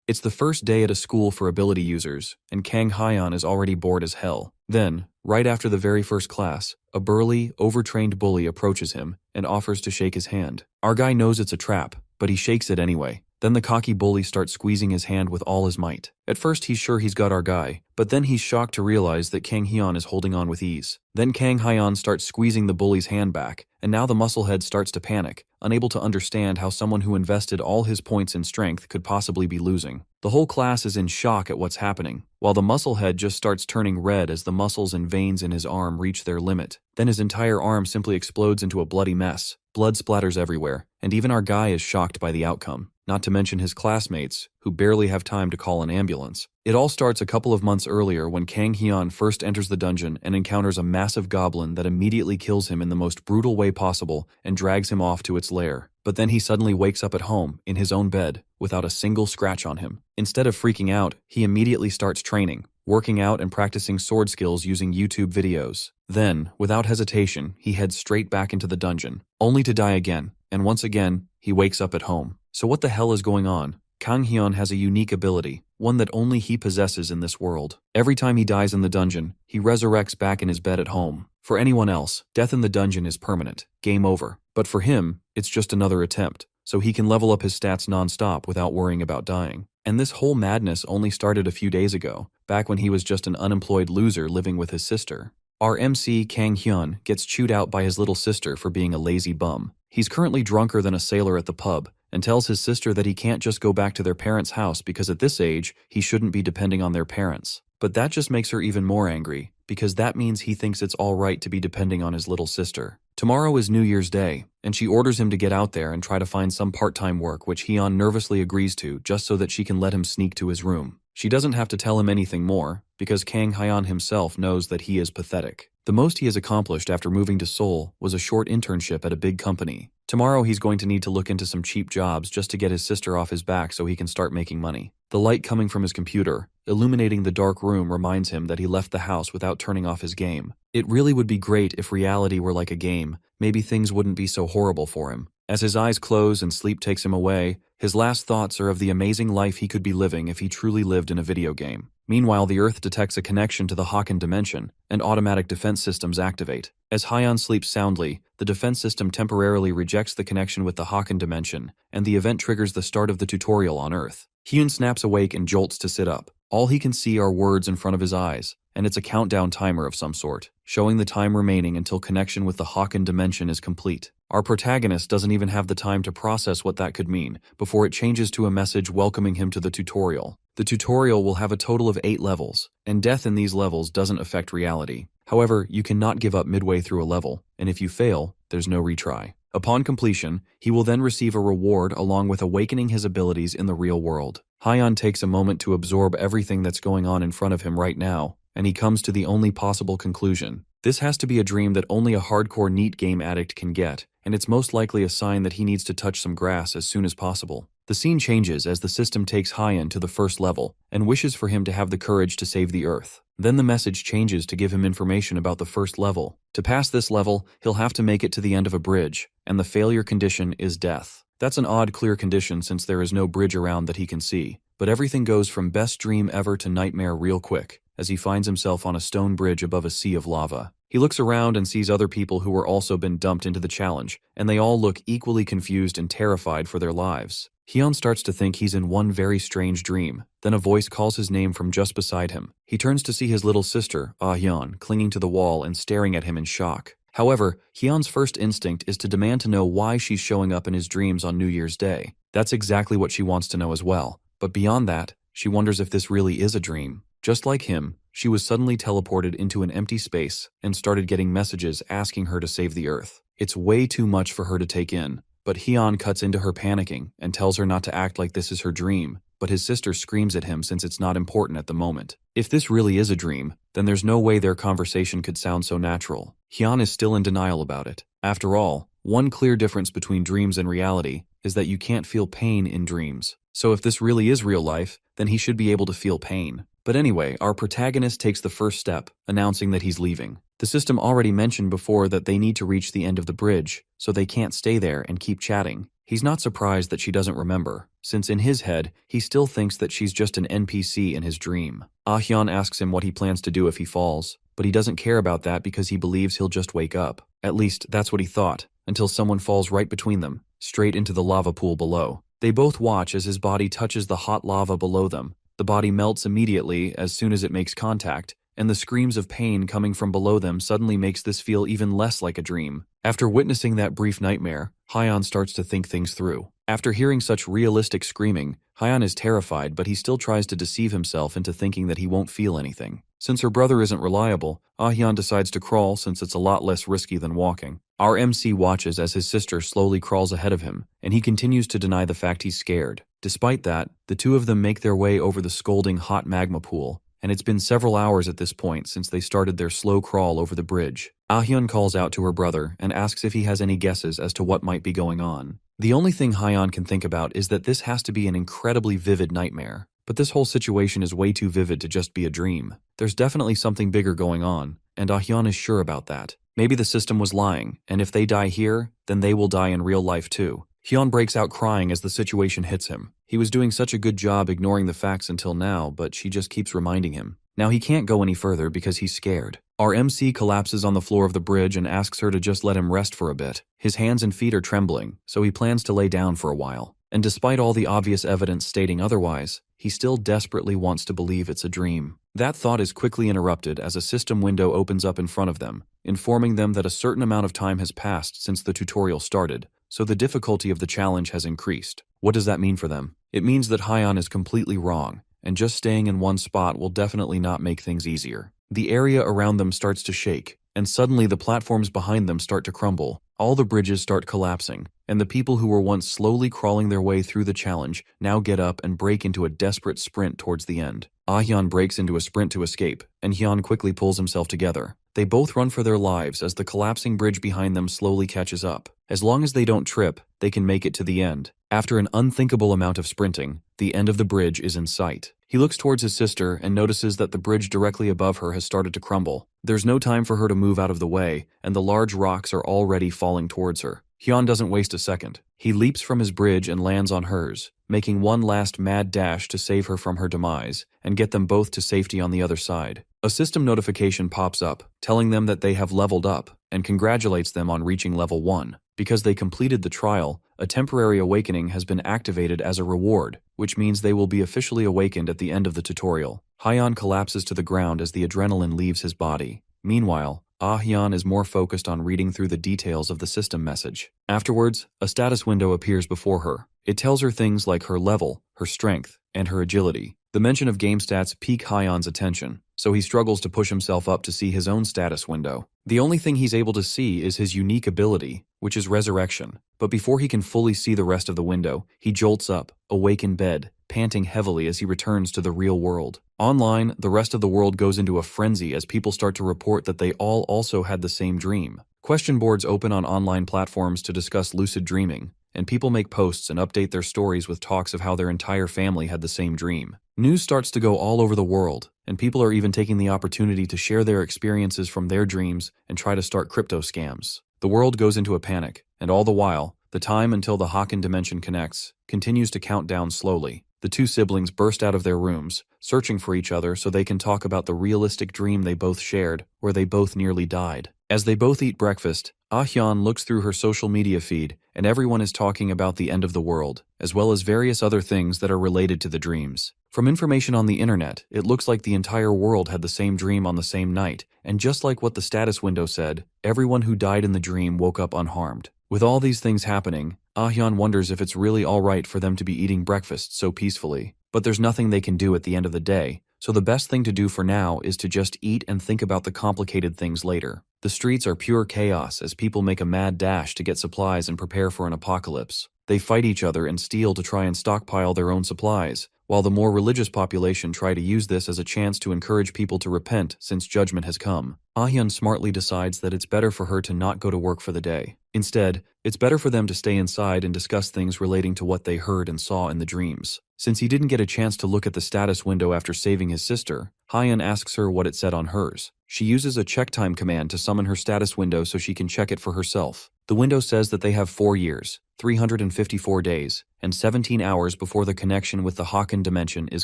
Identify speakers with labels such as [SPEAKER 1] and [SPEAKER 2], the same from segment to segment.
[SPEAKER 1] It's the first day at a school for ability users, and Kang Hyeon is already bored as hell. Then, right after the very first class, a burly, overtrained bully approaches him and offers to shake his hand. Our guy knows it's a trap, but he shakes it anyway. Then the cocky bully starts squeezing his hand with all his might. At first he's sure he's got our guy, but then he's shocked to realize that Kang Hyeon is holding on with ease. Then Kang Hyeon starts squeezing the bully's hand back, and now the musclehead starts to panic, unable to understand how someone who invested all his points in strength could possibly be losing. The whole class is in shock at what's happening, while the musclehead just starts turning red as the muscles and veins in his arm reach their limit. Then his entire arm simply explodes into a bloody mess. Blood splatters everywhere, and even our guy is shocked by the outcome, not to mention his classmates, who barely have time to call an ambulance. It all starts a couple of months earlier when Kang Hyeon first enters the dungeon and encounters a massive goblin that immediately kills him in the most brutal way possible and drags him off to its lair. But then he suddenly wakes up at home, in his own bed, without a single scratch on him. Instead of freaking out, he immediately starts training, working out and practicing sword skills using YouTube videos. Then, without hesitation, he heads straight back into the dungeon, only to die again, and once again, he wakes up at home. So what the hell is going on? Kang Hyeon has a unique ability, one that only he possesses in this world. Every time he dies in the dungeon, he resurrects back in his bed at home. For anyone else, death in the dungeon is permanent, game over. But for him, it's just another attempt, so he can level up his stats non-stop without worrying about dying. And this whole madness only started a few days ago, back when he was just an unemployed loser living with his sister. Our MC, Kang Hyeon, gets chewed out by his little sister for being a lazy bum. He's currently drunker than a sailor at the pub, and tells his sister that he can't just go back to their parents' house because at this age, he shouldn't be depending on their parents. But that just makes her even more angry, because that means he thinks it's all right to be depending on his little sister. Tomorrow is New Year's Day, and she orders him to get out there and try to find some part-time work which Hyeon nervously agrees to just so that she can let him sneak to his room. She doesn't have to tell him anything more, because Kang Hyeon himself knows that he is pathetic. The most he has accomplished after moving to Seoul was a short internship at a big company. Tomorrow he's going to need to look into some cheap jobs just to get his sister off his back so he can start making money. The light coming from his computer, illuminating the dark room, reminds him that he left the house without turning off his game. It really would be great if reality were like a game. Maybe things wouldn't be so horrible for him. As his eyes close and sleep takes him away, his last thoughts are of the amazing life he could be living if he truly lived in a video game. Meanwhile, the Earth detects a connection to the Haken dimension, and automatic defense systems activate. As Hyeon sleeps soundly, the defense system temporarily rejects the connection with the Haken dimension, and the event triggers the start of the tutorial on Earth. Hyun snaps awake and jolts to sit up. All he can see are words in front of his eyes, and it's a countdown timer of some sort, showing the time remaining until connection with the Haken dimension is complete. Our protagonist doesn't even have the time to process what that could mean before it changes to a message welcoming him to the tutorial. The tutorial will have a total of 8 levels, and death in these levels doesn't affect reality. However, you cannot give up midway through a level, and if you fail, there's no retry. Upon completion, he will then receive a reward along with awakening his abilities in the real world. Hyeon takes a moment to absorb everything that's going on in front of him right now, and he comes to the only possible conclusion. This has to be a dream that only a hardcore NEET game addict can get, and it's most likely a sign that he needs to touch some grass as soon as possible. The scene changes as the system takes Hyeon to the first level and wishes for him to have the courage to save the Earth. Then the message changes to give him information about the first level. To pass this level, he'll have to make it to the end of a bridge, and the failure condition is death. That's an odd clear condition since there is no bridge around that he can see, but everything goes from best dream ever to nightmare real quick, as he finds himself on a stone bridge above a sea of lava. He looks around and sees other people who were also been dumped into the challenge, and they all look equally confused and terrified for their lives. Hyeon starts to think he's in one very strange dream. Then a voice calls his name from just beside him. He turns to see his little sister, Ah-hyun, clinging to the wall and staring at him in shock. However, Hyun's first instinct is to demand to know why she's showing up in his dreams on New Year's Day. That's exactly what she wants to know as well. But beyond that, she wonders if this really is a dream. Just like him, she was suddenly teleported into an empty space and started getting messages asking her to save the Earth. It's way too much for her to take in. But Hyeon cuts into her panicking and tells her not to act like this is her dream, but his sister screams at him since it's not important at the moment. If this really is a dream, then there's no way their conversation could sound so natural. Hyeon is still in denial about it. After all, one clear difference between dreams and reality is that you can't feel pain in dreams. So if this really is real life, then he should be able to feel pain. But anyway, our protagonist takes the first step, announcing that he's leaving. The system already mentioned before that they need to reach the end of the bridge, so they can't stay there and keep chatting. He's not surprised that she doesn't remember, since in his head, he still thinks that she's just an NPC in his dream. Ah-hyun asks him what he plans to do if he falls, but he doesn't care about that because he believes he'll just wake up. At least, that's what he thought, until someone falls right between them, straight into the lava pool below. They both watch as his body touches the hot lava below them. The body melts immediately as soon as it makes contact, and the screams of pain coming from below them suddenly makes this feel even less like a dream. After witnessing that brief nightmare, Hyun starts to think things through. After hearing such realistic screaming, Hyun is terrified, but he still tries to deceive himself into thinking that he won't feel anything. Since her brother isn't reliable, Ah-hyun decides to crawl since it's a lot less risky than walking. Our MC watches as his sister slowly crawls ahead of him, and he continues to deny the fact he's scared. Despite that, the two of them make their way over the scalding hot magma pool, and it's been several hours at this point since they started their slow crawl over the bridge. Ah-hyun calls out to her brother and asks if he has any guesses as to what might be going on. The only thing Hyun can think about is that this has to be an incredibly vivid nightmare. But this whole situation is way too vivid to just be a dream. There's definitely something bigger going on, and Ah-hyun is sure about that. Maybe the system was lying, and if they die here, then they will die in real life too. Hyun breaks out crying as the situation hits him. He was doing such a good job ignoring the facts until now, but she just keeps reminding him. Now he can't go any further because he's scared. Our MC collapses on the floor of the bridge and asks her to just let him rest for a bit. His hands and feet are trembling, so he plans to lay down for a while. And despite all the obvious evidence stating otherwise, he still desperately wants to believe it's a dream. That thought is quickly interrupted as a system window opens up in front of them, informing them that a certain amount of time has passed since the tutorial started, so the difficulty of the challenge has increased. What does that mean for them? It means that Hyun is completely wrong, and just staying in one spot will definitely not make things easier. The area around them starts to shake, and suddenly the platforms behind them start to crumble. All the bridges start collapsing, and the people who were once slowly crawling their way through the challenge now get up and break into a desperate sprint towards the end. Ah-hyun breaks into a sprint to escape, and Hyun quickly pulls himself together. They both run for their lives as the collapsing bridge behind them slowly catches up. As long as they don't trip, they can make it to the end. After an unthinkable amount of sprinting, the end of the bridge is in sight. He looks towards his sister and notices that the bridge directly above her has started to crumble. There's no time for her to move out of the way, and the large rocks are already falling towards her. Hyun doesn't waste a second. He leaps from his bridge and lands on hers, making one last mad dash to save her from her demise and get them both to safety on the other side. A system notification pops up, telling them that they have leveled up and congratulates them on reaching level 1. Because they completed the trial, a temporary awakening has been activated as a reward, which means they will be officially awakened at the end of the tutorial. Hyun collapses to the ground as the adrenaline leaves his body. Meanwhile, Ah-hyun is more focused on reading through the details of the system message. Afterwards, a status window appears before her. It tells her things like her level, her strength, and her agility. The mention of game stats pique Hyun's attention, so he struggles to push himself up to see his own status window. The only thing he's able to see is his unique ability, which is resurrection. But before he can fully see the rest of the window, he jolts up, awake in bed, panting heavily as he returns to the real world. Online, the rest of the world goes into a frenzy as people start to report that they all also had the same dream. Question boards open on online platforms to discuss lucid dreaming, and people make posts and update their stories with talks of how their entire family had the same dream. News starts to go all over the world, and people are even taking the opportunity to share their experiences from their dreams and try to start crypto scams. The world goes into a panic, and all the while, the time until the Haken dimension connects continues to count down slowly. The two siblings burst out of their rooms, searching for each other so they can talk about the realistic dream they both shared, where they both nearly died. As they both eat breakfast, Ah-hyun looks through her social media feed, and everyone is talking about the end of the world, as well as various other things that are related to the dreams. From information on the internet, it looks like the entire world had the same dream on the same night, and just like what the status window said, everyone who died in the dream woke up unharmed. With all these things happening, Ah-hyun wonders if it's really alright for them to be eating breakfast so peacefully. But there's nothing they can do at the end of the day, so the best thing to do for now is to just eat and think about the complicated things later. The streets are pure chaos as people make a mad dash to get supplies and prepare for an apocalypse. They fight each other and steal to try and stockpile their own supplies, while the more religious population try to use this as a chance to encourage people to repent since judgment has come. Ah-hyun smartly decides that it's better for her to not go to work for the day. Instead, it's better for them to stay inside and discuss things relating to what they heard and saw in the dreams. Since he didn't get a chance to look at the status window after saving his sister, Hyun asks her what it said on hers. She uses a check time command to summon her status window so she can check it for herself. The window says that they have 4 years, 354 days, and 17 hours before the connection with the Haken dimension is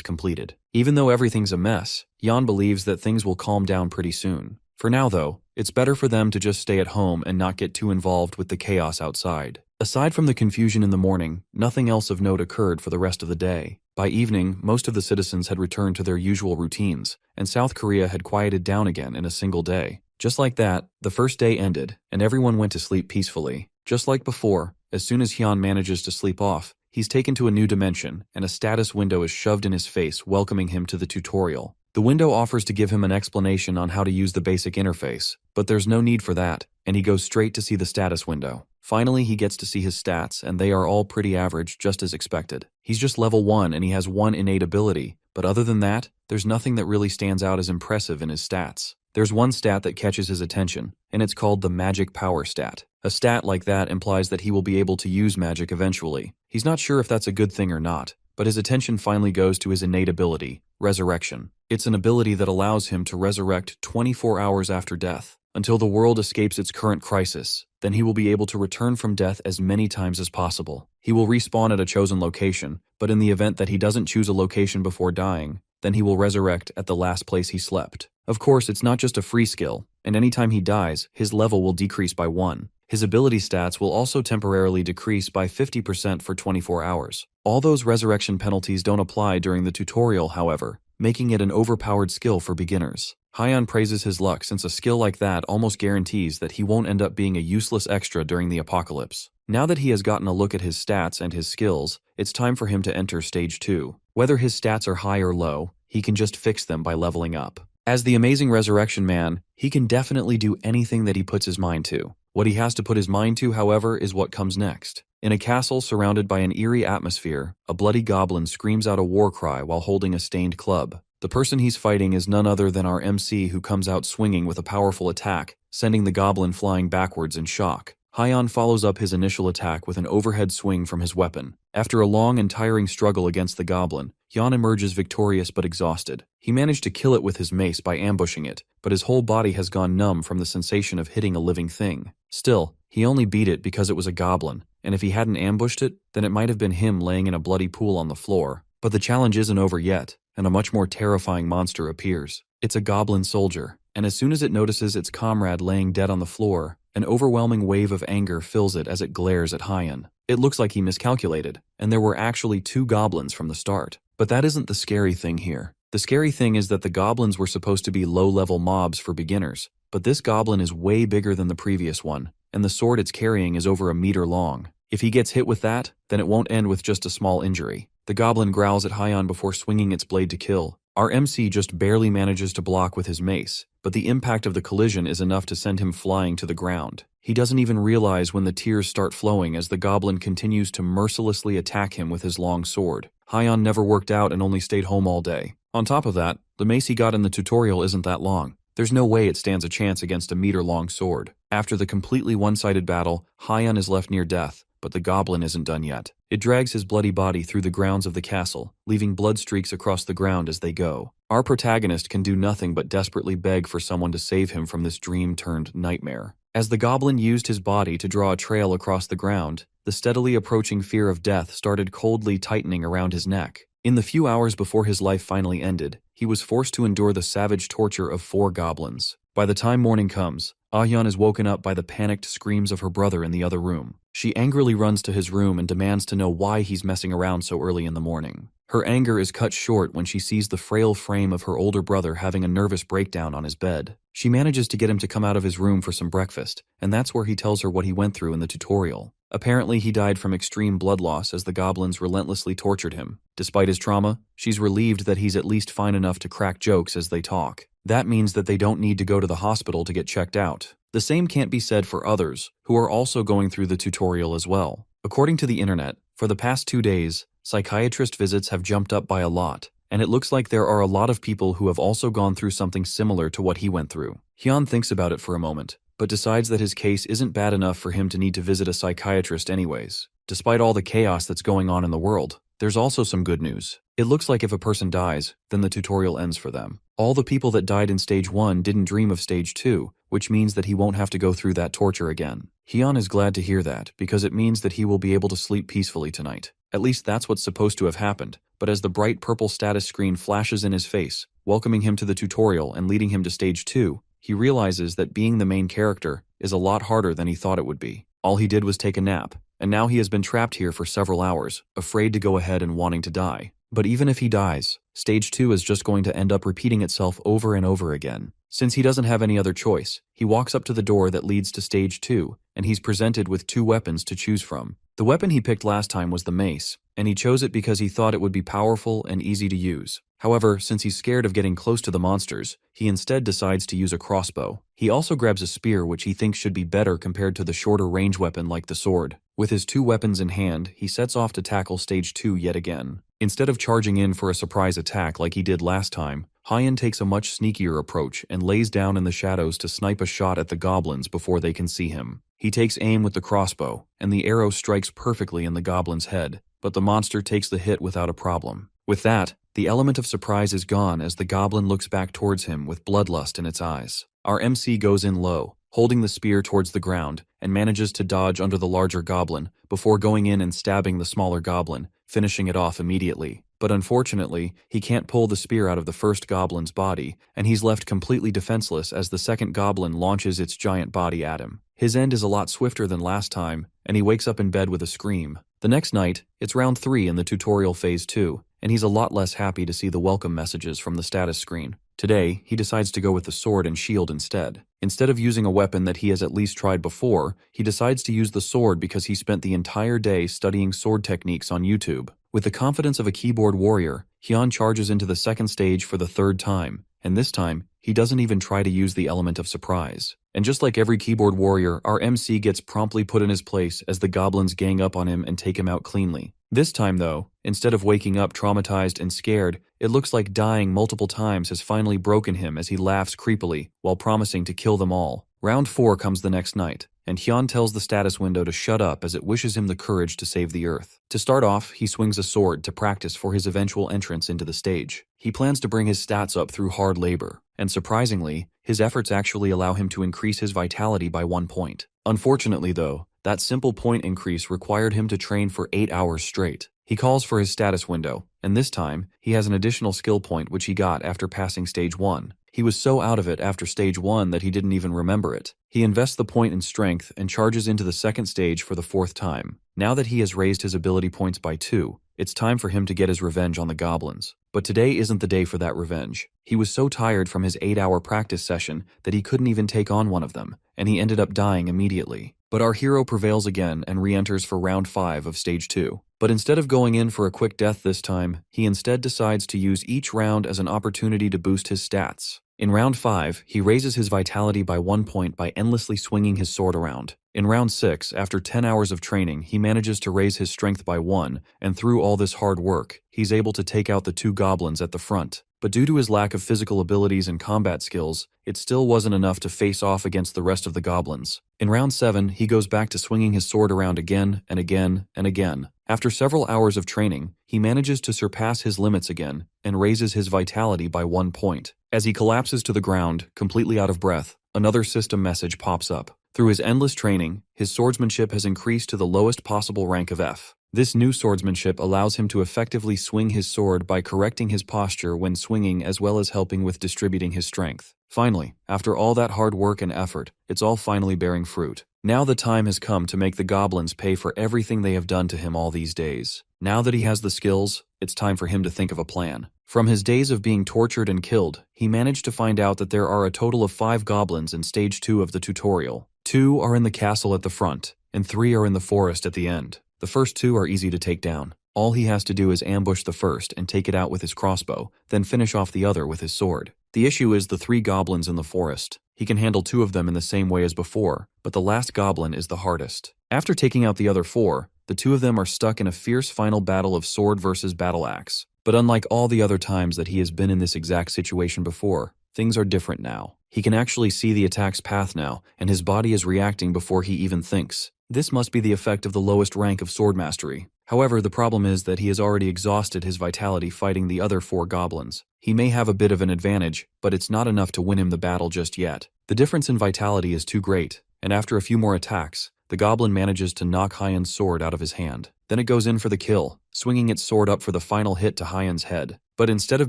[SPEAKER 1] completed. Even though everything's a mess, Jan believes that things will calm down pretty soon. For now though, it's better for them to just stay at home and not get too involved with the chaos outside. Aside from the confusion in the morning, nothing else of note occurred for the rest of the day. By evening, most of the citizens had returned to their usual routines, and South Korea had quieted down again in a single day. Just like that, the first day ended, and everyone went to sleep peacefully. Just like before, as soon as Hyun manages to sleep off, he's taken to a new dimension, and a status window is shoved in his face, welcoming him to the tutorial. The window offers to give him an explanation on how to use the basic interface, but there's no need for that, and he goes straight to see the status window. Finally, he gets to see his stats, and they are all pretty average, just as expected. He's just level 1 and he has 1 innate ability, but other than that, there's nothing that really stands out as impressive in his stats. There's one stat that catches his attention, and it's called the magic power stat. A stat like that implies that he will be able to use magic eventually. He's not sure if that's a good thing or not, but his attention finally goes to his innate ability, resurrection. It's an ability that allows him to resurrect 24 hours after death, until the world escapes its current crisis. Then he will be able to return from death as many times as possible. He will respawn at a chosen location, but in the event that he doesn't choose a location before dying, then he will resurrect at the last place he slept. Of course, it's not just a free skill, and anytime he dies, his level will decrease by 1. His ability stats will also temporarily decrease by 50% for 24 hours. All those resurrection penalties don't apply during the tutorial, however, making it an overpowered skill for beginners. Hyun praises his luck since a skill like that almost guarantees that he won't end up being a useless extra during the apocalypse. Now that he has gotten a look at his stats and his skills, it's time for him to enter Stage 2. Whether his stats are high or low, he can just fix them by leveling up. As the amazing Resurrection Man, he can definitely do anything that he puts his mind to. What he has to put his mind to, however, is what comes next. In a castle surrounded by an eerie atmosphere, a bloody goblin screams out a war cry while holding a stained club. The person he's fighting is none other than our MC, who comes out swinging with a powerful attack, sending the goblin flying backwards in shock. Hyun follows up his initial attack with an overhead swing from his weapon. After a long and tiring struggle against the goblin, Hyun emerges victorious but exhausted. He managed to kill it with his mace by ambushing it, but his whole body has gone numb from the sensation of hitting a living thing. Still, he only beat it because it was a goblin, and if he hadn't ambushed it, then it might have been him laying in a bloody pool on the floor. But the challenge isn't over yet, and a much more terrifying monster appears. It's a goblin soldier, and as soon as it notices its comrade laying dead on the floor, an overwhelming wave of anger fills it as it glares at Hyun. It looks like he miscalculated, and there were actually 2 goblins from the start. But that isn't the scary thing here. The scary thing is that the goblins were supposed to be low-level mobs for beginners, but this goblin is way bigger than the previous one, and the sword it's carrying is over a meter long. If he gets hit with that, then it won't end with just a small injury. The goblin growls at Hyun before swinging its blade to kill. Our MC just barely manages to block with his mace, but the impact of the collision is enough to send him flying to the ground. He doesn't even realize when the tears start flowing as the goblin continues to mercilessly attack him with his long sword. Hyun never worked out and only stayed home all day. On top of that, the mace he got in the tutorial isn't that long. There's no way it stands a chance against a meter-long sword. After the completely one-sided battle, Hyun is left near death, but the goblin isn't done yet. It drags his bloody body through the grounds of the castle, leaving blood streaks across the ground as they go. Our protagonist can do nothing but desperately beg for someone to save him from this dream-turned-nightmare. As the goblin used his body to draw a trail across the ground, the steadily approaching fear of death started coldly tightening around his neck. In the few hours before his life finally ended, he was forced to endure the savage torture of 4 goblins. By the time morning comes, Ah-hyun is woken up by the panicked screams of her brother in the other room. She angrily runs to his room and demands to know why he's messing around so early in the morning. Her anger is cut short when she sees the frail frame of her older brother having a nervous breakdown on his bed. She manages to get him to come out of his room for some breakfast, and that's where he tells her what he went through in the tutorial. Apparently, he died from extreme blood loss as the goblins relentlessly tortured him. Despite his trauma, she's relieved that he's at least fine enough to crack jokes as they talk. That means that they don't need to go to the hospital to get checked out. The same can't be said for others, who are also going through the tutorial as well. According to the internet, for the past 2 days, psychiatrist visits have jumped up by a lot, and it looks like there are a lot of people who have also gone through something similar to what he went through. Hyun thinks about it for a moment, but decides that his case isn't bad enough for him to need to visit a psychiatrist anyways. Despite all the chaos that's going on in the world, there's also some good news. It looks like if a person dies, then the tutorial ends for them. All the people that died in Stage 1 didn't dream of Stage 2, which means that he won't have to go through that torture again. Hyun is glad to hear that, because it means that he will be able to sleep peacefully tonight. At least that's what's supposed to have happened, but as the bright purple status screen flashes in his face, welcoming him to the tutorial and leading him to stage 2, he realizes that being the main character is a lot harder than he thought it would be. All he did was take a nap, and now he has been trapped here for several hours, afraid to go ahead and wanting to die. But even if he dies, stage 2 is just going to end up repeating itself over and over again. Since he doesn't have any other choice, he walks up to the door that leads to stage 2, and he's presented with 2 weapons to choose from. The weapon he picked last time was the mace, and he chose it because he thought it would be powerful and easy to use. However, since he's scared of getting close to the monsters, he instead decides to use a crossbow. He also grabs a spear, which he thinks should be better compared to the shorter range weapon like the sword. With his 2 weapons in hand, he sets off to tackle stage 2 yet again. Instead of charging in for a surprise attack like he did last time, Hyun takes a much sneakier approach and lays down in the shadows to snipe a shot at the goblins before they can see him. He takes aim with the crossbow, and the arrow strikes perfectly in the goblin's head, but the monster takes the hit without a problem. With that, the element of surprise is gone as the goblin looks back towards him with bloodlust in its eyes. Our MC goes in low, holding the spear towards the ground, and manages to dodge under the larger goblin before going in and stabbing the smaller goblin, finishing it off immediately. But unfortunately, he can't pull the spear out of the first goblin's body, and he's left completely defenseless as the second goblin launches its giant body at him. His end is a lot swifter than last time, and he wakes up in bed with a scream. The next night, it's round 3 in the tutorial phase 2, and he's a lot less happy to see the welcome messages from the status screen. Today, he decides to go with the sword and shield instead. Instead of using a weapon that he has at least tried before, he decides to use the sword because he spent the entire day studying sword techniques on YouTube. With the confidence of a keyboard warrior, Hyun charges into the second stage for the 3rd time, and this time, he doesn't even try to use the element of surprise. And just like every keyboard warrior, our MC gets promptly put in his place as the goblins gang up on him and take him out cleanly. This time though, instead of waking up traumatized and scared, it looks like dying multiple times has finally broken him as he laughs creepily while promising to kill them all. Round 4 comes the next night, and Hyun tells the status window to shut up as it wishes him the courage to save the Earth. To start off, he swings a sword to practice for his eventual entrance into the stage. He plans to bring his stats up through hard labor, and surprisingly, his efforts actually allow him to increase his vitality by 1 point. Unfortunately though, that simple point increase required him to train for 8 hours straight. He calls for his status window, and this time, he has an additional skill point which he got after passing stage 1. He was so out of it after stage 1 that he didn't even remember it. He invests the point in strength and charges into the second stage for the 4th time. Now that he has raised his ability points by 2, it's time for him to get his revenge on the goblins. But today isn't the day for that revenge. He was so tired from his 8-hour practice session that he couldn't even take on one of them, and he ended up dying immediately. But our hero prevails again and re-enters for round 5 of stage 2. But instead of going in for a quick death this time, he instead decides to use each round as an opportunity to boost his stats. In round 5, he raises his vitality by 1 point by endlessly swinging his sword around. In round 6, after 10 hours of training, he manages to raise his strength by 1, and through all this hard work, he's able to take out the 2 goblins at the front. But due to his lack of physical abilities and combat skills, it still wasn't enough to face off against the rest of the goblins. In round 7, he goes back to swinging his sword around again and again and again. After several hours of training, he manages to surpass his limits again and raises his vitality by 1 point. As he collapses to the ground, completely out of breath, another system message pops up. Through his endless training, his swordsmanship has increased to the lowest possible rank of F. This new swordsmanship allows him to effectively swing his sword by correcting his posture when swinging as well as helping with distributing his strength. Finally, after all that hard work and effort, it's all finally bearing fruit. Now the time has come to make the goblins pay for everything they have done to him all these days. Now that he has the skills, it's time for him to think of a plan. From his days of being tortured and killed, he managed to find out that there are a total of 5 goblins in stage 2 of the tutorial. 2 are in the castle at the front, and 3 are in the forest at the end. The first 2 are easy to take down. All he has to do is ambush the first and take it out with his crossbow, then finish off the other with his sword. The issue is the 3 goblins in the forest. He can handle 2 of them in the same way as before, but the last goblin is the hardest. After taking out the other 4, the 2 of them are stuck in a fierce final battle of sword versus battle axe. But unlike all the other times that he has been in this exact situation before, things are different now. He can actually see the attack's path now, and his body is reacting before he even thinks. This must be the effect of the lowest rank of sword mastery. However, the problem is that he has already exhausted his vitality fighting the other 4 goblins. He may have a bit of an advantage, but it's not enough to win him the battle just yet. The difference in vitality is too great, and after a few more attacks, the goblin manages to knock Hyun's sword out of his hand. Then it goes in for the kill, swinging its sword up for the final hit to Hyun's head. But instead of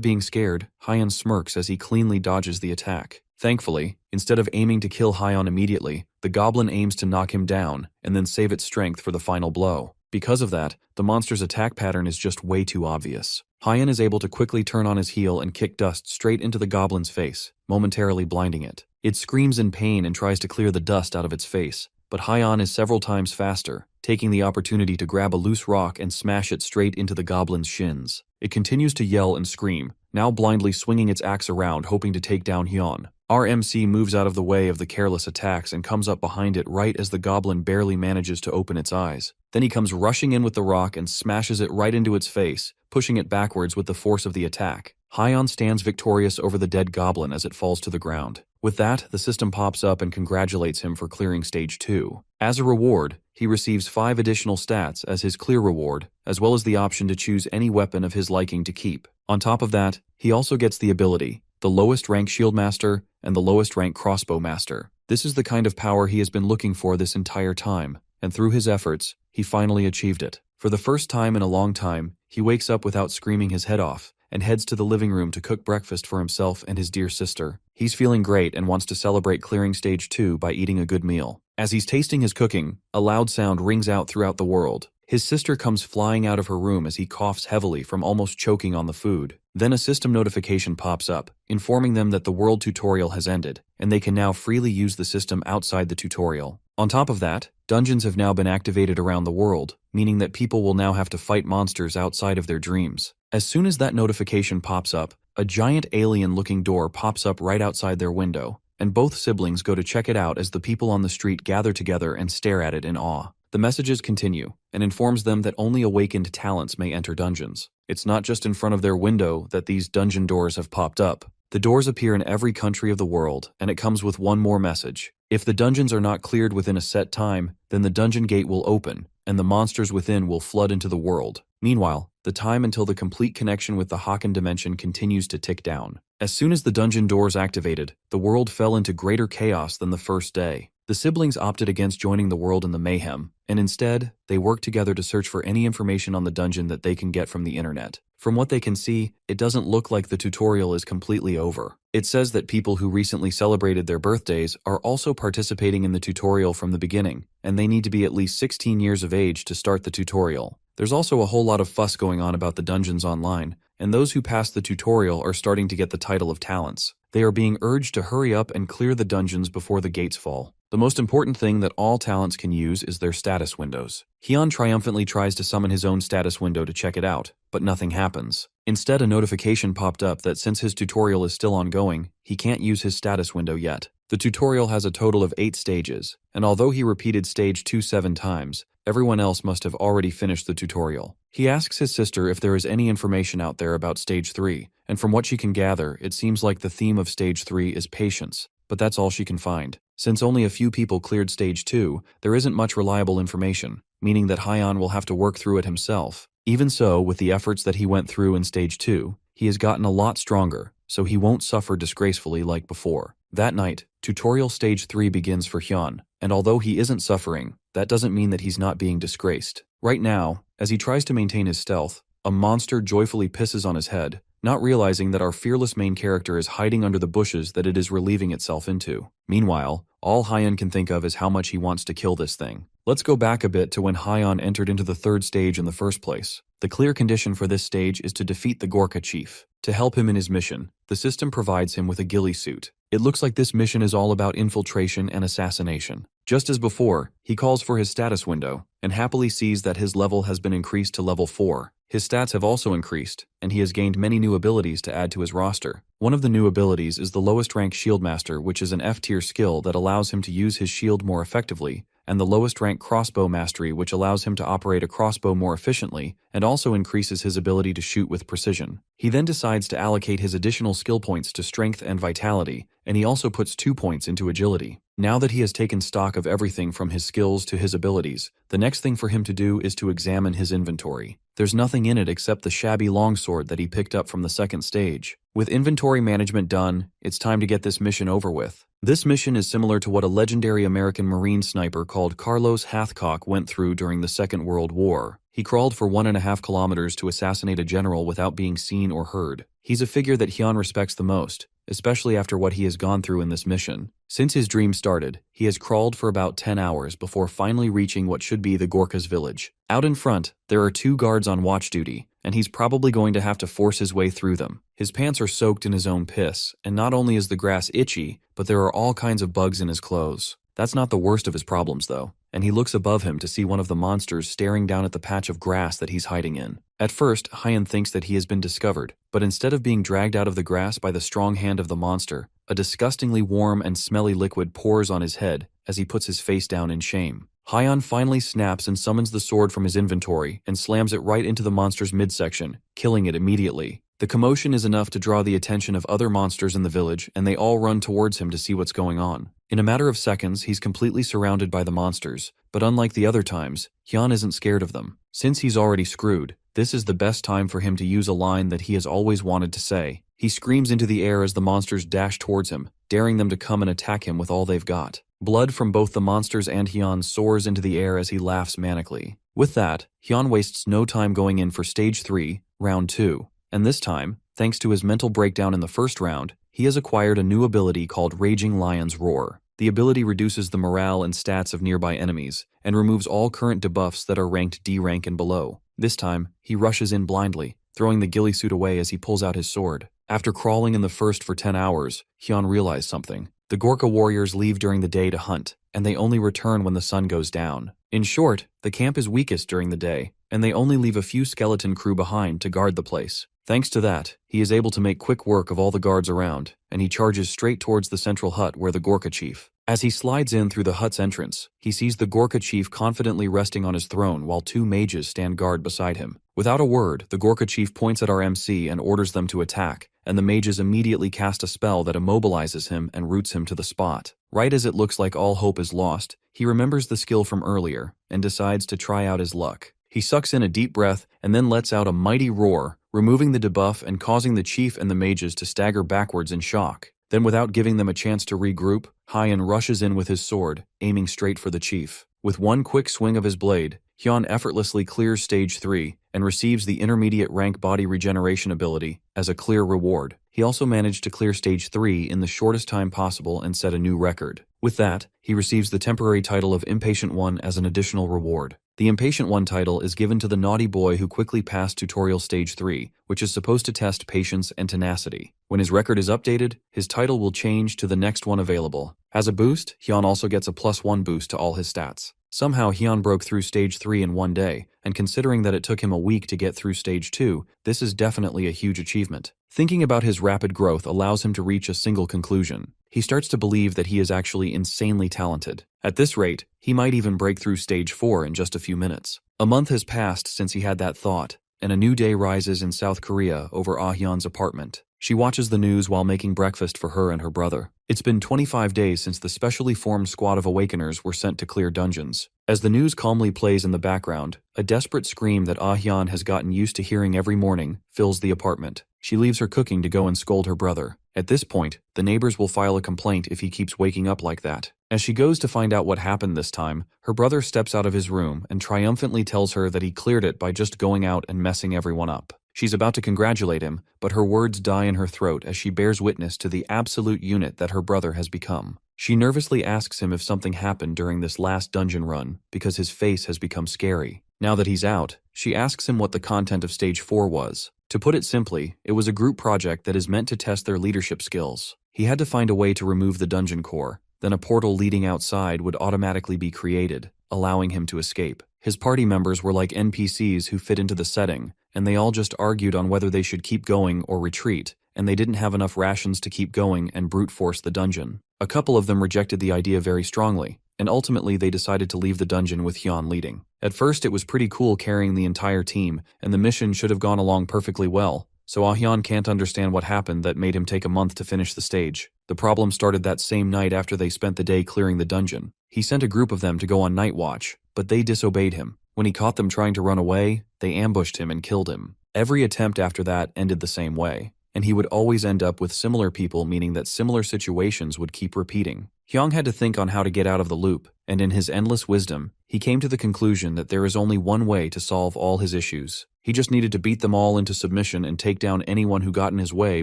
[SPEAKER 1] being scared, Hyun smirks as he cleanly dodges the attack. Thankfully, instead of aiming to kill Hyun immediately, the goblin aims to knock him down and then save its strength for the final blow. Because of that, the monster's attack pattern is just way too obvious. Hyun is able to quickly turn on his heel and kick dust straight into the goblin's face, momentarily blinding it. It screams in pain and tries to clear the dust out of its face, but Hyun is several times faster, taking the opportunity to grab a loose rock and smash it straight into the goblin's shins. It continues to yell and scream, now blindly swinging its axe around hoping to take down Hyun. Our MC moves out of the way of the careless attacks and comes up behind it right as the goblin barely manages to open its eyes. Then he comes rushing in with the rock and smashes it right into its face, pushing it backwards with the force of the attack. Hyun stands victorious over the dead goblin as it falls to the ground. With that, the system pops up and congratulates him for clearing Stage 2. As a reward, he receives 5 additional stats as his clear reward, as well as the option to choose any weapon of his liking to keep. On top of that, he also gets the ability, the lowest rank Shield Master and the lowest rank Crossbow Master. This is the kind of power he has been looking for this entire time, and through his efforts, he finally achieved it. For the first time in a long time, he wakes up without screaming his head off, and heads to the living room to cook breakfast for himself and his dear sister. He's feeling great and wants to celebrate clearing Stage 2 by eating a good meal. As he's tasting his cooking, a loud sound rings out throughout the world. His sister comes flying out of her room as he coughs heavily from almost choking on the food. Then a system notification pops up, informing them that the world tutorial has ended, and they can now freely use the system outside the tutorial. On top of that, dungeons have now been activated around the world, meaning that people will now have to fight monsters outside of their dreams. As soon as that notification pops up, a giant alien-looking door pops up right outside their window, and both siblings go to check it out as the people on the street gather together and stare at it in awe. The messages continue, and informs them that only awakened talents may enter dungeons. It's not just in front of their window that these dungeon doors have popped up. The doors appear in every country of the world, and it comes with one more message. If the dungeons are not cleared within a set time, then the dungeon gate will open, and the monsters within will flood into the world. Meanwhile, the time until the complete connection with the Haken dimension continues to tick down. As soon as the dungeon doors activated, the world fell into greater chaos than the first day. The siblings opted against joining the world in the mayhem, and instead, they work together to search for any information on the dungeon that they can get from the internet. From what they can see, it doesn't look like the tutorial is completely over. It says that people who recently celebrated their birthdays are also participating in the tutorial from the beginning, and they need to be at least 16 years of age to start the tutorial. There's also a whole lot of fuss going on about the dungeons online, and those who pass the tutorial are starting to get the title of talents. They are being urged to hurry up and clear the dungeons before the gates fall. The most important thing that all talents can use is their status windows. Hyun triumphantly tries to summon his own status window to check it out, but nothing happens. Instead, a notification popped up that since his tutorial is still ongoing, he can't use his status window yet. The tutorial has a total of 8 stages, and although he repeated stage 2 7 times, everyone else must have already finished the tutorial. He asks his sister if there is any information out there about stage 3, and from what she can gather, it seems like the theme of stage 3 is patience, but that's all she can find. Since only a few people cleared stage 2, there isn't much reliable information, meaning that Hyun will have to work through it himself. Even so, with the efforts that he went through in stage 2, he has gotten a lot stronger, so he won't suffer disgracefully like before. That night, tutorial stage 3 begins for Hyun, and although he isn't suffering, that doesn't mean that he's not being disgraced. Right now, as he tries to maintain his stealth, a monster joyfully pisses on his head, not realizing that our fearless main character is hiding under the bushes that it is relieving itself into. Meanwhile, all Hyun can think of is how much he wants to kill this thing. Let's go back a bit to when Hyun entered into the 3rd stage in the first place. The clear condition for this stage is to defeat the Gorka chief. To help him in his mission, the system provides him with a ghillie suit. It looks like this mission is all about infiltration and assassination. Just as before, he calls for his status window, and happily sees that his level has been increased to level 4. His stats have also increased, and he has gained many new abilities to add to his roster. One of the new abilities is the lowest rank Shield Master, which is an F-tier skill that allows him to use his shield more effectively, and the lowest rank Crossbow Mastery, which allows him to operate a crossbow more efficiently, and also increases his ability to shoot with precision. He then decides to allocate his additional skill points to Strength and Vitality, and he also puts 2 points into Agility. Now that he has taken stock of everything from his skills to his abilities, the next thing for him to do is to examine his inventory. There's nothing in it except the shabby longsword that he picked up from the second stage. With inventory management done, it's time to get this mission over with. This mission is similar to what a legendary American Marine sniper called Carlos Hathcock went through during the Second World War. He crawled for 1.5 kilometers to assassinate a general without being seen or heard. He's a figure that Hyun respects the most, especially after what he has gone through in this mission. Since his dream started, he has crawled for about 10 hours before finally reaching what should be the Gorkhas' village. Out in front, there are 2 guards on watch duty, and he's probably going to have to force his way through them. His pants are soaked in his own piss, and not only is the grass itchy, but there are all kinds of bugs in his clothes. That's not the worst of his problems, though, and he looks above him to see one of the monsters staring down at the patch of grass that he's hiding in. At first, Hyun thinks that he has been discovered, but instead of being dragged out of the grass by the strong hand of the monster, a disgustingly warm and smelly liquid pours on his head as he puts his face down in shame. Hyun finally snaps and summons the sword from his inventory and slams it right into the monster's midsection, killing it immediately. The commotion is enough to draw the attention of other monsters in the village, and they all run towards him to see what's going on. In a matter of seconds, he's completely surrounded by the monsters, but unlike the other times, Hyun isn't scared of them. Since he's already screwed, this is the best time for him to use a line that he has always wanted to say. He screams into the air as the monsters dash towards him, daring them to come and attack him with all they've got. Blood from both the monsters and Hyun soars into the air as he laughs manically. With that, Hyun wastes no time going in for Stage 3, Round 2. And this time, thanks to his mental breakdown in the first round, he has acquired a new ability called Raging Lion's Roar. The ability reduces the morale and stats of nearby enemies, and removes all current debuffs that are ranked D rank and below. This time, he rushes in blindly, throwing the ghillie suit away as he pulls out his sword. After crawling in the first for 10 hours, Hyun realized something. The Gorkha warriors leave during the day to hunt, and they only return when the sun goes down. In short, the camp is weakest during the day, and they only leave a few skeleton crew behind to guard the place. Thanks to that, he is able to make quick work of all the guards around, and he charges straight towards the central hut where the Gorkha chief. As he slides in through the hut's entrance, he sees the Gorkha chief confidently resting on his throne while 2 mages stand guard beside him. Without a word, the Gorkha chief points at our MC and orders them to attack, and the mages immediately cast a spell that immobilizes him and roots him to the spot. Right as it looks like all hope is lost, he remembers the skill from earlier and decides to try out his luck. He sucks in a deep breath and then lets out a mighty roar, removing the debuff and causing the chief and the mages to stagger backwards in shock. Then, without giving them a chance to regroup, Hyun rushes in with his sword, aiming straight for the chief. With one quick swing of his blade, Hyun effortlessly clears Stage 3 and receives the intermediate rank body regeneration ability as a clear reward. He also managed to clear Stage 3 in the shortest time possible and set a new record. With that, he receives the temporary title of Impatient One as an additional reward. The Impatient One title is given to the naughty boy who quickly passed Tutorial Stage 3, which is supposed to test patience and tenacity. When his record is updated, his title will change to the next one available. As a boost, Hyun also gets a +1 boost to all his stats. Somehow Hyun broke through Stage 3 in one day, and considering that it took him a week to get through Stage 2, this is definitely a huge achievement. Thinking about his rapid growth allows him to reach a single conclusion. He starts to believe that he is actually insanely talented. At this rate, he might even break through Stage 4 in just a few minutes. A month has passed since he had that thought, and a new day rises in South Korea over Ah Hyun's apartment. She watches the news while making breakfast for her and her brother. It's been 25 days since the specially formed squad of Awakeners were sent to clear dungeons. As the news calmly plays in the background, a desperate scream that Ah Hyun has gotten used to hearing every morning fills the apartment. She leaves her cooking to go and scold her brother. At this point, the neighbors will file a complaint if he keeps waking up like that. As she goes to find out what happened this time, her brother steps out of his room and triumphantly tells her that he cleared it by just going out and messing everyone up. She's about to congratulate him, but her words die in her throat as she bears witness to the absolute unit that her brother has become. She nervously asks him if something happened during this last dungeon run, because his face has become scary. Now that he's out, she asks him what the content of Stage 4 was. To put it simply, it was a group project that is meant to test their leadership skills. He had to find a way to remove the dungeon core, then a portal leading outside would automatically be created, allowing him to escape. His party members were like NPCs who fit into the setting, and they all just argued on whether they should keep going or retreat, and they didn't have enough rations to keep going and brute force the dungeon. A couple of them rejected the idea very strongly, and ultimately they decided to leave the dungeon with Hyun leading. At first it was pretty cool carrying the entire team, and the mission should have gone along perfectly well, so Ah Hyun can't understand what happened that made him take a month to finish the stage. The problem started that same night after they spent the day clearing the dungeon. He sent a group of them to go on night watch, but they disobeyed him. When he caught them trying to run away, they ambushed him and killed him. Every attempt after that ended the same way, and he would always end up with similar people, meaning that similar situations would keep repeating. Hyung had to think on how to get out of the loop, and in his endless wisdom, he came to the conclusion that there is only one way to solve all his issues. He just needed to beat them all into submission and take down anyone who got in his way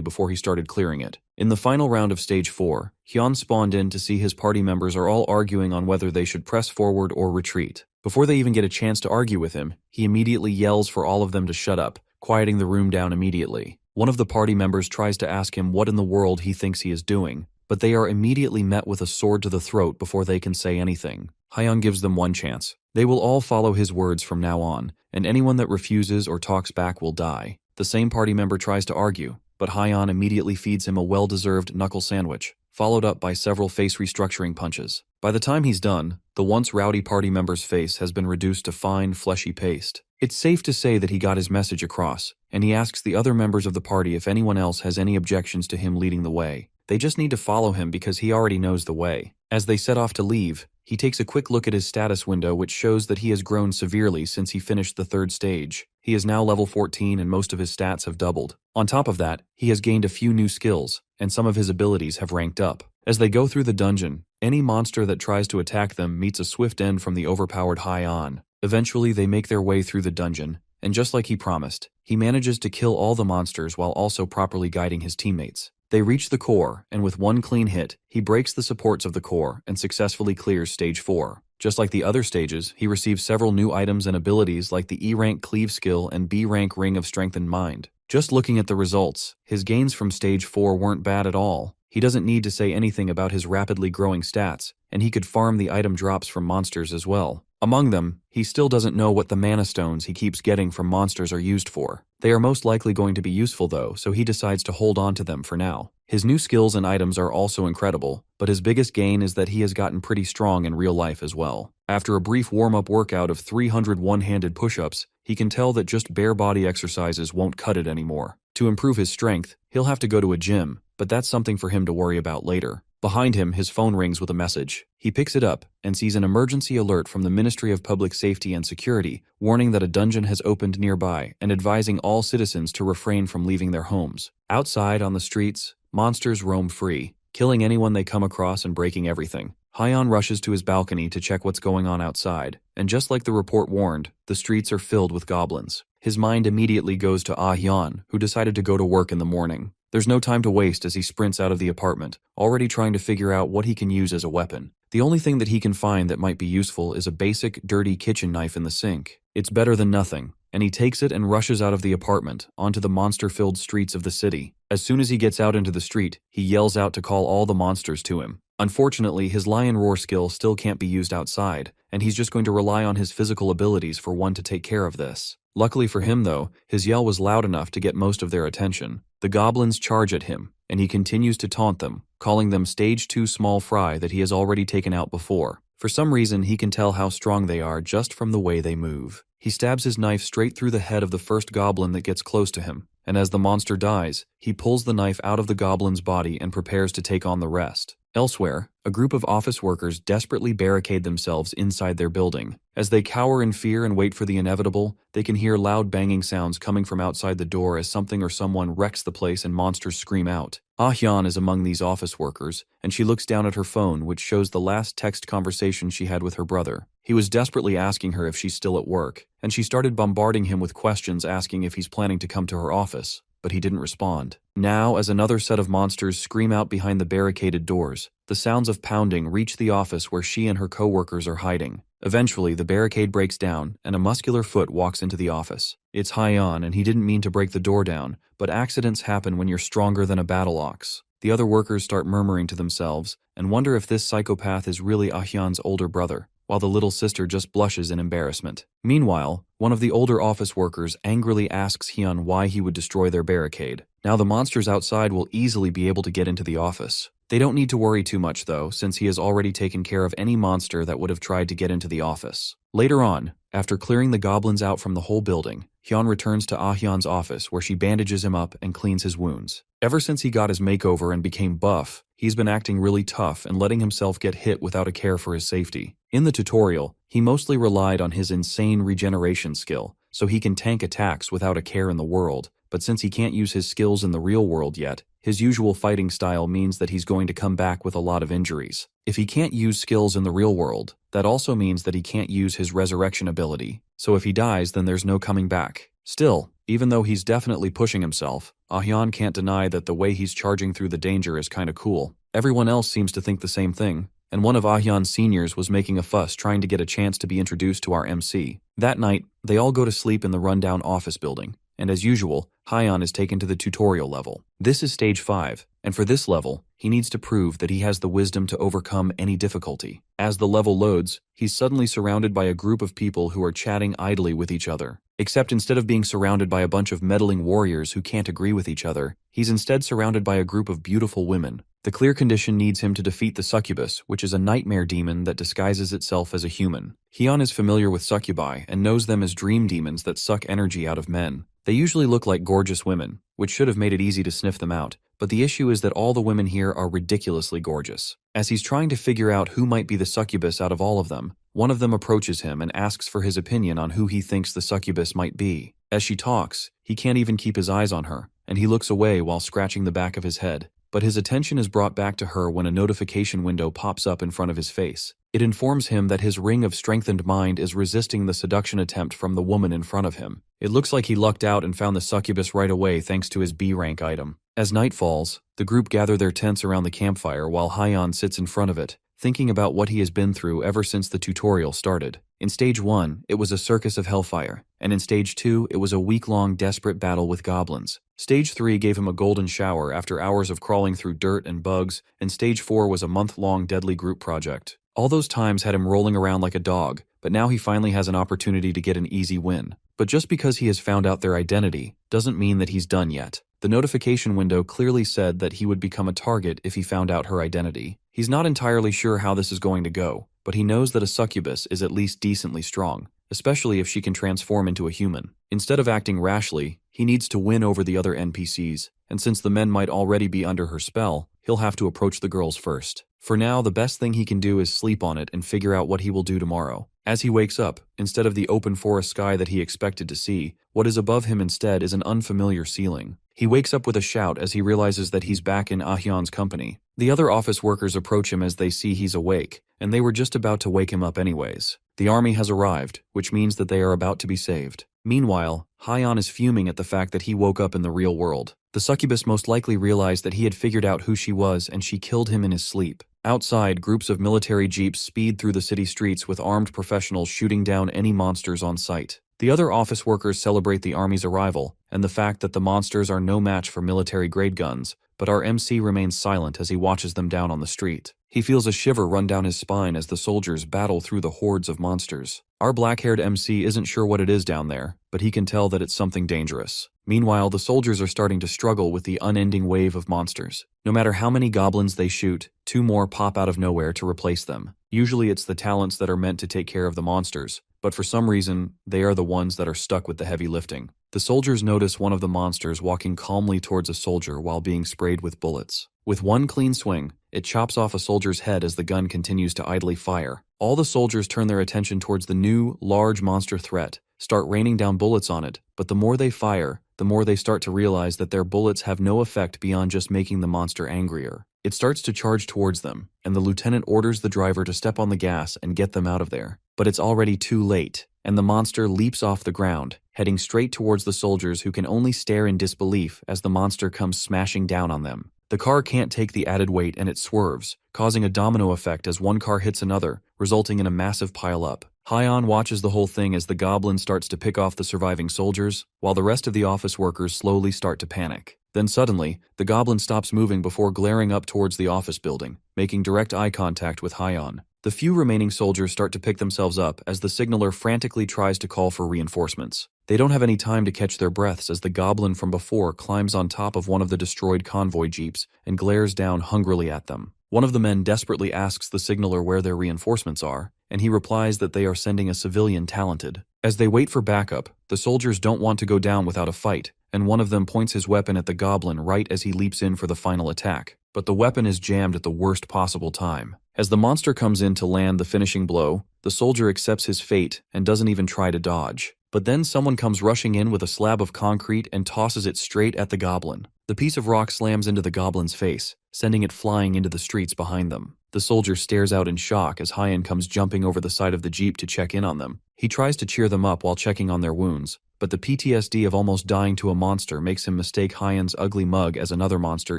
[SPEAKER 1] before he started clearing it. In the final round of Stage 4, Hyun spawned in to see his party members are all arguing on whether they should press forward or retreat. Before they even get a chance to argue with him, he immediately yells for all of them to shut up, quieting the room down immediately. One of the party members tries to ask him what in the world he thinks he is doing, but they are immediately met with a sword to the throat before they can say anything. Hyun gives them one chance. They will all follow his words from now on, and anyone that refuses or talks back will die. The same party member tries to argue, but Hyun immediately feeds him a well-deserved knuckle sandwich, followed up by several face restructuring punches. By the time he's done, the once rowdy party member's face has been reduced to fine, fleshy paste. It's safe to say that he got his message across, and he asks the other members of the party if anyone else has any objections to him leading the way. They just need to follow him because he already knows the way. As they set off to leave, he takes a quick look at his status window, which shows that he has grown severely since he finished the 3rd stage. He is now level 14 and most of his stats have doubled. On top of that, he has gained a few new skills, and some of his abilities have ranked up. As they go through the dungeon, any monster that tries to attack them meets a swift end from the overpowered Hyun. Eventually, they make their way through the dungeon, and just like he promised, he manages to kill all the monsters while also properly guiding his teammates. They reach the core, and with one clean hit, he breaks the supports of the core and successfully clears Stage 4. Just like the other stages, he receives several new items and abilities like the E-rank Cleave skill and B-rank Ring of Strengthened Mind. Just looking at the results, his gains from Stage 4 weren't bad at all. He doesn't need to say anything about his rapidly growing stats, and he could farm the item drops from monsters as well. Among them, he still doesn't know what the mana stones he keeps getting from monsters are used for. They are most likely going to be useful though, so he decides to hold on to them for now. His new skills and items are also incredible, but his biggest gain is that he has gotten pretty strong in real life as well. After a brief warm-up workout of 300 one-handed push-ups, he can tell that just bare body exercises won't cut it anymore. To improve his strength, he'll have to go to a gym, but that's something for him to worry about later. Behind him, his phone rings with a message. He picks it up and sees an emergency alert from the Ministry of Public Safety and Security, warning that a dungeon has opened nearby and advising all citizens to refrain from leaving their homes. Outside on the streets, monsters roam free, killing anyone they come across and breaking everything. Hyun rushes to his balcony to check what's going on outside, and just like the report warned, the streets are filled with goblins. His mind immediately goes to Hyun, who decided to go to work in the morning. There's no time to waste as he sprints out of the apartment, already trying to figure out what he can use as a weapon. The only thing that he can find that might be useful is a basic, dirty kitchen knife in the sink. It's better than nothing, and he takes it and rushes out of the apartment, onto the monster-filled streets of the city. As soon as he gets out into the street, he yells out to call all the monsters to him. Unfortunately, his lion roar skill still can't be used outside, and he's just going to rely on his physical abilities for one to take care of this. Luckily for him though, his yell was loud enough to get most of their attention. The goblins charge at him, and he continues to taunt them, calling them Stage 2 small fry that he has already taken out before. For some reason, he can tell how strong they are just from the way they move. He stabs his knife straight through the head of the first goblin that gets close to him, and as the monster dies, he pulls the knife out of the goblin's body and prepares to take on the rest. Elsewhere, a group of office workers desperately barricade themselves inside their building. As they cower in fear and wait for the inevitable, they can hear loud banging sounds coming from outside the door as something or someone wrecks the place and monsters scream out. Hyun is among these office workers, and she looks down at her phone, which shows the last text conversation she had with her brother. He was desperately asking her if she's still at work, and she started bombarding him with questions asking if he's planning to come to her office, but he didn't respond. Now, as another set of monsters scream out behind the barricaded doors, the sounds of pounding reach the office where she and her co-workers are hiding. Eventually, the barricade breaks down, and a muscular foot walks into the office. It's Hyun, and he didn't mean to break the door down, but accidents happen when you're stronger than a battle ox. The other workers start murmuring to themselves, and wonder if this psychopath is really Hyun's older brother, while the little sister just blushes in embarrassment. Meanwhile, one of the older office workers angrily asks Hyun why he would destroy their barricade. Now the monsters outside will easily be able to get into the office. They don't need to worry too much though, since he has already taken care of any monster that would have tried to get into the office. Later on, after clearing the goblins out from the whole building, Hyun returns to Hyun's office where she bandages him up and cleans his wounds. Ever since he got his makeover and became buff, he's been acting really tough and letting himself get hit without a care for his safety. In the tutorial, he mostly relied on his insane regeneration skill, so he can tank attacks without a care in the world, but since he can't use his skills in the real world yet, his usual fighting style means that he's going to come back with a lot of injuries. If he can't use skills in the real world, that also means that he can't use his resurrection ability, so if he dies then there's no coming back. Still, even though he's definitely pushing himself, Ahyan can't deny that the way he's charging through the danger is kinda cool. Everyone else seems to think the same thing, and one of Ahyan's seniors was making a fuss trying to get a chance to be introduced to our MC. That night, they all go to sleep in the rundown office building, and as usual, Ahyan is taken to the tutorial level. This is stage 5, and for this level, he needs to prove that he has the wisdom to overcome any difficulty. As the level loads, he's suddenly surrounded by a group of people who are chatting idly with each other. Except instead of being surrounded by a bunch of meddling warriors who can't agree with each other, he's instead surrounded by a group of beautiful women. The clear condition needs him to defeat the succubus, which is a nightmare demon that disguises itself as a human. Hyan is familiar with succubi and knows them as dream demons that suck energy out of men. They usually look like gorgeous women, which should have made it easy to sniff them out, but the issue is that all the women here are ridiculously gorgeous. As he's trying to figure out who might be the succubus out of all of them, one of them approaches him and asks for his opinion on who he thinks the succubus might be. As she talks, he can't even keep his eyes on her, and he looks away while scratching the back of his head. But his attention is brought back to her when a notification window pops up in front of his face. It informs him that his ring of strengthened mind is resisting the seduction attempt from the woman in front of him. It looks like he lucked out and found the succubus right away thanks to his B-rank item. As night falls, the group gather their tents around the campfire while Ahyan sits in front of it, thinking about what he has been through ever since the tutorial started. In Stage 1, it was a circus of hellfire, and in Stage 2, it was a week-long desperate battle with goblins. Stage 3 gave him a golden shower after hours of crawling through dirt and bugs, and Stage 4 was a month-long deadly group project. All those times had him rolling around like a dog, but now he finally has an opportunity to get an easy win. But just because he has found out their identity doesn't mean that he's done yet. The notification window clearly said that he would become a target if he found out her identity. He's not entirely sure how this is going to go, but he knows that a succubus is at least decently strong, especially if she can transform into a human. Instead of acting rashly, he needs to win over the other NPCs, and since the men might already be under her spell, he'll have to approach the girls first. For now, the best thing he can do is sleep on it and figure out what he will do tomorrow. As he wakes up, instead of the open forest sky that he expected to see, what is above him instead is an unfamiliar ceiling. He wakes up with a shout as he realizes that he's back in Ahyan's company. The other office workers approach him as they see he's awake, and they were just about to wake him up anyways. The army has arrived, which means that they are about to be saved. Meanwhile, Ahyan is fuming at the fact that he woke up in the real world. The succubus most likely realized that he had figured out who she was and she killed him in his sleep. Outside, groups of military jeeps speed through the city streets with armed professionals shooting down any monsters on sight. The other office workers celebrate the army's arrival and the fact that the monsters are no match for military-grade guns, but our MC remains silent as he watches them down on the street. He feels a shiver run down his spine as the soldiers battle through the hordes of monsters. Our black-haired MC isn't sure what it is down there, but he can tell that it's something dangerous. Meanwhile, the soldiers are starting to struggle with the unending wave of monsters. No matter how many goblins they shoot, 2 more pop out of nowhere to replace them. Usually it's the talents that are meant to take care of the monsters, but for some reason, they are the ones that are stuck with the heavy lifting. The soldiers notice one of the monsters walking calmly towards a soldier while being sprayed with bullets. With one clean swing, it chops off a soldier's head as the gun continues to idly fire. All the soldiers turn their attention towards the new, large monster threat, start raining down bullets on it, but the more they fire, the more they start to realize that their bullets have no effect beyond just making the monster angrier. It starts to charge towards them, and the lieutenant orders the driver to step on the gas and get them out of there. But it's already too late, and the monster leaps off the ground, heading straight towards the soldiers who can only stare in disbelief as the monster comes smashing down on them. The car can't take the added weight and it swerves, causing a domino effect as one car hits another, resulting in a massive pile-up. Ahyan watches the whole thing as the goblin starts to pick off the surviving soldiers, while the rest of the office workers slowly start to panic. Then suddenly, the goblin stops moving before glaring up towards the office building, making direct eye contact with Ahyan. The few remaining soldiers start to pick themselves up as the signaler frantically tries to call for reinforcements. They don't have any time to catch their breaths as the goblin from before climbs on top of one of the destroyed convoy jeeps and glares down hungrily at them. One of the men desperately asks the signaler where their reinforcements are, and he replies that they are sending a civilian talented. As they wait for backup, the soldiers don't want to go down without a fight, and one of them points his weapon at the goblin right as he leaps in for the final attack. but the weapon is jammed at the worst possible time. As the monster comes in to land the finishing blow, the soldier accepts his fate and doesn't even try to dodge. But then someone comes rushing in with a slab of concrete and tosses it straight at the goblin. The piece of rock slams into the goblin's face, sending it flying into the streets behind them. The soldier stares out in shock as Hyan comes jumping over the side of the jeep to check in on them. He tries to cheer them up while checking on their wounds, but the PTSD of almost dying to a monster makes him mistake Hyan's ugly mug as another monster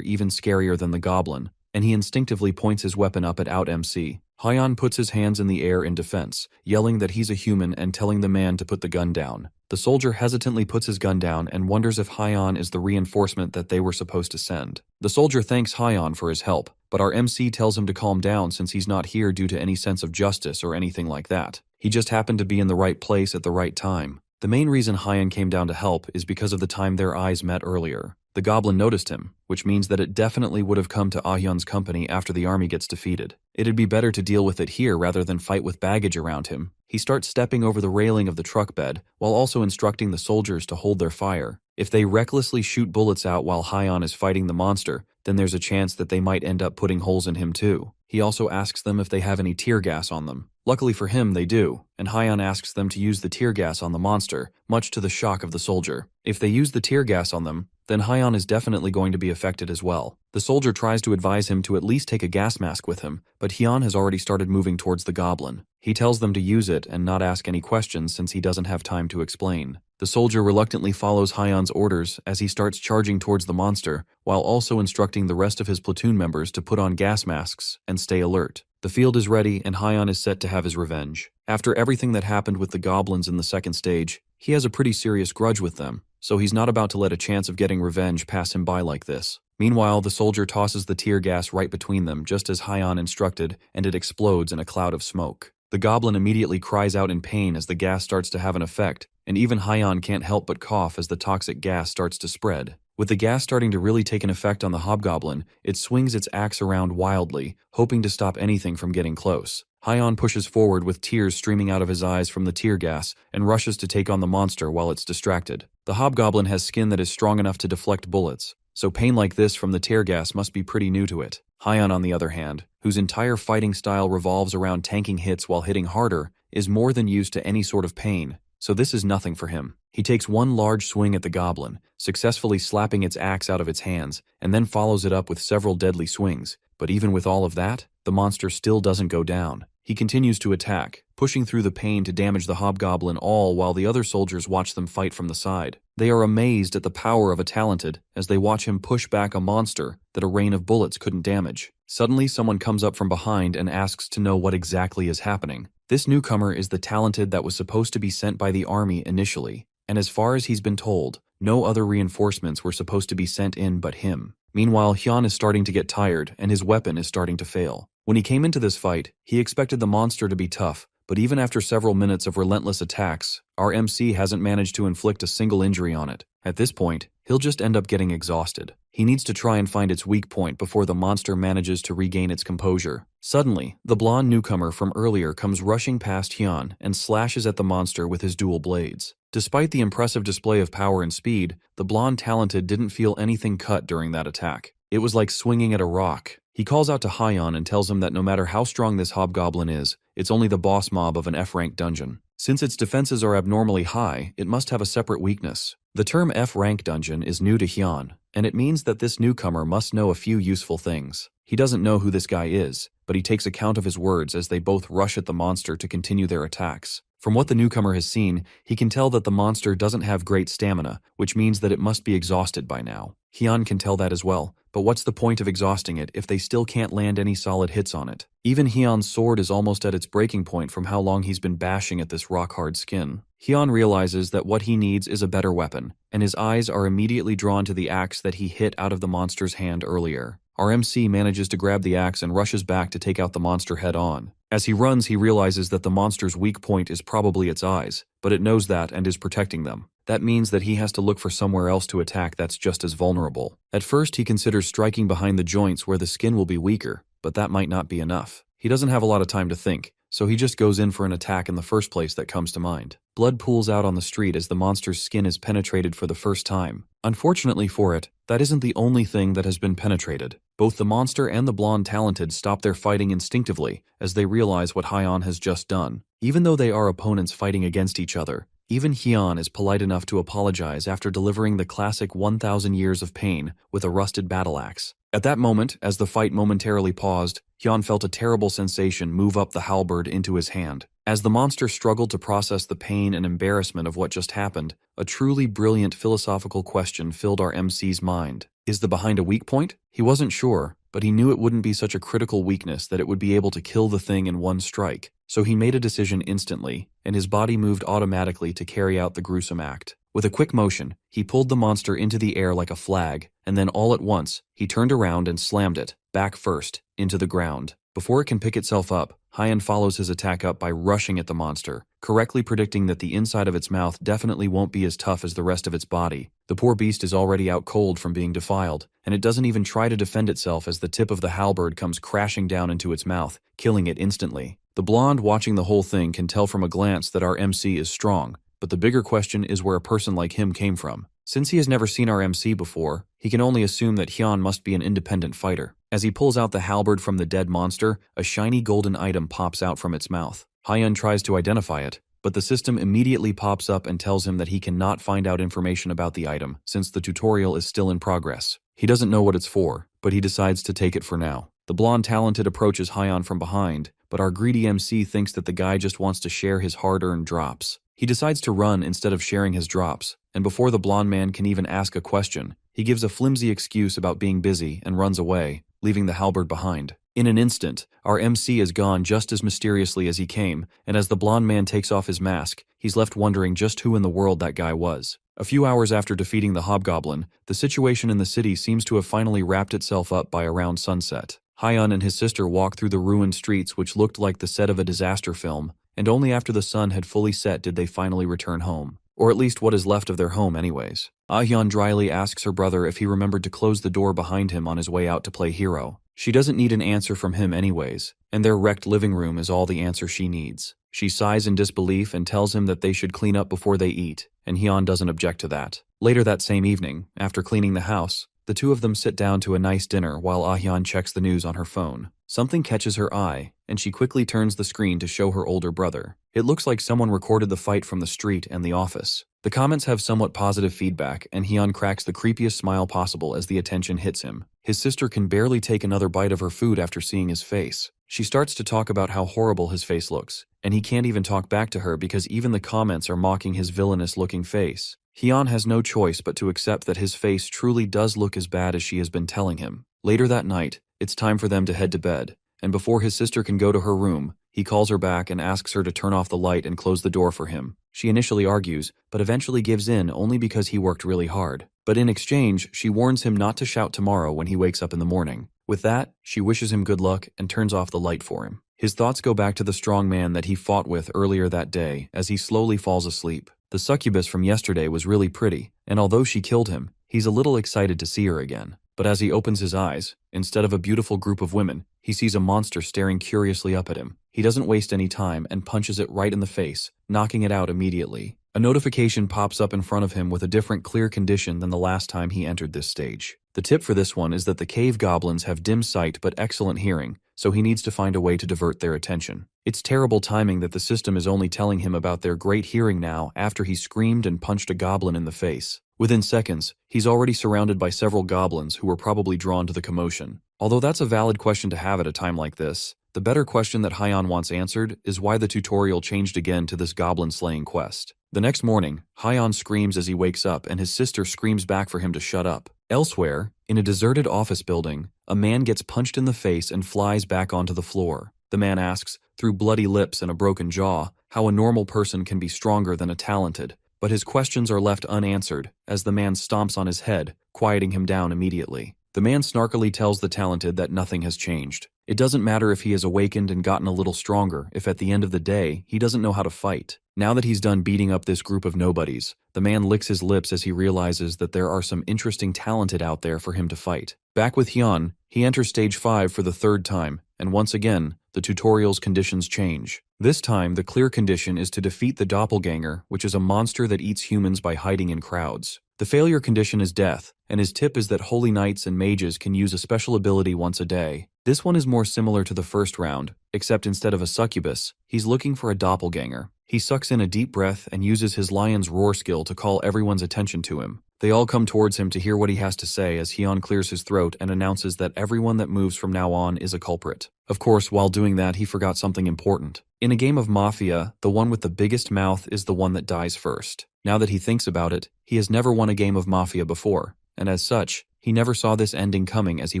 [SPEAKER 1] even scarier than the goblin, and he instinctively points his weapon up at Out MC. Hyan puts his hands in the air in defense, yelling that he's a human and telling the man to put the gun down. The soldier hesitantly puts his gun down and wonders if Hyan is the reinforcement that they were supposed to send. The soldier thanks Hyan for his help, but our MC tells him to calm down since he's not here due to any sense of justice or anything like that. He just happened to be in the right place at the right time. The main reason Hyan came down to help is because of the time their eyes met earlier. The goblin noticed him, which means that it definitely would have come to Ahyeon's company after the army gets defeated. It'd be better to deal with it here rather than fight with baggage around him. He starts stepping over the railing of the truck bed, while also instructing the soldiers to hold their fire. If they recklessly shoot bullets out while Hyan is fighting the monster, then there's a chance that they might end up putting holes in him too. He also asks them if they have any tear gas on them. Luckily for him, they do, and Hyan asks them to use the tear gas on the monster, much to the shock of the soldier. If they use the tear gas on them, then Hyan is definitely going to be affected as well. The soldier tries to advise him to at least take a gas mask with him, but Hyan has already started moving towards the goblin. He tells them to use it and not ask any questions since he doesn't have time to explain. The soldier reluctantly follows Hyan's orders as he starts charging towards the monster, while also instructing the rest of his platoon members to put on gas masks and stay alert. The field is ready and Hyan is set to have his revenge. After everything that happened with the goblins in the second stage, he has a pretty serious grudge with them, so he's not about to let a chance of getting revenge pass him by like this. Meanwhile, the soldier tosses the tear gas right between them just as Hyan instructed, and it explodes in a cloud of smoke. The goblin immediately cries out in pain as the gas starts to have an effect, and even Hyan can't help but cough as the toxic gas starts to spread. With the gas starting to really take an effect on the hobgoblin, it swings its axe around wildly, hoping to stop anything from getting close. Hyan pushes forward with tears streaming out of his eyes from the tear gas and rushes to take on the monster while it's distracted. The hobgoblin has skin that is strong enough to deflect bullets, so pain like this from the tear gas must be pretty new to it. Hyan, on the other hand, whose entire fighting style revolves around tanking hits while hitting harder, is more than used to any sort of pain, so this is nothing for him. He takes one large swing at the goblin, successfully slapping its axe out of its hands, and then follows it up with several deadly swings. But even with all of that, the monster still doesn't go down. He continues to attack, pushing through the pain to damage the hobgoblin, all while the other soldiers watch them fight from the side. They are amazed at the power of a talented as they watch him push back a monster that a rain of bullets couldn't damage. Suddenly, someone comes up from behind and asks to know what exactly is happening. This newcomer is the talented that was supposed to be sent by the army initially, and as far as he's been told, no other reinforcements were supposed to be sent in but him. Meanwhile, Hyan is starting to get tired and his weapon is starting to fail. When he came into this fight, he expected the monster to be tough, but even after several minutes of relentless attacks, our MC hasn't managed to inflict a single injury on it. At this point, he'll just end up getting exhausted. He needs to try and find its weak point before the monster manages to regain its composure. Suddenly, the blonde newcomer from earlier comes rushing past Hyan and slashes at the monster with his dual blades. Despite the impressive display of power and speed, the blonde talented didn't feel anything cut during that attack. It was like swinging at a rock. He calls out to Hyan and tells him that no matter how strong this hobgoblin is, it's only the boss mob of an F-rank dungeon. Since its defenses are abnormally high, it must have a separate weakness. The term F-rank dungeon is new to Hyan, and it means that this newcomer must know a few useful things. He doesn't know who this guy is, but he takes account of his words as they both rush at the monster to continue their attacks. From what the newcomer has seen, he can tell that the monster doesn't have great stamina, which means that it must be exhausted by now. Hyan can tell that as well, but what's the point of exhausting it if they still can't land any solid hits on it? Even Hyan's sword is almost at its breaking point from how long he's been bashing at this rock-hard skin. Hyan realizes that what he needs is a better weapon, and his eyes are immediately drawn to the axe that he hit out of the monster's hand earlier. Our MC manages to grab the axe and rushes back to take out the monster head-on. As he runs, he realizes that the monster's weak point is probably its eyes, but it knows that and is protecting them. That means that he has to look for somewhere else to attack that's just as vulnerable. At first, he considers striking behind the joints where the skin will be weaker, but that might not be enough. He doesn't have a lot of time to think, so he just goes in for an attack in the first place that comes to mind. Blood pools out on the street as the monster's skin is penetrated for the first time. Unfortunately for it, that isn't the only thing that has been penetrated. Both the monster and the blonde talented stop their fighting instinctively as they realize what Hyan has just done. Even though they are opponents fighting against each other, even Hyan is polite enough to apologize after delivering the classic 1,000 years of pain with a rusted battle axe. At that moment, as the fight momentarily paused, Hyan felt a terrible sensation move up the halberd into his hand. As the monster struggled to process the pain and embarrassment of what just happened, a truly brilliant philosophical question filled our MC's mind. Is the behind a weak point? He wasn't sure, but he knew it wouldn't be such a critical weakness that it would be able to kill the thing in one strike. So he made a decision instantly, and his body moved automatically to carry out the gruesome act. With a quick motion, he pulled the monster into the air like a flag, and then all at once, he turned around and slammed it, back first, into the ground. Before it can pick itself up, Hyan follows his attack up by rushing at the monster, correctly predicting that the inside of its mouth definitely won't be as tough as the rest of its body. The poor beast is already out cold from being defiled, and it doesn't even try to defend itself as the tip of the halberd comes crashing down into its mouth, killing it instantly. The blonde watching the whole thing can tell from a glance that our MC is strong, but the bigger question is where a person like him came from. Since he has never seen our MC before, he can only assume that Hyan must be an independent fighter. As he pulls out the halberd from the dead monster, a shiny golden item pops out from its mouth. Hyan tries to identify it, but the system immediately pops up and tells him that he cannot find out information about the item since the tutorial is still in progress. He doesn't know what it's for, but he decides to take it for now. The blonde talented approaches Hyan from behind, but our greedy MC thinks that the guy just wants to share his hard-earned drops. He decides to run instead of sharing his drops, and before the blonde man can even ask a question, he gives a flimsy excuse about being busy and runs away, leaving the halberd behind. In an instant, our MC is gone just as mysteriously as he came, and as the blonde man takes off his mask, he's left wondering just who in the world that guy was. A few hours after defeating the hobgoblin, the situation in the city seems to have finally wrapped itself up by around sunset. Hyan and his sister walk through the ruined streets which looked like the set of a disaster film, and only after the sun had fully set did they finally return home. Or at least what is left of their home anyways. Ahyeon dryly asks her brother if he remembered to close the door behind him on his way out to play hero. She doesn't need an answer from him anyways, and their wrecked living room is all the answer she needs. She sighs in disbelief and tells him that they should clean up before they eat, and Hyan doesn't object to that. Later that same evening, after cleaning the house, the two of them sit down to a nice dinner while Ahyeon checks the news on her phone. Something catches her eye, and she quickly turns the screen to show her older brother. It looks like someone recorded the fight from the street and the office. The comments have somewhat positive feedback, and Hyan cracks the creepiest smile possible as the attention hits him. His sister can barely take another bite of her food after seeing his face. She starts to talk about how horrible his face looks, and he can't even talk back to her because even the comments are mocking his villainous-looking face. Hyan has no choice but to accept that his face truly does look as bad as she has been telling him. Later that night, it's time for them to head to bed, and before his sister can go to her room, he calls her back and asks her to turn off the light and close the door for him. She initially argues, but eventually gives in only because he worked really hard. But in exchange, she warns him not to shout tomorrow when he wakes up in the morning. With that, she wishes him good luck and turns off the light for him. His thoughts go back to the strong man that he fought with earlier that day as he slowly falls asleep. The succubus from yesterday was really pretty, and although she killed him, he's a little excited to see her again. But as he opens his eyes, instead of a beautiful group of women, he sees a monster staring curiously up at him. He doesn't waste any time and punches it right in the face, knocking it out immediately. A notification pops up in front of him with a different clear condition than the last time he entered this stage. The tip for this one is that the cave goblins have dim sight but excellent hearing, so he needs to find a way to divert their attention. It's terrible timing that the system is only telling him about their great hearing now after he screamed and punched a goblin in the face. Within seconds, he's already surrounded by several goblins who were probably drawn to the commotion. Although that's a valid question to have at a time like this, the better question that Hyan wants answered is why the tutorial changed again to this goblin-slaying quest. The next morning, Hyan screams as he wakes up and his sister screams back for him to shut up. Elsewhere, in a deserted office building, a man gets punched in the face and flies back onto the floor. The man asks, through bloody lips and a broken jaw, how a normal person can be stronger than a talented, but his questions are left unanswered as the man stomps on his head, quieting him down immediately. The man snarkily tells the talented that nothing has changed. It doesn't matter if he has awakened and gotten a little stronger if at the end of the day he doesn't know how to fight. Now that he's done beating up this group of nobodies, the man licks his lips as he realizes that there are some interesting talented out there for him to fight. Back with Hyan, he enters stage 5 for the third time, and once again, the tutorial's conditions change. This time, the clear condition is to defeat the doppelganger, which is a monster that eats humans by hiding in crowds. The failure condition is death, and his tip is that holy knights and mages can use a special ability once a day. This one is more similar to the first round, except instead of a succubus, he's looking for a doppelganger. He sucks in a deep breath and uses his lion's roar skill to call everyone's attention to him. They all come towards him to hear what he has to say as Hyun clears his throat and announces that everyone that moves from now on is a culprit. Of course, while doing that, he forgot something important. In a game of Mafia, the one with the biggest mouth is the one that dies first. Now that he thinks about it, he has never won a game of Mafia before, and as such, he never saw this ending coming as he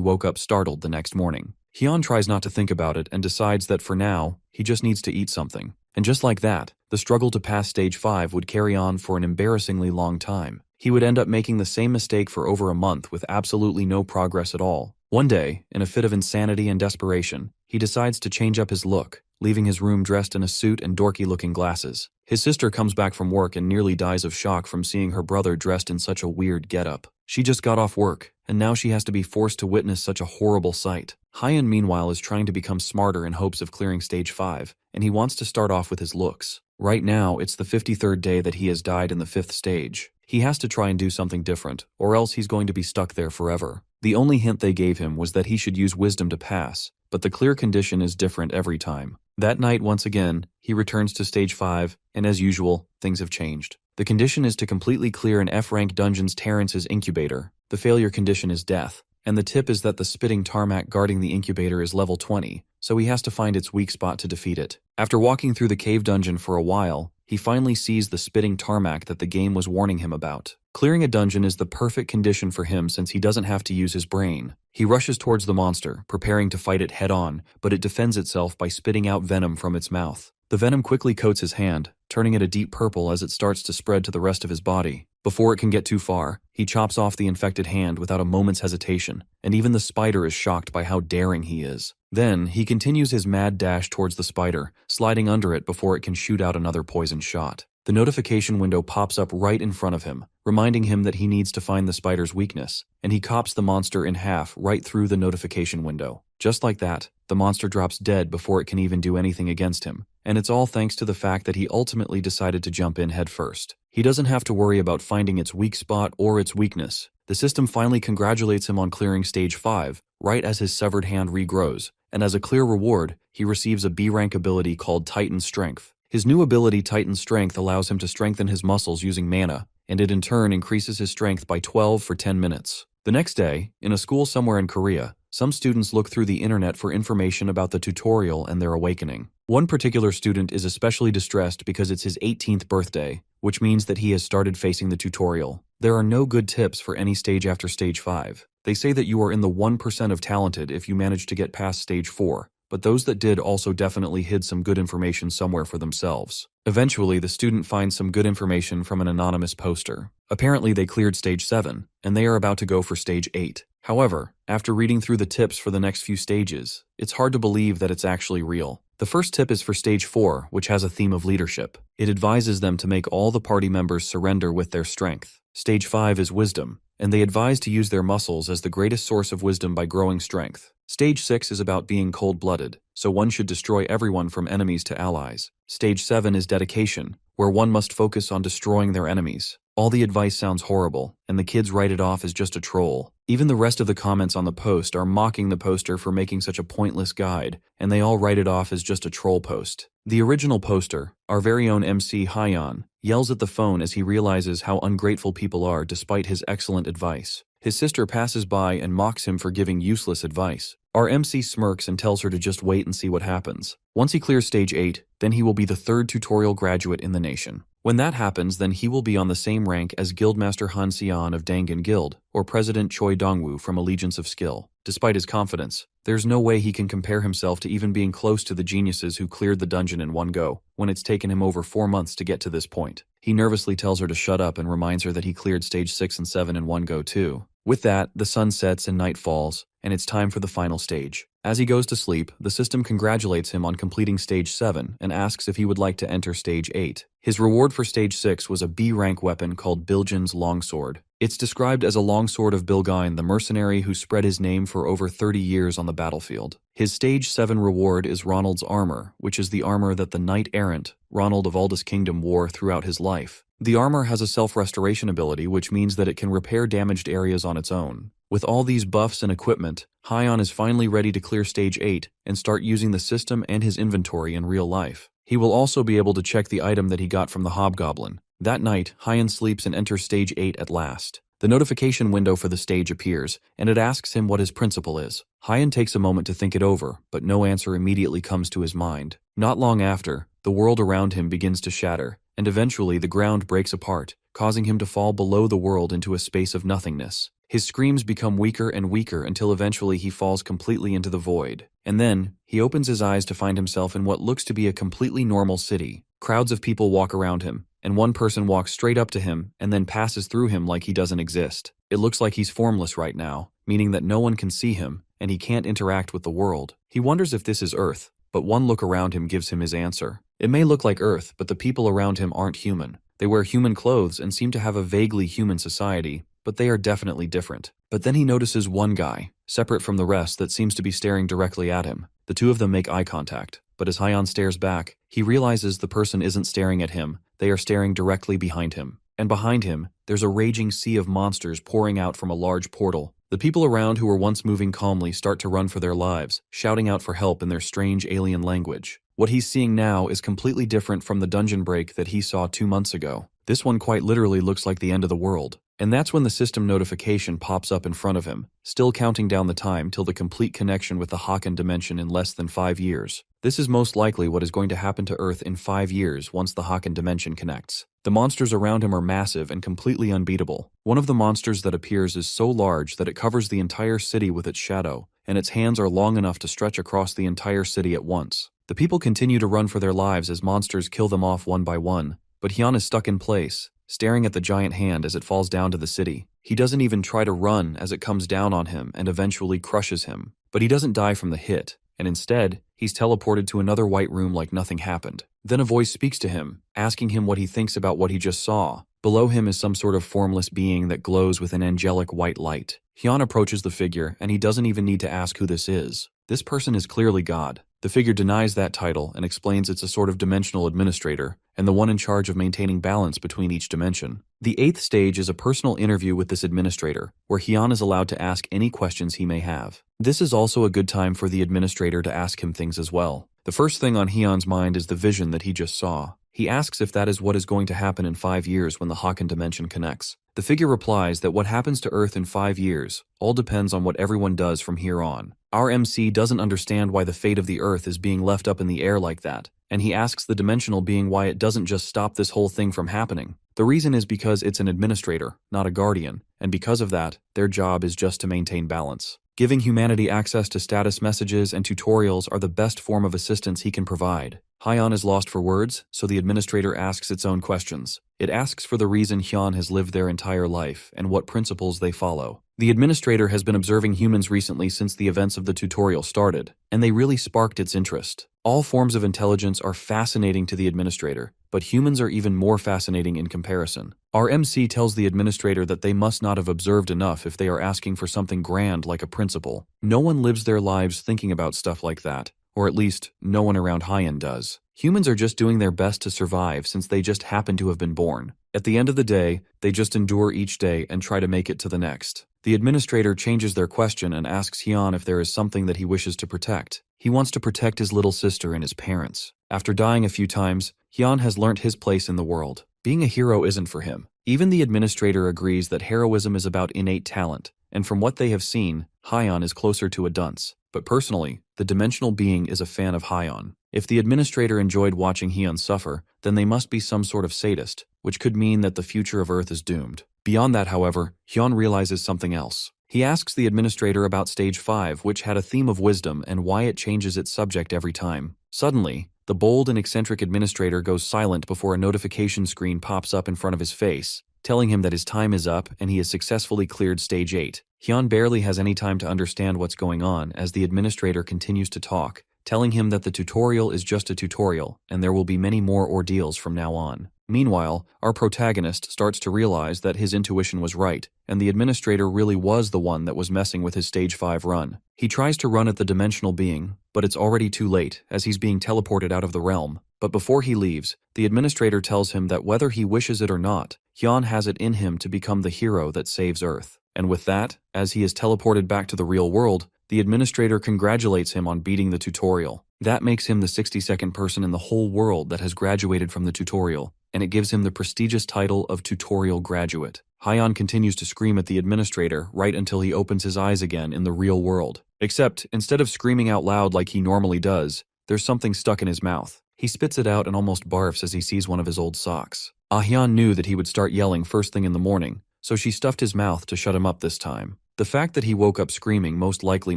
[SPEAKER 1] woke up startled the next morning. Hyun tries not to think about it and decides that for now, he just needs to eat something. And just like that, the struggle to pass stage 5 would carry on for an embarrassingly long time. He would end up making the same mistake for over a month with absolutely no progress at all. One day, in a fit of insanity and desperation, he decides to change up his look, leaving his room dressed in a suit and dorky-looking glasses. His sister comes back from work and nearly dies of shock from seeing her brother dressed in such a weird getup. She just got off work, and now she has to be forced to witness such a horrible sight. Hyun, meanwhile, is trying to become smarter in hopes of clearing stage 5, and he wants to start off with his looks. Right now, it's the 53rd day that he has died in the 5th stage. He has to try and do something different, or else he's going to be stuck there forever. The only hint they gave him was that he should use wisdom to pass, but the clear condition is different every time. That night, once again, he returns to stage 5, and as usual, things have changed. The condition is to completely clear an F-rank dungeon's Terrance's incubator. The failure condition is death, and the tip is that the spitting tarmac guarding the incubator is level 20, so he has to find its weak spot to defeat it. After walking through the cave dungeon for a while, he finally sees the spitting tarmac that the game was warning him about. Clearing a dungeon is the perfect condition for him since he doesn't have to use his brain. He rushes towards the monster, preparing to fight it head-on, but it defends itself by spitting out venom from its mouth. The venom quickly coats his hand, turning it a deep purple as it starts to spread to the rest of his body. Before it can get too far, he chops off the infected hand without a moment's hesitation, and even the spider is shocked by how daring he is. Then, he continues his mad dash towards the spider, sliding under it before it can shoot out another poison shot. The notification window pops up right in front of him, reminding him that he needs to find the spider's weakness, and he cops the monster in half right through the notification window. Just like that, the monster drops dead before it can even do anything against him, and it's all thanks to the fact that he ultimately decided to jump in headfirst. He doesn't have to worry about finding its weak spot or its weakness. The system finally congratulates him on clearing stage 5, right as his severed hand regrows, and as a clear reward, he receives a B-rank ability called Titan Strength. His new ability, Titan Strength, allows him to strengthen his muscles using mana, and it in turn increases his strength by 12 for 10 minutes. The next day, in a school somewhere in Korea, some students look through the internet for information about the tutorial and their awakening. One particular student is especially distressed because it's his 18th birthday, which means that he has started facing the tutorial. There are no good tips for any stage after stage 5. They say that you are in the 1% of talented if you manage to get past stage 4. But those that did also definitely hid some good information somewhere for themselves. Eventually, the student finds some good information from an anonymous poster. Apparently, they cleared stage 7, and they are about to go for stage 8. However, after reading through the tips for the next few stages, it's hard to believe that it's actually real. The first tip is for stage 4, which has a theme of leadership. It advises them to make all the party members surrender with their strength. Stage 5 is wisdom, and they advise to use their muscles as the greatest source of wisdom by growing strength. Stage 6 is about being cold-blooded, so one should destroy everyone from enemies to allies. Stage 7 is dedication, where one must focus on destroying their enemies. All the advice sounds horrible, and the kids write it off as just a troll. Even the rest of the comments on the post are mocking the poster for making such a pointless guide, and they all write it off as just a troll post. The original poster, our very own MC Hyun, yells at the phone as he realizes how ungrateful people are despite his excellent advice. His sister passes by and mocks him for giving useless advice. Our MC smirks and tells her to just wait and see what happens. Once he clears stage 8, then he will be the 3rd tutorial graduate in the nation. When that happens, then he will be on the same rank as Guildmaster Han Seon of Dangan Guild, or President Choi Dongwoo from Allegiance of Skill. Despite his confidence, there's no way he can compare himself to even being close to the geniuses who cleared the dungeon in one go, when it's taken him over 4 months to get to this point. He nervously tells her to shut up and reminds her that he cleared stage 6 and 7 in one go too. With that, the sun sets and night falls, and it's time for the final stage. As he goes to sleep, the system congratulates him on completing stage 7 and asks if he would like to enter stage 8. His reward for stage 6 was a B-rank weapon called Biljin's Longsword. It's described as a longsword of Bilgine, the mercenary who spread his name for over 30 years on the battlefield. His Stage 7 reward is Ronald's armor, which is the armor that the knight-errant, Ronald of Aldous Kingdom, wore throughout his life. The armor has a self-restoration ability, which means that it can repair damaged areas on its own. With all these buffs and equipment, Hyon is finally ready to clear Stage 8 and start using the system and his inventory in real life. He will also be able to check the item that he got from the hobgoblin. That night, Hyon sleeps and enters Stage 8 at last. The notification window for the stage appears, and it asks him what his principal is. Hyon takes a moment to think it over, but no answer immediately comes to his mind. Not long after, the world around him begins to shatter, and eventually the ground breaks apart, causing him to fall below the world into a space of nothingness. His screams become weaker and weaker until eventually he falls completely into the void. And then, he opens his eyes to find himself in what looks to be a completely normal city. Crowds of people walk around him, and one person walks straight up to him and then passes through him like he doesn't exist. It looks like he's formless right now, meaning that no one can see him, and he can't interact with the world. He wonders if this is Earth, but one look around him gives him his answer. It may look like Earth, but the people around him aren't human. They wear human clothes and seem to have a vaguely human society, but they are definitely different. But then he notices one guy, separate from the rest, that seems to be staring directly at him. The two of them make eye contact, but as Hyon stares back, he realizes the person isn't staring at him, they are staring directly behind him. And behind him, there's a raging sea of monsters pouring out from a large portal. The people around who were once moving calmly start to run for their lives, shouting out for help in their strange alien language. What he's seeing now is completely different from the dungeon break that he saw 2 months ago. This one quite literally looks like the end of the world. And that's when the system notification pops up in front of him, still counting down the time till the complete connection with the Haken dimension in less than 5 years. This is most likely what is going to happen to Earth in 5 years once the Haken dimension connects. The monsters around him are massive and completely unbeatable. One of the monsters that appears is so large that it covers the entire city with its shadow, and its hands are long enough to stretch across the entire city at once. The people continue to run for their lives as monsters kill them off one by one, but Hyon is stuck in place, staring at the giant hand as it falls down to the city. He doesn't even try to run as it comes down on him and eventually crushes him. But he doesn't die from the hit, and instead, he's teleported to another white room like nothing happened. Then a voice speaks to him, asking him what he thinks about what he just saw. Below him is some sort of formless being that glows with an angelic white light. Hyon approaches the figure, and he doesn't even need to ask who this is. This person is clearly God. The figure denies that title and explains it's a sort of dimensional administrator, and the one in charge of maintaining balance between each dimension. The 8th stage is a personal interview with this administrator, where Hyon is allowed to ask any questions he may have. This is also a good time for the administrator to ask him things as well. The first thing on Hyon's mind is the vision that he just saw. He asks if that is what is going to happen in 5 years when the Haken dimension connects. The figure replies that what happens to Earth in 5 years all depends on what everyone does from here on. Our MC doesn't understand why the fate of the Earth is being left up in the air like that, and he asks the dimensional being why it doesn't just stop this whole thing from happening. The reason is because it's an administrator, not a guardian, and because of that, their job is just to maintain balance. Giving humanity access to status messages and tutorials are the best form of assistance he can provide. Hyon is lost for words, so the administrator asks its own questions. It asks for the reason Hyon has lived their entire life and what principles they follow. The administrator has been observing humans recently since the events of the tutorial started, and they really sparked its interest. All forms of intelligence are fascinating to the administrator, but humans are even more fascinating in comparison. Our MC tells the administrator that they must not have observed enough if they are asking for something grand like a principle. No one lives their lives thinking about stuff like that, or at least, no one around Hyon does. Humans are just doing their best to survive since they just happen to have been born. At the end of the day, they just endure each day and try to make it to the next. The administrator changes their question and asks Hyon if there is something that he wishes to protect. He wants to protect his little sister and his parents. After dying a few times, Hyon has learnt his place in the world. Being a hero isn't for him. Even the administrator agrees that heroism is about innate talent, and from what they have seen, Hyon is closer to a dunce. But personally, the dimensional being is a fan of Hyon. If the administrator enjoyed watching Hyon suffer, then they must be some sort of sadist, which could mean that the future of Earth is doomed. Beyond that, however, Hyon realizes something else. He asks the administrator about Stage 5, which had a theme of wisdom and why it changes its subject every time. Suddenly, the bold and eccentric administrator goes silent before a notification screen pops up in front of his face, telling him that his time is up and he has successfully cleared Stage 8. Hyon barely has any time to understand what's going on as the administrator continues to talk, telling him that the tutorial is just a tutorial and there will be many more ordeals from now on. Meanwhile, our protagonist starts to realize that his intuition was right, and the administrator really was the one that was messing with his stage 5 run. He tries to run at the dimensional being, but it's already too late, as he's being teleported out of the realm. But before he leaves, the administrator tells him that whether he wishes it or not, Hyun has it in him to become the hero that saves Earth. And with that, as he is teleported back to the real world, the administrator congratulates him on beating the tutorial. That makes him the 62nd person in the whole world that has graduated from the tutorial, and it gives him the prestigious title of tutorial graduate. Hyun continues to scream at the administrator right until he opens his eyes again in the real world. Except, instead of screaming out loud like he normally does, there's something stuck in his mouth. He spits it out and almost barfs as he sees one of his old socks. Hyun knew that he would start yelling first thing in the morning, so she stuffed his mouth to shut him up this time. The fact that he woke up screaming most likely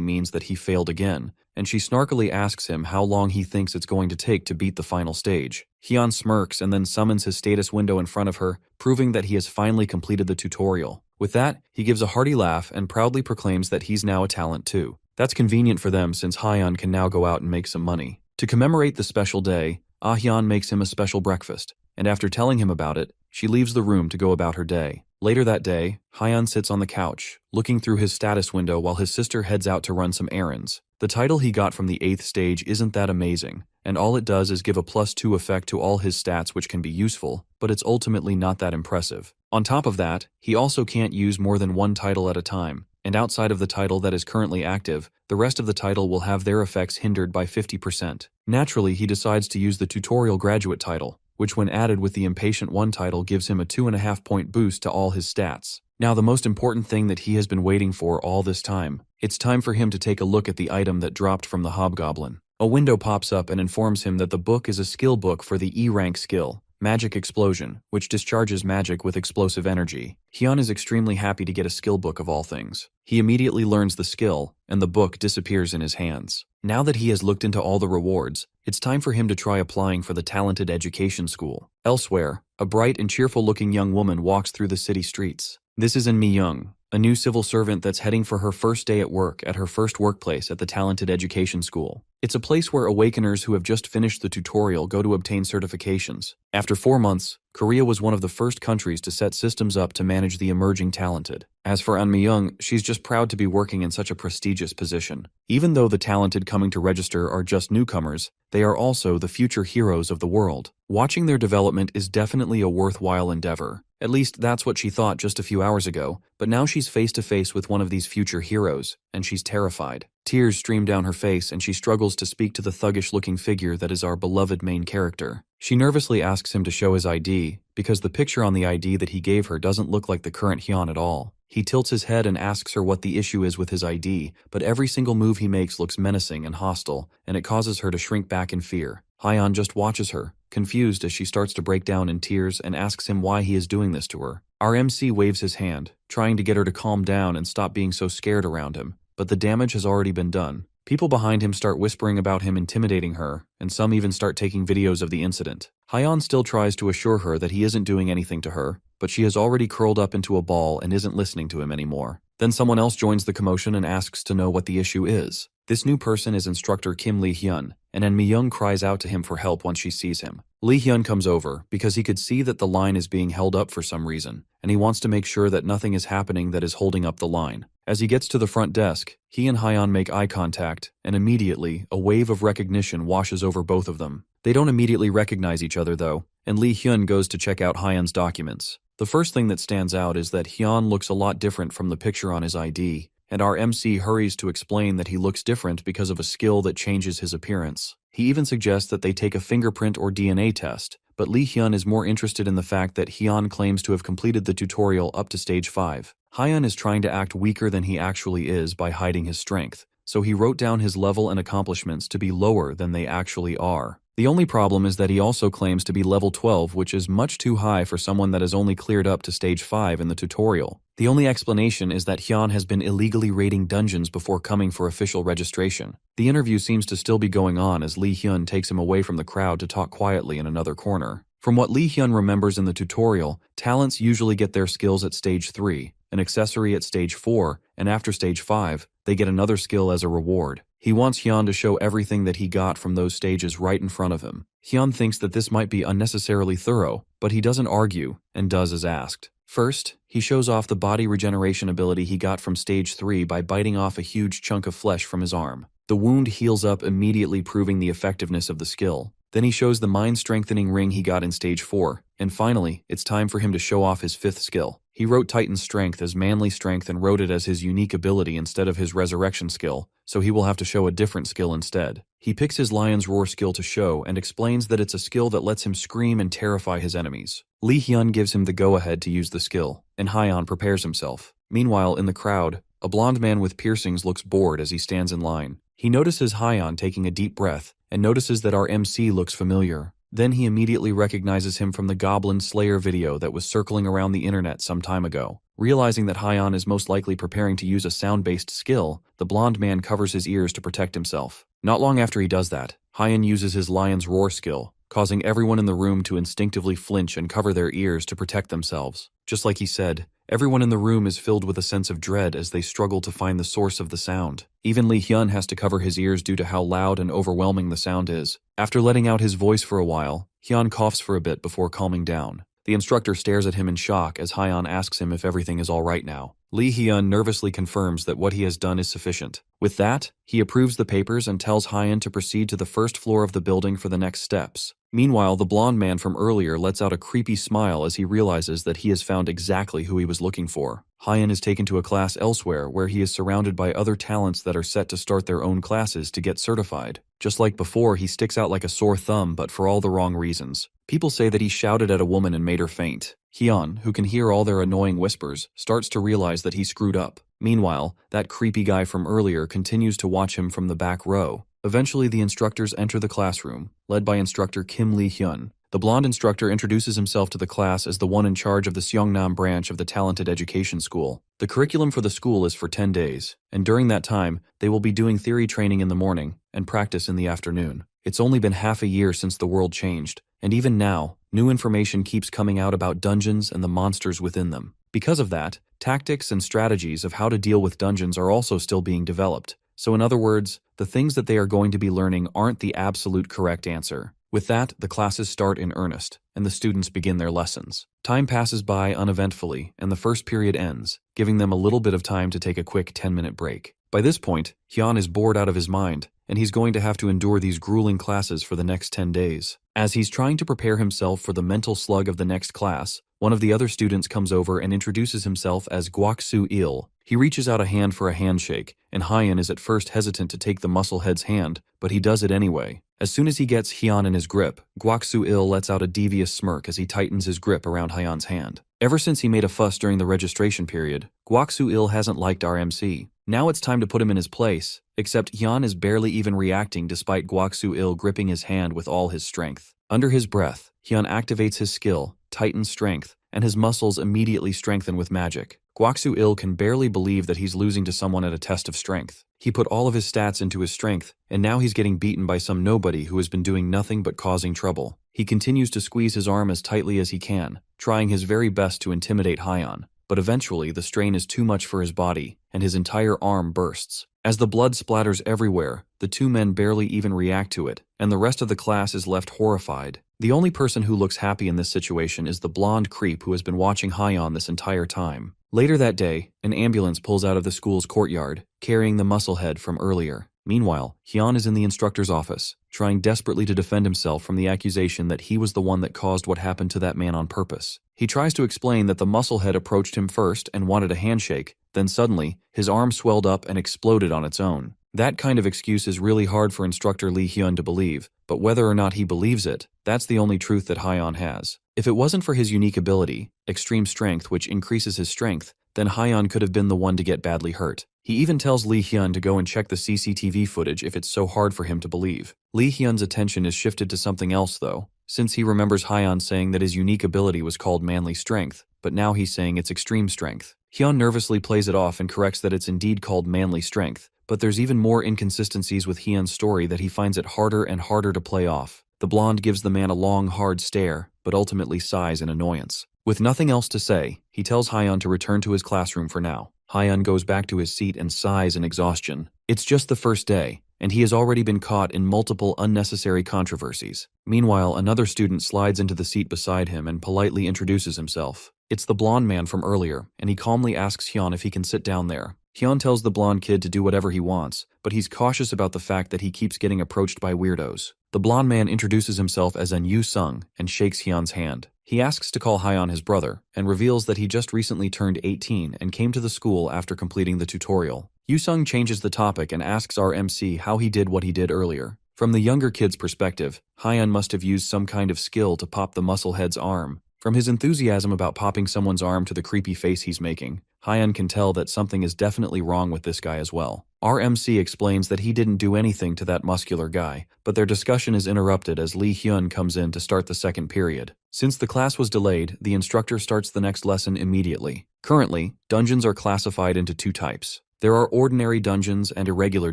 [SPEAKER 1] means that he failed again, and she snarkily asks him how long he thinks it's going to take to beat the final stage. Hyun smirks and then summons his status window in front of her, proving that he has finally completed the tutorial. With that, he gives a hearty laugh and proudly proclaims that he's now a talent too. That's convenient for them since Hyun can now go out and make some money. To commemorate the special day, Hyun makes him a special breakfast, and after telling him about it, she leaves the room to go about her day. Later that day, Hyun sits on the couch, looking through his status window while his sister heads out to run some errands. The title he got from the 8th stage isn't that amazing, and all it does is give a +2 effect to all his stats, which can be useful, but it's ultimately not that impressive. On top of that, he also can't use more than one title at a time, and outside of the title that is currently active, the rest of the title will have their effects hindered by 50%. Naturally, he decides to use the tutorial graduate title, which when added with the Impatient 1 title gives him a 2.5 point boost to all his stats. Now the most important thing that he has been waiting for all this time. It's time for him to take a look at the item that dropped from the hobgoblin. A window pops up and informs him that the book is a skill book for the E rank skill, Magic Explosion, which discharges magic with explosive energy. Hyun is extremely happy to get a skill book of all things. He immediately learns the skill, and the book disappears in his hands. Now that he has looked into all the rewards, it's time for him to try applying for the Talented Education School. Elsewhere, a bright and cheerful-looking young woman walks through the city streets. This is Mi Young, a new civil servant that's heading for her first day at work at her first workplace at the Talented Education School. It's a place where Awakeners who have just finished the tutorial go to obtain certifications. After 4 months, Korea was one of the first countries to set systems up to manage the emerging talented. As for Mi Young, she's just proud to be working in such a prestigious position. Even though the talented coming to register are just newcomers, they are also the future heroes of the world. Watching their development is definitely a worthwhile endeavor. At least that's what she thought just a few hours ago, but now she's face to face with one of these future heroes, and she's terrified. Tears stream down her face and she struggles to speak to the thuggish-looking figure that is our beloved main character. She nervously asks him to show his ID, because the picture on the ID that he gave her doesn't look like the current Hyun at all. He tilts his head and asks her what the issue is with his ID, but every single move he makes looks menacing and hostile, and it causes her to shrink back in fear. Hyun just watches her, confused as she starts to break down in tears and asks him why he is doing this to her. Our MC waves his hand, trying to get her to calm down and stop being so scared around him, but the damage has already been done. People behind him start whispering about him intimidating her, and some even start taking videos of the incident. Hyun still tries to assure her that he isn't doing anything to her, but she has already curled up into a ball and isn't listening to him anymore. Then someone else joins the commotion and asks to know what the issue is. This new person is instructor Kim Lee-hyun, and Mi Young cries out to him for help once she sees him. Lee-hyun comes over because he could see that the line is being held up for some reason, and he wants to make sure that nothing is happening that is holding up the line. As he gets to the front desk, he and Hyun make eye contact, and immediately, a wave of recognition washes over both of them. They don't immediately recognize each other though, and Lee-hyun goes to check out Hyun's documents. The first thing that stands out is that Hyun looks a lot different from the picture on his ID, and our MC hurries to explain that he looks different because of a skill that changes his appearance. He even suggests that they take a fingerprint or DNA test, but Lee-hyun is more interested in the fact that Hyun claims to have completed the tutorial up to stage 5. Hyun is trying to act weaker than he actually is by hiding his strength, so he wrote down his level and accomplishments to be lower than they actually are. The only problem is that he also claims to be level 12, which is much too high for someone that has only cleared up to stage 5 in the tutorial. The only explanation is that Hyun has been illegally raiding dungeons before coming for official registration. The interview seems to still be going on as Lee-hyun takes him away from the crowd to talk quietly in another corner. From what Lee-hyun remembers in the tutorial, talents usually get their skills at stage 3, an accessory at stage 4, and after stage 5, they get another skill as a reward. He wants Hyun to show everything that he got from those stages right in front of him. Hyun thinks that this might be unnecessarily thorough, but he doesn't argue and does as asked. First, he shows off the body regeneration ability he got from stage 3 by biting off a huge chunk of flesh from his arm. The wound heals up immediately, proving the effectiveness of the skill. Then he shows the mind-strengthening ring he got in stage 4, and finally, it's time for him to show off his 5th skill. He wrote Titan's Strength as manly strength and wrote it as his unique ability instead of his resurrection skill, so he will have to show a different skill instead. He picks his Lion's Roar skill to show and explains that it's a skill that lets him scream and terrify his enemies. Lee Hyun gives him the go-ahead to use the skill, and Hyun prepares himself. Meanwhile, in the crowd, a blonde man with piercings looks bored as he stands in line. He notices Hyun taking a deep breath, and notices that our MC looks familiar. Then he immediately recognizes him from the Goblin Slayer video that was circling around the internet some time ago. Realizing that Hyun is most likely preparing to use a sound-based skill, the blonde man covers his ears to protect himself. Not long after he does that, Hyun uses his Lion's Roar skill, causing everyone in the room to instinctively flinch and cover their ears to protect themselves. Just like he said, everyone in the room is filled with a sense of dread as they struggle to find the source of the sound. Even Lee Hyun has to cover his ears due to how loud and overwhelming the sound is. After letting out his voice for a while, Hyun coughs for a bit before calming down. The instructor stares at him in shock as Hyun asks him if everything is all right now. Lee Hyun nervously confirms that what he has done is sufficient. With that, he approves the papers and tells Hyun to proceed to the first floor of the building for the next steps. Meanwhile, the blonde man from earlier lets out a creepy smile as he realizes that he has found exactly who he was looking for. Hyun is taken to a class elsewhere where he is surrounded by other talents that are set to start their own classes to get certified. Just like before, he sticks out like a sore thumb, but for all the wrong reasons. People say that he shouted at a woman and made her faint. Hyun, who can hear all their annoying whispers, starts to realize that he screwed up. Meanwhile, that creepy guy from earlier continues to watch him from the back row. Eventually, the instructors enter the classroom, led by instructor Kim Lee Hyun. The blonde instructor introduces himself to the class as the one in charge of the Seongnam branch of the Talented Education School. The curriculum for the school is for 10 days, and during that time, they will be doing theory training in the morning and practice in the afternoon. It's only been half a year since the world changed, and even now, new information keeps coming out about dungeons and the monsters within them. Because of that, tactics and strategies of how to deal with dungeons are also still being developed. So in other words, the things that they are going to be learning aren't the absolute correct answer. With that, the classes start in earnest, and the students begin their lessons. Time passes by uneventfully, and the first period ends, giving them a little bit of time to take a quick 10-minute break. By this point, Hyun is bored out of his mind, and he's going to have to endure these grueling classes for the next 10 days. As he's trying to prepare himself for the mental slug of the next class, one of the other students comes over and introduces himself as Gwaksu-il. He reaches out a hand for a handshake, and Hyun is at first hesitant to take the musclehead's hand, but he does it anyway. As soon as he gets Hyun in his grip, Gwaksu-il lets out a devious smirk as he tightens his grip around Hyun's hand. Ever since he made a fuss during the registration period, Gwaksu-il hasn't liked our MC. Now it's time to put him in his place, except Hyun is barely even reacting despite Gwaksu-il gripping his hand with all his strength. Under his breath, Hyun activates his skill, Titan's Strength, and his muscles immediately strengthen with magic. Gwaksu-il can barely believe that he's losing to someone at a test of strength. He put all of his stats into his strength, and now he's getting beaten by some nobody who has been doing nothing but causing trouble. He continues to squeeze his arm as tightly as he can, trying his very best to intimidate Hyun. But eventually, the strain is too much for his body, and his entire arm bursts. As the blood splatters everywhere, the two men barely even react to it, and the rest of the class is left horrified. The only person who looks happy in this situation is the blonde creep who has been watching Hyun this entire time. Later that day, an ambulance pulls out of the school's courtyard, carrying the musclehead from earlier. Meanwhile, Hyun is in the instructor's office, trying desperately to defend himself from the accusation that he was the one that caused what happened to that man on purpose. He tries to explain that the musclehead approached him first and wanted a handshake, then suddenly, his arm swelled up and exploded on its own. That kind of excuse is really hard for instructor Lee Hyun to believe, but whether or not he believes it, that's the only truth that Hyun has. If it wasn't for his unique ability, Extreme Strength, which increases his strength, then Hyun could have been the one to get badly hurt. He even tells Lee Hyun to go and check the CCTV footage if it's so hard for him to believe. Lee Hyun's attention is shifted to something else though, since he remembers Hyun saying that his unique ability was called Manly Strength, but now he's saying it's Extreme Strength. Hyun nervously plays it off and corrects that it's indeed called Manly Strength, but there's even more inconsistencies with Hyun's story that he finds it harder and harder to play off. The blonde gives the man a long, hard stare, but ultimately sighs in annoyance. With nothing else to say, he tells Hyun to return to his classroom for now. Hyun goes back to his seat and sighs in exhaustion. It's just the first day, and he has already been caught in multiple unnecessary controversies. Meanwhile, another student slides into the seat beside him and politely introduces himself. It's the blonde man from earlier, and he calmly asks Hyun if he can sit down there. Hyun tells the blonde kid to do whatever he wants, but he's cautious about the fact that he keeps getting approached by weirdos. The blonde man introduces himself as an Yu-sung and shakes Hyun's hand. He asks to call Hyun his brother, and reveals that he just recently turned 18 and came to the school after completing the tutorial. Yu-sung changes the topic and asks our MC how he did what he did earlier. From the younger kid's perspective, Hyun must have used some kind of skill to pop the musclehead's arm. From his enthusiasm about popping someone's arm to the creepy face he's making, Hyun can tell that something is definitely wrong with this guy as well. Our MC explains that he didn't do anything to that muscular guy, but their discussion is interrupted as Lee Hyun comes in to start the second period. Since the class was delayed, the instructor starts the next lesson immediately. Currently, dungeons are classified into two types. There are ordinary dungeons and irregular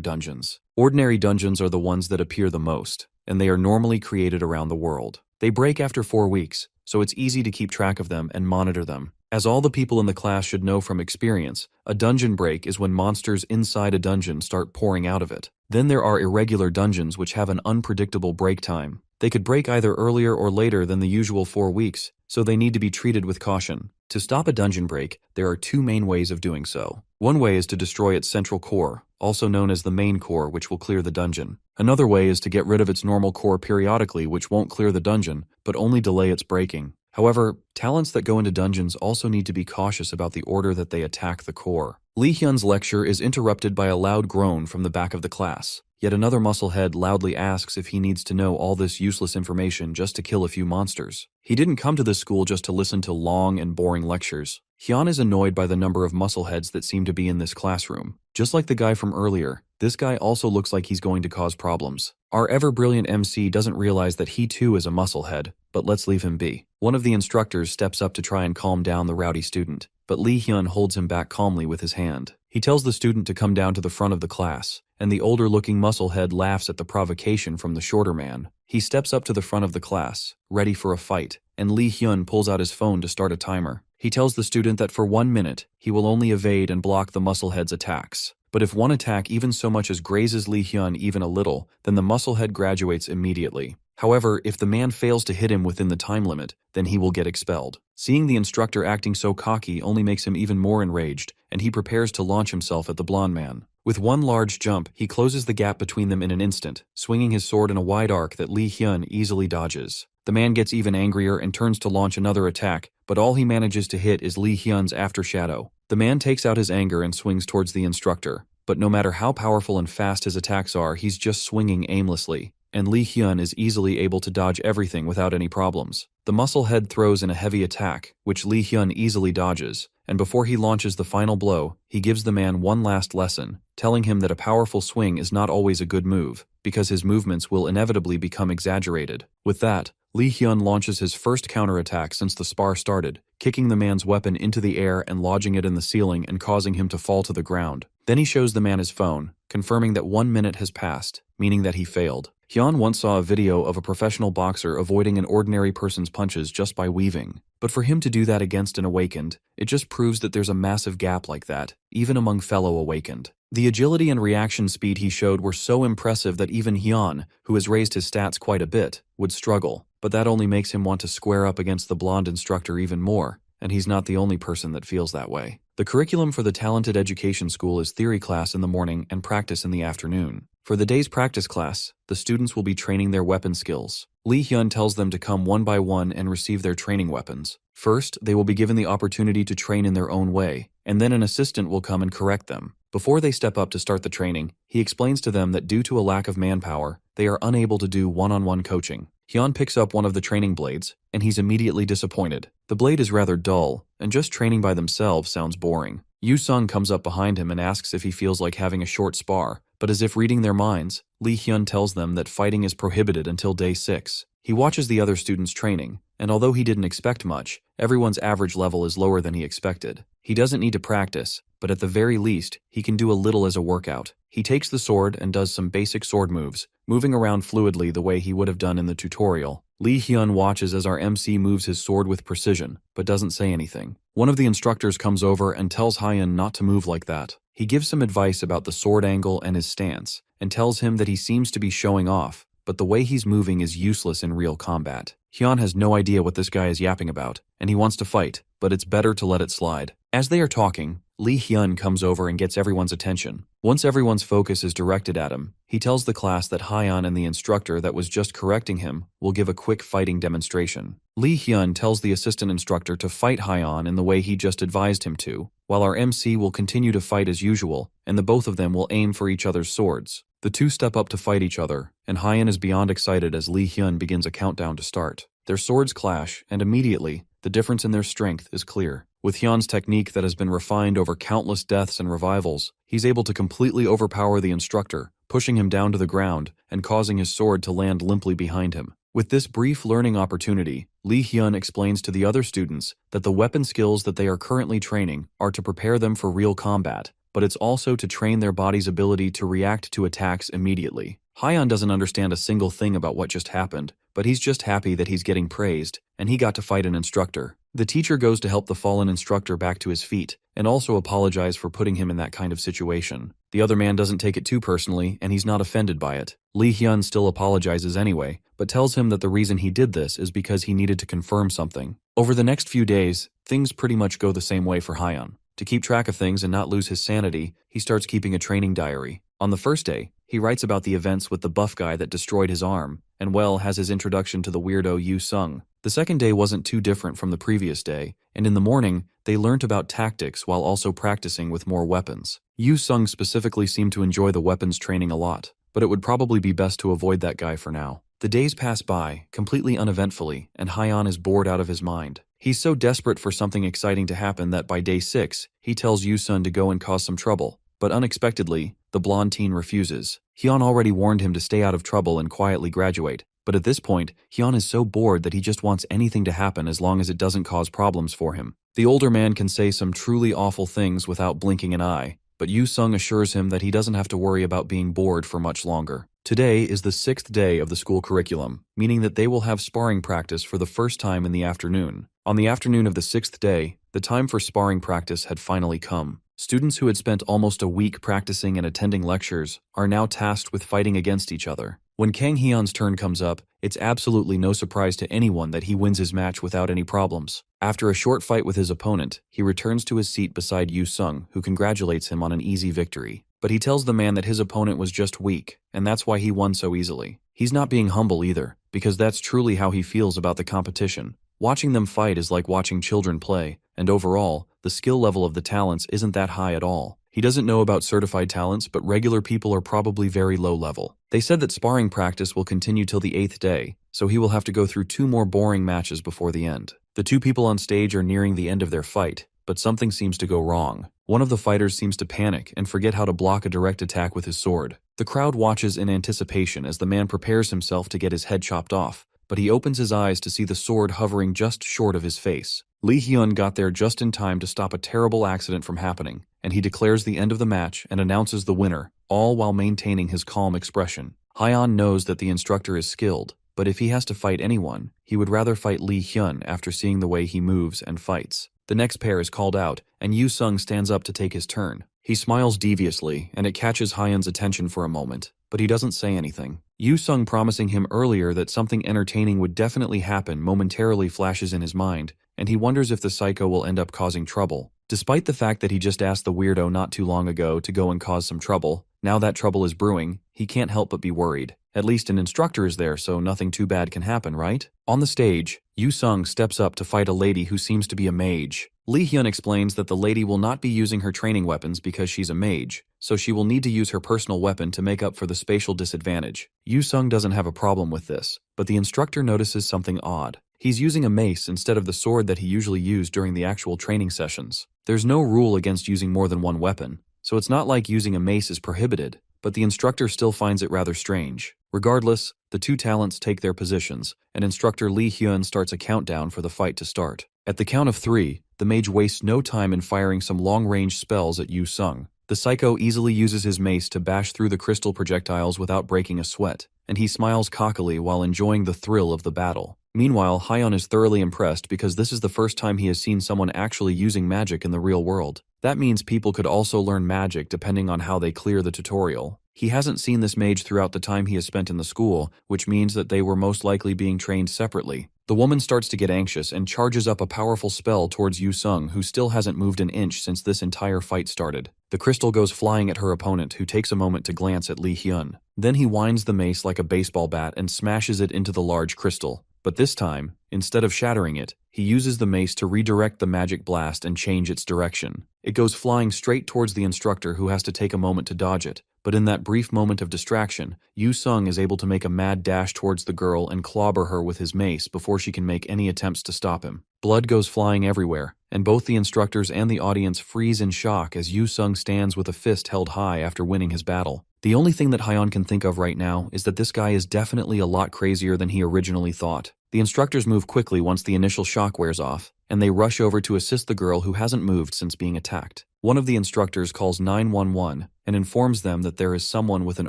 [SPEAKER 1] dungeons. Ordinary dungeons are the ones that appear the most, and they are normally created around the world. They break after 4 weeks, so it's easy to keep track of them and monitor them. As all the people in the class should know from experience, a dungeon break is when monsters inside a dungeon start pouring out of it. Then there are irregular dungeons which have an unpredictable break time. They could break either earlier or later than the usual 4 weeks, so they need to be treated with caution. To stop a dungeon break, there are two main ways of doing so. One way is to destroy its central core, also known as the main core, which will clear the dungeon. Another way is to get rid of its normal core periodically, which won't clear the dungeon, but only delay its breaking. However, talents that go into dungeons also need to be cautious about the order that they attack the core. Lee Hyun's lecture is interrupted by a loud groan from the back of the class. Yet another musclehead loudly asks if he needs to know all this useless information just to kill a few monsters. He didn't come to this school just to listen to long and boring lectures. Hyun is annoyed by the number of muscleheads that seem to be in this classroom. Just like the guy from earlier, this guy also looks like he's going to cause problems. Our ever-brilliant MC doesn't realize that he too is a musclehead, but let's leave him be. One of the instructors steps up to try and calm down the rowdy student, but Lee Hyun holds him back calmly with his hand. He tells the student to come down to the front of the class, and the older-looking musclehead laughs at the provocation from the shorter man. He steps up to the front of the class, ready for a fight, and Lee Hyun pulls out his phone to start a timer. He tells the student that for 1 minute, he will only evade and block the musclehead's attacks. But if one attack even so much as grazes Lee Hyun even a little, then the musclehead graduates immediately. However, if the man fails to hit him within the time limit, then he will get expelled. Seeing the instructor acting so cocky only makes him even more enraged, and he prepares to launch himself at the blonde man. With one large jump, he closes the gap between them in an instant, swinging his sword in a wide arc that Lee Hyun easily dodges. The man gets even angrier and turns to launch another attack, but all he manages to hit is Lee Hyun's aftershadow. The man takes out his anger and swings towards the instructor, but no matter how powerful and fast his attacks are, he's just swinging aimlessly, and Lee Hyun is easily able to dodge everything without any problems. The musclehead throws in a heavy attack, which Lee Hyun easily dodges, and before he launches the final blow, he gives the man one last lesson, telling him that a powerful swing is not always a good move, because his movements will inevitably become exaggerated. With that, Lee Hyun launches his first counterattack since the spar started, kicking the man's weapon into the air and lodging it in the ceiling and causing him to fall to the ground. Then he shows the man his phone, confirming that 1 minute has passed, meaning that he failed. Hyun once saw a video of a professional boxer avoiding an ordinary person's punches just by weaving. But for him to do that against an awakened, it just proves that there's a massive gap like that, even among fellow awakened. The agility and reaction speed he showed were so impressive that even Hyun, who has raised his stats quite a bit, would struggle. But that only makes him want to square up against the blonde instructor even more, and he's not the only person that feels that way. The curriculum for the Talented Education School is theory class in the morning and practice in the afternoon. For the day's practice class, the students will be training their weapon skills. Lee Hyun tells them to come one by one and receive their training weapons. First, they will be given the opportunity to train in their own way, and then an assistant will come and correct them. Before they step up to start the training, he explains to them that due to a lack of manpower, they are unable to do one-on-one coaching. Hyun picks up one of the training blades, and he's immediately disappointed. The blade is rather dull, and just training by themselves sounds boring. Yu-sung comes up behind him and asks if he feels like having a short spar, but as if reading their minds, Lee Hyun tells them that fighting is prohibited until day 6. He watches the other students training, and although he didn't expect much, everyone's average level is lower than he expected. He doesn't need to practice, but at the very least, he can do a little as a workout. He takes the sword and does some basic sword moves, moving around fluidly the way he would have done in the tutorial. Lee Hyun watches as our MC moves his sword with precision, but doesn't say anything. One of the instructors comes over and tells Hyun not to move like that. He gives some advice about the sword angle and his stance, and tells him that he seems to be showing off, but the way he's moving is useless in real combat. Hyun has no idea what this guy is yapping about, and he wants to fight, but it's better to let it slide. As they are talking, Lee Hyun comes over and gets everyone's attention. Once everyone's focus is directed at him, he tells the class that Hyun and the instructor that was just correcting him will give a quick fighting demonstration. Lee Hyun tells the assistant instructor to fight Hyun in the way he just advised him to, while our MC will continue to fight as usual, and the both of them will aim for each other's swords. The two step up to fight each other, and Hyun is beyond excited as Lee Hyun begins a countdown to start. Their swords clash, and immediately, the difference in their strength is clear. With Hyun's technique that has been refined over countless deaths and revivals, he's able to completely overpower the instructor, pushing him down to the ground and causing his sword to land limply behind him. With this brief learning opportunity, Lee Hyun explains to the other students that the weapon skills that they are currently training are to prepare them for real combat, but it's also to train their body's ability to react to attacks immediately. Hyun doesn't understand a single thing about what just happened, but he's just happy that he's getting praised, and he got to fight an instructor. The teacher goes to help the fallen instructor back to his feet, and also apologize for putting him in that kind of situation. The other man doesn't take it too personally, and he's not offended by it. Lee Hyun still apologizes anyway, but tells him that the reason he did this is because he needed to confirm something. Over the next few days, things pretty much go the same way for Hyun. To keep track of things and not lose his sanity, he starts keeping a training diary. On the first day, he writes about the events with the buff guy that destroyed his arm, and has his introduction to the weirdo Yu Sung. The second day wasn't too different from the previous day, and in the morning, they learnt about tactics while also practicing with more weapons. Yu Sung specifically seemed to enjoy the weapons training a lot, but it would probably be best to avoid that guy for now. The days pass by, completely uneventfully, and Hyun is bored out of his mind. He's so desperate for something exciting to happen that by day 6, he tells Yu Sung to go and cause some trouble. But unexpectedly, the blonde teen refuses. Hyun already warned him to stay out of trouble and quietly graduate, but at this point, Hyun is so bored that he just wants anything to happen as long as it doesn't cause problems for him. The older man can say some truly awful things without blinking an eye, but Yu Sung assures him that he doesn't have to worry about being bored for much longer. Today is the 6th day of the school curriculum, meaning that they will have sparring practice for the first time in the afternoon. On the afternoon of the 6th day, the time for sparring practice had finally come. Students who had spent almost a week practicing and attending lectures are now tasked with fighting against each other. When Kang Hyun's turn comes up, it's absolutely no surprise to anyone that he wins his match without any problems. After a short fight with his opponent, he returns to his seat beside Yu Sung, who congratulates him on an easy victory. But he tells the man that his opponent was just weak, and that's why he won so easily. He's not being humble either, because that's truly how he feels about the competition. Watching them fight is like watching children play, and overall, the skill level of the talents isn't that high at all. He doesn't know about certified talents, but regular people are probably very low level. They said that sparring practice will continue till the 8th day, so he will have to go through 2 more boring matches before the end. The 2 people on stage are nearing the end of their fight, but something seems to go wrong. One of the fighters seems to panic and forget how to block a direct attack with his sword. The crowd watches in anticipation as the man prepares himself to get his head chopped off, but he opens his eyes to see the sword hovering just short of his face. Lee Hyun got there just in time to stop a terrible accident from happening, and he declares the end of the match and announces the winner, all while maintaining his calm expression. Hyun knows that the instructor is skilled, but if he has to fight anyone, he would rather fight Lee Hyun after seeing the way he moves and fights. The next pair is called out, and Yu Sung stands up to take his turn. He smiles deviously, and it catches Hyun's attention for a moment, but he doesn't say anything. Yu Sung promising him earlier that something entertaining would definitely happen momentarily flashes in his mind, and he wonders if the psycho will end up causing trouble. Despite the fact that he just asked the weirdo not too long ago to go and cause some trouble, now that trouble is brewing, he can't help but be worried. At least an instructor is there, so nothing too bad can happen, right? On the stage, Yu Sung steps up to fight a lady who seems to be a mage. Lee Hyun explains that the lady will not be using her training weapons because she's a mage, so she will need to use her personal weapon to make up for the spatial disadvantage. Yu Sung doesn't have a problem with this, but the instructor notices something odd. He's using a mace instead of the sword that he usually used during the actual training sessions. There's no rule against using more than one weapon, so it's not like using a mace is prohibited, but the instructor still finds it rather strange. Regardless, the 2 talents take their positions, and instructor Lee Hyun starts a countdown for the fight to start. At the count of 3, the mage wastes no time in firing some long-range spells at Yu Sung. The psycho easily uses his mace to bash through the crystal projectiles without breaking a sweat, and he smiles cockily while enjoying the thrill of the battle. Meanwhile, Hyun is thoroughly impressed because this is the first time he has seen someone actually using magic in the real world. That means people could also learn magic depending on how they clear the tutorial. He hasn't seen this mage throughout the time he has spent in the school, which means that they were most likely being trained separately. The woman starts to get anxious and charges up a powerful spell towards Yu Sung, who still hasn't moved an inch since this entire fight started. The crystal goes flying at her opponent, who takes a moment to glance at Lee Hyun. Then he winds the mace like a baseball bat and smashes it into the large crystal. But this time, instead of shattering it, he uses the mace to redirect the magic blast and change its direction. It goes flying straight towards the instructor, who has to take a moment to dodge it. But in that brief moment of distraction, Yu Sung is able to make a mad dash towards the girl and clobber her with his mace before she can make any attempts to stop him. Blood goes flying everywhere, and both the instructors and the audience freeze in shock as Yu Sung stands with a fist held high after winning his battle. The only thing that Hyun can think of right now is that this guy is definitely a lot crazier than he originally thought. The instructors move quickly once the initial shock wears off, and they rush over to assist the girl who hasn't moved since being attacked. One of the instructors calls 911 and informs them that there is someone with an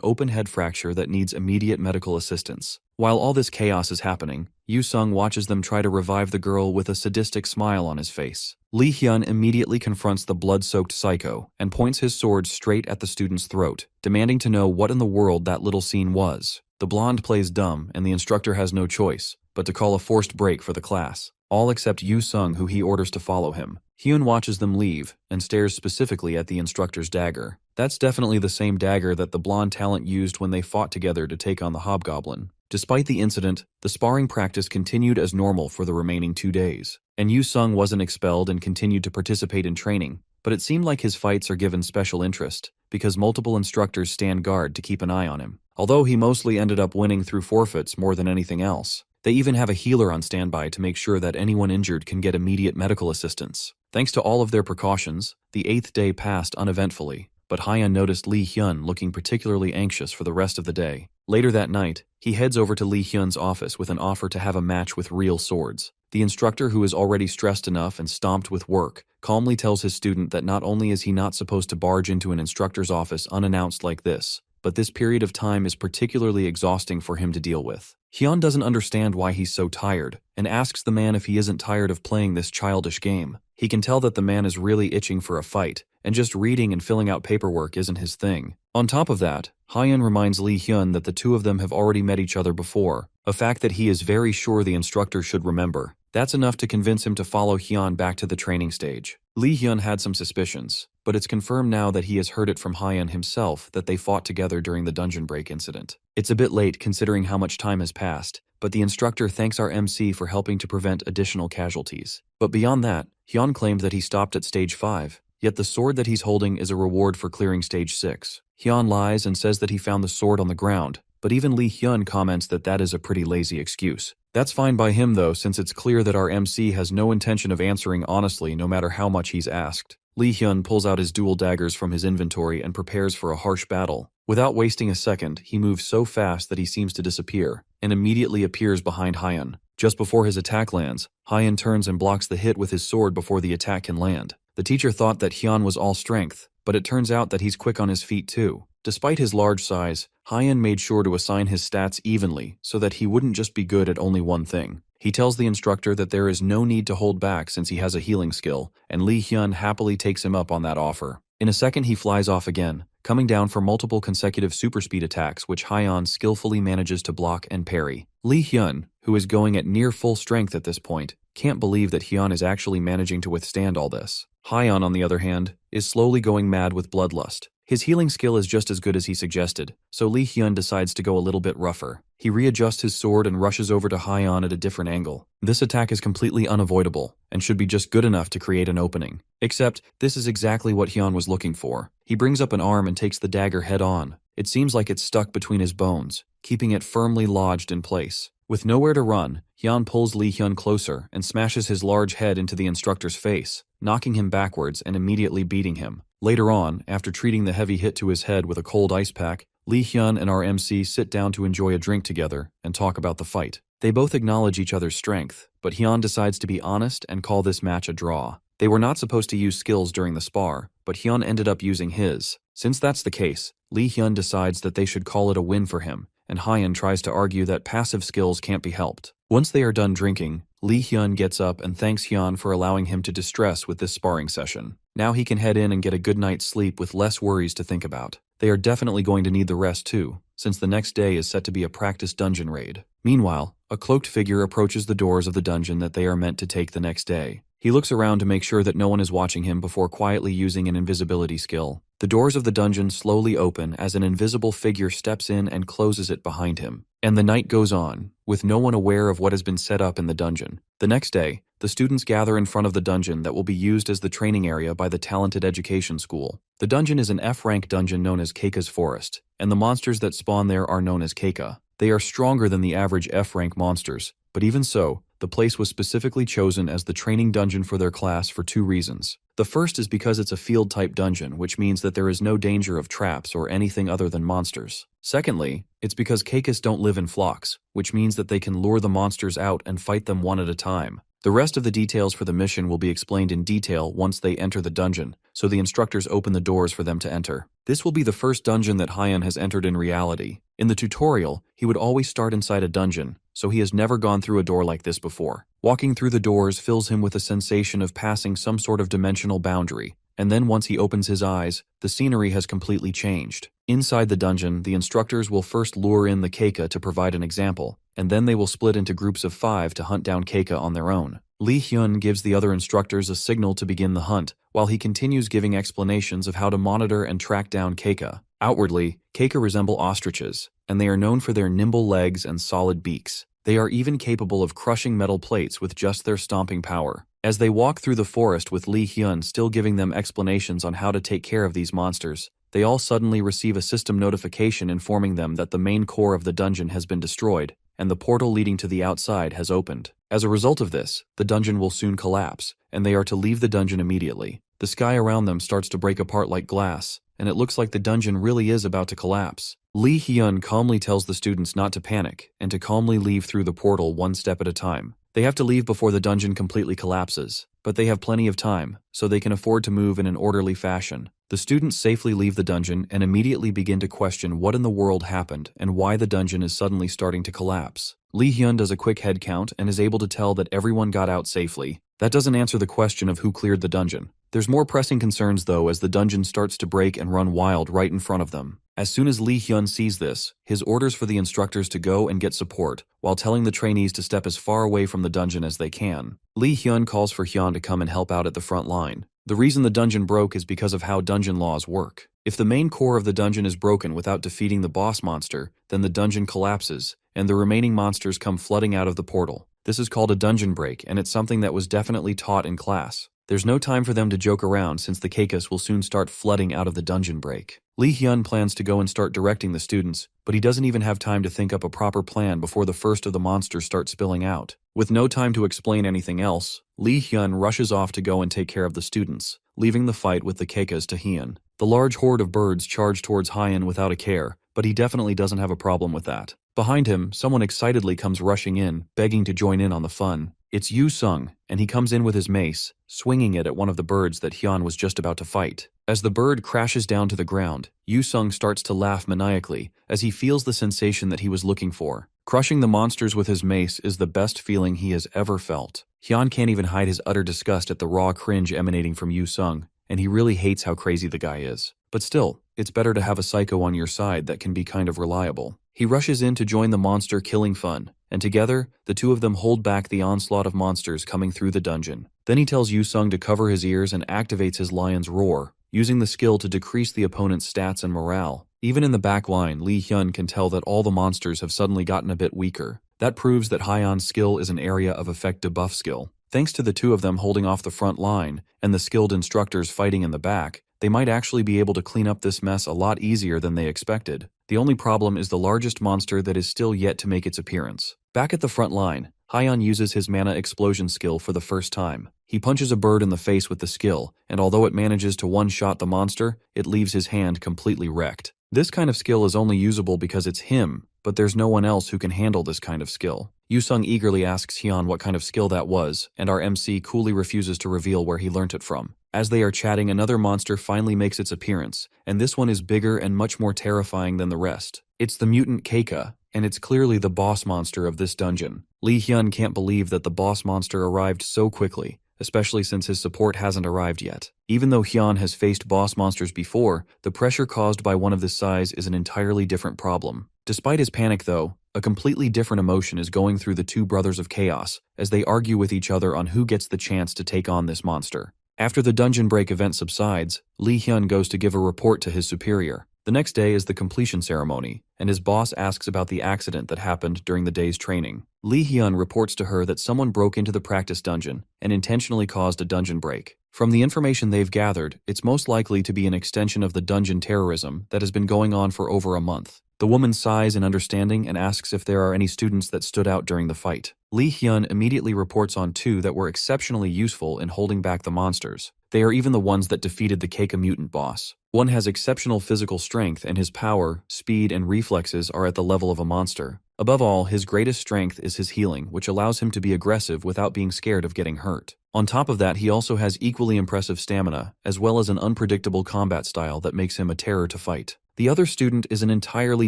[SPEAKER 1] open head fracture that needs immediate medical assistance. While all this chaos is happening, Yu Sung watches them try to revive the girl with a sadistic smile on his face. Lee Hyun immediately confronts the blood-soaked psycho and points his sword straight at the student's throat, demanding to know what in the world that little scene was. The blonde plays dumb, and the instructor has no choice but to call a forced break for the class, all except Yu Sung, who he orders to follow him. Hyun watches them leave and stares specifically at the instructor's dagger. That's definitely the same dagger that the blonde talent used when they fought together to take on the hobgoblin. Despite the incident, the sparring practice continued as normal for the remaining 2 days, and Yu Sung wasn't expelled and continued to participate in training, but it seemed like his fights are given special interest because multiple instructors stand guard to keep an eye on him. Although he mostly ended up winning through forfeits more than anything else. They even have a healer on standby to make sure that anyone injured can get immediate medical assistance. Thanks to all of their precautions, the 8th day passed uneventfully, but Hyun noticed Lee Hyun looking particularly anxious for the rest of the day. Later that night, he heads over to Lee Hyun's office with an offer to have a match with real swords. The instructor, who is already stressed enough and stomped with work, calmly tells his student that not only is he not supposed to barge into an instructor's office unannounced like this, but this period of time is particularly exhausting for him to deal with. Hyun doesn't understand why he's so tired, and asks the man if he isn't tired of playing this childish game. He can tell that the man is really itching for a fight, and just reading and filling out paperwork isn't his thing. On top of that, Hyun reminds Lee Hyun that the two of them have already met each other before, a fact that he is very sure the instructor should remember. That's enough to convince him to follow Hyun back to the training stage. Lee Hyun had some suspicions, but it's confirmed now that he has heard it from Hyun himself that they fought together during the dungeon break incident. It's a bit late considering how much time has passed, but the instructor thanks our MC for helping to prevent additional casualties. But beyond that, Hyun claimed that he stopped at stage 5, yet the sword that he's holding is a reward for clearing stage 6. Hyun lies and says that he found the sword on the ground, but even Lee Hyun comments that that is a pretty lazy excuse. That's fine by him though, since it's clear that our MC has no intention of answering honestly no matter how much he's asked. Lee Hyun pulls out his dual daggers from his inventory and prepares for a harsh battle. Without wasting a second, he moves so fast that he seems to disappear, and immediately appears behind Hyun. Just before his attack lands, Hyun turns and blocks the hit with his sword before the attack can land. The teacher thought that Hyun was all strength, but it turns out that he's quick on his feet too. Despite his large size, Hyun made sure to assign his stats evenly so that he wouldn't just be good at only one thing. He tells the instructor that there is no need to hold back since he has a healing skill, and Lee Hyun happily takes him up on that offer. In a second he flies off again, coming down for multiple consecutive super speed attacks which Hyun skillfully manages to block and parry. Lee Hyun, who is going at near full strength at this point, can't believe that Hyun is actually managing to withstand all this. Hyun, on the other hand, is slowly going mad with bloodlust. His healing skill is just as good as he suggested, so Lee Hyun decides to go a little bit rougher. He readjusts his sword and rushes over to Hyun at a different angle. This attack is completely unavoidable, and should be just good enough to create an opening. Except, this is exactly what Hyun was looking for. He brings up an arm and takes the dagger head on. It seems like it's stuck between his bones, keeping it firmly lodged in place. With nowhere to run, Hyun pulls Lee Hyun closer and smashes his large head into the instructor's face, knocking him backwards and immediately beating him. Later on, after treating the heavy hit to his head with a cold ice pack, Lee Hyun and our MC sit down to enjoy a drink together and talk about the fight. They both acknowledge each other's strength, but Hyun decides to be honest and call this match a draw. They were not supposed to use skills during the spar, but Hyun ended up using his. Since that's the case, Lee Hyun decides that they should call it a win for him, and Hyun tries to argue that passive skills can't be helped. Once they are done drinking, Lee Hyun gets up and thanks Hyun for allowing him to distress with this sparring session. Now he can head in and get a good night's sleep with less worries to think about. They are definitely going to need the rest too, since the next day is set to be a practice dungeon raid. Meanwhile, a cloaked figure approaches the doors of the dungeon that they are meant to take the next day. He looks around to make sure that no one is watching him before quietly using an invisibility skill. The doors of the dungeon slowly open as an invisible figure steps in and closes it behind him. And the night goes on, with no one aware of what has been set up in the dungeon. The next day, the students gather in front of the dungeon that will be used as the training area by the Talented Education School. The dungeon is an F-rank dungeon known as Keika's Forest, and the monsters that spawn there are known as Keika. They are stronger than the average F-rank monsters, but even so, the place was specifically chosen as the training dungeon for their class for 2 reasons. The first is because it's a field-type dungeon, which means that there is no danger of traps or anything other than monsters. Secondly, it's because Keikas don't live in flocks, which means that they can lure the monsters out and fight them one at a time. The rest of the details for the mission will be explained in detail once they enter the dungeon, so the instructors open the doors for them to enter. This will be the first dungeon that Hyun has entered in reality. In the tutorial, he would always start inside a dungeon, so he has never gone through a door like this before. Walking through the doors fills him with a sensation of passing some sort of dimensional boundary, and then once he opens his eyes, the scenery has completely changed. Inside the dungeon, the instructors will first lure in the Keika to provide an example, and then they will split into groups of 5 to hunt down Keika on their own. Lee Hyun gives the other instructors a signal to begin the hunt, while he continues giving explanations of how to monitor and track down Keika. Outwardly, Keika resemble ostriches, and they are known for their nimble legs and solid beaks. They are even capable of crushing metal plates with just their stomping power. As they walk through the forest with Lee Hyun still giving them explanations on how to take care of these monsters, they all suddenly receive a system notification informing them that the main core of the dungeon has been destroyed, and the portal leading to the outside has opened. As a result of this, the dungeon will soon collapse, and they are to leave the dungeon immediately. The sky around them starts to break apart like glass, and it looks like the dungeon really is about to collapse. Lee Hyun calmly tells the students not to panic, and to calmly leave through the portal one step at a time. They have to leave before the dungeon completely collapses, but they have plenty of time, so they can afford to move in an orderly fashion. The students safely leave the dungeon and immediately begin to question what in the world happened and why the dungeon is suddenly starting to collapse. Lee Hyun does a quick head count and is able to tell that everyone got out safely. That doesn't answer the question of who cleared the dungeon. There's more pressing concerns though as the dungeon starts to break and run wild right in front of them. As soon as Lee Hyun sees this, his orders for the instructors to go and get support, while telling the trainees to step as far away from the dungeon as they can. Lee Hyun calls for Hyun to come and help out at the front line. The reason the dungeon broke is because of how dungeon laws work. If the main core of the dungeon is broken without defeating the boss monster, then the dungeon collapses, and the remaining monsters come flooding out of the portal. This is called a dungeon break, and it's something that was definitely taught in class. There's no time for them to joke around since the Keikas will soon start flooding out of the dungeon break. Lee Hyun plans to go and start directing the students, but he doesn't even have time to think up a proper plan before the first of the monsters start spilling out. With no time to explain anything else, Lee Hyun rushes off to go and take care of the students, leaving the fight with the Keikas to Hyun. The large horde of birds charge towards Hyun without a care, but he definitely doesn't have a problem with that. Behind him, someone excitedly comes rushing in, begging to join in on the fun. It's Yu Sung, and he comes in with his mace, swinging it at one of the birds that Hyun was just about to fight. As the bird crashes down to the ground, Yu Sung starts to laugh maniacally as he feels the sensation that he was looking for. Crushing the monsters with his mace is the best feeling he has ever felt. Hyun can't even hide his utter disgust at the raw cringe emanating from Yu Sung, and he really hates how crazy the guy is. But still, it's better to have a psycho on your side that can be kind of reliable. He rushes in to join the monster killing fun, and together, the two of them hold back the onslaught of monsters coming through the dungeon. Then he tells Yu Sung to cover his ears and activates his lion's roar, using the skill to decrease the opponent's stats and morale. Even in the back line, Lee Hyun can tell that all the monsters have suddenly gotten a bit weaker. That proves that Hyun's skill is an area of effect debuff skill. Thanks to the two of them holding off the front line, and the skilled instructors fighting in the back, they might actually be able to clean up this mess a lot easier than they expected. The only problem is the largest monster that is still yet to make its appearance. Back at the front line, Hyun uses his mana explosion skill for the first time. He punches a bird in the face with the skill, and although it manages to one-shot the monster, it leaves his hand completely wrecked. This kind of skill is only usable because it's him, but there's no one else who can handle this kind of skill. Yu Sung eagerly asks Hyun what kind of skill that was, and our MC coolly refuses to reveal where he learnt it from. As they are chatting, another monster finally makes its appearance, and this one is bigger and much more terrifying than the rest. It's the mutant Keika, and it's clearly the boss monster of this dungeon. Lee Hyun can't believe that the boss monster arrived so quickly, especially since his support hasn't arrived yet. Even though Hyun has faced boss monsters before, the pressure caused by one of this size is an entirely different problem. Despite his panic though, a completely different emotion is going through the two brothers of chaos as they argue with each other on who gets the chance to take on this monster. After the dungeon break event subsides, Lee Hyun goes to give a report to his superior. The next day is the completion ceremony, and his boss asks about the accident that happened during the day's training. Lee Hyun reports to her that someone broke into the practice dungeon and intentionally caused a dungeon break. From the information they've gathered, it's most likely to be an extension of the dungeon terrorism that has been going on for over a month. The woman sighs in understanding and asks if there are any students that stood out during the fight. Lee Hyun immediately reports on two that were exceptionally useful in holding back the monsters. They are even the ones that defeated the Keika mutant boss. One has exceptional physical strength and his power, speed, and reflexes are at the level of a monster. Above all, his greatest strength is his healing, which allows him to be aggressive without being scared of getting hurt. On top of that, he also has equally impressive stamina, as well as an unpredictable combat style that makes him a terror to fight. The other student is an entirely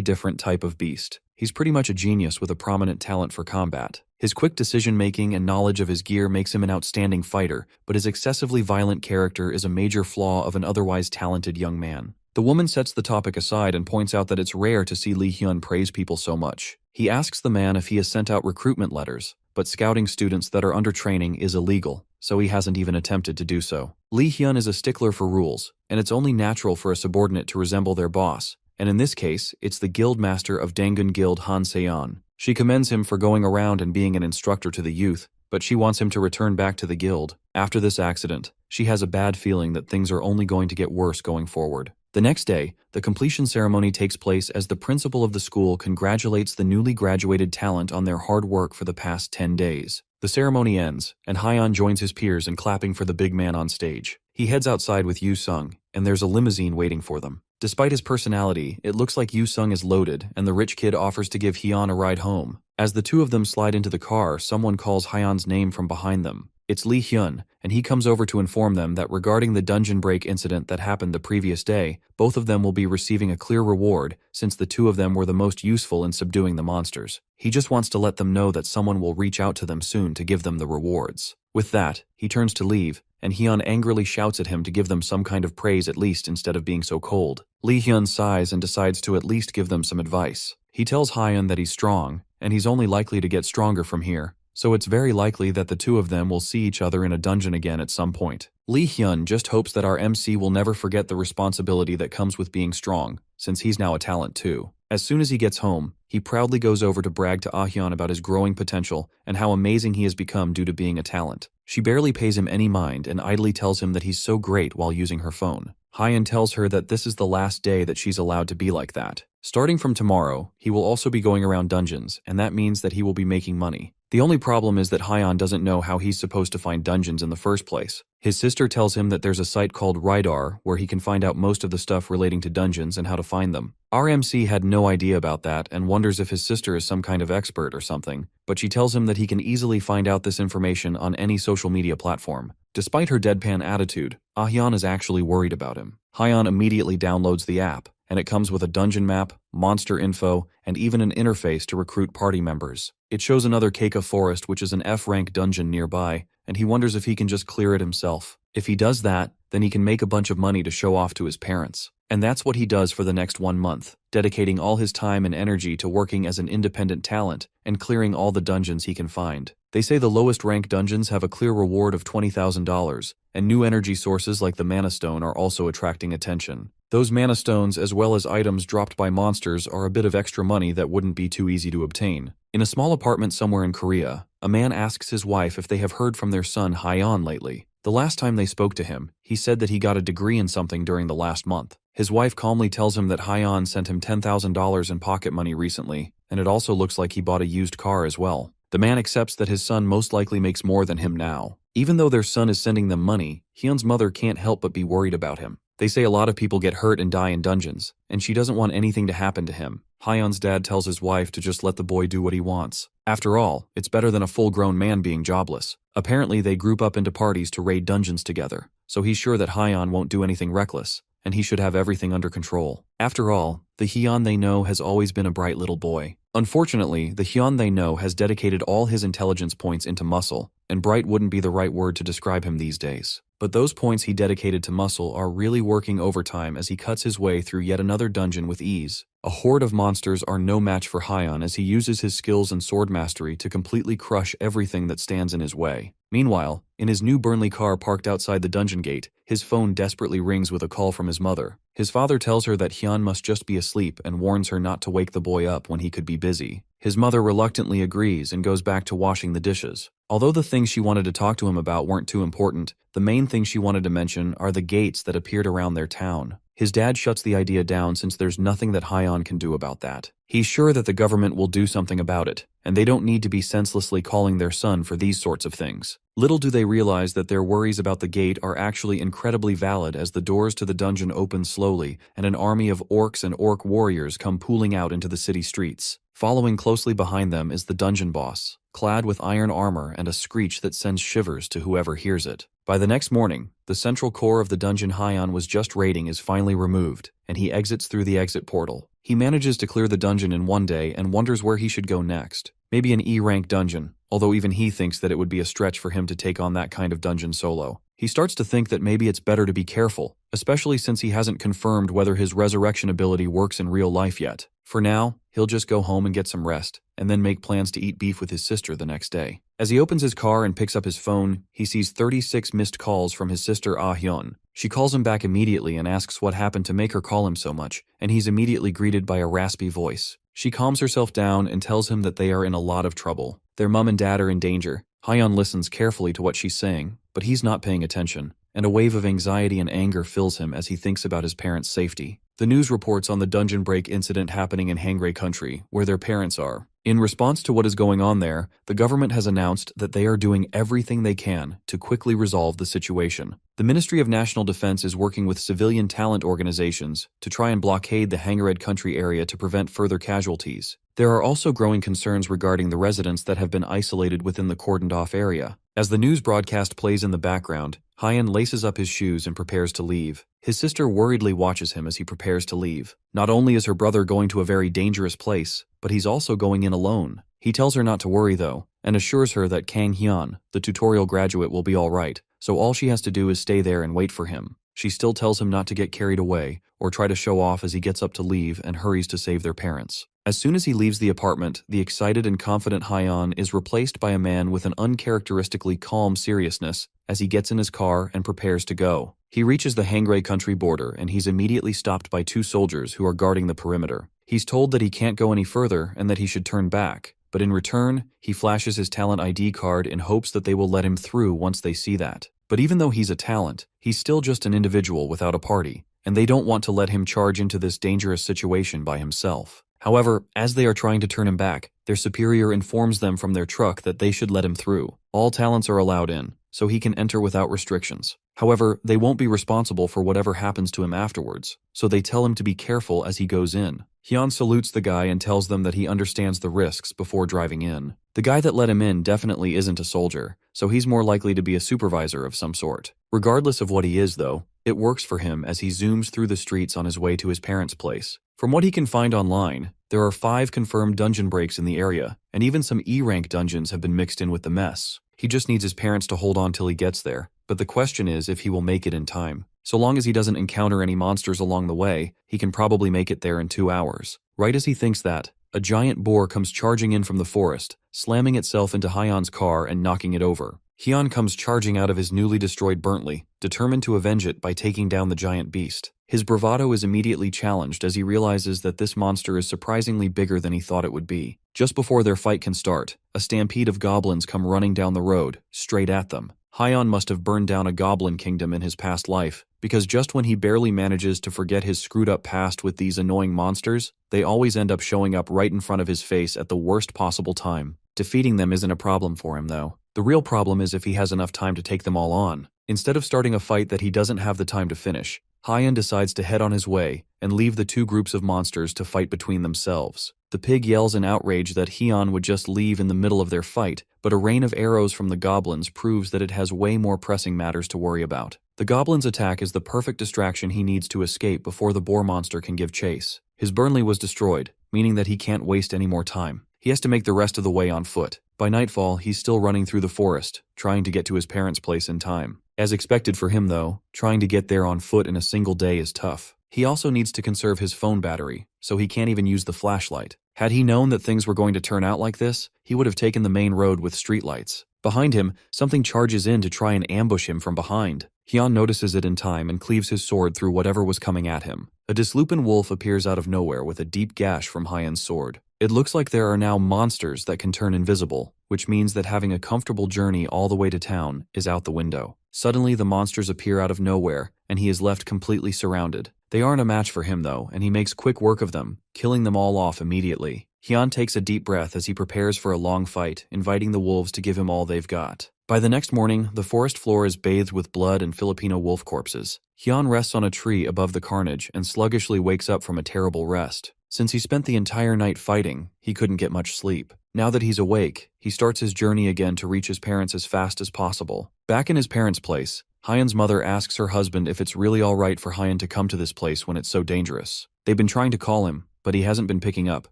[SPEAKER 1] different type of beast. He's pretty much a genius with a prominent talent for combat. His quick decision-making and knowledge of his gear makes him an outstanding fighter, but his excessively violent character is a major flaw of an otherwise talented young man. The woman sets the topic aside and points out that it's rare to see Lee Hyun praise people so much. He asks the man if he has sent out recruitment letters, but scouting students that are under training is illegal, so he hasn't even attempted to do so. Lee Hyun is a stickler for rules, and it's only natural for a subordinate to resemble their boss, and in this case, it's the guild master of Dangun Guild Han Seon. She commends him for going around and being an instructor to the youth, but she wants him to return back to the guild. After this accident, she has a bad feeling that things are only going to get worse going forward. The next day, the completion ceremony takes place as the principal of the school congratulates the newly graduated talent on their hard work for the past 10 days. The ceremony ends, and Hyun joins his peers in clapping for the big man on stage. He heads outside with Yu Sung, and there's a limousine waiting for them. Despite his personality, it looks like Yu Sung is loaded, and the rich kid offers to give Hyun a ride home. As the two of them slide into the car, someone calls Hyun's name from behind them. It's Lee Hyun, and he comes over to inform them that regarding the dungeon break incident that happened the previous day, both of them will be receiving a clear reward since the two of them were the most useful in subduing the monsters. He just wants to let them know that someone will reach out to them soon to give them the rewards. With that, he turns to leave, and Hyun angrily shouts at him to give them some kind of praise at least instead of being so cold. Lee Hyun sighs and decides to at least give them some advice. He tells Hyun that he's strong, and he's only likely to get stronger from here, so it's very likely that the two of them will see each other in a dungeon again at some point. Lee Hyun just hopes that our MC will never forget the responsibility that comes with being strong, since he's now a talent too. As soon as he gets home, he proudly goes over to brag to Ah-hyun about his growing potential and how amazing he has become due to being a talent. She barely pays him any mind and idly tells him that he's so great while using her phone. Hyun tells her that this is the last day that she's allowed to be like that. Starting from tomorrow, he will also be going around dungeons, and that means that he will be making money. The only problem is that Hyun doesn't know how he's supposed to find dungeons in the first place. His sister tells him that there's a site called Rydar where he can find out most of the stuff relating to dungeons and how to find them. RMC had no idea about that and wonders if his sister is some kind of expert or something, but she tells him that he can easily find out this information on any social media platform. Despite her deadpan attitude, Ah-hyun is actually worried about him. Hyun immediately downloads the app, and it comes with a dungeon map, monster info, and even an interface to recruit party members. It shows another Keika forest, which is an F-rank dungeon nearby, and he wonders if he can just clear it himself. If he does that, then he can make a bunch of money to show off to his parents. And that's what he does for the next 1 month, dedicating all his time and energy to working as an independent talent and clearing all the dungeons he can find. They say the lowest rank dungeons have a clear reward of $20,000, and new energy sources like the Mana Stone are also attracting attention. Those Mana Stones, as well as items dropped by monsters, are a bit of extra money that wouldn't be too easy to obtain. In a small apartment somewhere in Korea, a man asks his wife if they have heard from their son Hyun lately. The last time they spoke to him, he said that he got a degree in something during the last month. His wife calmly tells him that Hyun sent him $10,000 in pocket money recently, and it also looks like he bought a used car as well. The man accepts that his son most likely makes more than him now. Even though their son is sending them money, Hyun's mother can't help but be worried about him. They say a lot of people get hurt and die in dungeons, and she doesn't want anything to happen to him. Hyun's dad tells his wife to just let the boy do what he wants. After all, it's better than a full-grown man being jobless. Apparently they group up into parties to raid dungeons together, so he's sure that Hyun won't do anything reckless. and he should have everything under control. After all, the Hyun they know has always been a bright little boy. Unfortunately, the Hyun they know has dedicated all his intelligence points into muscle, and bright wouldn't be the right word to describe him these days. But those points he dedicated to muscle are really working overtime as he cuts his way through yet another dungeon with ease. A horde of monsters are no match for Hyun as he uses his skills and sword mastery to completely crush everything that stands in his way. Meanwhile, in his new Burnley car parked outside the dungeon gate, his phone desperately rings with a call from his mother. His father tells her that Hyun must just be asleep and warns her not to wake the boy up when he could be busy. His mother reluctantly agrees and goes back to washing the dishes. Although the things she wanted to talk to him about weren't too important, the main thing she wanted to mention are the gates that appeared around their town. His dad shuts the idea down since there's nothing that Hyun can do about that. He's sure that the government will do something about it, and they don't need to be senselessly calling their son for these sorts of things. Little do they realize that their worries about the gate are actually incredibly valid as the doors to the dungeon open slowly and an army of orcs and orc warriors come pooling out into the city streets. Following closely behind them is the dungeon boss, clad with iron armor and a screech that sends shivers to whoever hears it. By the next morning, the central core of the dungeon Hyun was just raiding is finally removed, and he exits through the exit portal. He manages to clear the dungeon in one day and wonders where he should go next. Maybe an E-rank dungeon, although even he thinks that it would be a stretch for him to take on that kind of dungeon solo. He starts to think that maybe it's better to be careful, especially since he hasn't confirmed whether his resurrection ability works in real life yet. For now, he'll just go home and get some rest, and then make plans to eat beef with his sister the next day. As he opens his car and picks up his phone, he sees 36 missed calls from his sister Ah Hyun. She calls him back immediately and asks what happened to make her call him so much, and he's immediately greeted by a raspy voice. She calms herself down and tells him that they are in a lot of trouble. Their mom and dad are in danger. Hyun listens carefully to what she's saying, but he's not paying attention, and a wave of anxiety and anger fills him as he thinks about his parents' safety. The news reports on the dungeon break incident happening in Hangray country, where their parents are. In response to what is going on there, the government has announced that they are doing everything they can to quickly resolve the situation. The Ministry of National Defense is working with civilian talent organizations to try and blockade the Hangray country area to prevent further casualties. There are also growing concerns regarding the residents that have been isolated within the cordoned-off area. As the news broadcast plays in the background, Hyun laces up his shoes and prepares to leave. His sister worriedly watches him as he prepares to leave. Not only is her brother going to a very dangerous place, but he's also going in alone. He tells her not to worry though, and assures her that Kang Hyun, the tutorial graduate, will be alright, so all she has to do is stay there and wait for him. She still tells him not to get carried away, or try to show off as he gets up to leave and hurries to save their parents. As soon as he leaves the apartment, the excited and confident Hyun is replaced by a man with an uncharacteristically calm seriousness as he gets in his car and prepares to go. He reaches the Hangray country border and he's immediately stopped by 2 soldiers who are guarding the perimeter. He's told that he can't go any further and that he should turn back, but in return, he flashes his talent ID card in hopes that they will let him through once they see that. But even though he's a talent, he's still just an individual without a party, and they don't want to let him charge into this dangerous situation by himself. However, as they are trying to turn him back, their superior informs them from their truck that they should let him through. All talents are allowed in, so he can enter without restrictions. However, they won't be responsible for whatever happens to him afterwards, so they tell him to be careful as he goes in. Hyun salutes the guy and tells them that he understands the risks before driving in. The guy that let him in definitely isn't a soldier, so he's more likely to be a supervisor of some sort. Regardless of what he is though, it works for him as he zooms through the streets on his way to his parents' place. From what he can find online, there are 5 confirmed dungeon breaks in the area, and even some E-rank dungeons have been mixed in with the mess. He just needs his parents to hold on till he gets there, but the question is if he will make it in time. So long as he doesn't encounter any monsters along the way, he can probably make it there in 2 hours. Right as he thinks that, a giant boar comes charging in from the forest, slamming itself into Hyun's car and knocking it over. Hyun comes charging out of his newly destroyed Burnley, determined to avenge it by taking down the giant beast. His bravado is immediately challenged as he realizes that this monster is surprisingly bigger than he thought it would be. Just before their fight can start, a stampede of goblins come running down the road, straight at them. Hyun must have burned down a goblin kingdom in his past life, because just when he barely manages to forget his screwed-up past with these annoying monsters, they always end up showing up right in front of his face at the worst possible time. Defeating them isn't a problem for him, though. The real problem is if he has enough time to take them all on. Instead of starting a fight that he doesn't have the time to finish, Hyun decides to head on his way and leave the 2 groups of monsters to fight between themselves. The pig yells in outrage that Hyun would just leave in the middle of their fight, but a rain of arrows from the goblins proves that it has way more pressing matters to worry about. The goblin's attack is the perfect distraction he needs to escape before the boar monster can give chase. His Burnley was destroyed, meaning that he can't waste any more time. He has to make the rest of the way on foot. By nightfall, he's still running through the forest, trying to get to his parents' place in time. As expected for him though, trying to get there on foot in a single day is tough. He also needs to conserve his phone battery, so he can't even use the flashlight. Had he known that things were going to turn out like this, he would have taken the main road with streetlights. Behind him, something charges in to try and ambush him from behind. Hyun notices it in time and cleaves his sword through whatever was coming at him. A dyslupin wolf appears out of nowhere with a deep gash from Hyun's sword. It looks like there are now monsters that can turn invisible, which means that having a comfortable journey all the way to town is out the window. Suddenly, the monsters appear out of nowhere, and he is left completely surrounded. They aren't a match for him though, and he makes quick work of them, killing them all off immediately. Hyun takes a deep breath as he prepares for a long fight, inviting the wolves to give him all they've got. By the next morning, the forest floor is bathed with blood and Filipino wolf corpses. Hyun rests on a tree above the carnage and sluggishly wakes up from a terrible rest. Since he spent the entire night fighting, he couldn't get much sleep. Now that he's awake, he starts his journey again to reach his parents as fast as possible. Back in his parents' place, Hyun's mother asks her husband if it's really alright for Hyun to come to this place when it's so dangerous. They've been trying to call him, but he hasn't been picking up,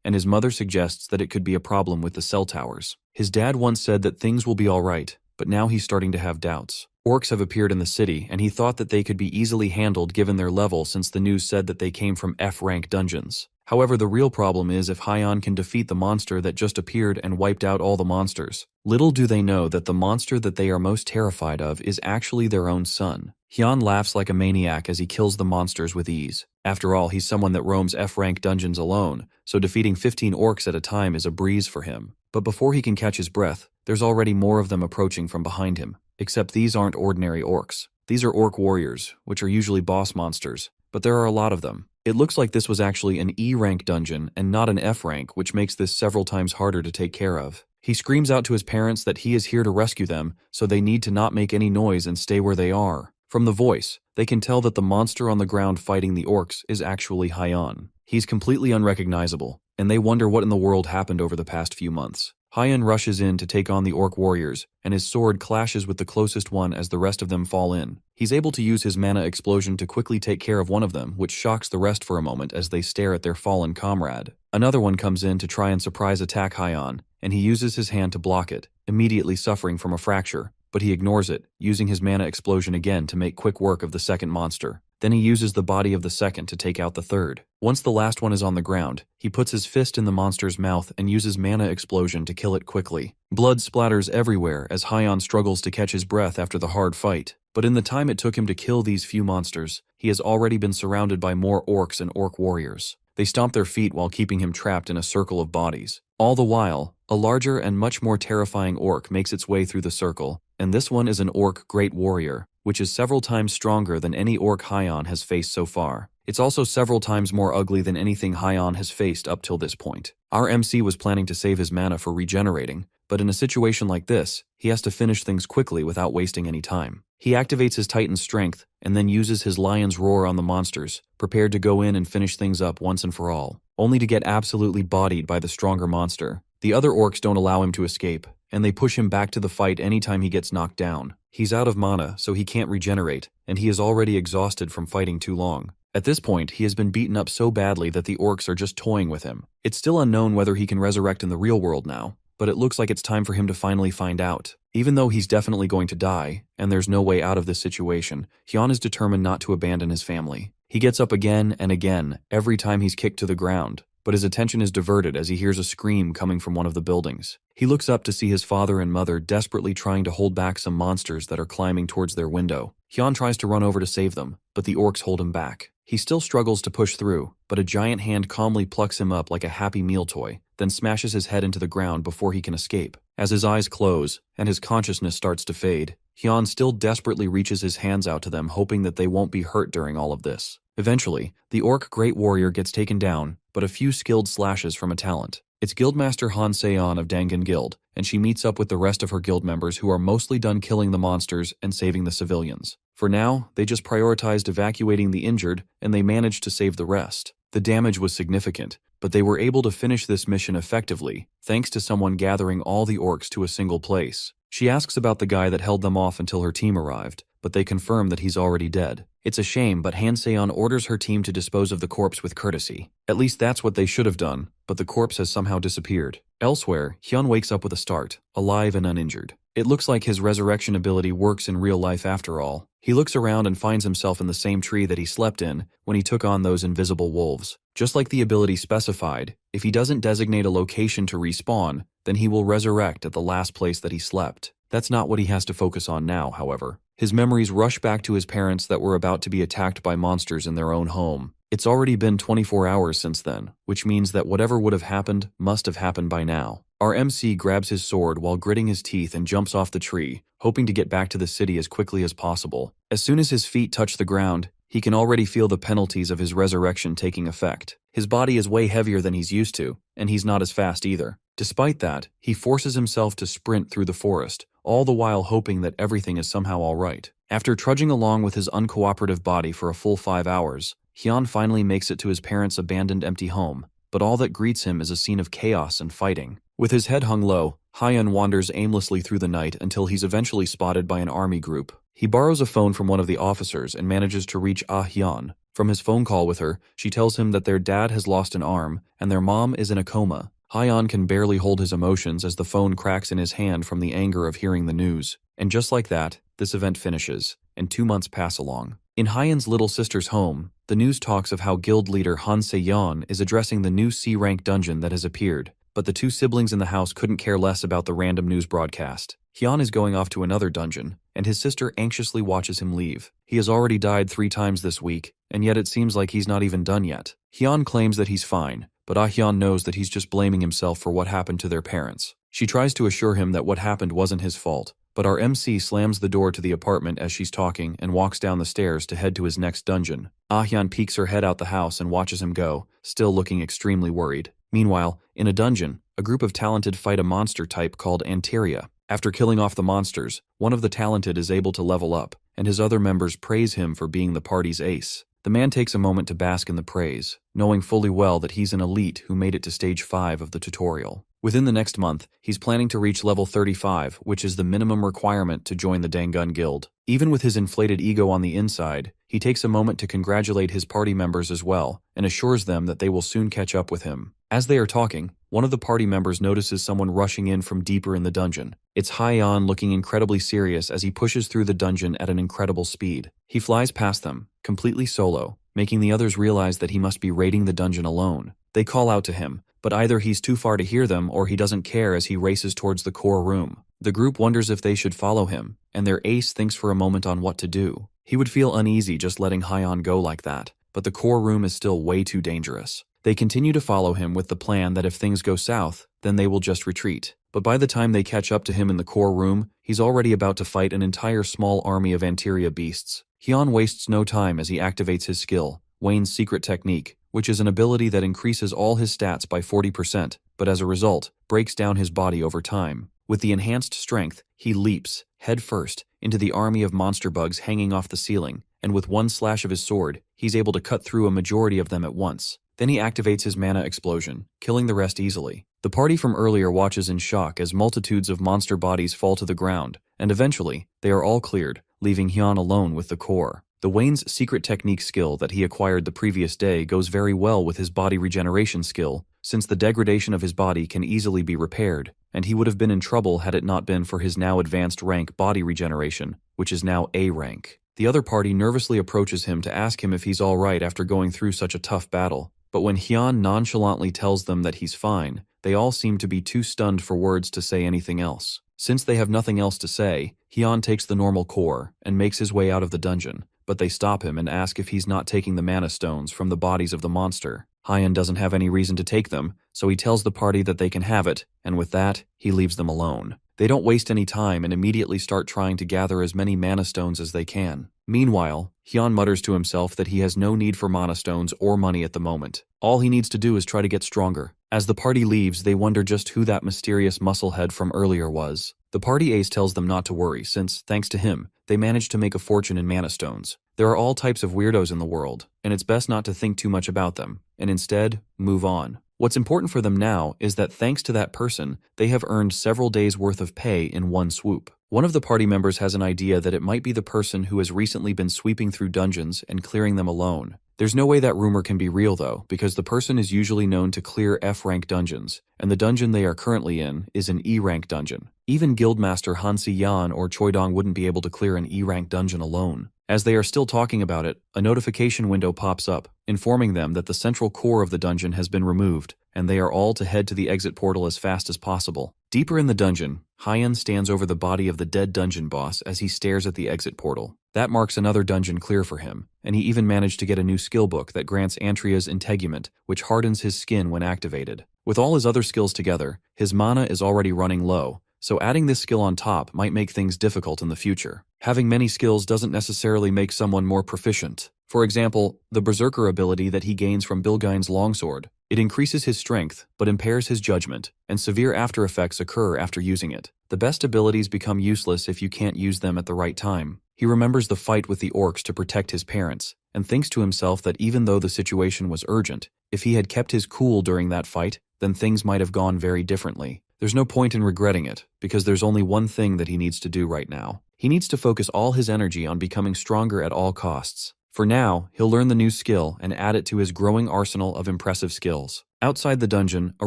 [SPEAKER 1] and his mother suggests that it could be a problem with the cell towers. His dad once said that things will be alright, but now he's starting to have doubts. Orcs have appeared in the city, and he thought that they could be easily handled given their level since the news said that they came from F-rank dungeons. However, the real problem is if Hyun can defeat the monster that just appeared and wiped out all the monsters. Little do they know that the monster that they are most terrified of is actually their own son. Hyun laughs like a maniac as he kills the monsters with ease. After all, he's someone that roams F-rank dungeons alone, so defeating 15 orcs at a time is a breeze for him. But before he can catch his breath, there's already more of them approaching from behind him. Except these aren't ordinary orcs. These are orc warriors, which are usually boss monsters, but there are a lot of them. It looks like this was actually an E-rank dungeon and not an F-rank, which makes this several times harder to take care of. He screams out to his parents that he is here to rescue them, so they need to not make any noise and stay where they are. From the voice, they can tell that the monster on the ground fighting the orcs is actually Hyun. He's completely unrecognizable, and they wonder what in the world happened over the past few months. Hyun rushes in to take on the orc warriors, and his sword clashes with the closest one as the rest of them fall in. He's able to use his mana explosion to quickly take care of one of them, which shocks the rest for a moment as they stare at their fallen comrade. Another one comes in to try and surprise attack Hyun, and he uses his hand to block it, immediately suffering from a fracture, but he ignores it, using his mana explosion again to make quick work of the second monster. Then he uses the body of the second to take out the third. Once the last one is on the ground, he puts his fist in the monster's mouth and uses mana explosion to kill it quickly. Blood splatters everywhere as Hyun struggles to catch his breath after the hard fight. But in the time it took him to kill these few monsters, he has already been surrounded by more orcs and orc warriors. They stomp their feet while keeping him trapped in a circle of bodies. All the while, a larger and much more terrifying orc makes its way through the circle, and this one is an orc great warrior, which is several times stronger than any orc Hyun has faced so far. It's also several times more ugly than anything Hyun has faced up till this point. Our MC was planning to save his mana for regenerating, but in a situation like this, he has to finish things quickly without wasting any time. He activates his Titan's strength, and then uses his Lion's Roar on the monsters, prepared to go in and finish things up once and for all, only to get absolutely bodied by the stronger monster. The other orcs don't allow him to escape, and they push him back to the fight anytime he gets knocked down. He's out of mana, so he can't regenerate, and he is already exhausted from fighting too long. At this point, he has been beaten up so badly that the orcs are just toying with him. It's still unknown whether he can resurrect in the real world now, but it looks like it's time for him to finally find out. Even though he's definitely going to die, and there's no way out of this situation, Hyun is determined not to abandon his family. He gets up again and again, every time he's kicked to the ground, but his attention is diverted as he hears a scream coming from one of the buildings. He looks up to see his father and mother desperately trying to hold back some monsters that are climbing towards their window. Hyun tries to run over to save them, but the orcs hold him back. He still struggles to push through, but a giant hand calmly plucks him up like a happy meal toy, then smashes his head into the ground before he can escape. As his eyes close, and his consciousness starts to fade, Hyun still desperately reaches his hands out to them, hoping that they won't be hurt during all of this. Eventually, the orc great warrior gets taken down, but a few skilled slashes from a talent. It's Guildmaster Han Seon of Dangan Guild, and she meets up with the rest of her guild members who are mostly done killing the monsters and saving the civilians. For now, they just prioritized evacuating the injured, and they managed to save the rest. The damage was significant, but they were able to finish this mission effectively, thanks to someone gathering all the orcs to a single place. She asks about the guy that held them off until her team arrived, but they confirm that he's already dead. It's a shame, but Han Se-yeon orders her team to dispose of the corpse with courtesy. At least that's what they should have done, but the corpse has somehow disappeared. Elsewhere, Hyun wakes up with a start, alive and uninjured. It looks like his resurrection ability works in real life after all. He looks around and finds himself in the same tree that he slept in when he took on those invisible wolves. Just like the ability specified, if he doesn't designate a location to respawn, then he will resurrect at the last place that he slept. That's not what he has to focus on now, however. His memories rush back to his parents that were about to be attacked by monsters in their own home. It's already been 24 hours since then, which means that whatever would have happened must have happened by now. Our MC grabs his sword while gritting his teeth and jumps off the tree, hoping to get back to the city as quickly as possible. As soon as his feet touch the ground, he can already feel the penalties of his resurrection taking effect. His body is way heavier than he's used to, and he's not as fast either. Despite that, he forces himself to sprint through the forest, all the while hoping that everything is somehow alright. After trudging along with his uncooperative body for a full 5 hours, Hyun finally makes it to his parents' abandoned empty home, but all that greets him is a scene of chaos and fighting. With his head hung low, Hyun wanders aimlessly through the night until he's eventually spotted by an army group. He borrows a phone from one of the officers and manages to reach Hyun. From his phone call with her, she tells him that their dad has lost an arm and their mom is in a coma. Hyun can barely hold his emotions as the phone cracks in his hand from the anger of hearing the news. And just like that, this event finishes, and 2 months pass along. In Hyun's little sister's home, the news talks of how guild leader Han Se-yeon is addressing the new C-rank dungeon that has appeared, but the two siblings in the house couldn't care less about the random news broadcast. Hyun is going off to another dungeon, and his sister anxiously watches him leave. He has already died 3 times this week, and yet it seems like he's not even done yet. Hyun claims that he's fine, but Hyun knows that he's just blaming himself for what happened to their parents. She tries to assure him that what happened wasn't his fault, but our MC slams the door to the apartment as she's talking and walks down the stairs to head to his next dungeon. Hyun peeks her head out the house and watches him go, still looking extremely worried. Meanwhile, in a dungeon, a group of talented fight a monster type called Anteria. After killing off the monsters, one of the talented is able to level up, and his other members praise him for being the party's ace. The man takes a moment to bask in the praise, knowing fully well that he's an elite who made it to stage 5 of the tutorial. Within the next month, he's planning to reach level 35, which is the minimum requirement to join the Dangun Guild. Even with his inflated ego on the inside, he takes a moment to congratulate his party members as well, and assures them that they will soon catch up with him. As they are talking, one of the party members notices someone rushing in from deeper in the dungeon. It's Hyun looking incredibly serious as he pushes through the dungeon at an incredible speed. He flies past them, completely solo, making the others realize that he must be raiding the dungeon alone. They call out to him, but either he's too far to hear them or he doesn't care as he races towards the core room. The group wonders if they should follow him, and their ace thinks for a moment on what to do. He would feel uneasy just letting Hyun go like that, but the core room is still way too dangerous. They continue to follow him with the plan that if things go south, then they will just retreat. But by the time they catch up to him in the core room, he's already about to fight an entire small army of Anteria beasts. Hyun wastes no time as he activates his skill, Wayne's secret technique, which is an ability that increases all his stats by 40%, but as a result, breaks down his body over time. With the enhanced strength, he leaps, head first, into the army of monster bugs hanging off the ceiling, and with one slash of his sword, he's able to cut through a majority of them at once. Then he activates his mana explosion, killing the rest easily. The party from earlier watches in shock as multitudes of monster bodies fall to the ground, and eventually, they are all cleared, leaving Hyun alone with the core. The Wayne's secret technique skill that he acquired the previous day goes very well with his body regeneration skill, since the degradation of his body can easily be repaired, and he would have been in trouble had it not been for his now advanced rank body regeneration, which is now A rank. The other party nervously approaches him to ask him if he's alright after going through such a tough battle. But when Hyun nonchalantly tells them that he's fine, they all seem to be too stunned for words to say anything else. Since they have nothing else to say, Hyun takes the normal core and makes his way out of the dungeon, but they stop him and ask if he's not taking the mana stones from the bodies of the monster. Hyun doesn't have any reason to take them, so he tells the party that they can have it, and with that, he leaves them alone. They don't waste any time and immediately start trying to gather as many mana stones as they can. Meanwhile, Hyun mutters to himself that he has no need for mana stones or money at the moment. All he needs to do is try to get stronger. As the party leaves, they wonder just who that mysterious musclehead from earlier was. The party ace tells them not to worry since, thanks to him, they managed to make a fortune in mana stones. There are all types of weirdos in the world, and it's best not to think too much about them, and instead, move on. What's important for them now is that thanks to that person, they have earned several days' worth of pay in one swoop. One of the party members has an idea that it might be the person who has recently been sweeping through dungeons and clearing them alone. There's no way that rumor can be real though, because the person is usually known to clear F-rank dungeons, and the dungeon they are currently in is an E-rank dungeon. Even Guildmaster Hansi Yan or Choidong wouldn't be able to clear an E-rank dungeon alone. As they are still talking about it, a notification window pops up, informing them that the central core of the dungeon has been removed, and they are all to head to the exit portal as fast as possible. Deeper in the dungeon, Hyan stands over the body of the dead dungeon boss as he stares at the exit portal. That marks another dungeon clear for him, and he even managed to get a new skill book that grants Antria's integument, which hardens his skin when activated. With all his other skills together, his mana is already running low, so adding this skill on top might make things difficult in the future. Having many skills doesn't necessarily make someone more proficient. For example, the Berserker ability that he gains from Bilgein's longsword. It increases his strength, but impairs his judgment, and severe after effects occur after using it. The best abilities become useless if you can't use them at the right time. He remembers the fight with the orcs to protect his parents, and thinks to himself that even though the situation was urgent, if he had kept his cool during that fight, then things might have gone very differently. There's no point in regretting it, because there's only one thing that he needs to do right now. He needs to focus all his energy on becoming stronger at all costs. For now, he'll learn the new skill and add it to his growing arsenal of impressive skills. Outside the dungeon, a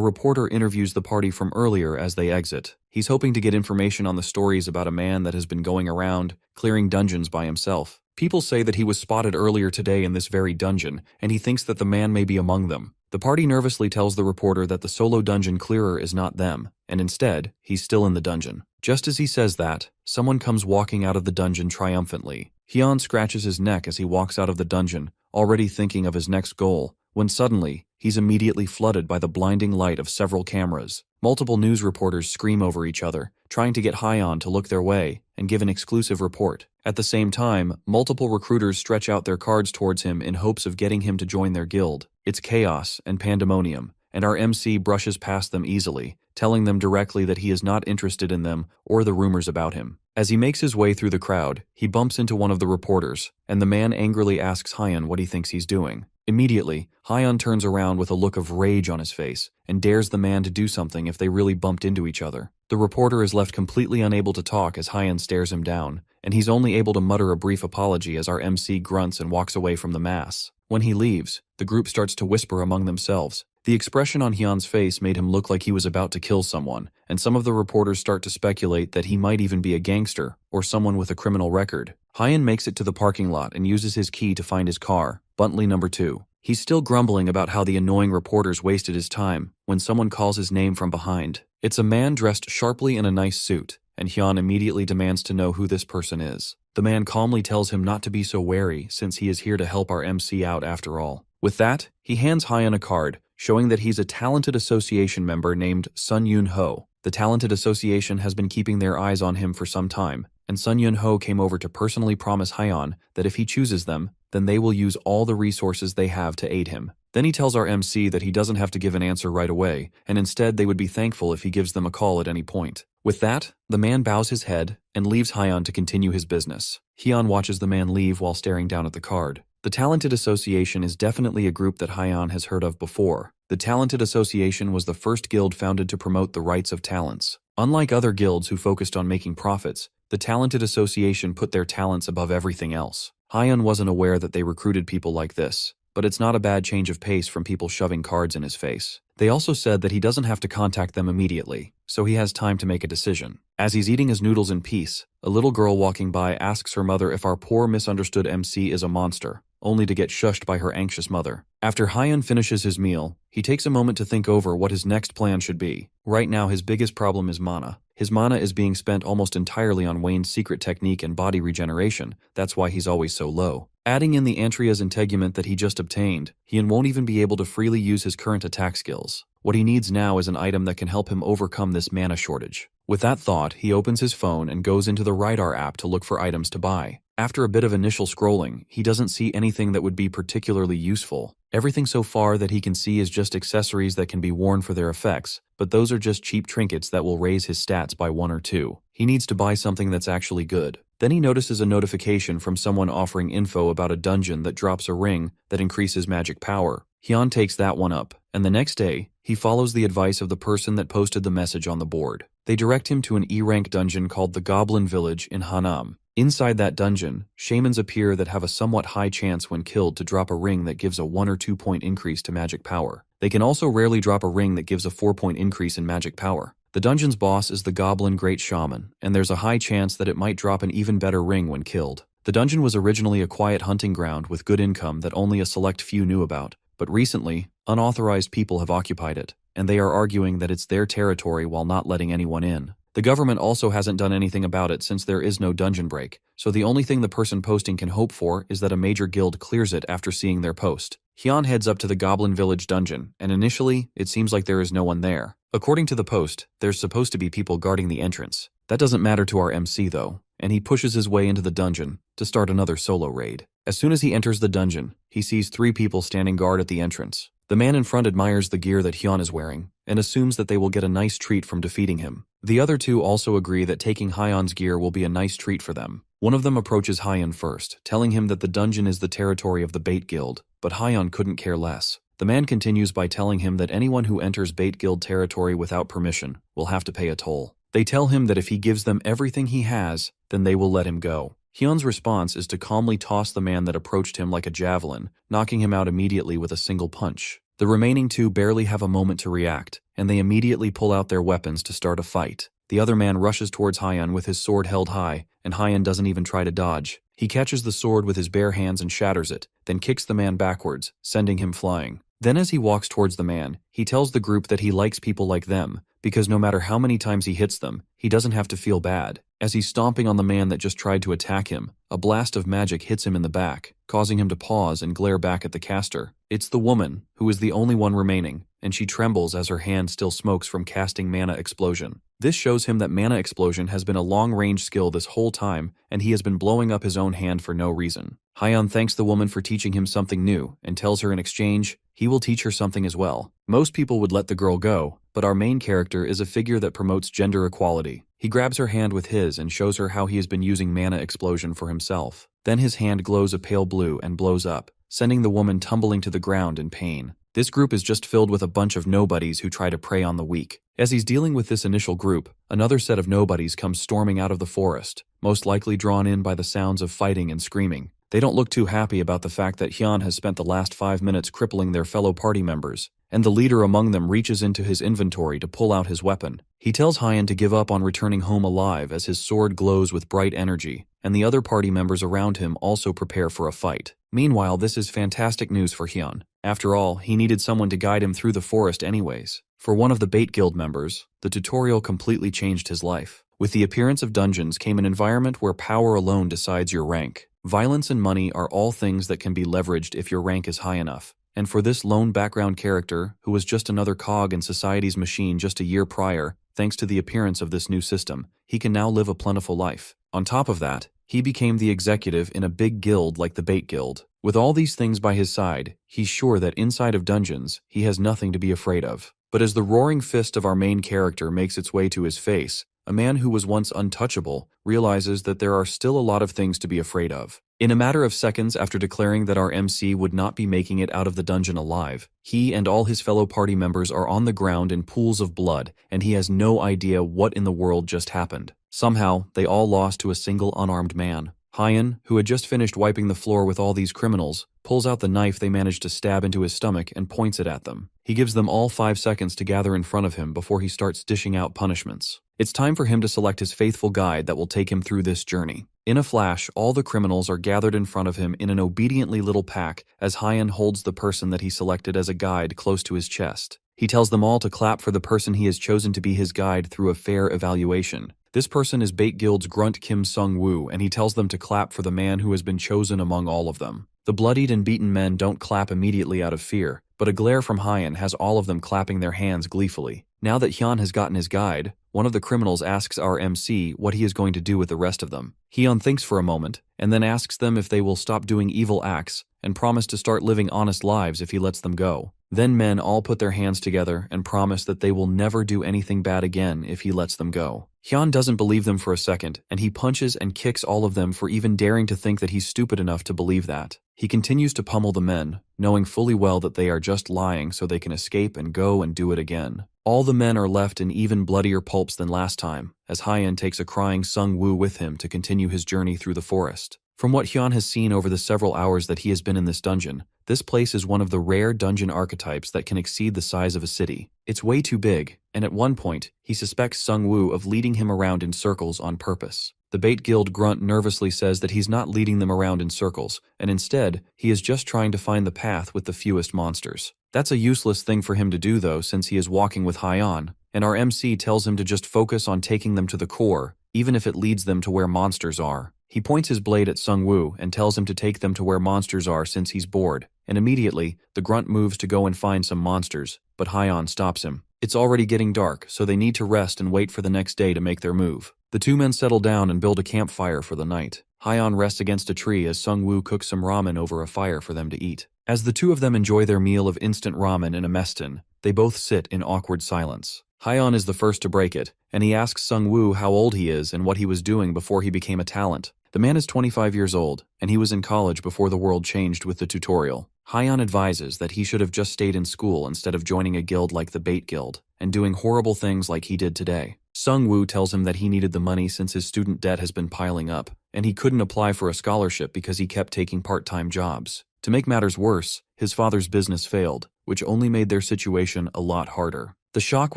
[SPEAKER 1] reporter interviews the party from earlier as they exit. He's hoping to get information on the stories about a man that has been going around, clearing dungeons by himself. People say that he was spotted earlier today in this very dungeon, and he thinks that the man may be among them. The party nervously tells the reporter that the solo dungeon clearer is not them, and instead, he's still in the dungeon. Just as he says that, someone comes walking out of the dungeon triumphantly. Hyun scratches his neck as he walks out of the dungeon, already thinking of his next goal, when suddenly, he's immediately flooded by the blinding light of several cameras. Multiple news reporters scream over each other, trying to get Hyun to look their way and give an exclusive report. At the same time, multiple recruiters stretch out their cards towards him in hopes of getting him to join their guild. It's chaos and pandemonium, and our MC brushes past them easily, telling them directly that he is not interested in them or the rumors about him. As he makes his way through the crowd, he bumps into one of the reporters, and the man angrily asks Hyun what he thinks he's doing. Immediately, Hyun turns around with a look of rage on his face and dares the man to do something if they really bumped into each other. The reporter is left completely unable to talk as Hyun stares him down, and he's only able to mutter a brief apology as our MC grunts and walks away from the mass. When he leaves, the group starts to whisper among themselves. The expression on Hyun's face made him look like he was about to kill someone, and some of the reporters start to speculate that he might even be a gangster or someone with a criminal record. Hyun makes it to the parking lot and uses his key to find his car, Buntley number 2. He's still grumbling about how the annoying reporters wasted his time when someone calls his name from behind. It's a man dressed sharply in a nice suit, and Hyun immediately demands to know who this person is. The man calmly tells him not to be so wary since he is here to help our MC out after all. With that, he hands Hyun a card, showing that he's a talented association member named Sun Yun Ho. The talented association has been keeping their eyes on him for some time, and Sun Yun Ho came over to personally promise Hyun that if he chooses them, then they will use all the resources they have to aid him. Then he tells our MC that he doesn't have to give an answer right away, and instead they would be thankful if he gives them a call at any point. With that, the man bows his head and leaves Hyun to continue his business. Hyun watches the man leave while staring down at the card. The Talented Association is definitely a group that Hyun has heard of before. The Talented Association was the first guild founded to promote the rights of talents. Unlike other guilds who focused on making profits, the Talented Association put their talents above everything else. Hyun wasn't aware that they recruited people like this, but it's not a bad change of pace from people shoving cards in his face. They also said that he doesn't have to contact them immediately, so he has time to make a decision. As he's eating his noodles in peace, a little girl walking by asks her mother if our poor misunderstood MC is a monster, only to get shushed by her anxious mother. After Hyun finishes his meal, he takes a moment to think over what his next plan should be. Right now his biggest problem is mana. His mana is being spent almost entirely on Wayne's secret technique and body regeneration, that's why he's always so low. Adding in the Antria's integument that he just obtained, he won't even be able to freely use his current attack skills. What he needs now is an item that can help him overcome this mana shortage. With that thought, he opens his phone and goes into the Radar app to look for items to buy. After a bit of initial scrolling, he doesn't see anything that would be particularly useful. Everything so far that he can see is just accessories that can be worn for their effects, but those are just cheap trinkets that will raise his stats by 1 or 2. He needs to buy something that's actually good. Then he notices a notification from someone offering info about a dungeon that drops a ring that increases magic power. Hyun takes that one up, and the next day, he follows the advice of the person that posted the message on the board. They direct him to an E-rank dungeon called the Goblin Village in Hanam. Inside that dungeon, shamans appear that have a somewhat high chance when killed to drop a ring that gives a 1 or 2 point increase to magic power. They can also rarely drop a ring that gives a 4 point increase in magic power. The dungeon's boss is the Goblin Great Shaman, and there's a high chance that it might drop an even better ring when killed. The dungeon was originally a quiet hunting ground with good income that only a select few knew about, but recently, unauthorized people have occupied it, and they are arguing that it's their territory while not letting anyone in. The government also hasn't done anything about it since there is no dungeon break, so the only thing the person posting can hope for is that a major guild clears it after seeing their post. Hyun heads up to the Goblin Village dungeon, and initially, it seems like there is no one there. According to the post, there's supposed to be people guarding the entrance. That doesn't matter to our MC though, and he pushes his way into the dungeon to start another solo raid. As soon as he enters the dungeon, he sees 3 people standing guard at the entrance. The man in front admires the gear that Hyun is wearing, and assumes that they will get a nice treat from defeating him. The other 2 also agree that taking Hyun's gear will be a nice treat for them. One of them approaches Hyun first, telling him that the dungeon is the territory of the Bait Guild, but Hyun couldn't care less. The man continues by telling him that anyone who enters Bait Guild territory without permission will have to pay a toll. They tell him that if he gives them everything he has, then they will let him go. Hyun's response is to calmly toss the man that approached him like a javelin, knocking him out immediately with a single punch. The remaining 2 barely have a moment to react, and they immediately pull out their weapons to start a fight. The other man rushes towards Hyun with his sword held high, and Hyun doesn't even try to dodge. He catches the sword with his bare hands and shatters it, then kicks the man backwards, sending him flying. Then as he walks towards the man, he tells the group that he likes people like them, because no matter how many times he hits them, he doesn't have to feel bad. As he's stomping on the man that just tried to attack him, a blast of magic hits him in the back, causing him to pause and glare back at the caster. It's the woman, who is the only one remaining, and she trembles as her hand still smokes from casting Mana Explosion. This shows him that Mana Explosion has been a long-range skill this whole time, and he has been blowing up his own hand for no reason. Hyun thanks the woman for teaching him something new, and tells her in exchange, he will teach her something as well. Most people would let the girl go, but our main character is a figure that promotes gender equality. He grabs her hand with his and shows her how he has been using Mana Explosion for himself. Then his hand glows a pale blue and blows up, sending the woman tumbling to the ground in pain. This group is just filled with a bunch of nobodies who try to prey on the weak. As he's dealing with this initial group, another set of nobodies comes storming out of the forest, most likely drawn in by the sounds of fighting and screaming. They don't look too happy about the fact that Hyun has spent the last 5 minutes crippling their fellow party members, and the leader among them reaches into his inventory to pull out his weapon. He tells Hyun to give up on returning home alive as his sword glows with bright energy, and the other party members around him also prepare for a fight. Meanwhile, this is fantastic news for Hyun. After all, he needed someone to guide him through the forest anyways. For one of the Bait Guild members, the tutorial completely changed his life. With the appearance of dungeons came an environment where power alone decides your rank. Violence and money are all things that can be leveraged if your rank is high enough. And for this lone background character, who was just another cog in society's machine just a year prior, thanks to the appearance of this new system, he can now live a plentiful life. On top of that, he became the executive in a big guild like the Bait Guild. With all these things by his side, he's sure that inside of dungeons, he has nothing to be afraid of. But as the roaring fist of our main character makes its way to his face, a man who was once untouchable realizes that there are still a lot of things to be afraid of. In a matter of seconds after declaring that our MC would not be making it out of the dungeon alive, he and all his fellow party members are on the ground in pools of blood, and he has no idea what in the world just happened. Somehow, they all lost to a single unarmed man. Hyun, who had just finished wiping the floor with all these criminals, pulls out the knife they managed to stab into his stomach and points it at them. He gives them all 5 seconds to gather in front of him before he starts dishing out punishments. It's time for him to select his faithful guide that will take him through this journey. In a flash, all the criminals are gathered in front of him in an obediently little pack as Hyun holds the person that he selected as a guide close to his chest. He tells them all to clap for the person he has chosen to be his guide through a fair evaluation. This person is Bait Guild's Grunt Kim Sung-woo, and he tells them to clap for the man who has been chosen among all of them. The bloodied and beaten men don't clap immediately out of fear, but a glare from Hyun has all of them clapping their hands gleefully. Now that Hyun has gotten his guide, one of the criminals asks our MC what he is going to do with the rest of them. Hyun thinks for a moment, and then asks them if they will stop doing evil acts and promise to start living honest lives if he lets them go. Then men all put their hands together and promise that they will never do anything bad again if he lets them go. Hyun doesn't believe them for a second, and he punches and kicks all of them for even daring to think that he's stupid enough to believe that. He continues to pummel the men, knowing fully well that they are just lying so they can escape and go and do it again. All the men are left in even bloodier pulps than last time, as Hyan takes a crying Sung-woo with him to continue his journey through the forest. From what Hyun has seen over the several hours that he has been in this dungeon, this place is one of the rare dungeon archetypes that can exceed the size of a city. It's way too big, and at one point, he suspects Sung-woo of leading him around in circles on purpose. The Bait Guild grunt nervously says that he's not leading them around in circles, and instead, he is just trying to find the path with the fewest monsters. That's a useless thing for him to do though, since he is walking with Hyan, and our MC tells him to just focus on taking them to the core, even if it leads them to where monsters are. He points his blade at Sung-woo and tells him to take them to where monsters are since he's bored, and immediately, the grunt moves to go and find some monsters, but Hyan stops him. It's already getting dark, so they need to rest and wait for the next day to make their move. The two men settle down and build a campfire for the night. Hyan rests against a tree as Sung-woo cooks some ramen over a fire for them to eat. As the two of them enjoy their meal of instant ramen in a mess tin, they both sit in awkward silence. Hyan is the first to break it, and he asks Sung-woo how old he is and what he was doing before he became a talent. The man is 25 years old, and he was in college before the world changed with the tutorial. Hyan advises that he should have just stayed in school instead of joining a guild like the Bait Guild, and doing horrible things like he did today. Sung-woo tells him that he needed the money since his student debt has been piling up, and he couldn't apply for a scholarship because he kept taking part-time jobs. To make matters worse, his father's business failed, which only made their situation a lot harder. The shock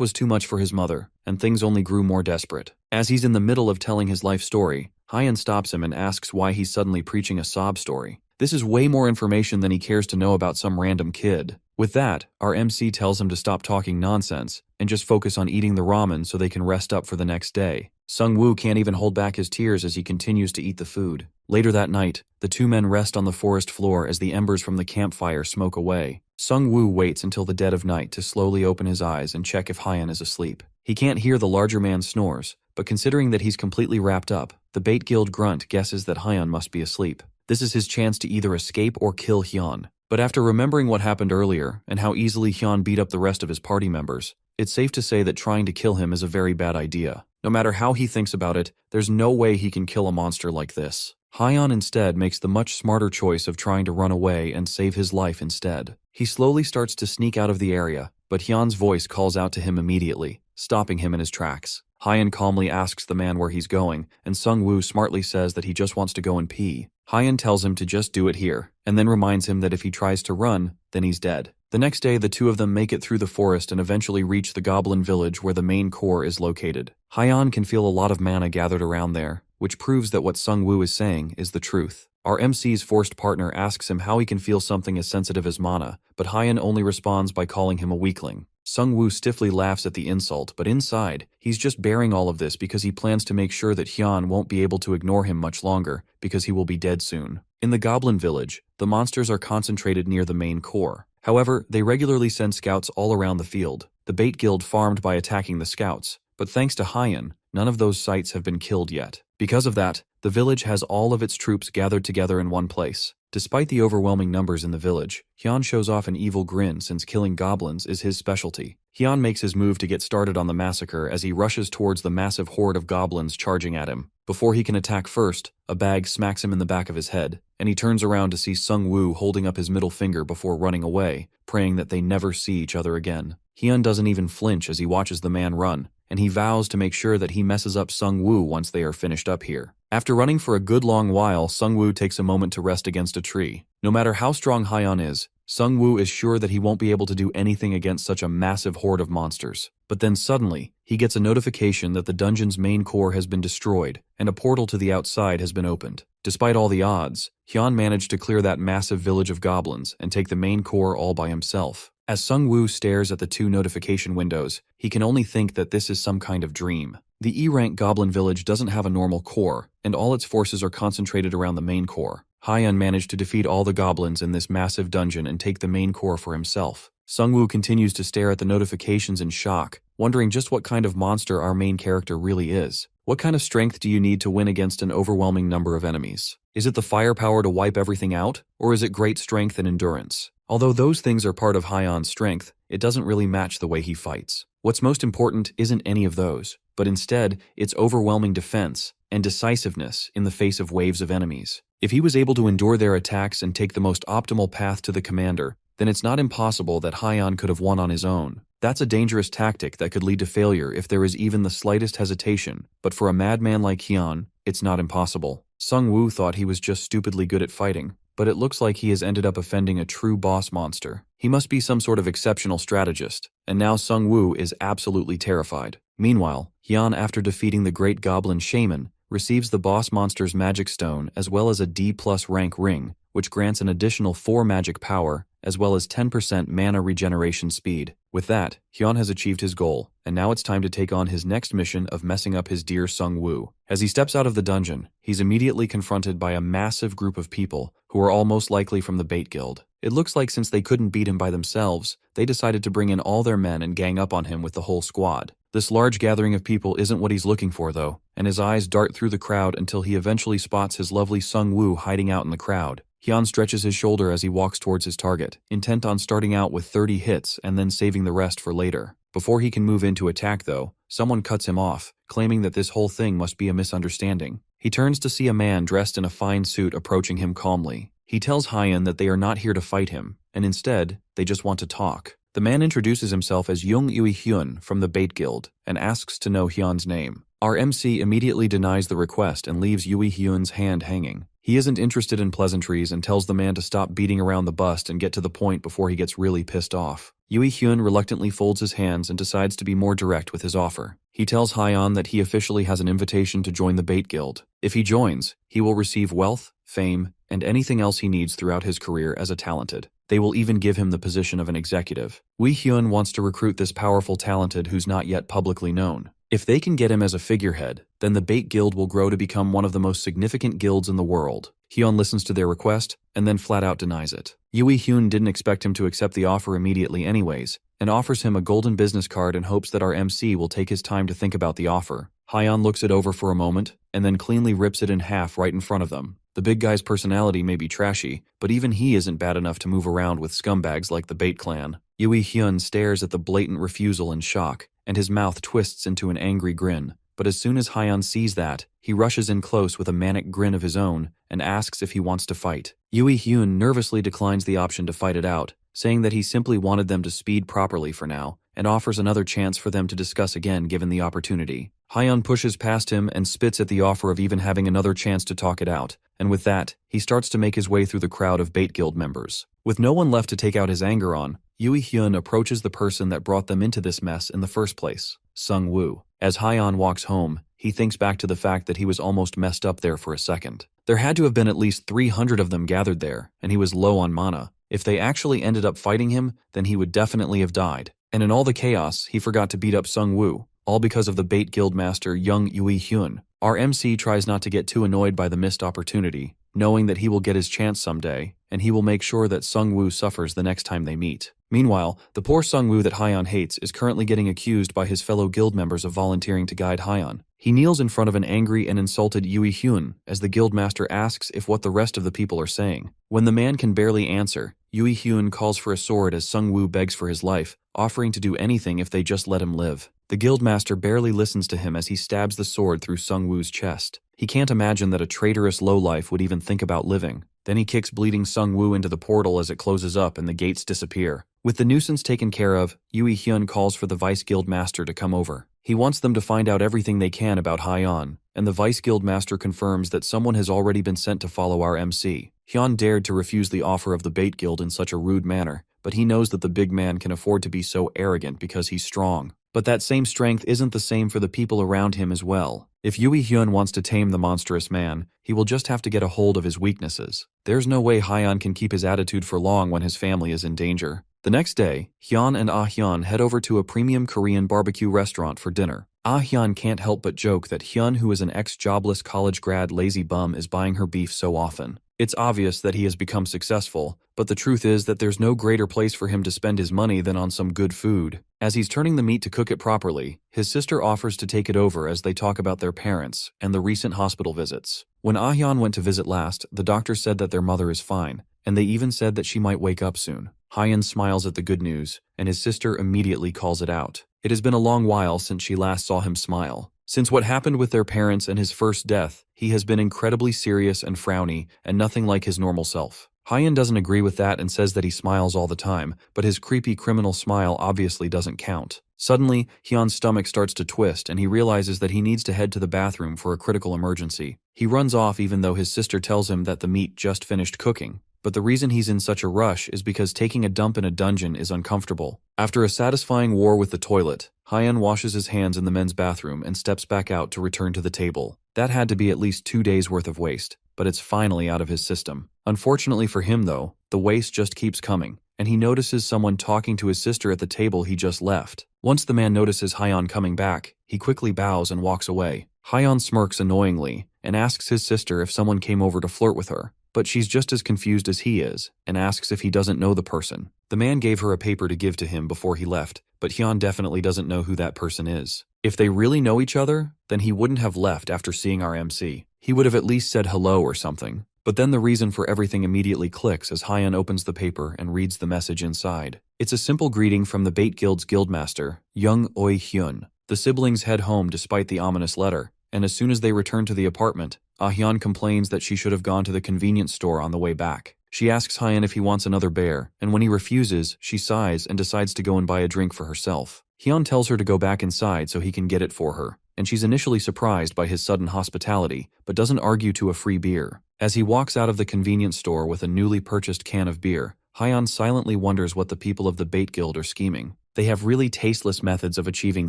[SPEAKER 1] was too much for his mother, and things only grew more desperate. As he's in the middle of telling his life story, Hyan stops him and asks why he's suddenly preaching a sob story. This is way more information than he cares to know about some random kid. With that, our MC tells him to stop talking nonsense and just focus on eating the ramen so they can rest up for the next day. Sung-woo can't even hold back his tears as he continues to eat the food. Later that night, the two men rest on the forest floor as the embers from the campfire smoke away. Sung-woo waits until the dead of night to slowly open his eyes and check if Hyan is asleep. He can't hear the larger man's snores, but considering that he's completely wrapped up, the Bait Guild grunt guesses that Hyan must be asleep. This is his chance to either escape or kill Hyun. But after remembering what happened earlier and how easily Hyun beat up the rest of his party members, it's safe to say that trying to kill him is a very bad idea. No matter how he thinks about it, there's no way he can kill a monster like this. Hyan instead makes the much smarter choice of trying to run away and save his life instead. He slowly starts to sneak out of the area, but Hyun's voice calls out to him immediately, stopping him in his tracks. Hyan calmly asks the man where he's going, and Sung-woo smartly says that he just wants to go and pee. Hyan tells him to just do it here, and then reminds him that if he tries to run, then he's dead. The next day, the two of them make it through the forest and eventually reach the goblin village where the main core is located. Hyan can feel a lot of mana gathered around there, which proves that what Sung-woo is saying is the truth. Our MC's forced partner asks him how he can feel something as sensitive as mana, but Hyan only responds by calling him a weakling. Sung-woo stiffly laughs at the insult, but inside, he's just bearing all of this because he plans to make sure that Hyun won't be able to ignore him much longer, because he will be dead soon. In the goblin village, the monsters are concentrated near the main core. However, they regularly send scouts all around the field. The Bait Guild farmed by attacking the scouts, but thanks to Hyan, none of those sites have been killed yet. Because of that, the village has all of its troops gathered together in one place. Despite the overwhelming numbers in the village, Hyun shows off an evil grin since killing goblins is his specialty. Hyun makes his move to get started on the massacre as he rushes towards the massive horde of goblins charging at him. Before he can attack first, a bag smacks him in the back of his head, and he turns around to see Sung-woo holding up his middle finger before running away, praying that they never see each other again. Hyun doesn't even flinch as he watches the man run, and he vows to make sure that he messes up Sung-woo once they are finished up here. After running for a good long while, Sung-woo takes a moment to rest against a tree. No matter how strong Hyan is, Sung-woo is sure that he won't be able to do anything against such a massive horde of monsters. But then suddenly, he gets a notification that the dungeon's main core has been destroyed, and a portal to the outside has been opened. Despite all the odds, Hyun managed to clear that massive village of goblins and take the main core all by himself. As Sung-woo stares at the two notification windows, he can only think that this is some kind of dream. The E-rank goblin village doesn't have a normal core, and all its forces are concentrated around the main core. Hyan managed to defeat all the goblins in this massive dungeon and take the main core for himself. Sung-woo continues to stare at the notifications in shock, wondering just what kind of monster our main character really is. What kind of strength do you need to win against an overwhelming number of enemies? Is it the firepower to wipe everything out, or is it great strength and endurance? Although those things are part of Hyan's strength, it doesn't really match the way he fights. What's most important isn't any of those, but instead, its overwhelming defense and decisiveness in the face of waves of enemies. If he was able to endure their attacks and take the most optimal path to the commander, then it's not impossible that Hyan could have won on his own. That's a dangerous tactic that could lead to failure if there is even the slightest hesitation, but for a madman like Hyan, it's not impossible. Sung Woo thought he was just stupidly good at fighting, but it looks like he has ended up offending a true boss monster. He must be some sort of exceptional strategist, and now Sung Woo is absolutely terrified. Meanwhile, Hyan, after defeating the great goblin shaman, receives the boss monster's magic stone as well as a D+ rank ring, which grants an additional 4 magic power as well as 10% mana regeneration speed. With that, Hyan has achieved his goal, and now it's time to take on his next mission of messing up his dear Sung Woo. As he steps out of the dungeon, he's immediately confronted by a massive group of people who are all most likely from the Bait Guild. It looks like since they couldn't beat him by themselves, they decided to bring in all their men and gang up on him with the whole squad. This large gathering of people isn't what he's looking for though, and his eyes dart through the crowd until he eventually spots his lovely Sung Woo hiding out in the crowd. Hyan stretches his shoulder as he walks towards his target, intent on starting out with 30 hits and then saving the rest for later. Before he can move in to attack though, someone cuts him off, claiming that this whole thing must be a misunderstanding. He turns to see a man dressed in a fine suit approaching him calmly. He tells Hyan that they are not here to fight him, and instead, they just want to talk. The man introduces himself as Young Yui Hyun from the Bait Guild and asks to know Hyan's name. Our MC immediately denies the request and leaves Yui Hyun's hand hanging. He isn't interested in pleasantries and tells the man to stop beating around the bust and get to the point before he gets really pissed off. Yui Hyun reluctantly folds his hands and decides to be more direct with his offer. He tells Hyan that he officially has an invitation to join the Bait Guild. If he joins, he will receive wealth, fame, and anything else he needs throughout his career as a talented. They will even give him the position of an executive. Yui Hyun wants to recruit this powerful talented who's not yet publicly known. If they can get him as a figurehead, then the Bait Guild will grow to become one of the most significant guilds in the world. Hyun listens to their request, and then flat out denies it. Yui Hyun didn't expect him to accept the offer immediately anyways, and offers him a golden business card in hopes that our MC will take his time to think about the offer. Hyan looks it over for a moment, and then cleanly rips it in half right in front of them. The big guy's personality may be trashy, but even he isn't bad enough to move around with scumbags like the Bait Clan. Yui Hyun stares at the blatant refusal in shock, and his mouth twists into an angry grin. But as soon as Hyan sees that, he rushes in close with a manic grin of his own and asks if he wants to fight. Yui Hyun nervously declines the option to fight it out, saying that he simply wanted them to speed properly for now, and offers another chance for them to discuss again given the opportunity. Hyan pushes past him and spits at the offer of even having another chance to talk it out, and with that, he starts to make his way through the crowd of Bait Guild members. With no one left to take out his anger on, Yui Hyun approaches the person that brought them into this mess in the first place, Sung Woo. As Hyan walks home, he thinks back to the fact that he was almost messed up there for a second. There had to have been at least 300 of them gathered there, and he was low on mana. If they actually ended up fighting him, then he would definitely have died. And in all the chaos, he forgot to beat up Sung Woo, all because of the Bait Guild master Young Yui Hyun. Our MC tries not to get too annoyed by the missed opportunity, knowing that he will get his chance someday, and he will make sure that Sung Woo suffers the next time they meet. Meanwhile, the poor Sung Woo that Hyan hates is currently getting accused by his fellow guild members of volunteering to guide Hyan. He kneels in front of an angry and insulted Yui Hyun as the guildmaster asks if what the rest of the people are saying. When the man can barely answer, Yui Hyun calls for a sword as Sung Woo begs for his life, offering to do anything if they just let him live. The guildmaster barely listens to him as he stabs the sword through Sung Woo's chest. He can't imagine that a traitorous lowlife would even think about living. Then he kicks bleeding Sung Woo into the portal as it closes up and the gates disappear. With the nuisance taken care of, Yui Hyun calls for the Vice Guild Master to come over. He wants them to find out everything they can about Hyan, and the Vice Guild Master confirms that someone has already been sent to follow our MC. Hyun dared to refuse the offer of the Bait Guild in such a rude manner, but he knows that the big man can afford to be so arrogant because he's strong. But that same strength isn't the same for the people around him as well. If Yui Hyun wants to tame the monstrous man, he will just have to get a hold of his weaknesses. There's no way Hyan can keep his attitude for long when his family is in danger. The next day, Hyun and Ah-hyun head over to a premium Korean barbecue restaurant for dinner. Ah-hyun can't help but joke that Hyun, who is an ex-jobless college grad lazy bum, is buying her beef so often. It's obvious that he has become successful, but the truth is that there's no greater place for him to spend his money than on some good food. As he's turning the meat to cook it properly, his sister offers to take it over as they talk about their parents and the recent hospital visits. When Ah-hyun went to visit last, the doctor said that their mother is fine, and they even said that she might wake up soon. Hyun smiles at the good news, and his sister immediately calls it out. It has been a long while since she last saw him smile. Since what happened with their parents and his first death, he has been incredibly serious and frowny, and nothing like his normal self. Hyun doesn't agree with that and says that he smiles all the time, but his creepy criminal smile obviously doesn't count. Suddenly, Hyun's stomach starts to twist and he realizes that he needs to head to the bathroom for a critical emergency. He runs off even though his sister tells him that the meat just finished cooking. But the reason he's in such a rush is because taking a dump in a dungeon is uncomfortable. After a satisfying war with the toilet, Hyun washes his hands in the men's bathroom and steps back out to return to the table. That had to be at least 2 days worth of waste, but it's finally out of his system. Unfortunately for him though, the waste just keeps coming, and he notices someone talking to his sister at the table he just left. Once the man notices Hyun coming back, he quickly bows and walks away. Hyun smirks annoyingly and asks his sister if someone came over to flirt with her. But she's just as confused as he is, and asks if he doesn't know the person. The man gave her a paper to give to him before he left, but Hyun definitely doesn't know who that person is. If they really know each other, then he wouldn't have left after seeing our MC. He would have at least said hello or something. But then the reason for everything immediately clicks as Hyun opens the paper and reads the message inside. It's a simple greeting from the Bait Guild's guildmaster, Young Oi Hyun. The siblings head home despite the ominous letter, and as soon as they return to the apartment, Hyun complains that she should have gone to the convenience store on the way back. She asks Hyun if he wants another bear, and when he refuses, she sighs and decides to go and buy a drink for herself. Hyun tells her to go back inside so he can get it for her, and she's initially surprised by his sudden hospitality, but doesn't argue to a free beer. As he walks out of the convenience store with a newly purchased can of beer, Hyun silently wonders what the people of the Bait Guild are scheming. They have really tasteless methods of achieving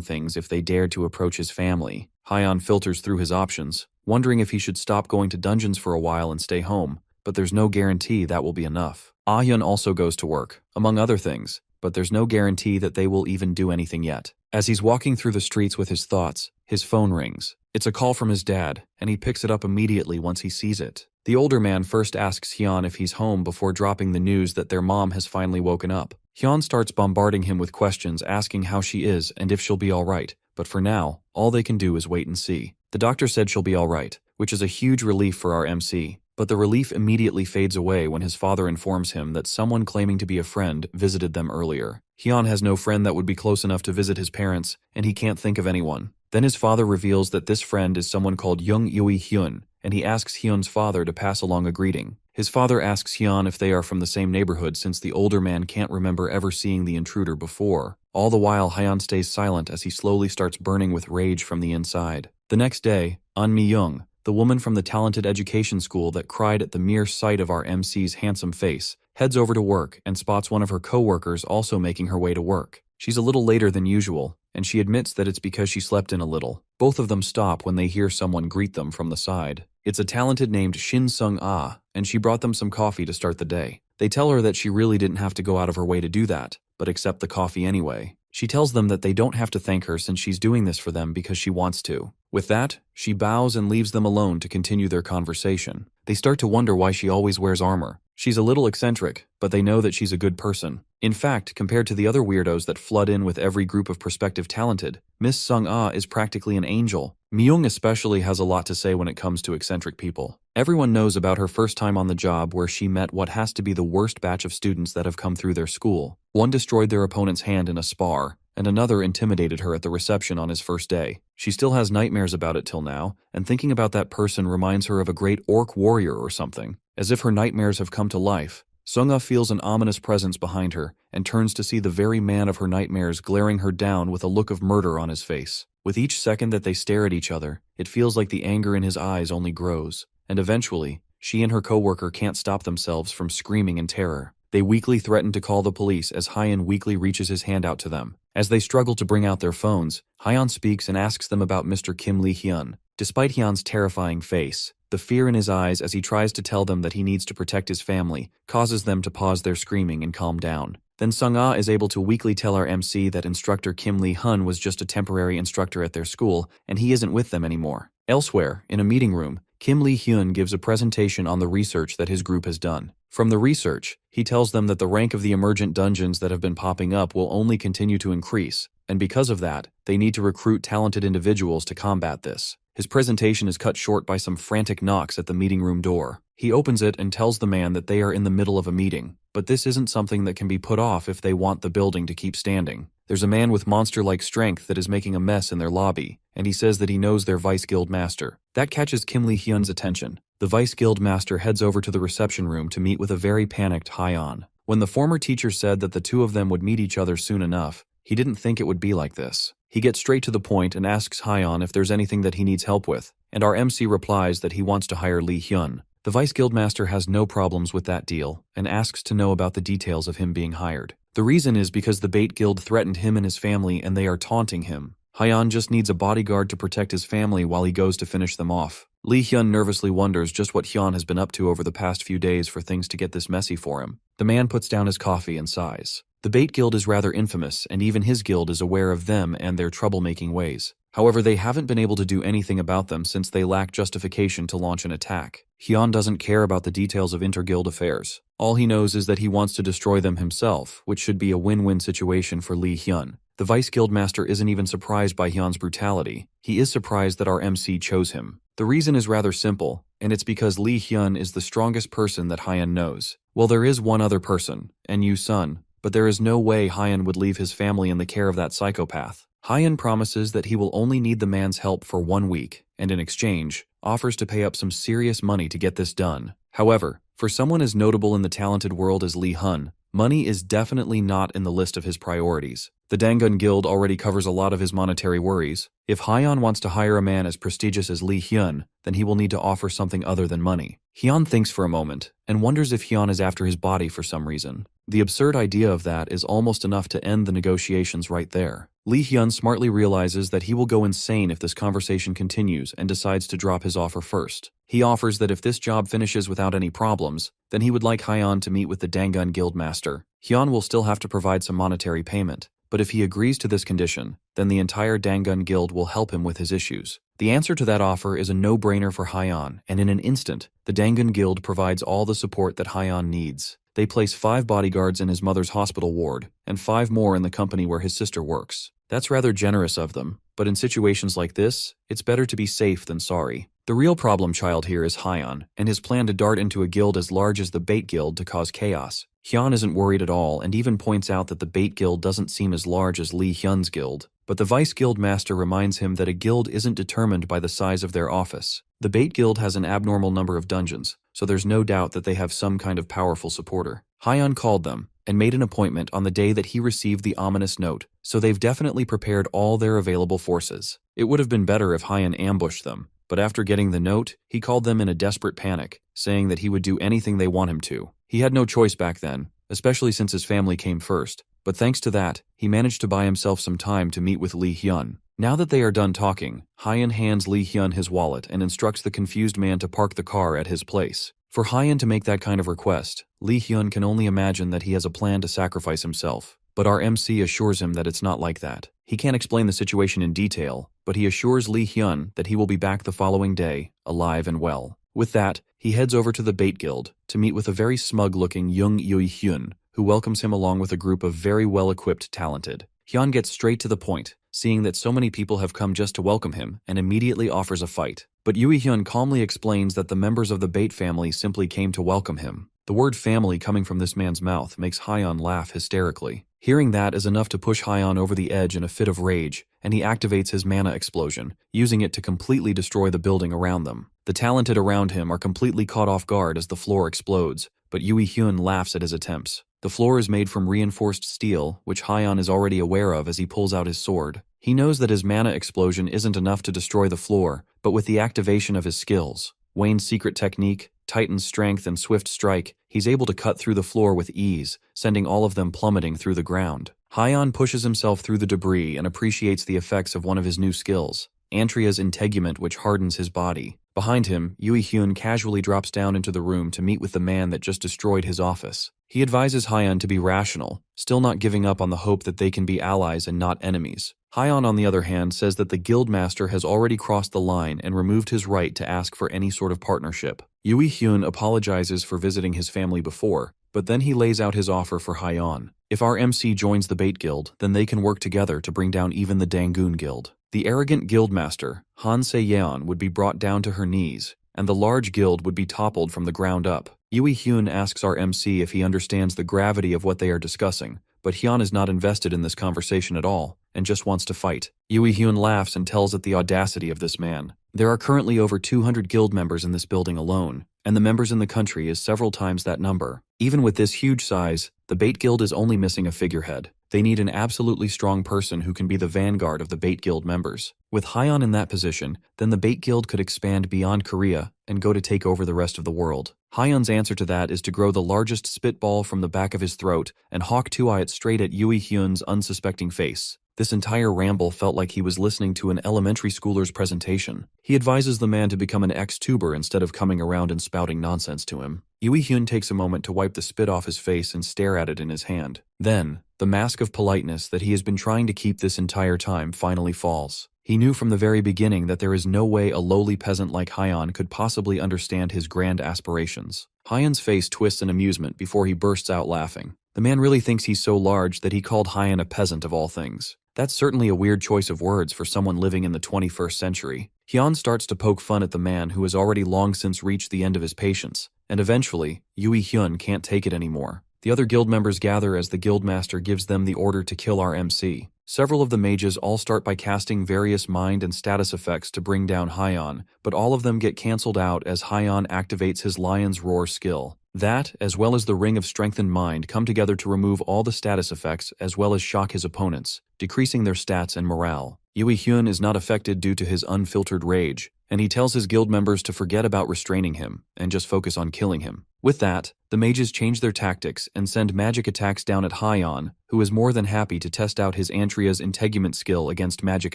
[SPEAKER 1] things if they dared to approach his family. Hyun filters through his options, wondering if he should stop going to dungeons for a while and stay home, but there's no guarantee that will be enough. Hyun also goes to work, among other things, but there's no guarantee that they will even do anything yet. As he's walking through the streets with his thoughts, his phone rings. It's a call from his dad, and he picks it up immediately once he sees it. The older man first asks Hyun if he's home before dropping the news that their mom has finally woken up. Hyun starts bombarding him with questions asking how she is and if she'll be alright, but for now, all they can do is wait and see. The doctor said she'll be alright, which is a huge relief for our MC, but the relief immediately fades away when his father informs him that someone claiming to be a friend visited them earlier. Hyun has no friend that would be close enough to visit his parents, and he can't think of anyone. Then his father reveals that this friend is someone called Young Yui Hyun, and he asks Hyun's father to pass along a greeting. His father asks Hyun if they are from the same neighborhood since the older man can't remember ever seeing the intruder before. All the while, Hyun stays silent as he slowly starts burning with rage from the inside. The next day, An Mi-young, the woman from the talented education school that cried at the mere sight of our MC's handsome face, heads over to work and spots one of her co-workers also making her way to work. She's a little later than usual, and she admits that it's because she slept in a little. Both of them stop when they hear someone greet them from the side. It's a talented named Shin Sung-ah, and she brought them some coffee to start the day. They tell her that she really didn't have to go out of her way to do that, but accept the coffee anyway. She tells them that they don't have to thank her since she's doing this for them because she wants to. With that, she bows and leaves them alone to continue their conversation. They start to wonder why she always wears armor. She's a little eccentric, but they know that she's a good person. In fact, compared to the other weirdos that flood in with every group of prospective talented, Miss Sung-ah is practically an angel. Mi-young especially has a lot to say when it comes to eccentric people. Everyone knows about her first time on the job where she met what has to be the worst batch of students that have come through their school. One destroyed their opponent's hand in a spar, and another intimidated her at the reception on his first day. She still has nightmares about it till now, and thinking about that person reminds her of a great orc warrior or something. As if her nightmares have come to life, Sung-ah feels an ominous presence behind her and turns to see the very man of her nightmares glaring her down with a look of murder on his face. With each second that they stare at each other, it feels like the anger in his eyes only grows, and eventually, she and her coworker can't stop themselves from screaming in terror. They weakly threaten to call the police as Hyun weakly reaches his hand out to them. As they struggle to bring out their phones, Hyun speaks and asks them about Mr. Kim Lee-hyun. Despite Hyun's terrifying face, the fear in his eyes as he tries to tell them that he needs to protect his family causes them to pause their screaming and calm down. Then Sung-ah is able to weakly tell our MC that instructor Kim Lee-hyun was just a temporary instructor at their school and he isn't with them anymore. Elsewhere, in a meeting room, Kim Lee-hyun gives a presentation on the research that his group has done. From the research, he tells them that the rank of the emergent dungeons that have been popping up will only continue to increase, and because of that, they need to recruit talented individuals to combat this. His presentation is cut short by some frantic knocks at the meeting room door. He opens it and tells the man that they are in the middle of a meeting, but this isn't something that can be put off if they want the building to keep standing. There's a man with monster-like strength that is making a mess in their lobby, and he says that he knows their vice guild master. That catches Kim Lee-hyun's attention. The vice guild master heads over to the reception room to meet with a very panicked Hyeon. When the former teacher said that the two of them would meet each other soon enough, he didn't think it would be like this. He gets straight to the point and asks Hyeon if there's anything that he needs help with, and our MC replies that he wants to hire Lee-hyun. The vice guildmaster has no problems with that deal and asks to know about the details of him being hired. The reason is because the bait guild threatened him and his family and they are taunting him. Hyeon just needs a bodyguard to protect his family while he goes to finish them off. Lee-hyun nervously wonders just what Hyun has been up to over the past few days for things to get this messy for him. The man puts down his coffee and sighs. The bait guild is rather infamous, and even his guild is aware of them and their troublemaking ways. However, they haven't been able to do anything about them since they lack justification to launch an attack. Hyun doesn't care about the details of inter-guild affairs. All he knows is that he wants to destroy them himself, which should be a win-win situation for Lee-hyun. The vice guildmaster isn't even surprised by Hyun's brutality. He is surprised that our MC chose him. The reason is rather simple, and it's because Lee-hyun is the strongest person that Hyun knows. Well, there is one other person, Sun, but there is no way Hyun would leave his family in the care of that psychopath. Hyun promises that he will only need the man's help for 1 week, and in exchange, offers to pay up some serious money to get this done. However, for someone as notable in the talented world as Lee-hyun, money is definitely not in the list of his priorities. The Dangun Guild already covers a lot of his monetary worries. If Hyeon wants to hire a man as prestigious as Lee-hyun, then he will need to offer something other than money. Hyun thinks for a moment, and wonders if Hyun is after his body for some reason. The absurd idea of that is almost enough to end the negotiations right there. Lee-hyun smartly realizes that he will go insane if this conversation continues and decides to drop his offer first. He offers that if this job finishes without any problems, then he would like Hyeon to meet with the Dangun Guild master. Hyun will still have to provide some monetary payment, but if he agrees to this condition, then the entire Dangun Guild will help him with his issues. The answer to that offer is a no-brainer for Hyeon, and in an instant, the Dangun Guild provides all the support that Hyeon needs. They place 5 bodyguards in his mother's hospital ward, and 5 more in the company where his sister works. That's rather generous of them, but in situations like this, it's better to be safe than sorry. The real problem child here is Hyeon, and his plan to dart into a guild as large as the Bait Guild to cause chaos. Hyun isn't worried at all and even points out that the Bait Guild doesn't seem as large as Lee-hyun's guild. But the Vice Guild Master reminds him that a guild isn't determined by the size of their office. The Bait Guild has an abnormal number of dungeons, so there's no doubt that they have some kind of powerful supporter. Hyeon called them and made an appointment on the day that he received the ominous note, so they've definitely prepared all their available forces. It would have been better if Hyeon ambushed them, but after getting the note, he called them in a desperate panic, saying that he would do anything they want him to. He had no choice back then, especially since his family came first, but thanks to that, he managed to buy himself some time to meet with Lee-hyun. Now that they are done talking, Hyeon hands Lee-hyun his wallet and instructs the confused man to park the car at his place. For Hyeon to make that kind of request, Lee-hyun can only imagine that he has a plan to sacrifice himself. But our MC assures him that it's not like that. He can't explain the situation in detail, but he assures Lee-hyun that he will be back the following day, alive and well. With that, he heads over to the Bait Guild to meet with a very smug-looking Jung Yui-hyun, who welcomes him along with a group of very well-equipped talented. Hyun gets straight to the point, seeing that so many people have come just to welcome him, and immediately offers a fight. But Yui-hyun calmly explains that the members of the Bait family simply came to welcome him. The word family coming from this man's mouth makes Hyeon laugh hysterically. Hearing that is enough to push Hyeon over the edge in a fit of rage, and he activates his mana explosion, using it to completely destroy the building around them. The talented around him are completely caught off guard as the floor explodes, but Yui-hyun laughs at his attempts. The floor is made from reinforced steel, which Hyeon is already aware of as he pulls out his sword. He knows that his mana explosion isn't enough to destroy the floor, but with the activation of his skills, Wayne's secret technique, Titan's strength, and swift strike, he's able to cut through the floor with ease, sending all of them plummeting through the ground. Hyeon pushes himself through the debris and appreciates the effects of one of his new skills, Antria's integument, which hardens his body. Behind him, Yui-hyun casually drops down into the room to meet with the man that just destroyed his office. He advises Hyeon to be rational, still not giving up on the hope that they can be allies and not enemies. Hyeon, on the other hand, says that the guildmaster has already crossed the line and removed his right to ask for any sort of partnership. Yui-hyun apologizes for visiting his family before, but then he lays out his offer for Hyeon. If our MC joins the Bait Guild, then they can work together to bring down even the Dangun Guild. The arrogant guildmaster, Han Se-yeon, would be brought down to her knees, and the large guild would be toppled from the ground up. Yui Hyun asks our MC if he understands the gravity of what they are discussing, but Hyun is not invested in this conversation at all, and just wants to fight. Yui Hyun laughs and tells at the audacity of this man. There are currently over 200 guild members in this building alone, and the members in the country is several times that number. Even with this huge size, the Bait Guild is only missing a figurehead. They need an absolutely strong person who can be the vanguard of the Bait Guild members. With Hyun in that position, then the Bait Guild could expand beyond Korea and go to take over the rest of the world. Hyun's answer to that is to grow the largest spitball from the back of his throat and hawk two-eye it straight at Yui Hyun's unsuspecting face. This entire ramble felt like he was listening to an elementary schooler's presentation. He advises the man to become an ex-tuber instead of coming around and spouting nonsense to him. Yui Hyun takes a moment to wipe the spit off his face and stare at it in his hand. Then, the mask of politeness that he has been trying to keep this entire time finally falls. He knew from the very beginning that there is no way a lowly peasant like Hyun could possibly understand his grand aspirations. Hyun's face twists in amusement before he bursts out laughing. The man really thinks he's so large that he called Hyun a peasant of all things. That's certainly a weird choice of words for someone living in the 21st century. Hyun starts to poke fun at the man who has already long since reached the end of his patience, and eventually, Yui Hyun can't take it anymore. The other guild members gather as the guildmaster gives them the order to kill our MC. Several of the mages all start by casting various mind and status effects to bring down Hyun, but all of them get cancelled out as Hyun activates his Lion's Roar skill. That, as well as the Ring of Strengthened Mind, come together to remove all the status effects as well as shock his opponents, decreasing their stats and morale. Yui Hyun is not affected due to his unfiltered rage, and he tells his guild members to forget about restraining him and just focus on killing him. With that, the mages change their tactics and send magic attacks down at Hyun, who is more than happy to test out his Antria's integument skill against magic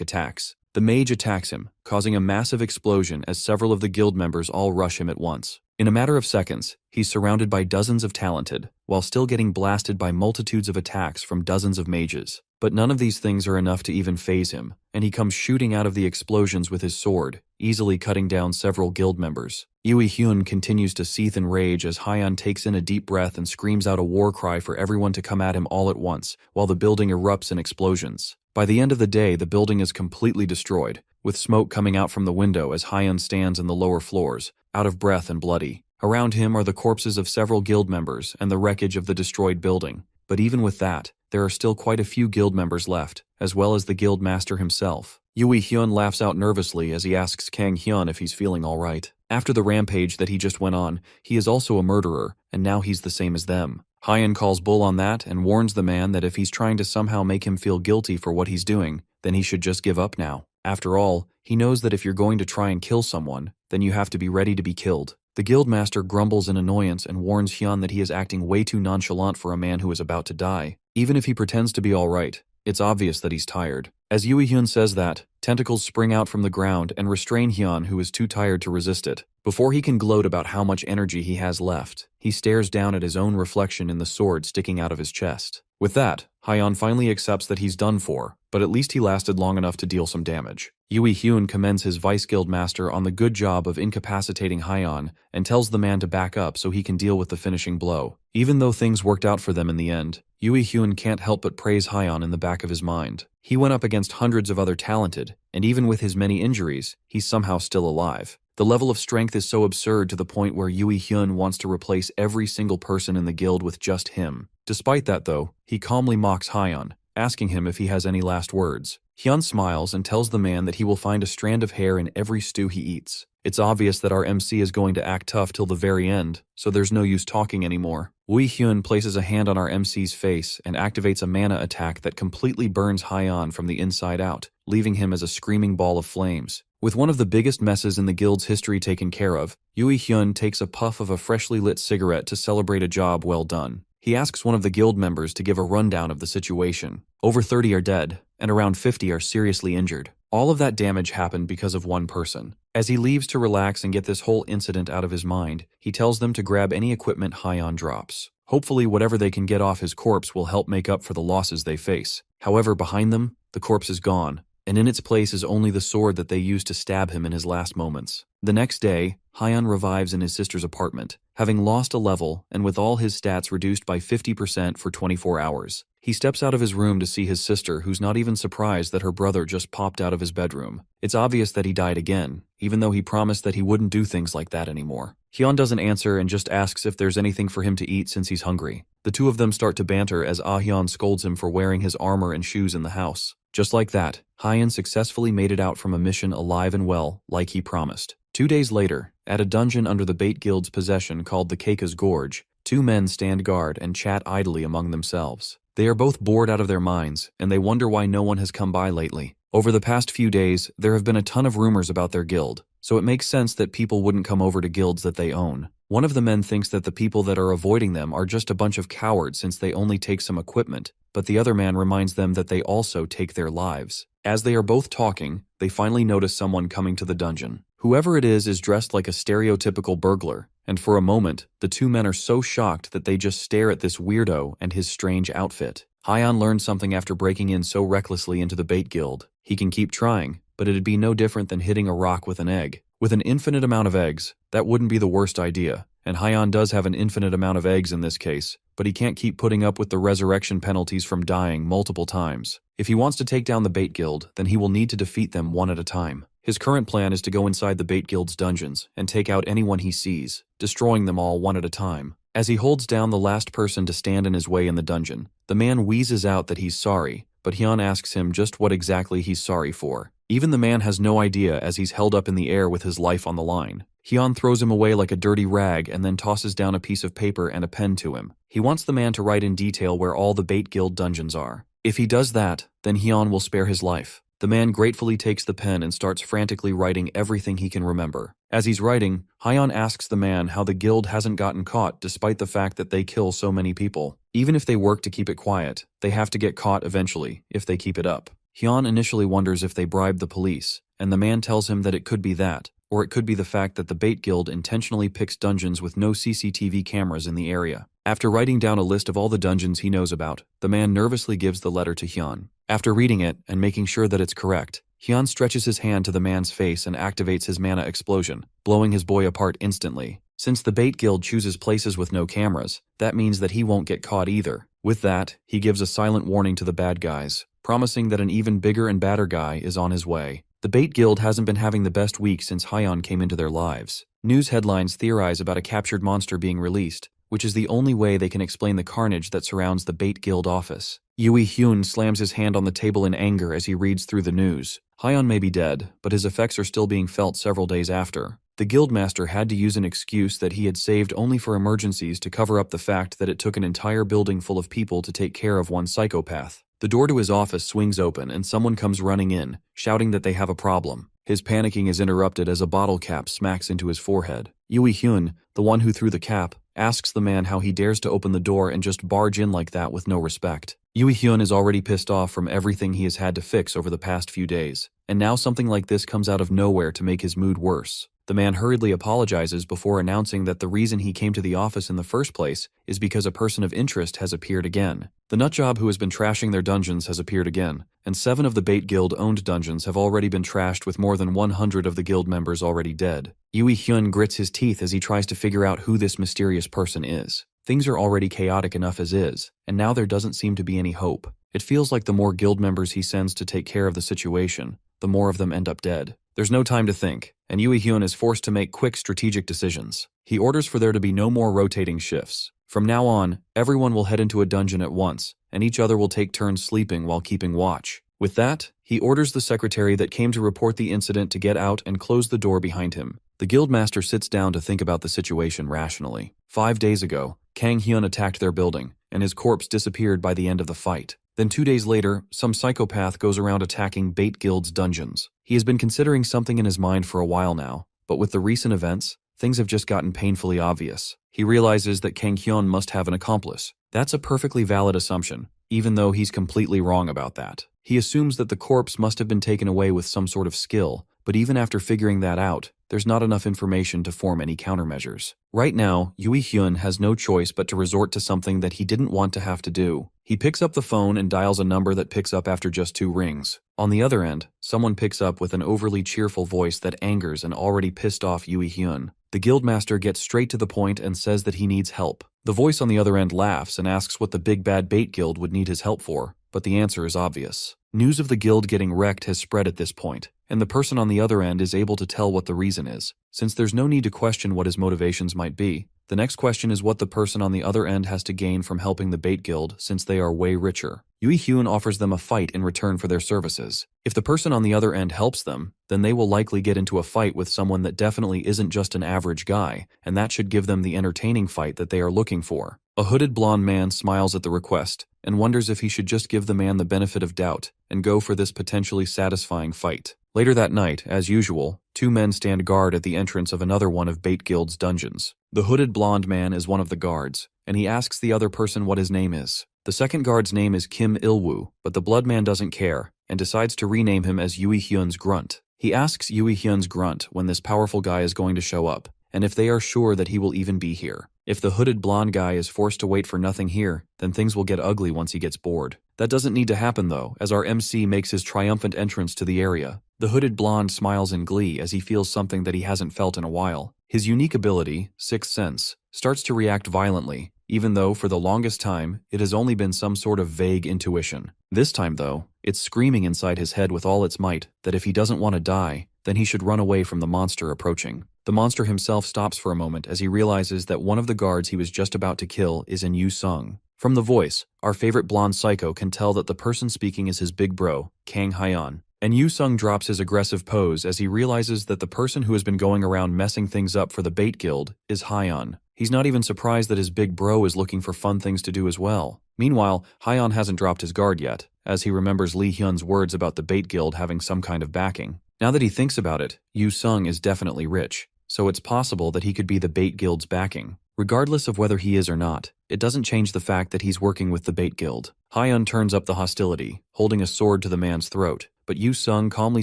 [SPEAKER 1] attacks. The mage attacks him, causing a massive explosion as several of the guild members all rush him at once. In a matter of seconds, he's surrounded by dozens of talented, while still getting blasted by multitudes of attacks from dozens of mages. But none of these things are enough to even faze him, and he comes shooting out of the explosions with his sword, easily cutting down several guild members. Yui Hyun continues to seethe in rage as Hyun takes in a deep breath and screams out a war cry for everyone to come at him all at once, while the building erupts in explosions. By the end of the day, the building is completely destroyed, with smoke coming out from the window as Hyun stands in the lower floors, out of breath and bloody. Around him are the corpses of several guild members and the wreckage of the destroyed building. But even with that, there are still quite a few guild members left, as well as the guild master himself. Yui Hyun laughs out nervously as he asks Kang Hyun if he's feeling alright. After the rampage that he just went on, he is also a murderer, and now he's the same as them. Hyun calls bull on that and warns the man that if he's trying to somehow make him feel guilty for what he's doing, then he should just give up now. After all, he knows that if you're going to try and kill someone, then you have to be ready to be killed. The guildmaster grumbles in annoyance and warns Hyun that he is acting way too nonchalant for a man who is about to die. Even if he pretends to be alright, it's obvious that he's tired. As Yui Hyun says that, tentacles spring out from the ground and restrain Hyun, who is too tired to resist it. Before he can gloat about how much energy he has left, he stares down at his own reflection in the sword sticking out of his chest. With that, Hyun finally accepts that he's done for, but at least he lasted long enough to deal some damage. Yui Hyun commends his vice guild master on the good job of incapacitating Hyun and tells the man to back up so he can deal with the finishing blow. Even though things worked out for them in the end, Yui Hyun can't help but praise Hyun in the back of his mind. He went up against hundreds of other talented, and even with his many injuries, he's somehow still alive. The level of strength is so absurd to the point where Yui Hyun wants to replace every single person in the guild with just him. Despite that though, he calmly mocks Hyun, asking him if he has any last words. Hyun smiles and tells the man that he will find a strand of hair in every stew he eats. It's obvious that our MC is going to act tough till the very end, so there's no use talking anymore. Yui Hyun places a hand on our MC's face and activates a mana attack that completely burns Hyun from the inside out, leaving him as a screaming ball of flames. With one of the biggest messes in the guild's history taken care of, Yui Hyun takes a puff of a freshly lit cigarette to celebrate a job well done. He asks one of the guild members to give a rundown of the situation. Over 30 are dead, and around 50 are seriously injured. All of that damage happened because of one person. As he leaves to relax and get this whole incident out of his mind, he tells them to grab any equipment Hyun drops. Hopefully whatever they can get off his corpse will help make up for the losses they face. However, behind them, the corpse is gone, and in its place is only the sword that they used to stab him in his last moments. The next day, Hyun revives in his sister's apartment, having lost a level and with all his stats reduced by 50% for 24 hours. He steps out of his room to see his sister, who's not even surprised that her brother just popped out of his bedroom. It's obvious that he died again, even though he promised that he wouldn't do things like that anymore. Hyun doesn't answer and just asks if there's anything for him to eat since he's hungry. The two of them start to banter as Hyun scolds him for wearing his armor and shoes in the house. Just like that, Hyun successfully made it out from a mission alive and well, like he promised. 2 days later, at a dungeon under the Bait Guild's possession called the Keika's Gorge, two men stand guard and chat idly among themselves. They are both bored out of their minds, and they wonder why no one has come by lately. Over the past few days, there have been a ton of rumors about their guild, so it makes sense that people wouldn't come over to guilds that they own. One of the men thinks that the people that are avoiding them are just a bunch of cowards since they only take some equipment, but the other man reminds them that they also take their lives. As they are both talking, they finally notice someone coming to the dungeon. Whoever it is dressed like a stereotypical burglar, and for a moment, the two men are so shocked that they just stare at this weirdo and his strange outfit. Hyun learned something after breaking in so recklessly into the Bait Guild. He can keep trying, but it'd be no different than hitting a rock with an egg. With an infinite amount of eggs, that wouldn't be the worst idea, and Hyun does have an infinite amount of eggs in this case, but he can't keep putting up with the resurrection penalties from dying multiple times. If he wants to take down the Bait Guild, then he will need to defeat them one at a time. His current plan is to go inside the Bait Guild's dungeons and take out anyone he sees, destroying them all one at a time. As he holds down the last person to stand in his way in the dungeon, the man wheezes out that he's sorry, but Hyun asks him just what exactly he's sorry for. Even the man has no idea as he's held up in the air with his life on the line. Hyun throws him away like a dirty rag and then tosses down a piece of paper and a pen to him. He wants the man to write in detail where all the Bait Guild dungeons are. If he does that, then Hyun will spare his life. The man gratefully takes the pen and starts frantically writing everything he can remember. As he's writing, Hyun asks the man how the guild hasn't gotten caught despite the fact that they kill so many people. Even if they work to keep it quiet, they have to get caught eventually, if they keep it up. Hyun initially wonders if they bribed the police, and the man tells him that it could be that, or it could be the fact that the Bait Guild intentionally picks dungeons with no CCTV cameras in the area. After writing down a list of all the dungeons he knows about, the man nervously gives the letter to Hyun. After reading it and making sure that it's correct, Hyun stretches his hand to the man's face and activates his mana explosion, blowing his boy apart instantly. Since the Bait Guild chooses places with no cameras, that means that he won't get caught either. With that, he gives a silent warning to the bad guys, promising that an even bigger and badder guy is on his way. The Bait Guild hasn't been having the best week since Hyun came into their lives. News headlines theorize about a captured monster being released, which is the only way they can explain the carnage that surrounds the Bait Guild office. Yui Hyun slams his hand on the table in anger as he reads through the news. Hyun may be dead, but his effects are still being felt several days after. The guildmaster had to use an excuse that he had saved only for emergencies to cover up the fact that it took an entire building full of people to take care of one psychopath. The door to his office swings open and someone comes running in, shouting that they have a problem. His panicking is interrupted as a bottle cap smacks into his forehead. Yui Hyun, the one who threw the cap, asks the man how he dares to open the door and just barge in like that with no respect. Yui Hyun is already pissed off from everything he has had to fix over the past few days, and now something like this comes out of nowhere to make his mood worse. The man hurriedly apologizes before announcing that the reason he came to the office in the first place is because a person of interest has appeared again. The nutjob who has been trashing their dungeons has appeared again, and 7 of the Bait Guild-owned dungeons have already been trashed with more than 100 of the guild members already dead. Yui Hyun grits his teeth as he tries to figure out who this mysterious person is. Things are already chaotic enough as is, and now there doesn't seem to be any hope. It feels like the more guild members he sends to take care of the situation, the more of them end up dead. There's no time to think, and Yui Hyun is forced to make quick strategic decisions. He orders for there to be no more rotating shifts. From now on, everyone will head into a dungeon at once, and each other will take turns sleeping while keeping watch. With that, he orders the secretary that came to report the incident to get out and close the door behind him. The guildmaster sits down to think about the situation rationally. 5 days ago, Kang Hyun attacked their building, and his corpse disappeared by the end of the fight. Then 2 days later, some psychopath goes around attacking Bait Guild's dungeons. He has been considering something in his mind for a while now, but with the recent events, things have just gotten painfully obvious. He realizes that Kang Hyun must have an accomplice. That's a perfectly valid assumption, even though he's completely wrong about that. He assumes that the corpse must have been taken away with some sort of skill, but even after figuring that out, there's not enough information to form any countermeasures. Right now, Yui Hyun has no choice but to resort to something that he didn't want to have to do. He picks up the phone and dials a number that picks up after just 2 rings. On the other end, someone picks up with an overly cheerful voice that angers an already pissed off Yui Hyun. The guildmaster gets straight to the point and says that he needs help. The voice on the other end laughs and asks what the big bad bait guild would need his help for, but the answer is obvious. News of the guild getting wrecked has spread at this point, and the person on the other end is able to tell what the reason is. Since there's no need to question what his motivations might be, the next question is what the person on the other end has to gain from helping the bait guild since they are way richer. Yui Hyun offers them a fight in return for their services. If the person on the other end helps them, then they will likely get into a fight with someone that definitely isn't just an average guy, and that should give them the entertaining fight that they are looking for. A hooded blonde man smiles at the request and wonders if he should just give the man the benefit of doubt and go for this potentially satisfying fight. Later that night, as usual, 2 men stand guard at the entrance of another one of Bait Guild's dungeons. The hooded blonde man is one of the guards, and he asks the other person what his name is. The second guard's name is Kim Il-woo, but the blood man doesn't care and decides to rename him as Yui Hyun's Grunt. He asks Yui Hyun's Grunt when this powerful guy is going to show up, and if they are sure that he will even be here. If the hooded blonde guy is forced to wait for nothing here, then things will get ugly once he gets bored. That doesn't need to happen though, as our MC makes his triumphant entrance to the area. The hooded blonde smiles in glee as he feels something that he hasn't felt in a while. His unique ability, Sixth Sense, starts to react violently, even though for the longest time, it has only been some sort of vague intuition. This time though, it's screaming inside his head with all its might that if he doesn't want to die, then he should run away from the monster approaching. The monster himself stops for a moment as he realizes that one of the guards he was just about to kill is in Yu Sung. From the voice, our favorite blonde psycho can tell that the person speaking is his big bro, Kang Hyeon. And Yu Sung drops his aggressive pose as he realizes that the person who has been going around messing things up for the bait guild is Hyeon. He's not even surprised that his big bro is looking for fun things to do as well. Meanwhile, Hyeon hasn't dropped his guard yet, as he remembers Lee Hyun's words about the bait guild having some kind of backing. Now that he thinks about it, Yu Sung is definitely rich, so it's possible that he could be the bait guild's backing. Regardless of whether he is or not, it doesn't change the fact that he's working with the bait guild. Hyeon turns up the hostility, holding a sword to the man's throat, but Yu Sung calmly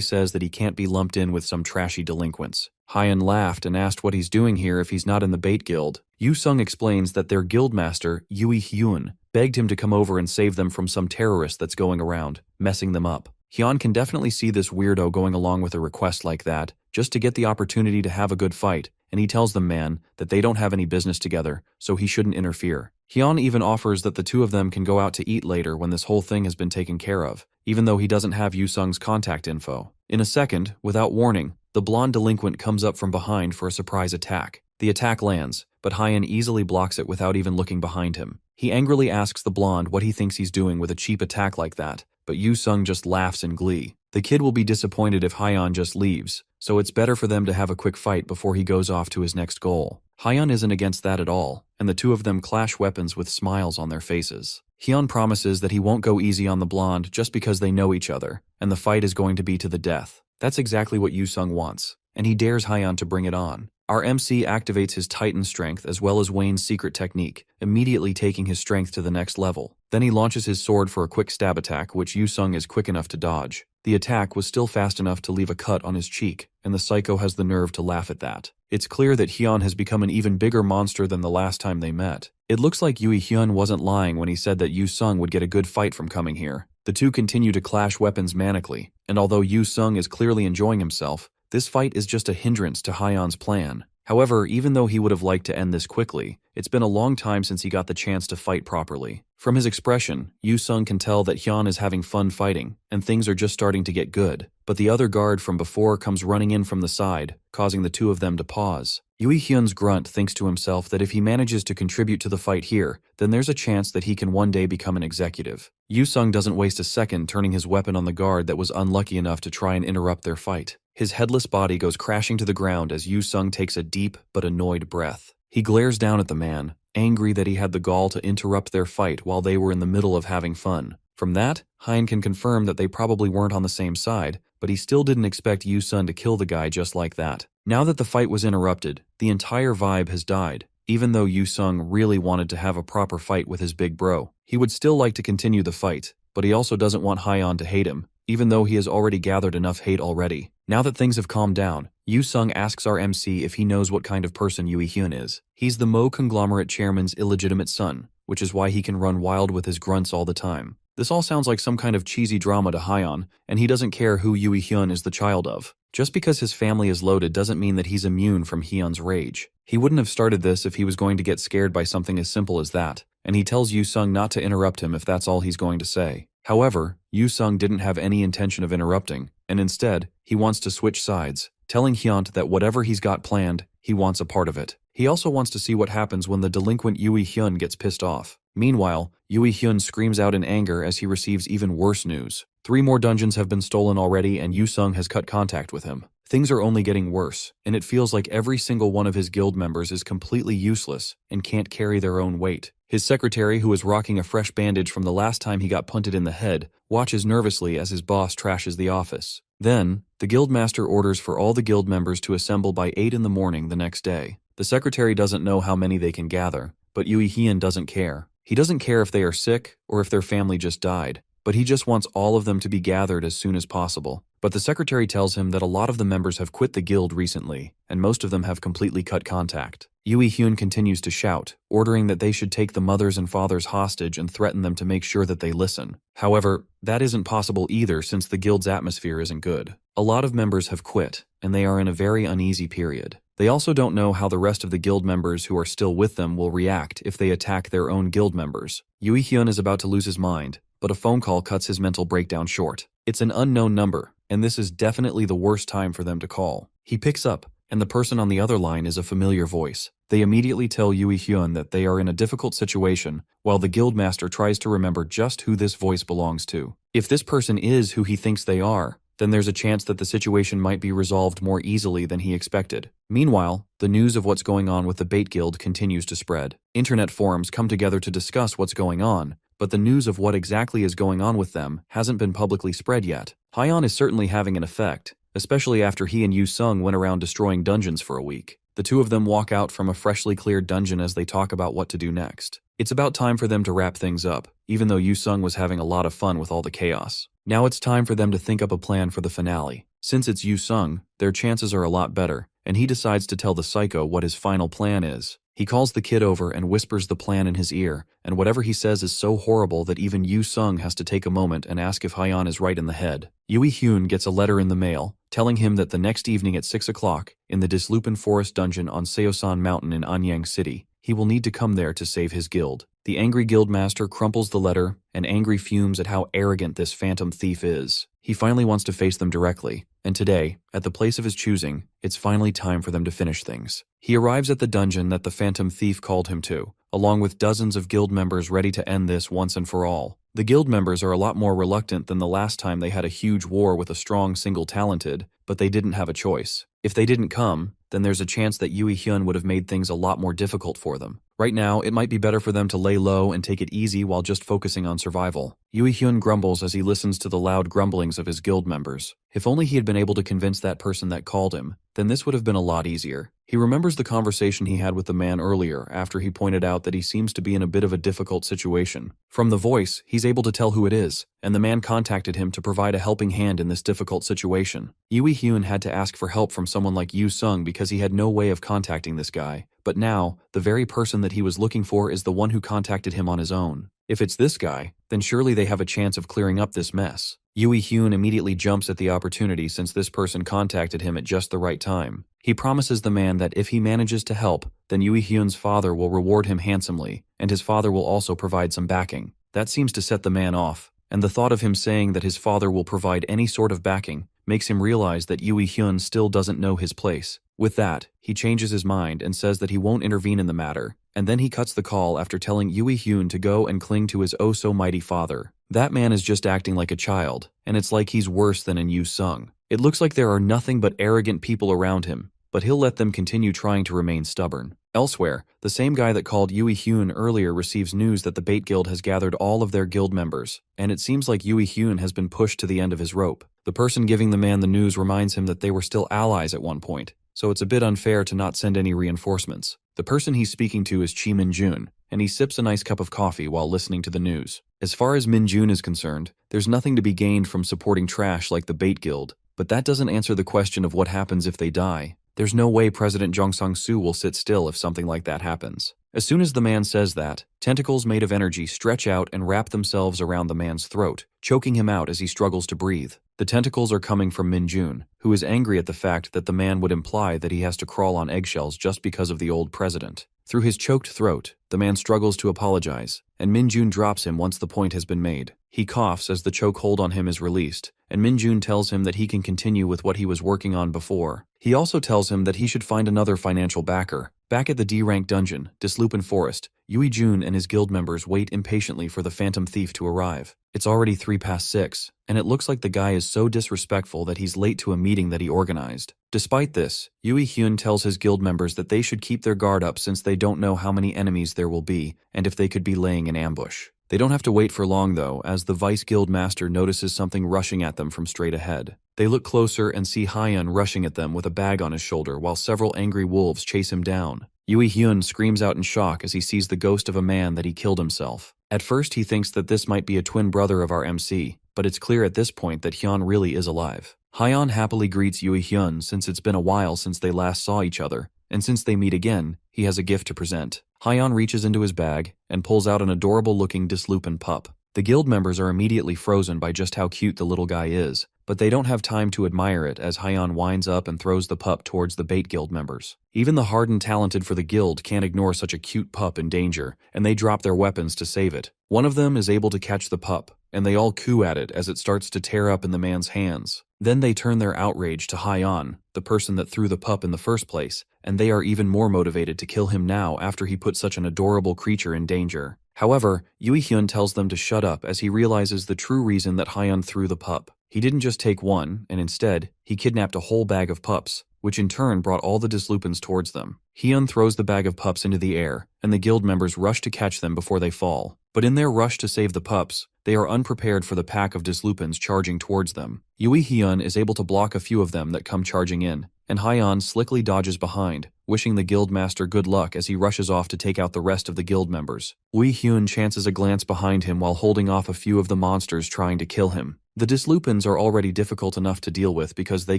[SPEAKER 1] says that he can't be lumped in with some trashy delinquents. Hyeon laughed and asked what he's doing here if he's not in the bait guild. Yu Sung explains that their guildmaster, Yui Hyun, begged him to come over and save them from some terrorist that's going around, messing them up. Hyun can definitely see this weirdo going along with a request like that, just to get the opportunity to have a good fight, and he tells the man that they don't have any business together, so he shouldn't interfere. Hyun even offers that the two of them can go out to eat later when this whole thing has been taken care of, even though he doesn't have Yu Sung's contact info. In a second, without warning, the blonde delinquent comes up from behind for a surprise attack. The attack lands, but Hyun easily blocks it without even looking behind him. He angrily asks the blonde what he thinks he's doing with a cheap attack like that, but Yu Sung just laughs in glee. The kid will be disappointed if Hyun just leaves, so it's better for them to have a quick fight before he goes off to his next goal. Hyun isn't against that at all, and the two of them clash weapons with smiles on their faces. Hyun promises that he won't go easy on the blonde just because they know each other, and the fight is going to be to the death. That's exactly what Yu Sung wants, and he dares Hyun to bring it on. Our MC activates his Titan strength as well as Wayne's secret technique, immediately taking his strength to the next level. Then he launches his sword for a quick stab attack, which Yu Sung is quick enough to dodge. The attack was still fast enough to leave a cut on his cheek, and the psycho has the nerve to laugh at that. It's clear that Hyun has become an even bigger monster than the last time they met. It looks like Yui Hyun wasn't lying when he said that Yu Sung would get a good fight from coming here. The two continue to clash weapons manically, and although Yu Sung is clearly enjoying himself, this fight is just a hindrance to Hyun's plan. However, even though he would have liked to end this quickly, it's been a long time since he got the chance to fight properly. From his expression, Yu Sung can tell that Hyun is having fun fighting, and things are just starting to get good. But the other guard from before comes running in from the side, causing the two of them to pause. Yui Hyun's Grunt thinks to himself that if he manages to contribute to the fight here, then there's a chance that he can one day become an executive. Yu Sung doesn't waste a second turning his weapon on the guard that was unlucky enough to try and interrupt their fight. His headless body goes crashing to the ground as Yu Sung takes a deep but annoyed breath. He glares down at the man, angry that he had the gall to interrupt their fight while they were in the middle of having fun. From that, Hyun can confirm that they probably weren't on the same side, but he still didn't expect Yu Sung to kill the guy just like that. Now that the fight was interrupted, the entire vibe has died. Even though Yu Sung really wanted to have a proper fight with his big bro, he would still like to continue the fight, but he also doesn't want Hyun to hate him, even though he has already gathered enough hate already. Now that things have calmed down, Yu Sung asks our MC if he knows what kind of person Yui Hyun is. He's the Mo conglomerate chairman's illegitimate son, which is why he can run wild with his grunts all the time. This all sounds like some kind of cheesy drama to Hyun, and he doesn't care who Yui Hyun is the child of. Just because his family is loaded doesn't mean that he's immune from Hyun's rage. He wouldn't have started this if he was going to get scared by something as simple as that, and he tells Yu Sung not to interrupt him if that's all he's going to say. However, Yu Sung didn't have any intention of interrupting, and instead, he wants to switch sides, telling Hyun that whatever he's got planned, he wants a part of it. He also wants to see what happens when the delinquent Yui Hyun gets pissed off. Meanwhile, Yui Hyun screams out in anger as he receives even worse news. 3 more dungeons have been stolen already and Yu Sung has cut contact with him. Things are only getting worse, and it feels like every single one of his guild members is completely useless and can't carry their own weight. His secretary, who is rocking a fresh bandage from the last time he got punted in the head, watches nervously as his boss trashes the office. Then, the guildmaster orders for all the guild members to assemble by 8 in the morning the next day. The secretary doesn't know how many they can gather, but Yui Hyun doesn't care. He doesn't care if they are sick or if their family just died, but he just wants all of them to be gathered as soon as possible. But the secretary tells him that a lot of the members have quit the guild recently, and most of them have completely cut contact. Yui Hyun continues to shout, ordering that they should take the mothers and fathers hostage and threaten them to make sure that they listen. However, that isn't possible either since the guild's atmosphere isn't good. A lot of members have quit, and they are in a very uneasy period. They also don't know how the rest of the guild members who are still with them will react if they attack their own guild members. Yui Hyun is about to lose his mind, but a phone call cuts his mental breakdown short. It's an unknown number, and this is definitely the worst time for them to call. He picks up, and the person on the other line is a familiar voice. They immediately tell Yui Hyun that they are in a difficult situation, while the guildmaster tries to remember just who this voice belongs to. If this person is who he thinks they are, then there's a chance that the situation might be resolved more easily than he expected. Meanwhile, the news of what's going on with the Bait Guild continues to spread. Internet forums come together to discuss what's going on, but the news of what exactly is going on with them hasn't been publicly spread yet. Hyun is certainly having an effect, especially after he and Yu Sung went around destroying dungeons for a week. The two of them walk out from a freshly cleared dungeon as they talk about what to do next. It's about time for them to wrap things up, even though Yu Sung was having a lot of fun with all the chaos. Now it's time for them to think up a plan for the finale. Since it's Yu Sung, their chances are a lot better, and he decides to tell the psycho what his final plan is. He calls the kid over and whispers the plan in his ear, and whatever he says is so horrible that even Yu Sung has to take a moment and ask if Hyun is right in the head. Yui Hyun gets a letter in the mail, telling him that the next evening at 6 o'clock, in the Dislupin Forest dungeon on Seosan Mountain in Anyang City, he will need to come there to save his guild. The angry guildmaster crumples the letter and angry fumes at how arrogant this phantom thief is. He finally wants to face them directly, and today, at the place of his choosing, it's finally time for them to finish things. He arrives at the dungeon that the phantom thief called him to, along with dozens of guild members ready to end this once and for all. The guild members are a lot more reluctant than the last time they had a huge war with a strong single talented, but they didn't have a choice. If they didn't come, then there's a chance that Yui Hyun would have made things a lot more difficult for them. Right now, it might be better for them to lay low and take it easy while just focusing on survival. Yui Hyun grumbles as he listens to the loud grumblings of his guild members. If only he had been able to convince that person that called him, then this would have been a lot easier. He remembers the conversation he had with the man earlier after he pointed out that he seems to be in a bit of a difficult situation. From the voice, he's able to tell who it is, and the man contacted him to provide a helping hand in this difficult situation. Yui Hyun had to ask for help from someone like Yu Sung because he had no way of contacting this guy. But now, the very person that he was looking for is the one who contacted him on his own. If it's this guy, then surely they have a chance of clearing up this mess. Yui Hyun immediately jumps at the opportunity since this person contacted him at just the right time. He promises the man that if he manages to help, then Yui Hyun's father will reward him handsomely, and his father will also provide some backing. That seems to set the man off, and the thought of him saying that his father will provide any sort of backing makes him realize that Yui Hyun still doesn't know his place. With that, he changes his mind and says that he won't intervene in the matter, and then he cuts the call after telling Yui Hyun to go and cling to his oh-so-mighty father. That man is just acting like a child, and it's like he's worse than in Yu Sung. It looks like there are nothing but arrogant people around him, but he'll let them continue trying to remain stubborn. Elsewhere, the same guy that called Yui Hyun earlier receives news that the Bait Guild has gathered all of their guild members, and it seems like Yui Hyun has been pushed to the end of his rope. The person giving the man the news reminds him that they were still allies at one point, so it's a bit unfair to not send any reinforcements. The person he's speaking to is Chi Min-jun, and he sips a nice cup of coffee while listening to the news. As far as Min-jun is concerned, there's nothing to be gained from supporting trash like the Bait Guild, But that doesn't answer the question of what happens if they die. There's no way President Jong Sung-soo will sit still if something like that happens. As soon as the man says that, tentacles made of energy stretch out and wrap themselves around the man's throat, choking him out as he struggles to breathe. The tentacles are coming from Min-jun, who is angry at the fact that the man would imply that he has to crawl on eggshells just because of the old president. Through his choked throat, the man struggles to apologize, and Min-jun drops him once the point has been made. He coughs as the chokehold on him is released, and Min-jun tells him that he can continue with what he was working on before. He also tells him that he should find another financial backer. Back at the D-rank dungeon, Dislupin Forest, Yui-jun and his guild members wait impatiently for the phantom thief to arrive. It's already 6:03, and it looks like the guy is so disrespectful that he's late to a meeting that he organized. Despite this, Yui-hyun tells his guild members that they should keep their guard up since they don't know how many enemies there will be and if they could be laying an ambush. They don't have to wait for long though, as the vice guild master notices something rushing at them from straight ahead. They look closer and see Hyun rushing at them with a bag on his shoulder while several angry wolves chase him down. Yui-hyun screams out in shock as he sees the ghost of a man that he killed himself. At first he thinks that this might be a twin brother of our MC, but it's clear at this point that Hyun really is alive. Hyun happily greets Yui-hyun since it's been a while since they last saw each other, and since they meet again, he has a gift to present. Hyun reaches into his bag and pulls out an adorable-looking Dislupin pup. The guild members are immediately frozen by just how cute the little guy is, but they don't have time to admire it as Hyun winds up and throws the pup towards the bait guild members. Even the hardened talented for the guild can't ignore such a cute pup in danger, and they drop their weapons to save it. One of them is able to catch the pup, and they all coo at it as it starts to tear up in the man's hands. Then they turn their outrage to Hyun, the person that threw the pup in the first place, and they are even more motivated to kill him now after he put such an adorable creature in danger. However, Yui-hyun tells them to shut up as he realizes the true reason that Hyun threw the pup. He didn't just take one, and instead, he kidnapped a whole bag of pups, which in turn brought all the Dislupins towards them. Hyun throws the bag of pups into the air, and the guild members rush to catch them before they fall. But in their rush to save the pups, they are unprepared for the pack of Dislupins charging towards them. Yui-hyun is able to block a few of them that come charging in, and Hyun slickly dodges behind, wishing the guild master good luck as he rushes off to take out the rest of the guild members. Yui-hyun chances a glance behind him while holding off a few of the monsters trying to kill him. The Dislupins are already difficult enough to deal with because they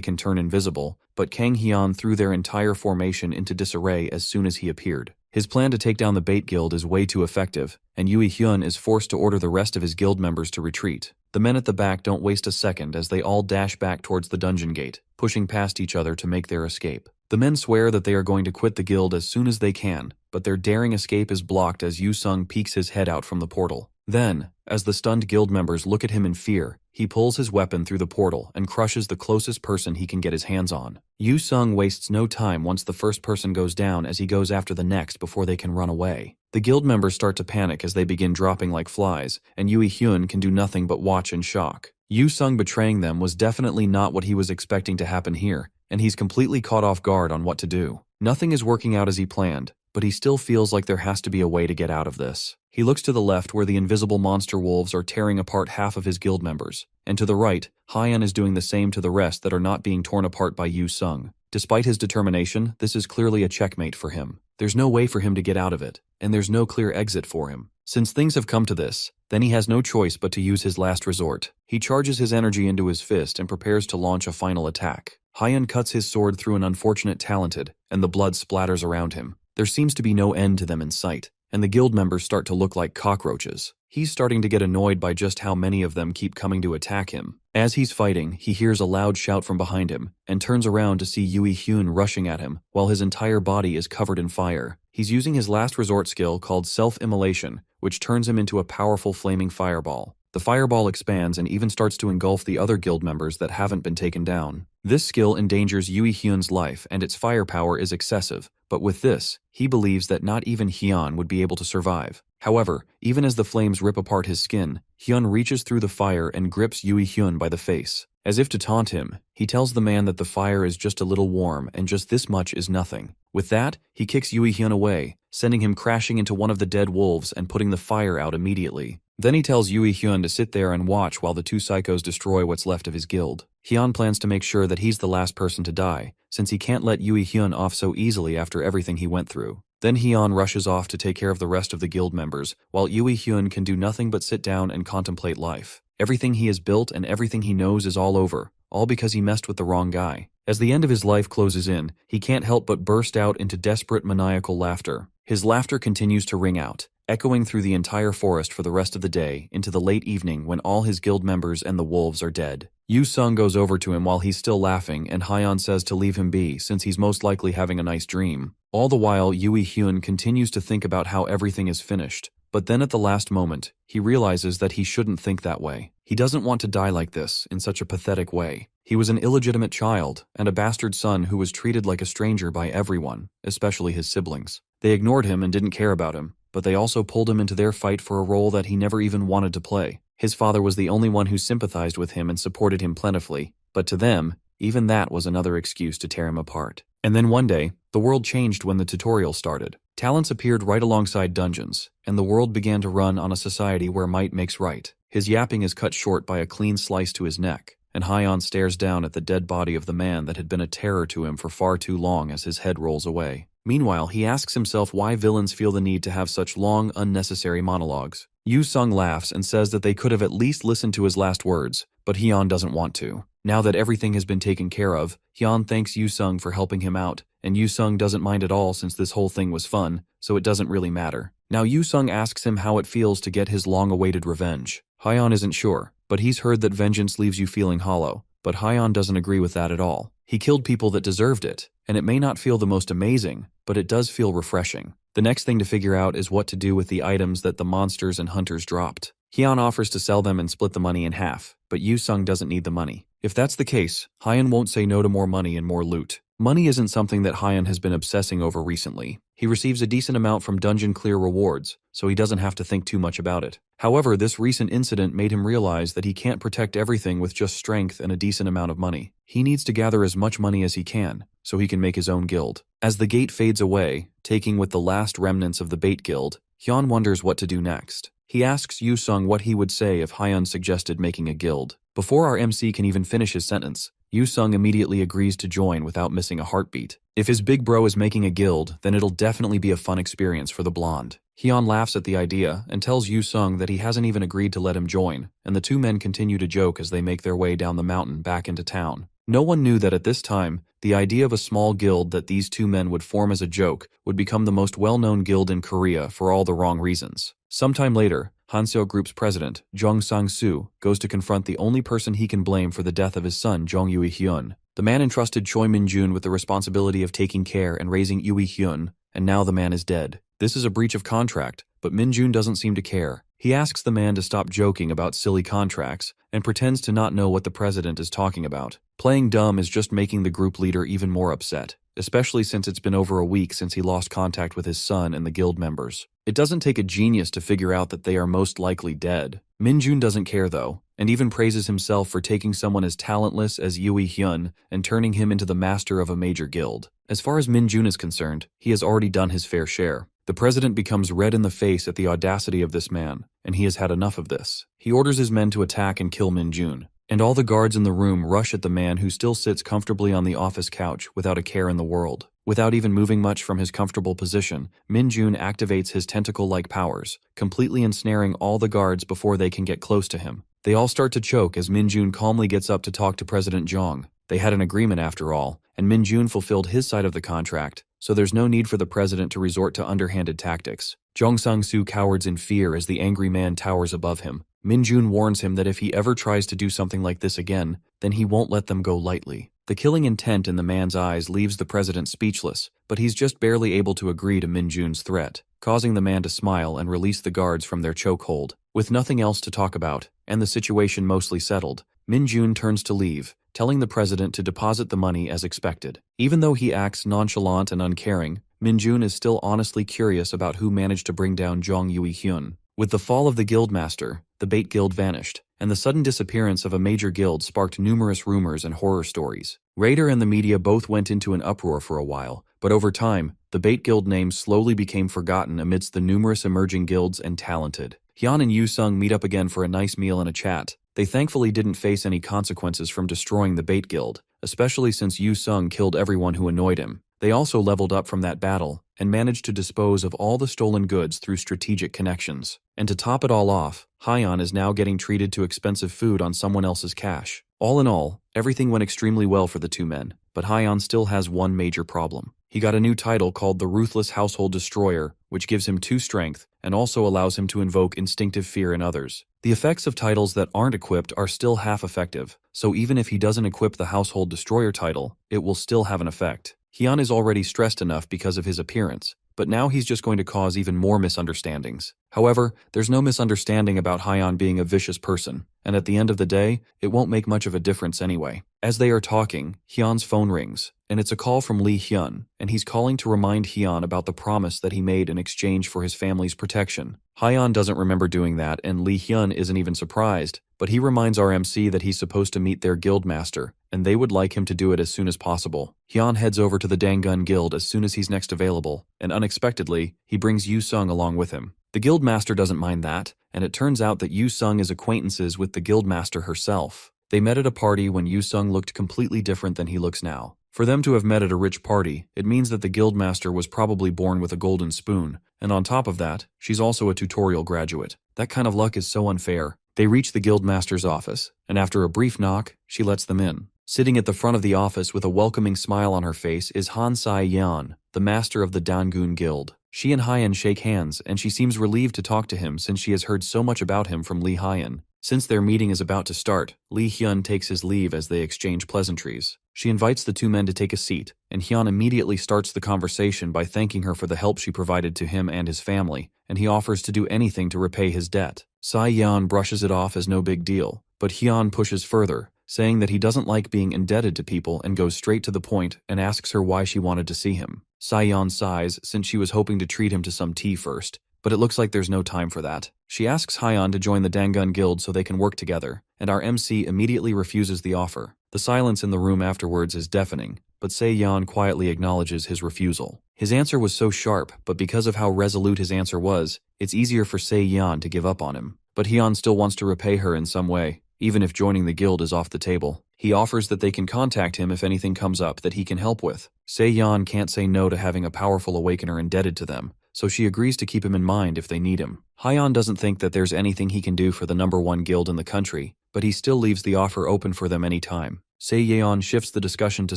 [SPEAKER 1] can turn invisible, but Kang Hyun threw their entire formation into disarray as soon as he appeared. His plan to take down the bait guild is way too effective, and Yui-hyun is forced to order the rest of his guild members to retreat. The men at the back don't waste a second as they all dash back towards the dungeon gate, pushing past each other to make their escape. The men swear that they are going to quit the guild as soon as they can, but their daring escape is blocked as Yu-sung peeks his head out from the portal. Then, as the stunned guild members look at him in fear, he pulls his weapon through the portal and crushes the closest person he can get his hands on. Yu-sung wastes no time once the first person goes down as he goes after the next before they can run away. The guild members start to panic as they begin dropping like flies, and Yui-hyun can do nothing but watch in shock. Yu-sung betraying them was definitely not what he was expecting to happen here, and he's completely caught off guard on what to do. Nothing is working out as he planned, but he still feels like there has to be a way to get out of this. He looks to the left where the invisible monster wolves are tearing apart half of his guild members, and to the right, Hyun is doing the same to the rest that are not being torn apart by Yu-sung. Despite his determination, this is clearly a checkmate for him. There's no way for him to get out of it, and there's no clear exit for him. Since things have come to this, then he has no choice but to use his last resort. He charges his energy into his fist and prepares to launch a final attack. Hyun cuts his sword through an unfortunate talented, and the blood splatters around him. There seems to be no end to them in sight, and the guild members start to look like cockroaches. He's starting to get annoyed by just how many of them keep coming to attack him. As he's fighting, he hears a loud shout from behind him, and turns around to see Yui-hyun rushing at him, while his entire body is covered in fire. He's using his last resort skill called self-immolation, which turns him into a powerful flaming fireball. The fireball expands and even starts to engulf the other guild members that haven't been taken down. This skill endangers Yui-hyun's life and its firepower is excessive, but with this, he believes that not even Hyun would be able to survive. However, even as the flames rip apart his skin, Hyun reaches through the fire and grips Yui-hyun by the face. As if to taunt him, he tells the man that the fire is just a little warm and just this much is nothing. With that, he kicks Yui-hyun away, sending him crashing into one of the dead wolves and putting the fire out immediately. Then he tells Yui-hyun to sit there and watch while the two psychos destroy what's left of his guild. Hyun plans to make sure that he's the last person to die, since he can't let Yui-hyun off so easily after everything he went through. Then Hyun rushes off to take care of the rest of the guild members, while Yui-hyun can do nothing but sit down and contemplate life. Everything he has built and everything he knows is all over, all because he messed with the wrong guy. As the end of his life closes in, he can't help but burst out into desperate maniacal laughter. His laughter continues to ring out, echoing through the entire forest for the rest of the day into the late evening when all his guild members and the wolves are dead. Yu Sung goes over to him while he's still laughing, and Hyeon says to leave him be since he's most likely having a nice dream. All the while, Yui Hyun continues to think about how everything is finished. But then at the last moment, he realizes that he shouldn't think that way. He doesn't want to die like this, in such a pathetic way. He was an illegitimate child, and a bastard son who was treated like a stranger by everyone, especially his siblings. They ignored him and didn't care about him, but they also pulled him into their fight for a role that he never even wanted to play. His father was the only one who sympathized with him and supported him plentifully, but to them, even that was another excuse to tear him apart. And then one day, the world changed when the tutorial started. Talents appeared right alongside dungeons, and the world began to run on a society where might makes right. His yapping is cut short by a clean slice to his neck, and Hyeon stares down at the dead body of the man that had been a terror to him for far too long as his head rolls away. Meanwhile, he asks himself why villains feel the need to have such long, unnecessary monologues. Yu Sung laughs and says that they could have at least listened to his last words, but Hyeon doesn't want to. Now that everything has been taken care of, Hyeon thanks Yu Sung for helping him out, and Yu Sung doesn't mind at all since this whole thing was fun, so it doesn't really matter. Now Yu Sung asks him how it feels to get his long-awaited revenge. Hyeon isn't sure, but he's heard that vengeance leaves you feeling hollow, but Hyeon doesn't agree with that at all. He killed people that deserved it, and it may not feel the most amazing, but it does feel refreshing. The next thing to figure out is what to do with the items that the monsters and hunters dropped. Hyeon offers to sell them and split the money in half, but Yu Sung doesn't need the money. If that's the case, Hyeon won't say no to more money and more loot. Money isn't something that Hyeon has been obsessing over recently. He receives a decent amount from dungeon clear rewards, so he doesn't have to think too much about it. However, this recent incident made him realize that he can't protect everything with just strength and a decent amount of money. He needs to gather as much money as he can, so he can make his own guild. As the gate fades away, taking with the last remnants of the bait guild, Hyeon wonders what to do next. He asks Yu Sung what he would say if Hyeon suggested making a guild. Before our MC can even finish his sentence, Yu Sung immediately agrees to join without missing a heartbeat. If his big bro is making a guild, then it'll definitely be a fun experience for the blonde. Hyeon laughs at the idea and tells Yu Sung that he hasn't even agreed to let him join, and the two men continue to joke as they make their way down the mountain back into town. No one knew that at this time, the idea of a small guild that these two men would form as a joke would become the most well-known guild in Korea for all the wrong reasons. Sometime later, Hanseo Group's president, Jung Sang-soo, goes to confront the only person he can blame for the death of his son, Jung Yui-hyun. The man entrusted Choi Min-jun with the responsibility of taking care and raising Yui-hyun, and now the man is dead. This is a breach of contract, but Min-jun doesn't seem to care. He asks the man to stop joking about silly contracts and pretends to not know what the president is talking about. Playing dumb is just making the group leader even more upset, especially since it's been over a week since he lost contact with his son and the guild members. It doesn't take a genius to figure out that they are most likely dead. Min-jun doesn't care though, and even praises himself for taking someone as talentless as Yui Hyun and turning him into the master of a major guild. As far as Min-jun is concerned, he has already done his fair share. The president becomes red in the face at the audacity of this man, and he has had enough of this. He orders his men to attack and kill Min-jun, and all the guards in the room rush at the man who still sits comfortably on the office couch without a care in the world. Without even moving much from his comfortable position, Min-jun activates his tentacle-like powers, completely ensnaring all the guards before they can get close to him. They all start to choke as Min-jun calmly gets up to talk to President Jong. They had an agreement after all, and Min-jun fulfilled his side of the contract, so there's no need for the president to resort to underhanded tactics. Jong Sang-soo cowers in fear as the angry man towers above him. Min-jun warns him that if he ever tries to do something like this again, then he won't let them go lightly. The killing intent in the man's eyes leaves the president speechless, but he's just barely able to agree to Min-jun's threat, causing the man to smile and release the guards from their chokehold. With nothing else to talk about, and the situation mostly settled, Min-jun turns to leave, telling the president to deposit the money as expected. Even though he acts nonchalant and uncaring, Min-jun is still honestly curious about who managed to bring down Jong Yui-hyun. With the fall of the guildmaster, the bait guild vanished, and the sudden disappearance of a major guild sparked numerous rumors and horror stories. Raider and the media both went into an uproar for a while, but over time, the bait guild name slowly became forgotten amidst the numerous emerging guilds and talented. Hyun and Yu Sung meet up again for a nice meal and a chat. They thankfully didn't face any consequences from destroying the bait guild, especially since Yu Sung killed everyone who annoyed him. They also leveled up from that battle, and managed to dispose of all the stolen goods through strategic connections. And to top it all off, Hyun is now getting treated to expensive food on someone else's cash. All in all, everything went extremely well for the two men, but Hyan still has one major problem. He got a new title called the Ruthless Household Destroyer, which gives him 2 strength and also allows him to invoke instinctive fear in others. The effects of titles that aren't equipped are still half effective, so even if he doesn't equip the Household Destroyer title, it will still have an effect. Hyan is already stressed enough because of his appearance, but now he's just going to cause even more misunderstandings. However, there's no misunderstanding about Hyan being a vicious person, and at the end of the day, it won't make much of a difference anyway. As they are talking, Hyan's phone rings, and it's a call from Lee Hyun, and he's calling to remind Hyan about the promise that he made in exchange for his family's protection. Hyan doesn't remember doing that, and Lee Hyun isn't even surprised, but he reminds RMC that he's supposed to meet their guildmaster, and they would like him to do it as soon as possible. Hyan heads over to the Dangun Guild as soon as he's next available, and unexpectedly, he brings Yu Sung along with him. The guildmaster doesn't mind that, and it turns out that Yu Sung is acquaintances with the guildmaster herself. They met at a party when Yu Sung looked completely different than he looks now. For them to have met at a rich party, it means that the guildmaster was probably born with a golden spoon, and on top of that, she's also a tutorial graduate. That kind of luck is so unfair. They reach the guildmaster's office, and after a brief knock, she lets them in. Sitting at the front of the office with a welcoming smile on her face is Han Sai-yeon, the master of the Dangun Guild. She and Hyan shake hands, and she seems relieved to talk to him since she has heard so much about him from Lee Hyan. Since their meeting is about to start, Lee Hyun takes his leave as they exchange pleasantries. She invites the two men to take a seat, and Hyun immediately starts the conversation by thanking her for the help she provided to him and his family, and he offers to do anything to repay his debt. Sai-yeon brushes it off as no big deal, but Hyun pushes further, saying that he doesn't like being indebted to people and goes straight to the point and asks her why she wanted to see him. Sai-yeon sighs since she was hoping to treat him to some tea first, but it looks like there's no time for that. She asks Hyan to join the Dangun Guild so they can work together, and our MC immediately refuses the offer. The silence in the room afterwards is deafening, but Se-yeon quietly acknowledges his refusal. His answer was so sharp, but because of how resolute his answer was, it's easier for Se-yeon to give up on him. But Hyun still wants to repay her in some way, even if joining the guild is off the table. He offers that they can contact him if anything comes up that he can help with. Se-yeon can't say no to having a powerful awakener indebted to them, so she agrees to keep him in mind if they need him. Hyan doesn't think that there's anything he can do for the #1 guild in the country, but he still leaves the offer open for them anytime. Se-yeon shifts the discussion to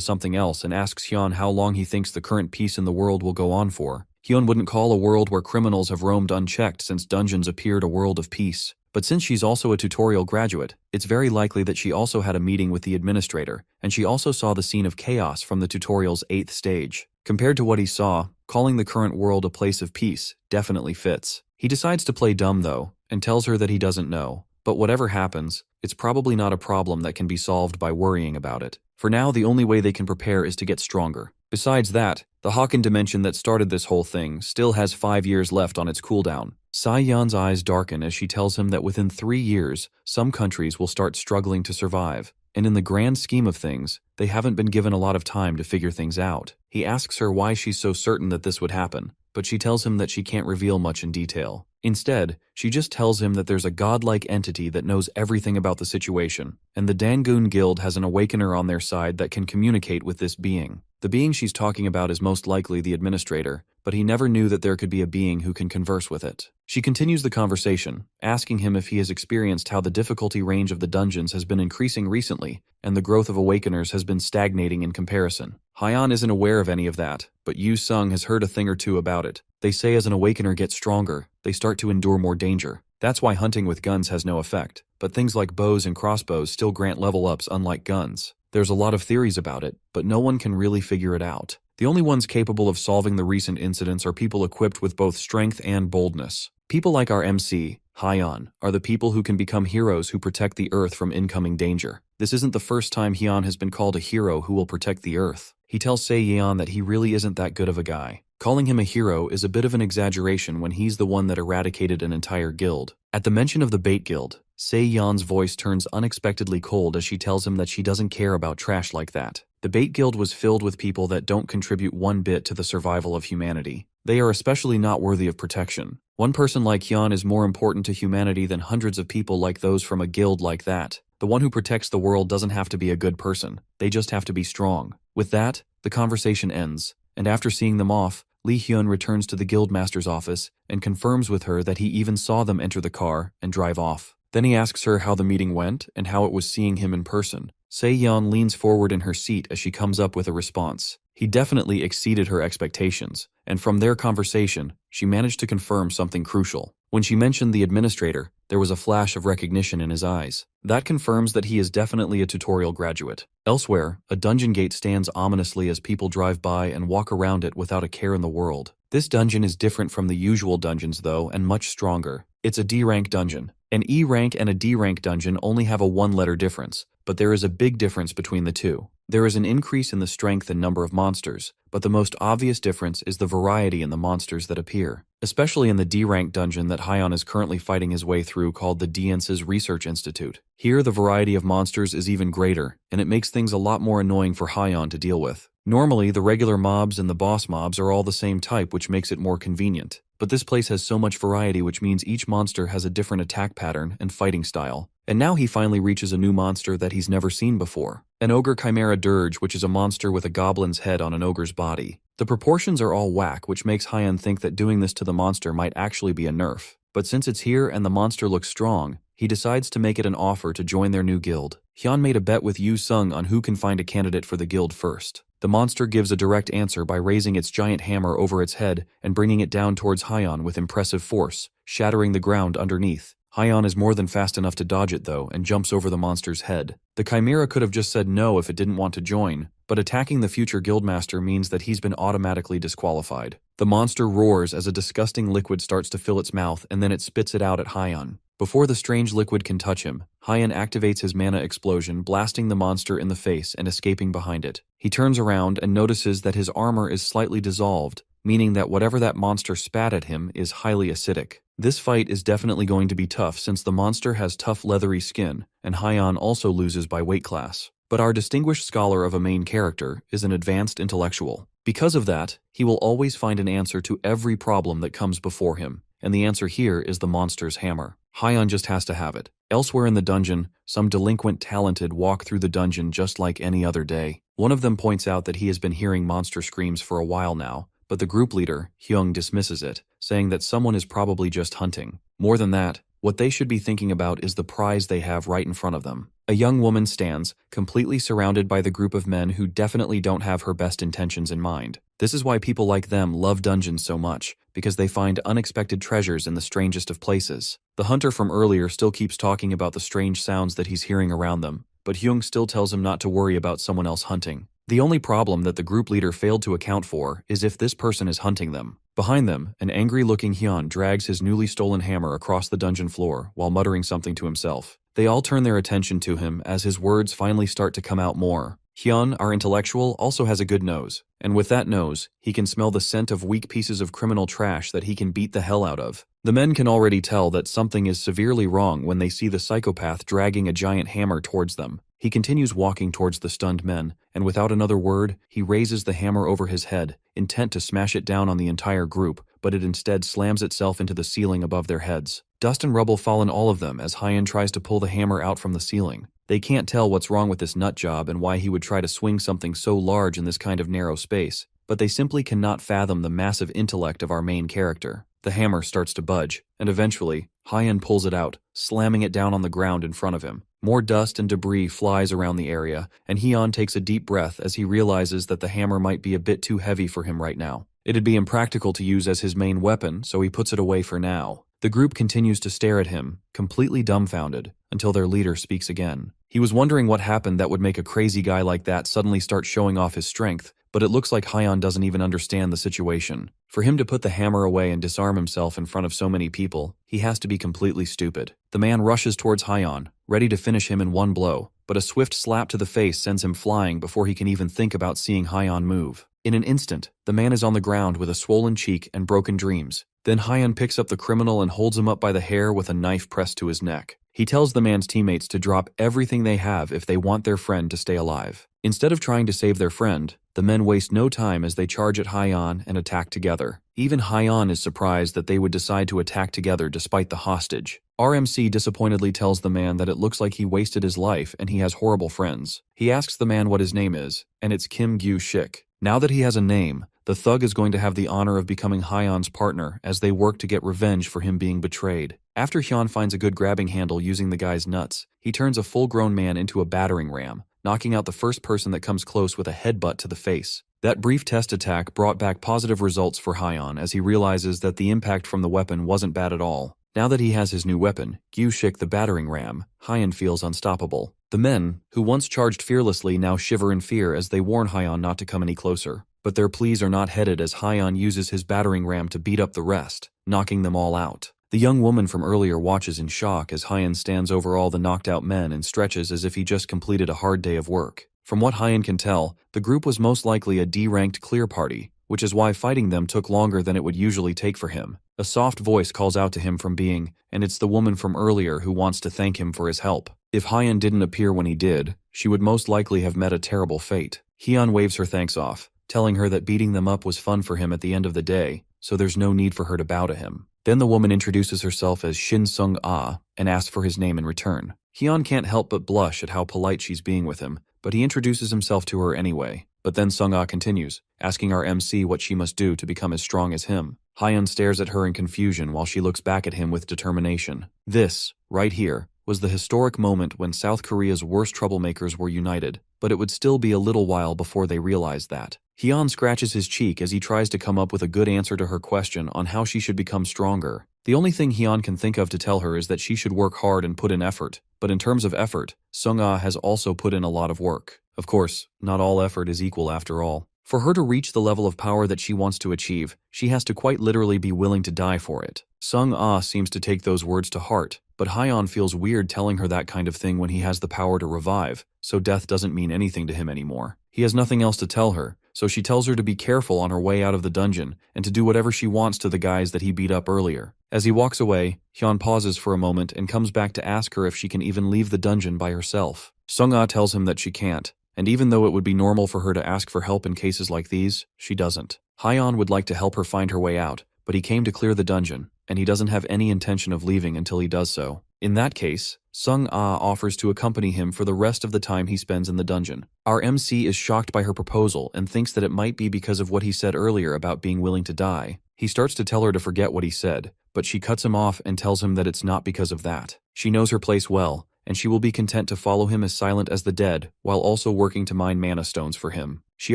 [SPEAKER 1] something else and asks Hyun how long he thinks the current peace in the world will go on for. Hyun wouldn't call a world where criminals have roamed unchecked since dungeons appeared a world of peace. But since she's also a tutorial graduate, it's very likely that she also had a meeting with the administrator, and she also saw the scene of chaos from the tutorial's 8th stage. Compared to what he saw, calling the current world a place of peace definitely fits. He decides to play dumb though, and tells her that he doesn't know. But whatever happens, it's probably not a problem that can be solved by worrying about it. For now, the only way they can prepare is to get stronger. Besides that, the Haken dimension that started this whole thing still has 5 years left on its cooldown. Sai-yeon's eyes darken as she tells him that within 3 years, some countries will start struggling to survive, and in the grand scheme of things, they haven't been given a lot of time to figure things out. He asks her why she's so certain that this would happen, but she tells him that she can't reveal much in detail. Instead, she just tells him that there's a godlike entity that knows everything about the situation, and the Dangun Guild has an awakener on their side that can communicate with this being. The being she's talking about is most likely the administrator, but he never knew that there could be a being who can converse with it. She continues the conversation, asking him if he has experienced how the difficulty range of the dungeons has been increasing recently, and the growth of awakeners has been stagnating in comparison. Hyan isn't aware of any of that, but Yu Sung has heard a thing or two about it. They say as an awakener gets stronger, they start to endure more danger. That's why hunting with guns has no effect, but things like bows and crossbows still grant level ups unlike guns. There's a lot of theories about it, but no one can really figure it out. The only ones capable of solving the recent incidents are people equipped with both strength and boldness. People like our MC, Hyan, are the people who can become heroes who protect the Earth from incoming danger. This isn't the first time Hyan has been called a hero who will protect the Earth. He tells Se-yeon that he really isn't that good of a guy. Calling him a hero is a bit of an exaggeration when he's the one that eradicated an entire guild. At the mention of the Bait Guild, Se-yeon's voice turns unexpectedly cold as she tells him that she doesn't care about trash like that. The Bait Guild was filled with people that don't contribute one bit to the survival of humanity. They are especially not worthy of protection. One person like Hyun is more important to humanity than hundreds of people like those from a guild like that. The one who protects the world doesn't have to be a good person. They just have to be strong. With that, the conversation ends, and after seeing them off, Lee Hyun returns to the guildmaster's office and confirms with her that he even saw them enter the car and drive off. Then he asks her how the meeting went and how it was seeing him in person, Se-yeon leans forward in her seat as she comes up with a response. He definitely exceeded her expectations, and from their conversation, she managed to confirm something crucial. When she mentioned the administrator, there was a flash of recognition in his eyes. That confirms that he is definitely a tutorial graduate. Elsewhere, a dungeon gate stands ominously as people drive by and walk around it without a care in the world. This dungeon is different from the usual dungeons though, and much stronger. It's a D-rank dungeon. An E-rank and a D-rank dungeon only have a one-letter difference, but there is a big difference between the two. There is an increase in the strength and number of monsters, but the most obvious difference is the variety in the monsters that appear. Especially in the D-rank dungeon that Hyeon is currently fighting his way through called the Dience's Research Institute. Here the variety of monsters is even greater, and it makes things a lot more annoying for Hyeon to deal with. Normally, the regular mobs and the boss mobs are all the same type, which makes it more convenient. But this place has so much variety, which means each monster has a different attack pattern and fighting style. And now he finally reaches a new monster that he's never seen before. An ogre chimera dirge, which is a monster with a goblin's head on an ogre's body. The proportions are all whack, which makes Hyeon think that doing this to the monster might actually be a nerf. But since it's here and the monster looks strong, he decides to make it an offer to join their new guild. Hyun made a bet with Yu Sung on who can find a candidate for the guild first. The monster gives a direct answer by raising its giant hammer over its head and bringing it down towards Hyeon with impressive force, shattering the ground underneath. Hyeon is more than fast enough to dodge it though and jumps over the monster's head. The chimera could have just said no if it didn't want to join, but attacking the future guildmaster means that he's been automatically disqualified. The monster roars as a disgusting liquid starts to fill its mouth and then it spits it out at Hyeon. Before the strange liquid can touch him, Hyeon activates his mana explosion, blasting the monster in the face and escaping behind it. He turns around and notices that his armor is slightly dissolved, meaning that whatever that monster spat at him is highly acidic. This fight is definitely going to be tough since the monster has tough leathery skin, and Hyeon also loses by weight class. But our distinguished scholar of a main character is an advanced intellectual. Because of that, he will always find an answer to every problem that comes before him, and the answer here is the monster's hammer. Hyeon just has to have it. Elsewhere in the dungeon, some delinquent talented walk through the dungeon just like any other day. One of them points out that he has been hearing monster screams for a while now, but the group leader, Hyung, dismisses it, saying that someone is probably just hunting. More than that, what they should be thinking about is the prize they have right in front of them. A young woman stands, completely surrounded by the group of men who definitely don't have her best intentions in mind. This is why people like them love dungeons so much, because they find unexpected treasures in the strangest of places. The hunter from earlier still keeps talking about the strange sounds that he's hearing around them, but Hyung still tells him not to worry about someone else hunting. The only problem that the group leader failed to account for is if this person is hunting them. Behind them, an angry-looking Hyun drags his newly stolen hammer across the dungeon floor while muttering something to himself. They all turn their attention to him as his words finally start to come out more. Hyun, our intellectual, also has a good nose, and with that nose, he can smell the scent of weak pieces of criminal trash that he can beat the hell out of. The men can already tell that something is severely wrong when they see the psychopath dragging a giant hammer towards them. He continues walking towards the stunned men, and without another word, he raises the hammer over his head, intent to smash it down on the entire group, but it instead slams itself into the ceiling above their heads. Dust and rubble fall on all of them as Hyeon tries to pull the hammer out from the ceiling. They can't tell what's wrong with this nut job and why he would try to swing something so large in this kind of narrow space, but they simply cannot fathom the massive intellect of our main character. The hammer starts to budge, and eventually, Hyeon pulls it out, slamming it down on the ground in front of him. More dust and debris flies around the area, and Hyeon takes a deep breath as he realizes that the hammer might be a bit too heavy for him right now. It'd be impractical to use as his main weapon, so he puts it away for now. The group continues to stare at him, completely dumbfounded, until their leader speaks again. He was wondering what happened that would make a crazy guy like that suddenly start showing off his strength, but it looks like Hyeon doesn't even understand the situation. For him to put the hammer away and disarm himself in front of so many people, he has to be completely stupid. The man rushes towards Hyeon, ready to finish him in one blow, but a swift slap to the face sends him flying before he can even think about seeing Hyeon move. In an instant, the man is on the ground with a swollen cheek and broken dreams. Then Hyeon picks up the criminal and holds him up by the hair with a knife pressed to his neck. He tells the man's teammates to drop everything they have if they want their friend to stay alive. Instead of trying to save their friend, the men waste no time as they charge at Hyeon and attack together. Even Hyeon is surprised that they would decide to attack together despite the hostage. RMC disappointedly tells the man that it looks like he wasted his life and he has horrible friends. He asks the man what his name is, and it's Kim Gyu-shik. Now that he has a name, the thug is going to have the honor of becoming Hyeon's partner as they work to get revenge for him being betrayed. After Hyun finds a good grabbing handle using the guy's nuts, he turns a full-grown man into a battering ram, knocking out the first person that comes close with a headbutt to the face. That brief test attack brought back positive results for Hyeon as he realizes that the impact from the weapon wasn't bad at all. Now that he has his new weapon, Gyushik the battering ram, Hyeon feels unstoppable. The men, who once charged fearlessly, now shiver in fear as they warn Hyeon not to come any closer. But their pleas are not heeded as Hyeon uses his battering ram to beat up the rest, knocking them all out. The young woman from earlier watches in shock as Hyeon stands over all the knocked out men and stretches as if he just completed a hard day of work. From what Hyeon can tell, the group was most likely a D-ranked clear party, which is why fighting them took longer than it would usually take for him. A soft voice calls out to him from being, and it's the woman from earlier who wants to thank him for his help. If Hyeon didn't appear when he did, she would most likely have met a terrible fate. Hyeon waves her thanks off, telling her that beating them up was fun for him at the end of the day, so there's no need for her to bow to him. Then the woman introduces herself as Shin Sung-ah and asks for his name in return. Hyeon can't help but blush at how polite she's being with him, but he introduces himself to her anyway. But then Sung-ah continues, asking our MC what she must do to become as strong as him. Hyeon stares at her in confusion while she looks back at him with determination. This, right here, was the historic moment when South Korea's worst troublemakers were united, but it would still be a little while before they realized that. Hyeon scratches his cheek as he tries to come up with a good answer to her question on how she should become stronger. The only thing Hyeon can think of to tell her is that she should work hard and put in effort, but in terms of effort, Sung-ah has also put in a lot of work. Of course, not all effort is equal after all. For her to reach the level of power that she wants to achieve, she has to quite literally be willing to die for it. Sung-ah seems to take those words to heart, but Hyeon feels weird telling her that kind of thing when he has the power to revive, so death doesn't mean anything to him anymore. He has nothing else to tell her, so she tells her to be careful on her way out of the dungeon and to do whatever she wants to the guys that he beat up earlier. As he walks away, Hyun pauses for a moment and comes back to ask her if she can even leave the dungeon by herself. Sung-ah tells him that she can't, and even though it would be normal for her to ask for help in cases like these, she doesn't. Hyeon would like to help her find her way out, but he came to clear the dungeon, and he doesn't have any intention of leaving until he does so. In that case, Sung-ah offers to accompany him for the rest of the time he spends in the dungeon. Our MC is shocked by her proposal and thinks that it might be because of what he said earlier about being willing to die. He starts to tell her to forget what he said, but she cuts him off and tells him that it's not because of that. She knows her place well, and she will be content to follow him as silent as the dead, while also working to mine mana stones for him. She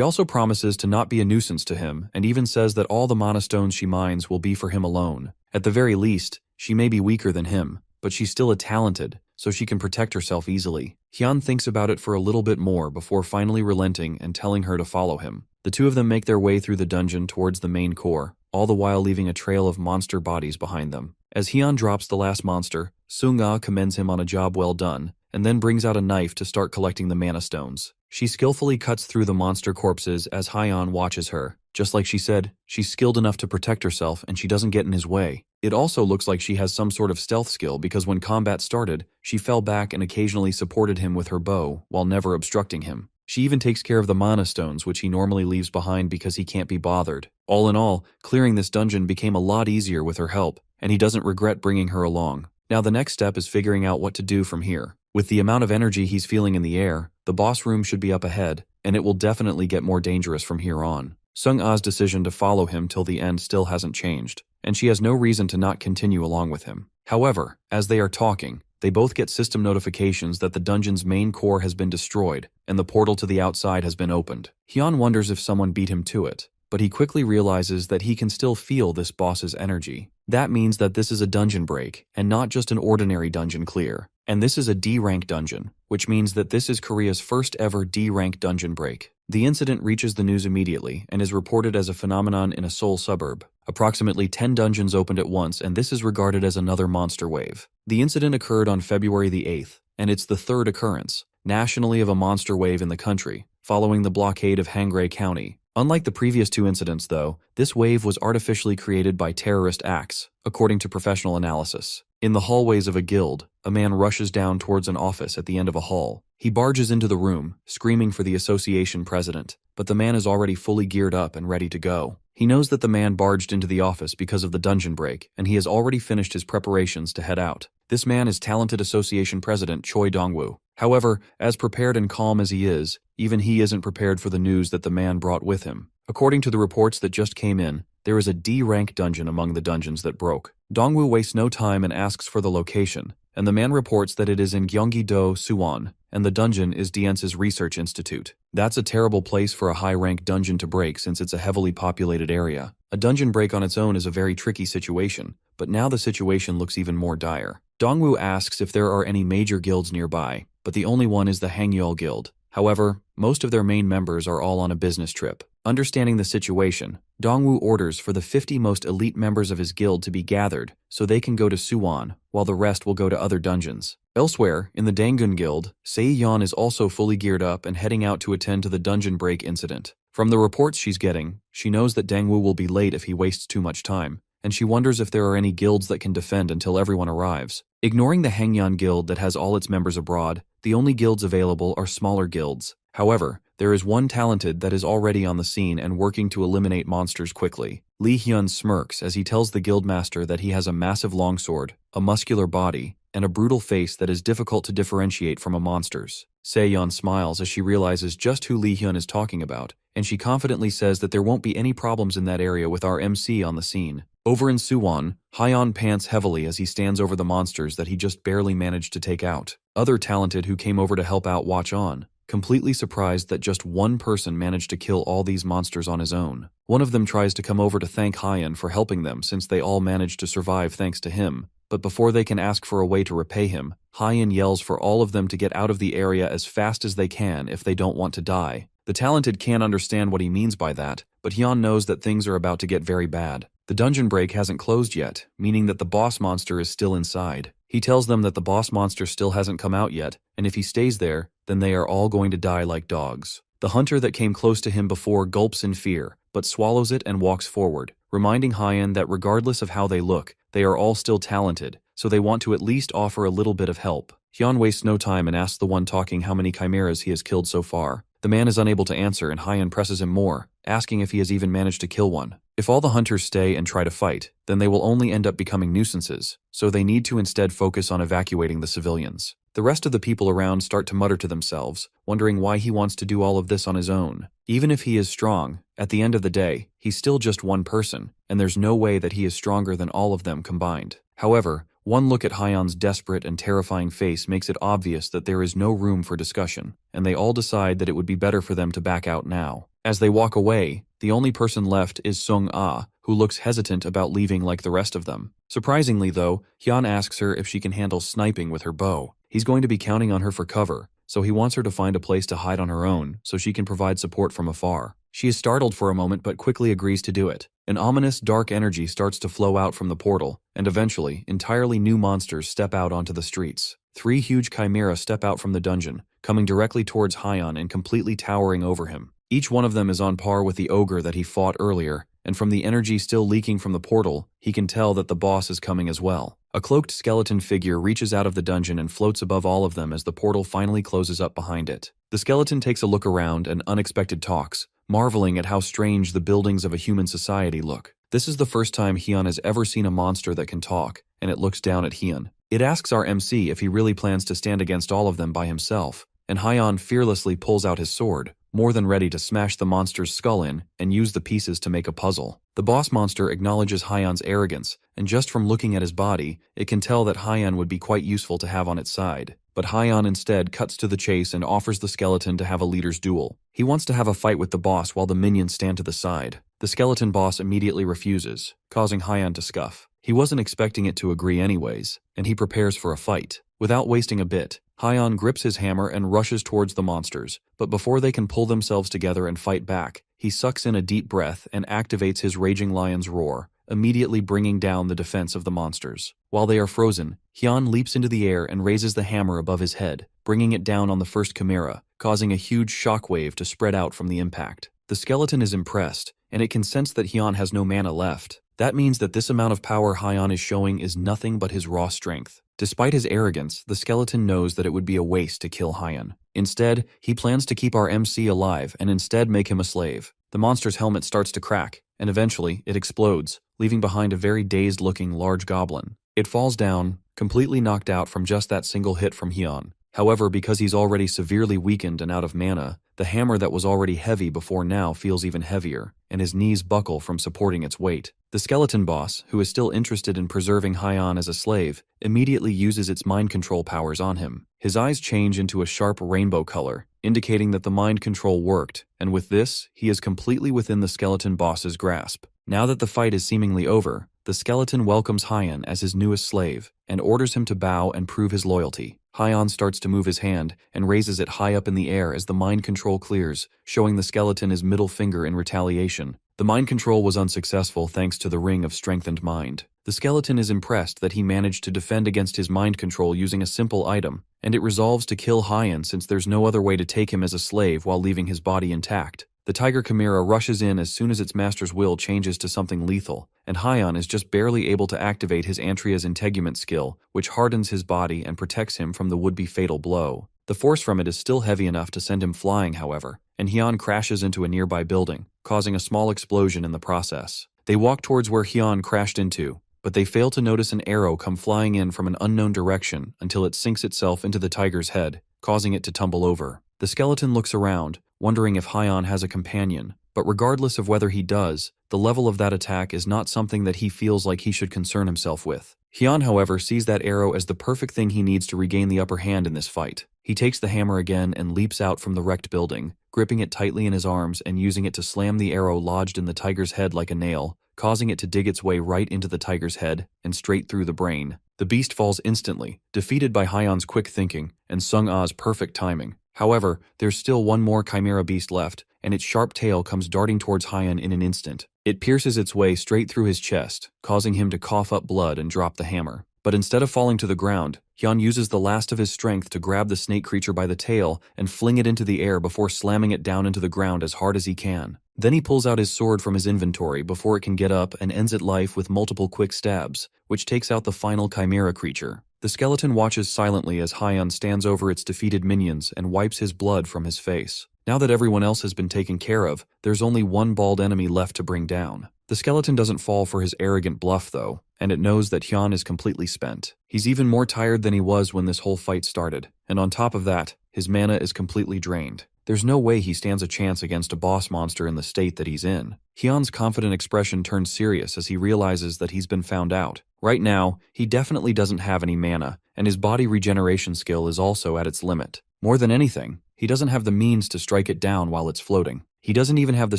[SPEAKER 1] also promises to not be a nuisance to him, and even says that all the mana stones she mines will be for him alone. At the very least, she may be weaker than him, but she's still talented, so she can protect herself easily. Hyun thinks about it for a little bit more before finally relenting and telling her to follow him. The two of them make their way through the dungeon towards the main core, all the while leaving a trail of monster bodies behind them. As Hyun drops the last monster, Sung-ah commends him on a job well done, and then brings out a knife to start collecting the mana stones. She skillfully cuts through the monster corpses as Hyun watches her. Just like she said, she's skilled enough to protect herself and she doesn't get in his way. It also looks like she has some sort of stealth skill because when combat started, she fell back and occasionally supported him with her bow while never obstructing him. She even takes care of the mana stones, which he normally leaves behind because he can't be bothered. All in all, clearing this dungeon became a lot easier with her help, and he doesn't regret bringing her along. Now the next step is figuring out what to do from here. With the amount of energy he's feeling in the air, the boss room should be up ahead, and it will definitely get more dangerous from here on. Sung-ah's decision to follow him till the end still hasn't changed, and she has no reason to not continue along with him. However, as they are talking, they both get system notifications that the dungeon's main core has been destroyed, and the portal to the outside has been opened. Hyun wonders if someone beat him to it, but he quickly realizes that he can still feel this boss's energy. That means that this is a dungeon break, and not just an ordinary dungeon clear. And this is a D-rank dungeon, which means that this is Korea's first ever D-rank dungeon break. The incident reaches the news immediately and is reported as a phenomenon in a Seoul suburb. Approximately 10 dungeons opened at once, and this is regarded as another monster wave. The incident occurred on February the 8th, and it's the third occurrence, nationally, of a monster wave in the country, following the blockade of Hangre County. Unlike the previous two incidents, though, this wave was artificially created by terrorist acts, according to professional analysis. In the hallways of a guild, a man rushes down towards an office at the end of a hall. He barges into the room, screaming for the association president, but the man is already fully geared up and ready to go. He knows that the man barged into the office because of the dungeon break, and he has already finished his preparations to head out. This man is talented association president Choi Dongwoo. However, as prepared and calm as he is, even he isn't prepared for the news that the man brought with him. According to the reports that just came in, there is a D-rank dungeon among the dungeons that broke. Dongwoo wastes no time and asks for the location, and the man reports that it is in Gyeonggi-do, Suwon, and the dungeon is Dience's research institute. That's a terrible place for a high-rank dungeon to break since it's a heavily populated area. A dungeon break on its own is a very tricky situation, but now the situation looks even more dire. Dongwoo asks if there are any major guilds nearby, but the only one is the Hangyul Guild. However, most of their main members are all on a business trip. Understanding the situation, Dongwoo orders for the 50 most elite members of his guild to be gathered so they can go to Suwon, while the rest will go to other dungeons. Elsewhere, in the Dangun Guild, Sei-yeon is also fully geared up and heading out to attend to the dungeon break incident. From the reports she's getting, she knows that Dongwoo will be late if he wastes too much time, and she wonders if there are any guilds that can defend until everyone arrives. Ignoring the Hangyan Guild that has all its members abroad, the only guilds available are smaller guilds. However, there is one talented that is already on the scene and working to eliminate monsters quickly. Lee Hyun smirks as he tells the guildmaster that he has a massive longsword, a muscular body, and a brutal face that is difficult to differentiate from a monster's. Se-yeon smiles as she realizes just who Lee Hyun is talking about, and she confidently says that there won't be any problems in that area with our MC on the scene. Over in Suwon, Hyeon pants heavily as he stands over the monsters that he just barely managed to take out. Other talented who came over to help out watch on, completely surprised that just one person managed to kill all these monsters on his own. One of them tries to come over to thank Hyeon for helping them since they all managed to survive thanks to him, but before they can ask for a way to repay him, Hyeon yells for all of them to get out of the area as fast as they can if they don't want to die. The talented can't understand what he means by that, but Hyun knows that things are about to get very bad. The dungeon break hasn't closed yet, meaning that the boss monster is still inside. He tells them that the boss monster still hasn't come out yet, and if he stays there, then they are all going to die like dogs. The hunter that came close to him before gulps in fear, but swallows it and walks forward, reminding Hyeon that regardless of how they look, they are all still talented, so they want to at least offer a little bit of help. Hyun wastes no time and asks the one talking how many chimeras he has killed so far. The man is unable to answer and Hyeon presses him more, asking if he has even managed to kill one. If all the hunters stay and try to fight, then they will only end up becoming nuisances, so they need to instead focus on evacuating the civilians. The rest of the people around start to mutter to themselves, wondering why he wants to do all of this on his own. Even if he is strong, at the end of the day, he's still just one person, and there's no way that he is stronger than all of them combined. However, one look at Hyeon's desperate and terrifying face makes it obvious that there is no room for discussion, and they all decide that it would be better for them to back out now. As they walk away, the only person left is Sung-ah, who looks hesitant about leaving like the rest of them. Surprisingly though, Hyun asks her if she can handle sniping with her bow. He's going to be counting on her for cover, so he wants her to find a place to hide on her own so she can provide support from afar. She is startled for a moment but quickly agrees to do it. An ominous dark energy starts to flow out from the portal, and eventually, entirely new monsters step out onto the streets. 3 huge chimera step out from the dungeon, coming directly towards Hyeon and completely towering over him. Each one of them is on par with the ogre that he fought earlier, and from the energy still leaking from the portal, he can tell that the boss is coming as well. A cloaked skeleton figure reaches out of the dungeon and floats above all of them as the portal finally closes up behind it. The skeleton takes a look around and unexpected talks, marveling at how strange the buildings of a human society look. This is the first time Hyun has ever seen a monster that can talk, and it looks down at Hyun. It asks our MC if he really plans to stand against all of them by himself, and Hyeon fearlessly pulls out his sword, more than ready to smash the monster's skull in and use the pieces to make a puzzle. The boss monster acknowledges Hyeon's arrogance, and just from looking at his body, it can tell that Hyeon would be quite useful to have on its side. But Hyeon instead cuts to the chase and offers the skeleton to have a leader's duel. He wants to have a fight with the boss while the minions stand to the side. The skeleton boss immediately refuses, causing Hyeon to scuff. He wasn't expecting it to agree anyways, and he prepares for a fight. Without wasting a bit, Hyeon grips his hammer and rushes towards the monsters, but before they can pull themselves together and fight back, he sucks in a deep breath and activates his raging lion's roar, immediately bringing down the defense of the monsters. While they are frozen, Hyun leaps into the air and raises the hammer above his head, bringing it down on the first chimera, causing a huge shockwave to spread out from the impact. The skeleton is impressed, and it can sense that Hyun has no mana left. That means that this amount of power Hyeon is showing is nothing but his raw strength. Despite his arrogance, the skeleton knows that it would be a waste to kill Hyeon. Instead, he plans to keep our MC alive and instead make him a slave. The monster's helmet starts to crack, and eventually it explodes, leaving behind a very dazed-looking large goblin. It falls down, completely knocked out from just that single hit from Hyun. However, because he's already severely weakened and out of mana, the hammer that was already heavy before now feels even heavier, and his knees buckle from supporting its weight. The skeleton boss, who is still interested in preserving Hyan as a slave, immediately uses its mind control powers on him. His eyes change into a sharp rainbow color, indicating that the mind control worked, and with this, he is completely within the skeleton boss's grasp. Now that the fight is seemingly over, the skeleton welcomes Hyan as his newest slave, and orders him to bow and prove his loyalty. Hyan starts to move his hand, and raises it high up in the air as the mind control clears, showing the skeleton his middle finger in retaliation. The mind control was unsuccessful thanks to the ring of strengthened mind. The skeleton is impressed that he managed to defend against his mind control using a simple item, and it resolves to kill Hyan since there's no other way to take him as a slave while leaving his body intact. The tiger chimera rushes in as soon as its master's will changes to something lethal, and Hyan is just barely able to activate his Antria's integument skill, which hardens his body and protects him from the would-be fatal blow. The force from it is still heavy enough to send him flying, however, and Hyan crashes into a nearby building, causing a small explosion in the process. They walk towards where Hyan crashed into, but they fail to notice an arrow come flying in from an unknown direction until it sinks itself into the tiger's head, causing it to tumble over. The skeleton looks around, wondering if Hyan has a companion, but regardless of whether he does, the level of that attack is not something that he feels like he should concern himself with. Hyan, however, sees that arrow as the perfect thing he needs to regain the upper hand in this fight. He takes the hammer again and leaps out from the wrecked building, gripping it tightly in his arms and using it to slam the arrow lodged in the tiger's head like a nail, causing it to dig its way right into the tiger's head and straight through the brain. The beast falls instantly, defeated by Hyan's quick thinking and Sung Ah's perfect timing. However, there's still one more chimera beast left, and its sharp tail comes darting towards Hyan in an instant. It pierces its way straight through his chest, causing him to cough up blood and drop the hammer. But instead of falling to the ground, Hyan uses the last of his strength to grab the snake creature by the tail and fling it into the air before slamming it down into the ground as hard as he can. Then he pulls out his sword from his inventory before it can get up and ends its life with multiple quick stabs, which takes out the final chimera creature. The skeleton watches silently as Hyan stands over its defeated minions and wipes his blood from his face. Now that everyone else has been taken care of, there's only one bald enemy left to bring down. The skeleton doesn't fall for his arrogant bluff though, and it knows that Hyan is completely spent. He's even more tired than he was when this whole fight started, and on top of that, his mana is completely drained. There's no way he stands a chance against a boss monster in the state that he's in. Hyan's confident expression turns serious as he realizes that he's been found out. Right now, he definitely doesn't have any mana, and his body regeneration skill is also at its limit. More than anything, he doesn't have the means to strike it down while it's floating. He doesn't even have the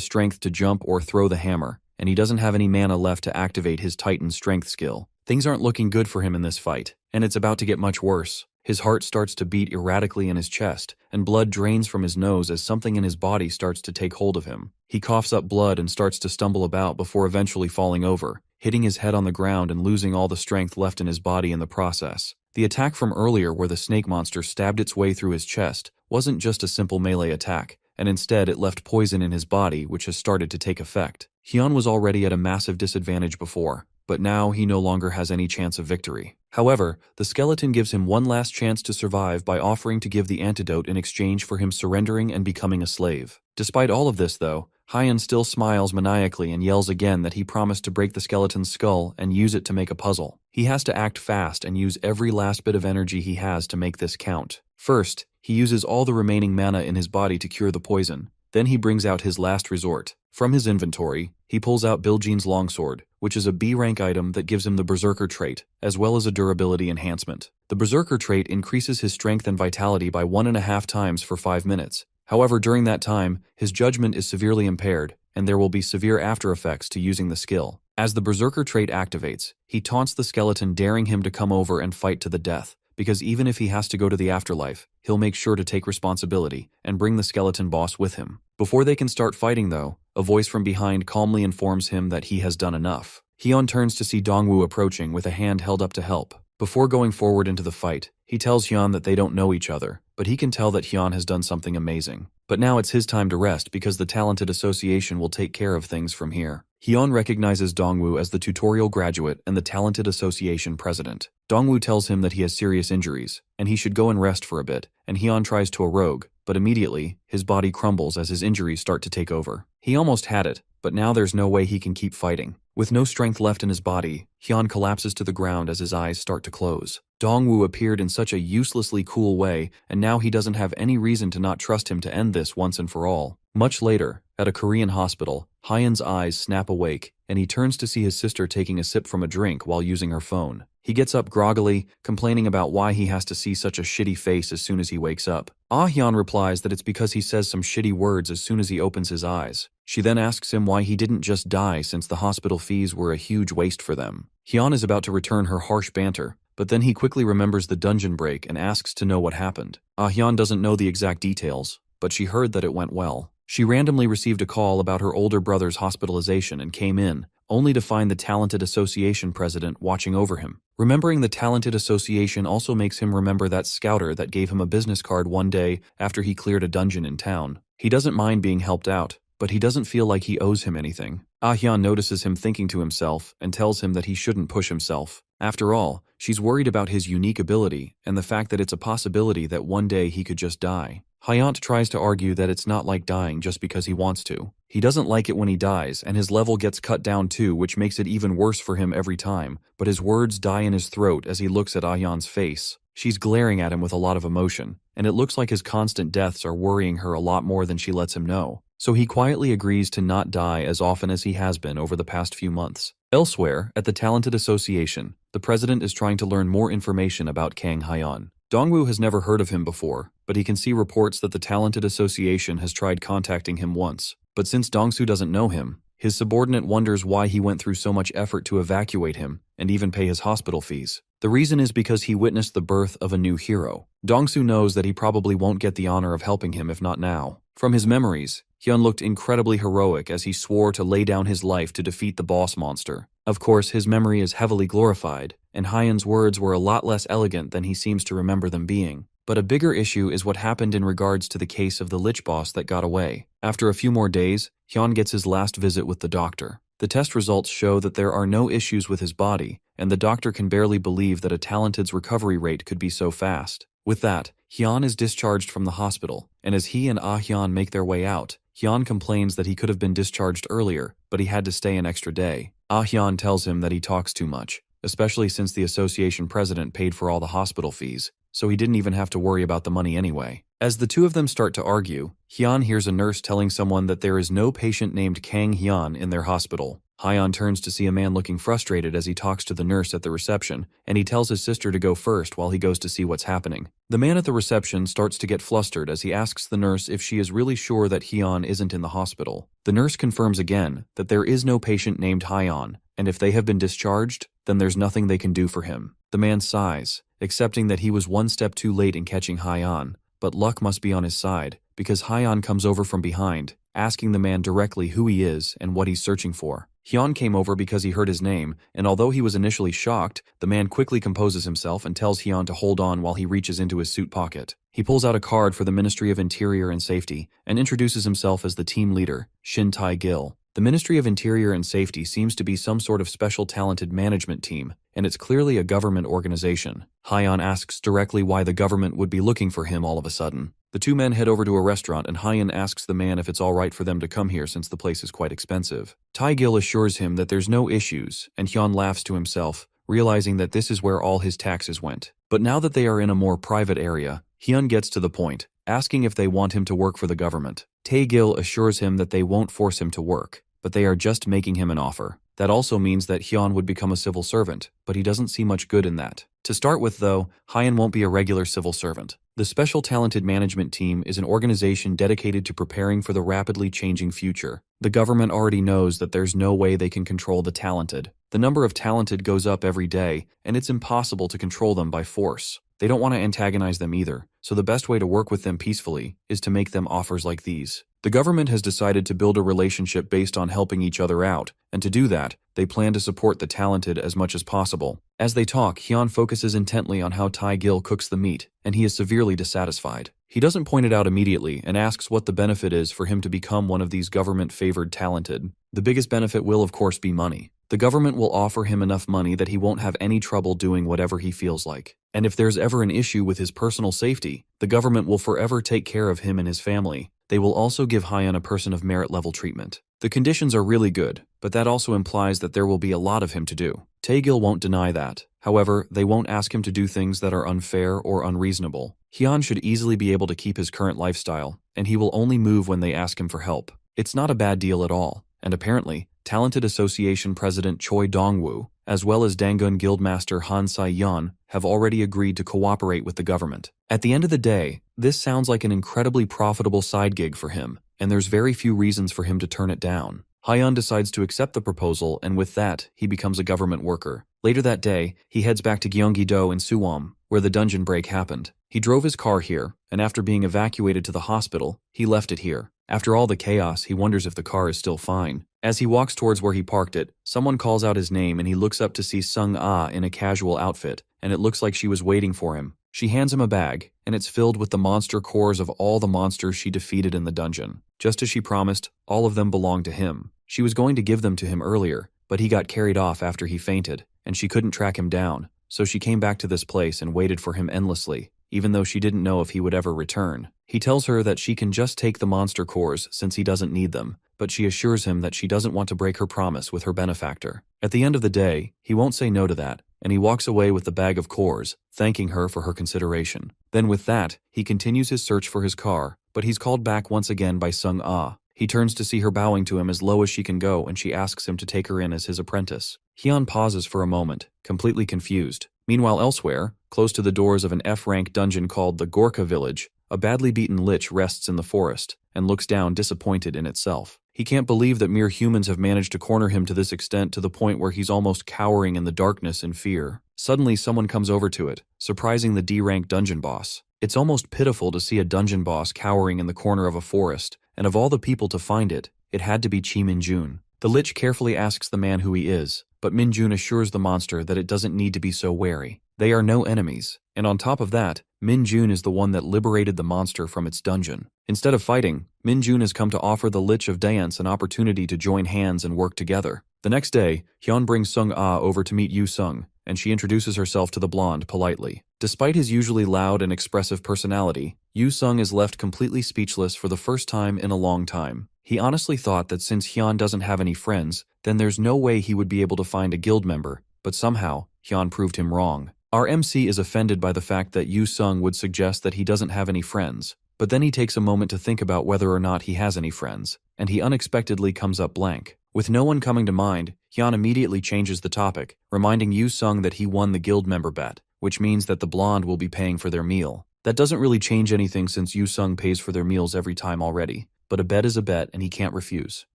[SPEAKER 1] strength to jump or throw the hammer, and he doesn't have any mana left to activate his Titan strength skill. Things aren't looking good for him in this fight, and it's about to get much worse. His heart starts to beat erratically in his chest, and blood drains from his nose as something in his body starts to take hold of him. He coughs up blood and starts to stumble about before eventually falling over, hitting his head on the ground and losing all the strength left in his body in the process. The attack from earlier where the snake monster stabbed its way through his chest wasn't just a simple melee attack, and instead it left poison in his body which has started to take effect. Hyan was already at a massive disadvantage before, but now he no longer has any chance of victory. However, the skeleton gives him one last chance to survive by offering to give the antidote in exchange for him surrendering and becoming a slave. Despite all of this though, Hyan still smiles maniacally and yells again that he promised to break the skeleton's skull and use it to make a puzzle. He has to act fast and use every last bit of energy he has to make this count. First, he uses all the remaining mana in his body to cure the poison. Then he brings out his last resort. From his inventory, he pulls out Bilgene's longsword, which is a B-rank item that gives him the Berserker trait, as well as a durability enhancement. The Berserker trait increases his strength and vitality by 1.5 times for 5 minutes. However, during that time, his judgment is severely impaired, and there will be severe after effects to using the skill. As the Berserker trait activates, he taunts the skeleton, daring him to come over and fight to the death, because even if he has to go to the afterlife, he'll make sure to take responsibility and bring the skeleton boss with him. Before they can start fighting though, a voice from behind calmly informs him that he has done enough. Hyan turns to see Dongwu approaching with a hand held up to help. Before going forward into the fight, he tells Hyan that they don't know each other, but he can tell that Hyan has done something amazing. But now it's his time to rest because the talented association will take care of things from here. Hyun recognizes Dongwoo as the tutorial graduate and the Talented Association president. Dongwoo tells him that he has serious injuries, and he should go and rest for a bit, and Hyun tries to erogue, but immediately, his body crumbles as his injuries start to take over. He almost had it, but now there's no way he can keep fighting. With no strength left in his body, Hyun collapses to the ground as his eyes start to close. Dongwoo appeared in such a uselessly cool way, and now he doesn't have any reason to not trust him to end this once and for all. Much later, at a Korean hospital, Hyun's eyes snap awake, and he turns to see his sister taking a sip from a drink while using her phone. He gets up groggily, complaining about why he has to see such a shitty face as soon as he wakes up. Hyun replies that it's because he says some shitty words as soon as he opens his eyes. She then asks him why he didn't just die since the hospital fees were a huge waste for them. Hyun is about to return her harsh banter, but then he quickly remembers the dungeon break and asks to know what happened. Hyun doesn't know the exact details, but she heard that it went well. She randomly received a call about her older brother's hospitalization and came in, only to find the Talented Association president watching over him. Remembering the Talented Association also makes him remember that scouter that gave him a business card one day after he cleared a dungeon in town. He doesn't mind being helped out, but he doesn't feel like he owes him anything. Hyun notices him thinking to himself and tells him that he shouldn't push himself. After all, she's worried about his unique ability and the fact that it's a possibility that one day he could just die. Hyun tries to argue that it's not like dying just because he wants to. He doesn't like it when he dies, and his level gets cut down too, which makes it even worse for him every time, but his words die in his throat as he looks at Hyun's face. She's glaring at him with a lot of emotion, and it looks like his constant deaths are worrying her a lot more than she lets him know. So he quietly agrees to not die as often as he has been over the past few months. Elsewhere, at the Talented Association, the president is trying to learn more information about Kang Hyun. Dongwoo has never heard of him before, but he can see reports that the Talented Association has tried contacting him once. But since Dongsu doesn't know him, his subordinate wonders why he went through so much effort to evacuate him and even pay his hospital fees. The reason is because he witnessed the birth of a new hero. Dongsu knows that he probably won't get the honor of helping him if not now. From his memories, Hyun looked incredibly heroic as he swore to lay down his life to defeat the boss monster. Of course, his memory is heavily glorified, and Hyun's words were a lot less elegant than he seems to remember them being. But a bigger issue is what happened in regards to the case of the Lich boss that got away. After a few more days, Hyun gets his last visit with the doctor. The test results show that there are no issues with his body, and the doctor can barely believe that a Talented's recovery rate could be so fast. With that, Hyun is discharged from the hospital, and as he and Hyun make their way out, Hyun complains that he could have been discharged earlier, but he had to stay an extra day. Hyun tells him that he talks too much, especially since the association president paid for all the hospital fees, so he didn't even have to worry about the money anyway. As the two of them start to argue, Hyun hears a nurse telling someone that there is no patient named Kang Hyun in their hospital. Hyun turns to see a man looking frustrated as he talks to the nurse at the reception, and he tells his sister to go first while he goes to see what's happening. The man at the reception starts to get flustered as he asks the nurse if she is really sure that Hyun isn't in the hospital. The nurse confirms again that there is no patient named Hyun, and if they have been discharged, then there's nothing they can do for him. The man sighs, accepting that he was one step too late in catching Hyun, but luck must be on his side, because Hyun comes over from behind, asking the man directly who he is and what he's searching for. Hyun came over because he heard his name, and although he was initially shocked, the man quickly composes himself and tells Hyun to hold on while he reaches into his suit pocket. He pulls out a card for the Ministry of Interior and Safety and introduces himself as the team leader, Shin Tae-gil. The Ministry of Interior and Safety seems to be some sort of special talented management team, and it's clearly a government organization. Hyun asks directly why the government would be looking for him all of a sudden. The two men head over to a restaurant and Hyun asks the man if it's alright for them to come here since the place is quite expensive. Tae-gil assures him that there's no issues, and Hyun laughs to himself, realizing that this is where all his taxes went. But now that they are in a more private area, Hyun gets to the point, asking if they want him to work for the government. Tae-gil assures him that they won't force him to work, but they are just making him an offer. That also means that Hyun would become a civil servant, but he doesn't see much good in that. To start with though, Hyun won't be a regular civil servant. The Special Talented Management Team is an organization dedicated to preparing for the rapidly changing future. The government already knows that there's no way they can control the talented. The number of talented goes up every day, and it's impossible to control them by force. They don't want to antagonize them either, so the best way to work with them peacefully is to make them offers like these. The government has decided to build a relationship based on helping each other out, and to do that, they plan to support the talented as much as possible. As they talk, Hyun focuses intently on how Tae-gil cooks the meat, and he is severely dissatisfied. He doesn't point it out immediately and asks what the benefit is for him to become one of these government-favored talented. The biggest benefit will of course be money. The government will offer him enough money that he won't have any trouble doing whatever he feels like. And if there's ever an issue with his personal safety, the government will forever take care of him and his family. They will also give Hyun a person of merit level treatment. The conditions are really good, but that also implies that there will be a lot of him to do. Taegil won't deny that. However, they won't ask him to do things that are unfair or unreasonable. Hyun should easily be able to keep his current lifestyle, and he will only move when they ask him for help. It's not a bad deal at all, and apparently, Talented Association President Choi Dong-woo, as well as Dangun Guildmaster Han Sai-yeon, have already agreed to cooperate with the government. At the end of the day, this sounds like an incredibly profitable side gig for him, and there's very few reasons for him to turn it down. Hyun decides to accept the proposal, and with that, he becomes a government worker. Later that day, he heads back to Gyeonggi-do in Suwon, where the dungeon break happened. He drove his car here, and after being evacuated to the hospital, he left it here. After all the chaos, he wonders if the car is still fine. As he walks towards where he parked it, someone calls out his name and he looks up to see Sung-ah in a casual outfit, and it looks like she was waiting for him. She hands him a bag, and it's filled with the monster cores of all the monsters she defeated in the dungeon. Just as she promised, all of them belong to him. She was going to give them to him earlier, but he got carried off after he fainted, and she couldn't track him down, so she came back to this place and waited for him endlessly, even though she didn't know if he would ever return. He tells her that she can just take the monster cores since he doesn't need them, but she assures him that she doesn't want to break her promise with her benefactor. At the end of the day, he won't say no to that, and he walks away with the bag of cores, thanking her for her consideration. Then with that, he continues his search for his car, but he's called back once again by Sung-ah. He turns to see her bowing to him as low as she can go, and she asks him to take her in as his apprentice. Hyun pauses for a moment, completely confused. Meanwhile elsewhere, close to the doors of an F-rank dungeon called the Gorka Village, a badly beaten lich rests in the forest, and looks down disappointed in itself. He can't believe that mere humans have managed to corner him to this extent, to the point where he's almost cowering in the darkness in fear. Suddenly someone comes over to it, surprising the D-rank dungeon boss. It's almost pitiful to see a dungeon boss cowering in the corner of a forest, and of all the people to find it, it had to be Chi Min-jun. The lich carefully asks the man who he is, but Min-jun assures the monster that it doesn't need to be so wary. They are no enemies, and on top of that, Min-jun is the one that liberated the monster from its dungeon. Instead of fighting, Min-jun has come to offer the Lich of Dance an opportunity to join hands and work together. The next day, Hyun brings Sung-ah over to meet Yu-sung, and she introduces herself to the blonde politely. Despite his usually loud and expressive personality, Yu-sung is left completely speechless for the first time in a long time. He honestly thought that since Hyun doesn't have any friends, then there's no way he would be able to find a guild member, but somehow, Hyun proved him wrong. Our MC is offended by the fact that Yu-sung would suggest that he doesn't have any friends, but then he takes a moment to think about whether or not he has any friends, and he unexpectedly comes up blank. With no one coming to mind, Hyun immediately changes the topic, reminding Yu-sung that he won the guild member bet, which means that the blonde will be paying for their meal. That doesn't really change anything since Yu-sung pays for their meals every time already, but a bet is a bet and he can't refuse.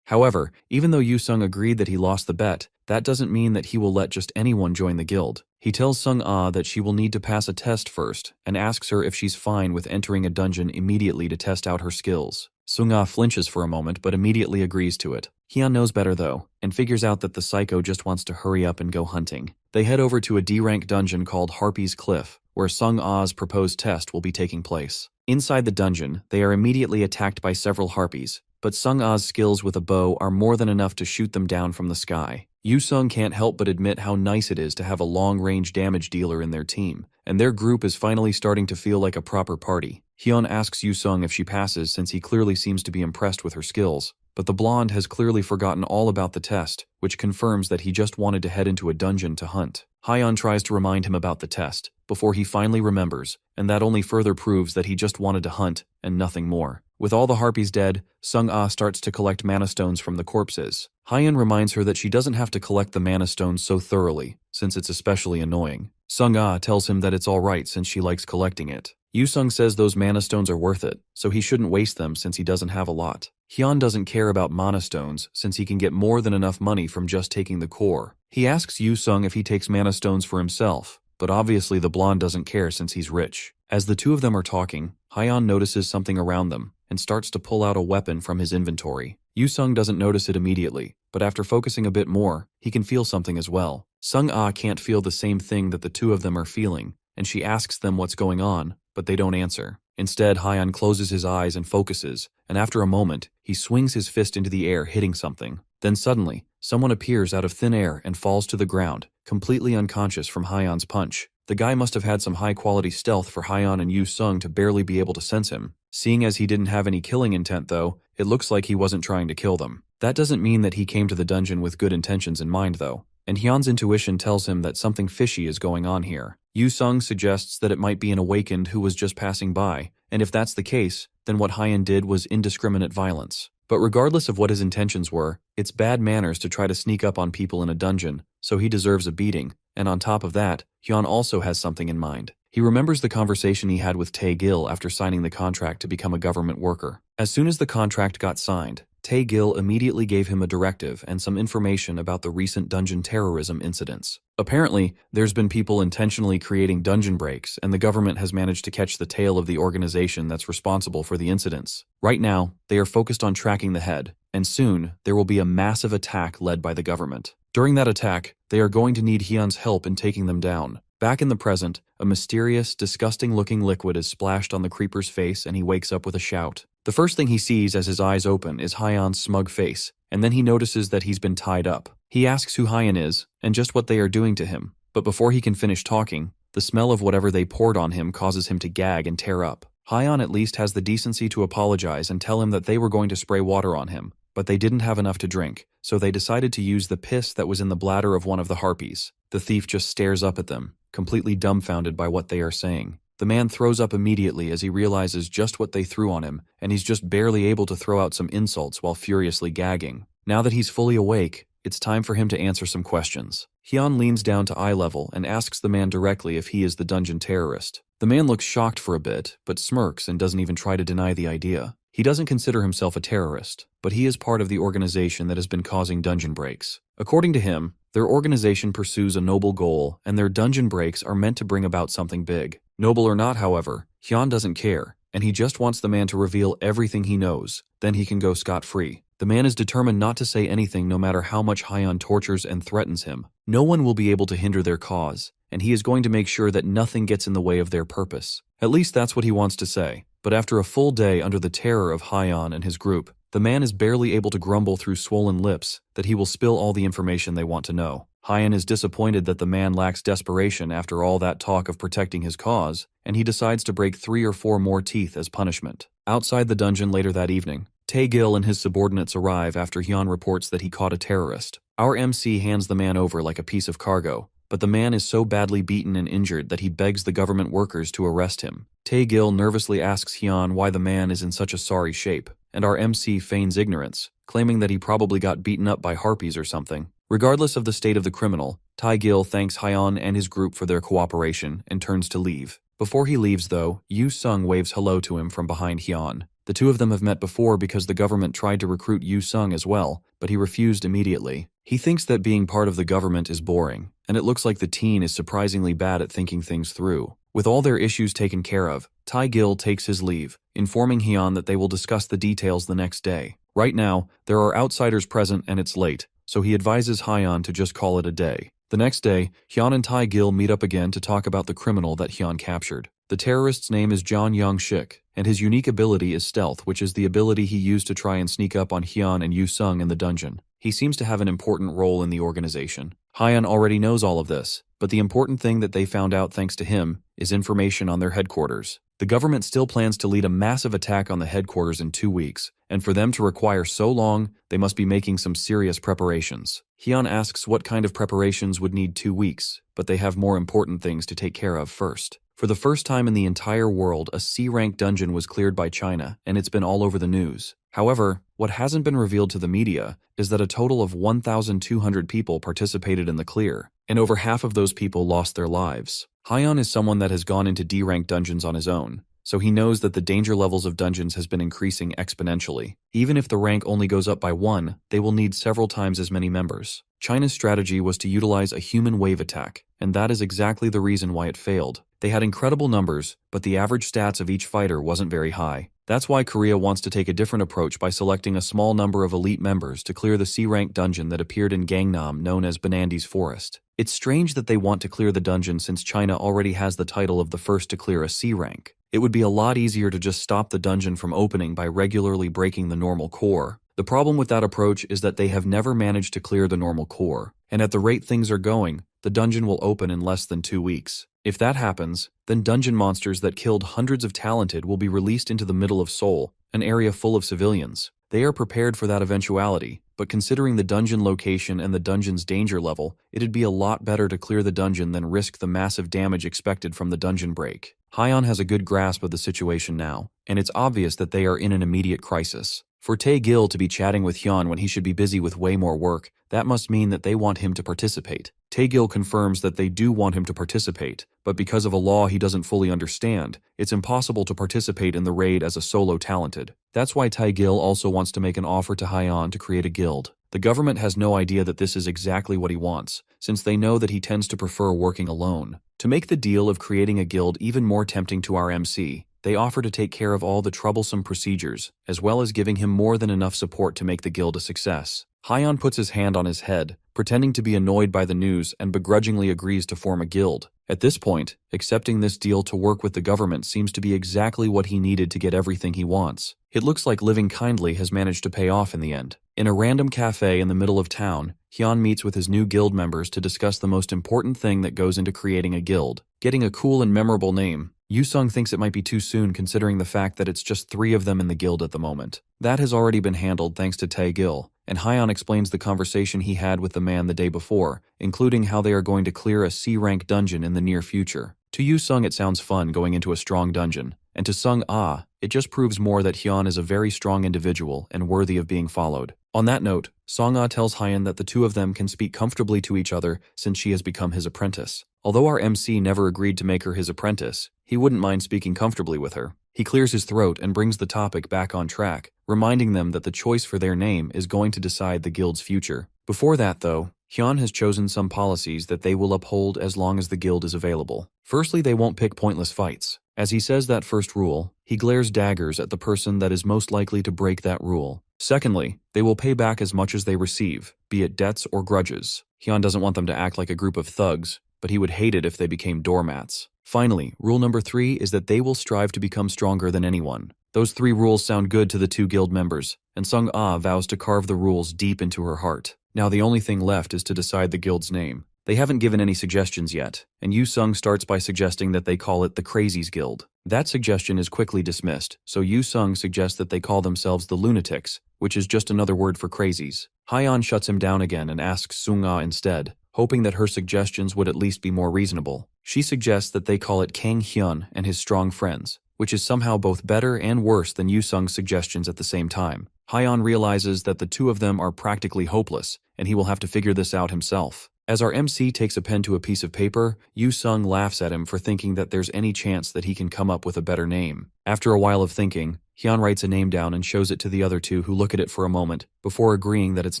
[SPEAKER 1] However, even though Yu-sung agreed that he lost the bet, that doesn't mean that he will let just anyone join the guild. He tells Sung-ah that she will need to pass a test first, and asks her if she's fine with entering a dungeon immediately to test out her skills. Sung-ah flinches for a moment but immediately agrees to it. Hyun knows better though, and figures out that the psycho just wants to hurry up and go hunting. They head over to a D-rank dungeon called Harpy's Cliff, where Sung-ah's proposed test will be taking place. Inside the dungeon, they are immediately attacked by several harpies, but Sung-ah's skills with a bow are more than enough to shoot them down from the sky. Yu-sung can't help but admit how nice it is to have a long-range damage dealer in their team, and their group is finally starting to feel like a proper party. Hyun asks Yu-sung if she passes since he clearly seems to be impressed with her skills, but the blonde has clearly forgotten all about the test, which confirms that he just wanted to head into a dungeon to hunt. Hyun tries to remind him about the test, before he finally remembers, and that only further proves that he just wanted to hunt, and nothing more. With all the harpies dead, Sung-ah starts to collect mana stones from the corpses. Hyun reminds her that she doesn't have to collect the mana stones so thoroughly, since it's especially annoying. Sung-ah tells him that it's alright since she likes collecting it. Yu-sung says those mana stones are worth it, so he shouldn't waste them since he doesn't have a lot. Hyun doesn't care about mana stones since he can get more than enough money from just taking the core. He asks Yu-sung if he takes mana stones for himself, but obviously the blonde doesn't care since he's rich. As the two of them are talking, Hyun notices something around them and starts to pull out a weapon from his inventory. Yu-sung doesn't notice it immediately, but after focusing a bit more, he can feel something as well. Sung-ah can't feel the same thing that the two of them are feeling, and she asks them what's going on, but they don't answer. Instead, Hyan closes his eyes and focuses, and after a moment, he swings his fist into the air, hitting something. Then suddenly, someone appears out of thin air and falls to the ground, completely unconscious from Hyan's punch. The guy must have had some high-quality stealth for Hyan and Yu Sung to barely be able to sense him. Seeing as he didn't have any killing intent though, it looks like he wasn't trying to kill them. That doesn't mean that he came to the dungeon with good intentions in mind though, and Hyan's intuition tells him that something fishy is going on here. Yu Sung suggests that it might be an awakened who was just passing by, and if that's the case, then what Hyan did was indiscriminate violence. But regardless of what his intentions were, it's bad manners to try to sneak up on people in a dungeon, so he deserves a beating, and on top of that, Hyan also has something in mind. He remembers the conversation he had with Tae-gil after signing the contract to become a government worker. As soon as the contract got signed, Tae-gil immediately gave him a directive and some information about the recent dungeon terrorism incidents. Apparently, there's been people intentionally creating dungeon breaks, and the government has managed to catch the tail of the organization that's responsible for the incidents. Right now, they are focused on tracking the head, and soon, there will be a massive attack led by the government. During that attack, they are going to need Hyan's help in taking them down. Back in the present, a mysterious, disgusting-looking liquid is splashed on the creeper's face and he wakes up with a shout. The first thing he sees as his eyes open is Hyan's smug face, and then he notices that he's been tied up. He asks who Hyan is, and just what they are doing to him, but before he can finish talking, the smell of whatever they poured on him causes him to gag and tear up. Hyan at least has the decency to apologize and tell him that they were going to spray water on him, but they didn't have enough to drink, so they decided to use the piss that was in the bladder of one of the harpies. The thief just stares up at them, completely dumbfounded by what they are saying. The man throws up immediately as he realizes just what they threw on him, and he's just barely able to throw out some insults while furiously gagging. Now that he's fully awake, it's time for him to answer some questions. Hyan leans down to eye level and asks the man directly if he is the dungeon terrorist. The man looks shocked for a bit, but smirks and doesn't even try to deny the idea. He doesn't consider himself a terrorist, but he is part of the organization that has been causing dungeon breaks. According to him, their organization pursues a noble goal, and their dungeon breaks are meant to bring about something big. Noble or not, however, Hyan doesn't care, and he just wants the man to reveal everything he knows, then he can go scot-free. The man is determined not to say anything no matter how much Hyan tortures and threatens him. No one will be able to hinder their cause, and he is going to make sure that nothing gets in the way of their purpose. At least that's what he wants to say. But after a full day under the terror of Hyan and his group, the man is barely able to grumble through swollen lips that he will spill all the information they want to know. Hyan is disappointed that the man lacks desperation after all that talk of protecting his cause, and he decides to break 3 or 4 more teeth as punishment. Outside the dungeon later that evening, Tae-gil and his subordinates arrive after Hyan reports that he caught a terrorist. Our MC hands the man over like a piece of cargo, but the man is so badly beaten and injured that he begs the government workers to arrest him. Tae-gil nervously asks Hyan why the man is in such a sorry shape, and our MC feigns ignorance, claiming that he probably got beaten up by harpies or something. Regardless of the state of the criminal, Tae-gil thanks Hyan and his group for their cooperation and turns to leave. Before he leaves though, Yu Sung waves hello to him from behind Hyan. The two of them have met before because the government tried to recruit Yu Sung as well, but he refused immediately. He thinks that being part of the government is boring, and it looks like the teen is surprisingly bad at thinking things through. With all their issues taken care of, Tae-gil takes his leave, informing Hyan that they will discuss the details the next day. Right now, there are outsiders present and it's late, so he advises Hyan to just call it a day. The next day, Hyan and Tae-gil meet up again to talk about the criminal that Hyan captured. The terrorist's name is John Young-shik, and his unique ability is stealth, which is the ability he used to try and sneak up on Hyan and Yu Sung in the dungeon. He seems to have an important role in the organization. Hyan already knows all of this, but the important thing that they found out thanks to him is information on their headquarters. The government still plans to lead a massive attack on the headquarters in 2 weeks, and for them to require so long, they must be making some serious preparations. Hyan asks what kind of preparations would need 2 weeks, but they have more important things to take care of first. For the first time in the entire world, a C-rank dungeon was cleared by China, and it's been all over the news. However, what hasn't been revealed to the media is that a total of 1,200 people participated in the clear, and over half of those people lost their lives. Hyan is someone that has gone into D-rank dungeons on his own, so he knows that the danger levels of dungeons has been increasing exponentially. Even if the rank only goes up by 1, they will need several times as many members. China's strategy was to utilize a human wave attack, and that is exactly the reason why it failed. They had incredible numbers, but the average stats of each fighter wasn't very high. That's why Korea wants to take a different approach by selecting a small number of elite members to clear the C-rank dungeon that appeared in Gangnam known as Banandi's Forest. It's strange that they want to clear the dungeon since China already has the title of the first to clear a C rank. It would be a lot easier to just stop the dungeon from opening by regularly breaking the normal core. The problem with that approach is that they have never managed to clear the normal core, and at the rate things are going, the dungeon will open in less than 2 weeks. If that happens, then dungeon monsters that killed hundreds of talented will be released into the middle of Seoul, an area full of civilians. They are prepared for that eventuality, but considering the dungeon location and the dungeon's danger level, it'd be a lot better to clear the dungeon than risk the massive damage expected from the dungeon break. Hyeon has a good grasp of the situation now, and it's obvious that they are in an immediate crisis. For Tae-gil to be chatting with Hyun when he should be busy with way more work, that must mean that they want him to participate. Tae-gil confirms that they do want him to participate, but because of a law he doesn't fully understand, it's impossible to participate in the raid as a solo talented. That's why Tae-gil also wants to make an offer to Hyeon to create a guild. The government has no idea that this is exactly what he wants, since they know that he tends to prefer working alone. To make the deal of creating a guild even more tempting to our MC, they offer to take care of all the troublesome procedures, as well as giving him more than enough support to make the guild a success. Hyeon puts his hand on his head, pretending to be annoyed by the news and begrudgingly agrees to form a guild. At this point, accepting this deal to work with the government seems to be exactly what he needed to get everything he wants. It looks like living kindly has managed to pay off in the end. In a random cafe in the middle of town, Hyun meets with his new guild members to discuss the most important thing that goes into creating a guild: getting a cool and memorable name. Yoo-sung thinks it might be too soon considering the fact that it's just 3 of them in the guild at the moment. That has already been handled thanks to Tae-gil, and Hyeon explains the conversation he had with the man the day before, including how they are going to clear a C-rank dungeon in the near future. To Yoo-sung it sounds fun going into a strong dungeon, and to Sung-ah, it just proves more that Hyun is a very strong individual and worthy of being followed. On that note, Sung-ah tells Hyeon that the 2 of them can speak comfortably to each other since she has become his apprentice. Although our MC never agreed to make her his apprentice, he wouldn't mind speaking comfortably with her. He clears his throat and brings the topic back on track, reminding them that the choice for their name is going to decide the guild's future. Before that, though, Hyun has chosen some policies that they will uphold as long as the guild is available. Firstly, they won't pick pointless fights. As he says that first rule, he glares daggers at the person that is most likely to break that rule. Secondly, they will pay back as much as they receive, be it debts or grudges. Hyun doesn't want them to act like a group of thugs, but he would hate it if they became doormats. Finally, rule number 3 is that they will strive to become stronger than anyone. Those 3 rules sound good to the 2 guild members, and Sung-ah vows to carve the rules deep into her heart. Now the only thing left is to decide the guild's name. They haven't given any suggestions yet, and Yoo-sung starts by suggesting that they call it the Crazies Guild. That suggestion is quickly dismissed, so Yoo-sung suggests that they call themselves the Lunatics, which is just another word for crazies. Hyeon shuts him down again and asks Sung-ah instead, hoping that her suggestions would at least be more reasonable. She suggests that they call it Kang Hyun and his strong friends, which is somehow both better and worse than Yoo-sung's suggestions at the same time. Hyeon realizes that the 2 of them are practically hopeless, and he will have to figure this out himself. As our MC takes a pen to a piece of paper, Yoo-sung laughs at him for thinking that there's any chance that he can come up with a better name. After a while of thinking, Hyun writes a name down and shows it to the other 2 who look at it for a moment, before agreeing that it's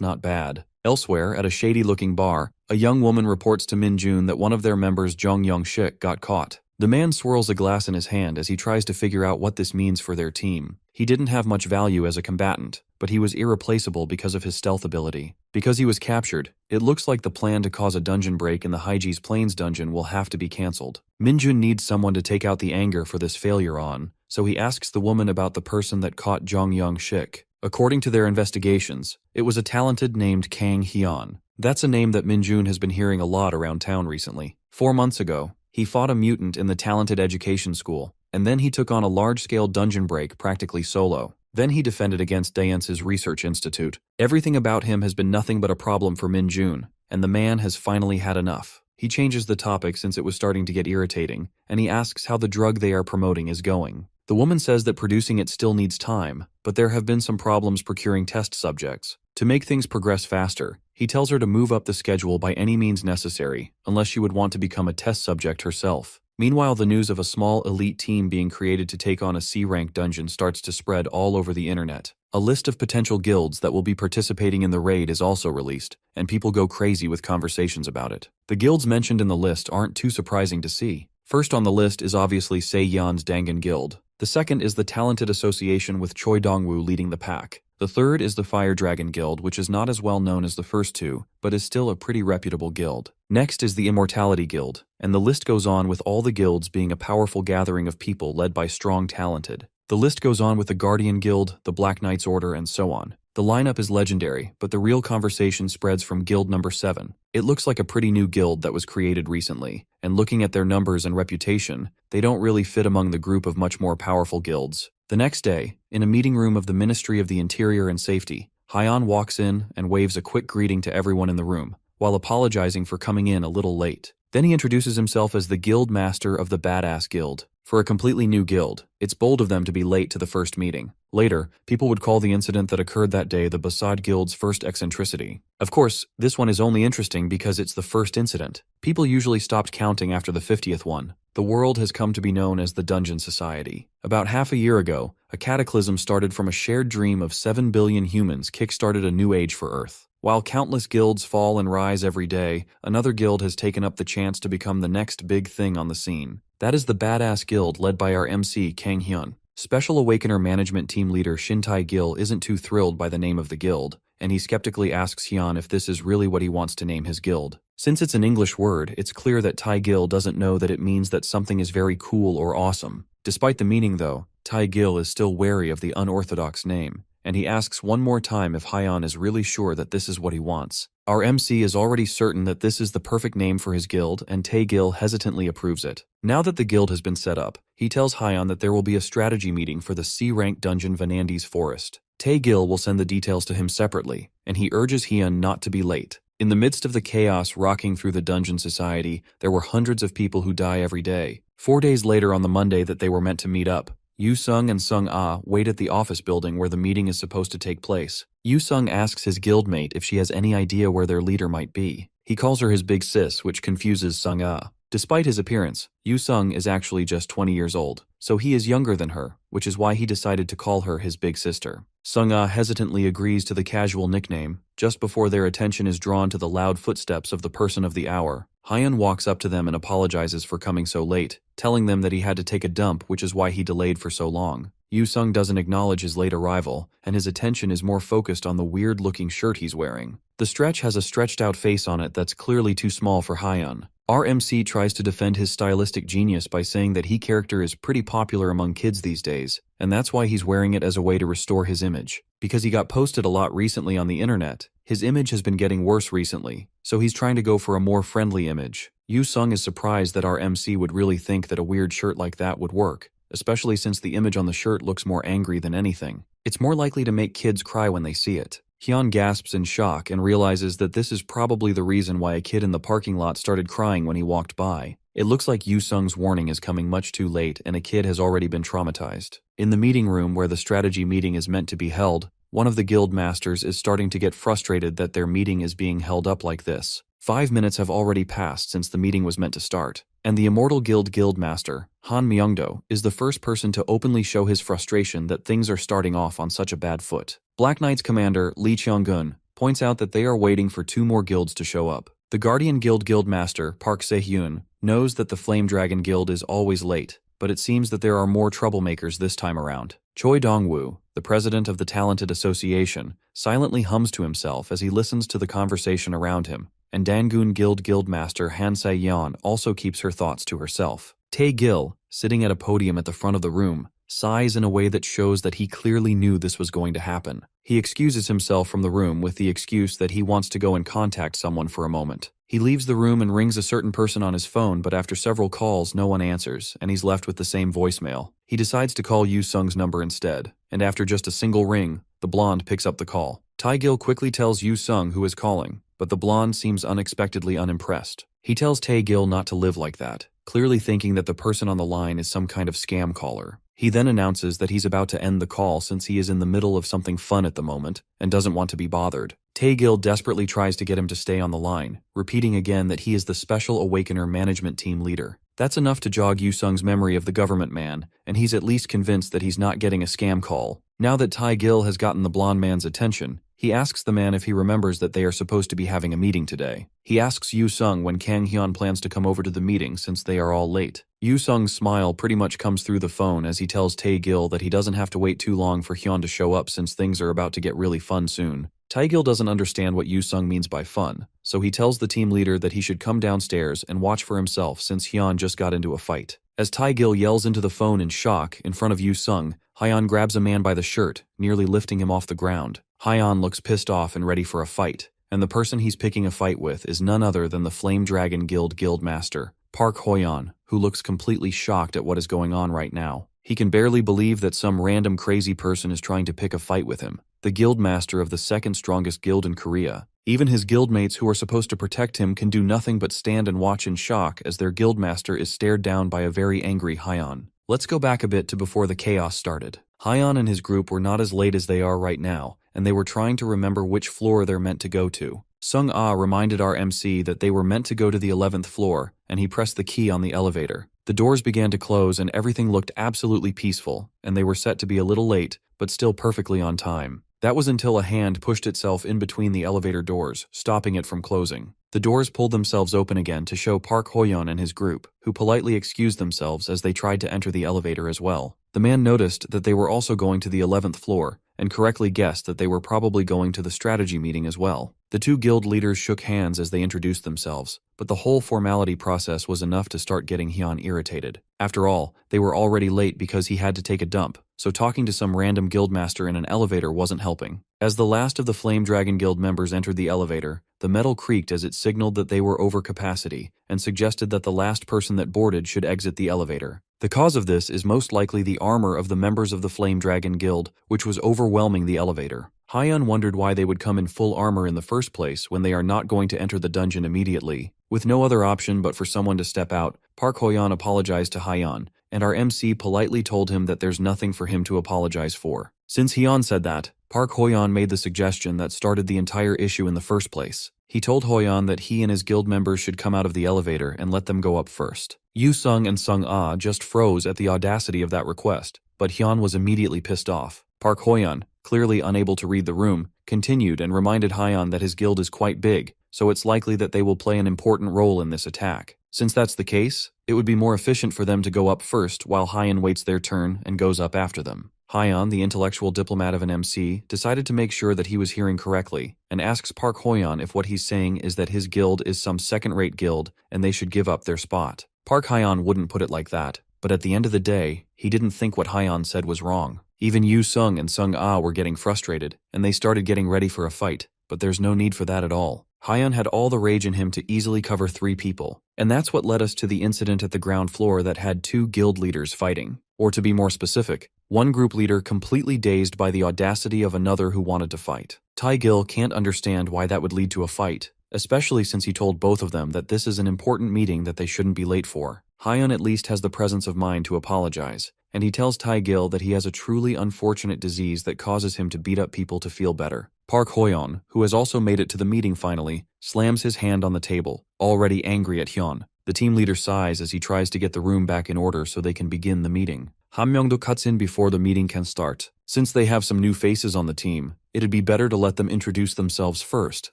[SPEAKER 1] not bad. Elsewhere, at a shady-looking bar, a young woman reports to Min-jun that one of their members, Jung Young-shik, got caught. The man swirls a glass in his hand as he tries to figure out what this means for their team. He didn't have much value as a combatant, but he was irreplaceable because of his stealth ability. Because he was captured, it looks like the plan to cause a dungeon break in the Haiji's Plains dungeon will have to be cancelled. Min-jun needs someone to take out the anger for this failure on, so he asks the woman about the person that caught Jung Young-shik. According to their investigations, it was a talented named Kang Hyun. That's a name that Min-jun has been hearing a lot around town recently. 4 months ago, he fought a mutant in the Talented Education School, and then he took on a large-scale dungeon break practically solo. Then he defended against Dayance's research institute. Everything about him has been nothing but a problem for Min-jun, and the man has finally had enough. He changes the topic since it was starting to get irritating, and he asks how the drug they are promoting is going. The woman says that producing it still needs time, but there have been some problems procuring test subjects. To make things progress faster, he tells her to move up the schedule by any means necessary, unless she would want to become a test subject herself. Meanwhile, the news of a small elite team being created to take on a C-rank dungeon starts to spread all over the internet. A list of potential guilds that will be participating in the raid is also released, and people go crazy with conversations about it. The guilds mentioned in the list aren't too surprising to see. First on the list is obviously Seiyeon's Dangan Guild. The second is the Talented Association with Choi Dong-woo leading the pack. The third is the Fire Dragon Guild, which is not as well known as the first two, but is still a pretty reputable guild. Next is the Immortality Guild, and the list goes on with all the guilds being a powerful gathering of people led by strong talented. The list goes on with the Guardian Guild, the Black Knights Order, and so on. The lineup is legendary, but the real conversation spreads from guild number 7. It looks like a pretty new guild that was created recently, and looking at their numbers and reputation, they don't really fit among the group of much more powerful guilds. The next day, in a meeting room of the Ministry of the Interior and Safety, Hyan walks in and waves a quick greeting to everyone in the room, while apologizing for coming in a little late. Then he introduces himself as the Guild Master of the Badass Guild. For a completely new guild, it's bold of them to be late to the first meeting. Later, people would call the incident that occurred that day the Basad Guild's first eccentricity. Of course, this one is only interesting because it's the first incident. People usually stopped counting after the 50th one. The world has come to be known as the Dungeon Society. About half a year ago, a cataclysm started from a shared dream of 7 billion humans kick-started a new age for Earth. While countless guilds fall and rise every day, another guild has taken up the chance to become the next big thing on the scene. That is the Badass Guild led by our MC Kang Hyun. Special Awakener Management Team Leader Shin Tae-gil isn't too thrilled by the name of the guild, and he skeptically asks Hyun if this is really what he wants to name his guild. Since it's an English word, it's clear that Tae-gil doesn't know that it means that something is very cool or awesome. Despite the meaning though, Tae-gil is still wary of the unorthodox name, and he asks one more time if Hyun is really sure that this is what he wants. Our MC is already certain that this is the perfect name for his guild, and Tae-gil hesitantly approves it. Now that the guild has been set up, he tells Hyun that there will be a strategy meeting for the C-rank dungeon Vanandi's Forest. Tae-gil will send the details to him separately, and he urges Hyun not to be late. In the midst of the chaos rocking through the Dungeon Society, there were hundreds of people who die every day. 4 days later on the Monday that they were meant to meet up, Yu-sung and Sung-ah wait at the office building where the meeting is supposed to take place. Yu-sung asks his guildmate if she has any idea where their leader might be. He calls her his big sis, which confuses Sung-ah. Despite his appearance, Yu-sung is actually just 20 years old, so he is younger than her, which is why he decided to call her his big sister. Sung-ah hesitantly agrees to the casual nickname, just before their attention is drawn to the loud footsteps of the person of the hour. Hyun walks up to them and apologizes for coming so late, telling them that he had to take a dump, which is why he delayed for so long. Yu-sung doesn't acknowledge his late arrival, and his attention is more focused on the weird-looking shirt he's wearing. The stretch has a stretched-out face on it that's clearly too small for Hyun. Our MC tries to defend his stylistic genius by saying that he character is pretty popular among kids these days, and that's why he's wearing it as a way to restore his image. Because he got posted a lot recently on the internet, his image has been getting worse recently, so he's trying to go for a more friendly image. Yu-sung is surprised that our MC would really think that a weird shirt like that would work, especially since the image on the shirt looks more angry than anything. It's more likely to make kids cry when they see it. Hyun gasps in shock and realizes that this is probably the reason why a kid in the parking lot started crying when he walked by. It looks like Yu-sung's warning is coming much too late and a kid has already been traumatized. In the meeting room where the strategy meeting is meant to be held, one of the guild masters is starting to get frustrated that their meeting is being held up like this. 5 minutes have already passed since the meeting was meant to start, and the Immortal Guild Guildmaster, Han Myungdo, is the first person to openly show his frustration that things are starting off on such a bad foot. Black Knight's commander, Lee Cheong-gun, points out that they are waiting for 2 more guilds to show up. The Guardian Guild Guildmaster, Park Se-hyun, knows that the Flame Dragon Guild is always late, but it seems that there are more troublemakers this time around. Choi Dong-woo, the president of the Talented Association, silently hums to himself as he listens to the conversation around him, and Dangun Guild Guildmaster Han Se-yeon also keeps her thoughts to herself. Tae-gil, sitting at a podium at the front of the room, sighs in a way that shows that he clearly knew this was going to happen. He excuses himself from the room with the excuse that he wants to go and contact someone for a moment. He leaves the room and rings a certain person on his phone, but after several calls, no one answers, and he's left with the same voicemail. He decides to call Yu-sung's number instead, and after just a single ring, the blonde picks up the call. Tae-gil quickly tells Yu-sung who is calling, but the blonde seems unexpectedly unimpressed. He tells Tae-gil not to live like that, clearly thinking that the person on the line is some kind of scam caller. He then announces that he's about to end the call since he is in the middle of something fun at the moment and doesn't want to be bothered. Tae-gil desperately tries to get him to stay on the line, repeating again that he is the Special Awakener Management Team Leader. That's enough to jog Yu-sung's memory of the government man, and he's at least convinced that he's not getting a scam call. Now that Tae-gil has gotten the blonde man's attention, he asks the man if he remembers that they are supposed to be having a meeting today. He asks Yu-sung when Kang Hyun plans to come over to the meeting since they are all late. Yu-sung's smile pretty much comes through the phone as he tells Tae-gil that he doesn't have to wait too long for Hyun to show up since things are about to get really fun soon. Tae-gil doesn't understand what Yu-sung means by fun, so he tells the team leader that he should come downstairs and watch for himself since Hyun just got into a fight. As Tae-gil yells into the phone in shock in front of Yu-sung, Hyun grabs a man by the shirt, nearly lifting him off the ground. Hyun looks pissed off and ready for a fight, and the person he's picking a fight with is none other than the Flame Dragon Guild Guildmaster, Park Hoyeon, who looks completely shocked at what is going on right now. He can barely believe that some random crazy person is trying to pick a fight with him, the guildmaster of the second strongest guild in Korea. Even his guildmates who are supposed to protect him can do nothing but stand and watch in shock as their guildmaster is stared down by a very angry Hyun. Let's go back a bit to before the chaos started. Hyun and his group were not as late as they are right now, and they were trying to remember which floor they're meant to go to. Sung-ah reminded our MC that they were meant to go to the 11th floor, and he pressed the key on the elevator. The doors began to close and everything looked absolutely peaceful, and they were set to be a little late, but still perfectly on time. That was until a hand pushed itself in between the elevator doors, stopping it from closing. The doors pulled themselves open again to show Park Hoyeon and his group, who politely excused themselves as they tried to enter the elevator as well. The man noticed that they were also going to the 11th floor, and correctly guessed that they were probably going to the strategy meeting as well. The two guild leaders shook hands as they introduced themselves, but the whole formality process was enough to start getting Hyun irritated. After all, they were already late because he had to take a dump, so talking to some random guildmaster in an elevator wasn't helping. As the last of the Flame Dragon Guild members entered the elevator, the metal creaked as it signaled that they were over capacity, and suggested that the last person that boarded should exit the elevator. The cause of this is most likely the armor of the members of the Flame Dragon Guild, which was overwhelming the elevator. Hyun wondered why they would come in full armor in the first place when they are not going to enter the dungeon immediately. With no other option but for someone to step out, Park Hoyeon apologized to Hyun, and our MC politely told him that there's nothing for him to apologize for. Since Hyun said that, Park Hoyeon made the suggestion that started the entire issue in the first place. He told Hoyeon that he and his guild members should come out of the elevator and let them go up first. Yu-sung and Sung-ah just froze at the audacity of that request, but Hyun was immediately pissed off. Park Hoyeon, clearly unable to read the room, continued and reminded Hyun that his guild is quite big, so it's likely that they will play an important role in this attack. Since that's the case, it would be more efficient for them to go up first while Hyun waits their turn and goes up after them. Hyun, the intellectual diplomat of an MC, decided to make sure that he was hearing correctly, and asks Park Hoyeon if what he's saying is that his guild is some second-rate guild and they should give up their spot. Park Hyun wouldn't put it like that, but at the end of the day, he didn't think what Hyun said was wrong. Even Yu-sung and Sung-ah were getting frustrated, and they started getting ready for a fight, but there's no need for that at all. Hyun had all the rage in him to easily cover 3 people, and that's what led us to the incident at the ground floor that had 2 guild leaders fighting. Or to be more specific, one group leader completely dazed by the audacity of another who wanted to fight. Tae-gil can't understand why that would lead to a fight, especially since he told both of them that this is an important meeting that they shouldn't be late for. Hyun at least has the presence of mind to apologize, and he tells Tae-gil that he has a truly unfortunate disease that causes him to beat up people to feel better. Park Hoyeon, who has also made it to the meeting finally, slams his hand on the table, already angry at Hyun. The team leader sighs as he tries to get the room back in order so they can begin the meeting. Han Myung-do cuts in before the meeting can start. Since they have some new faces on the team, it'd be better to let them introduce themselves first,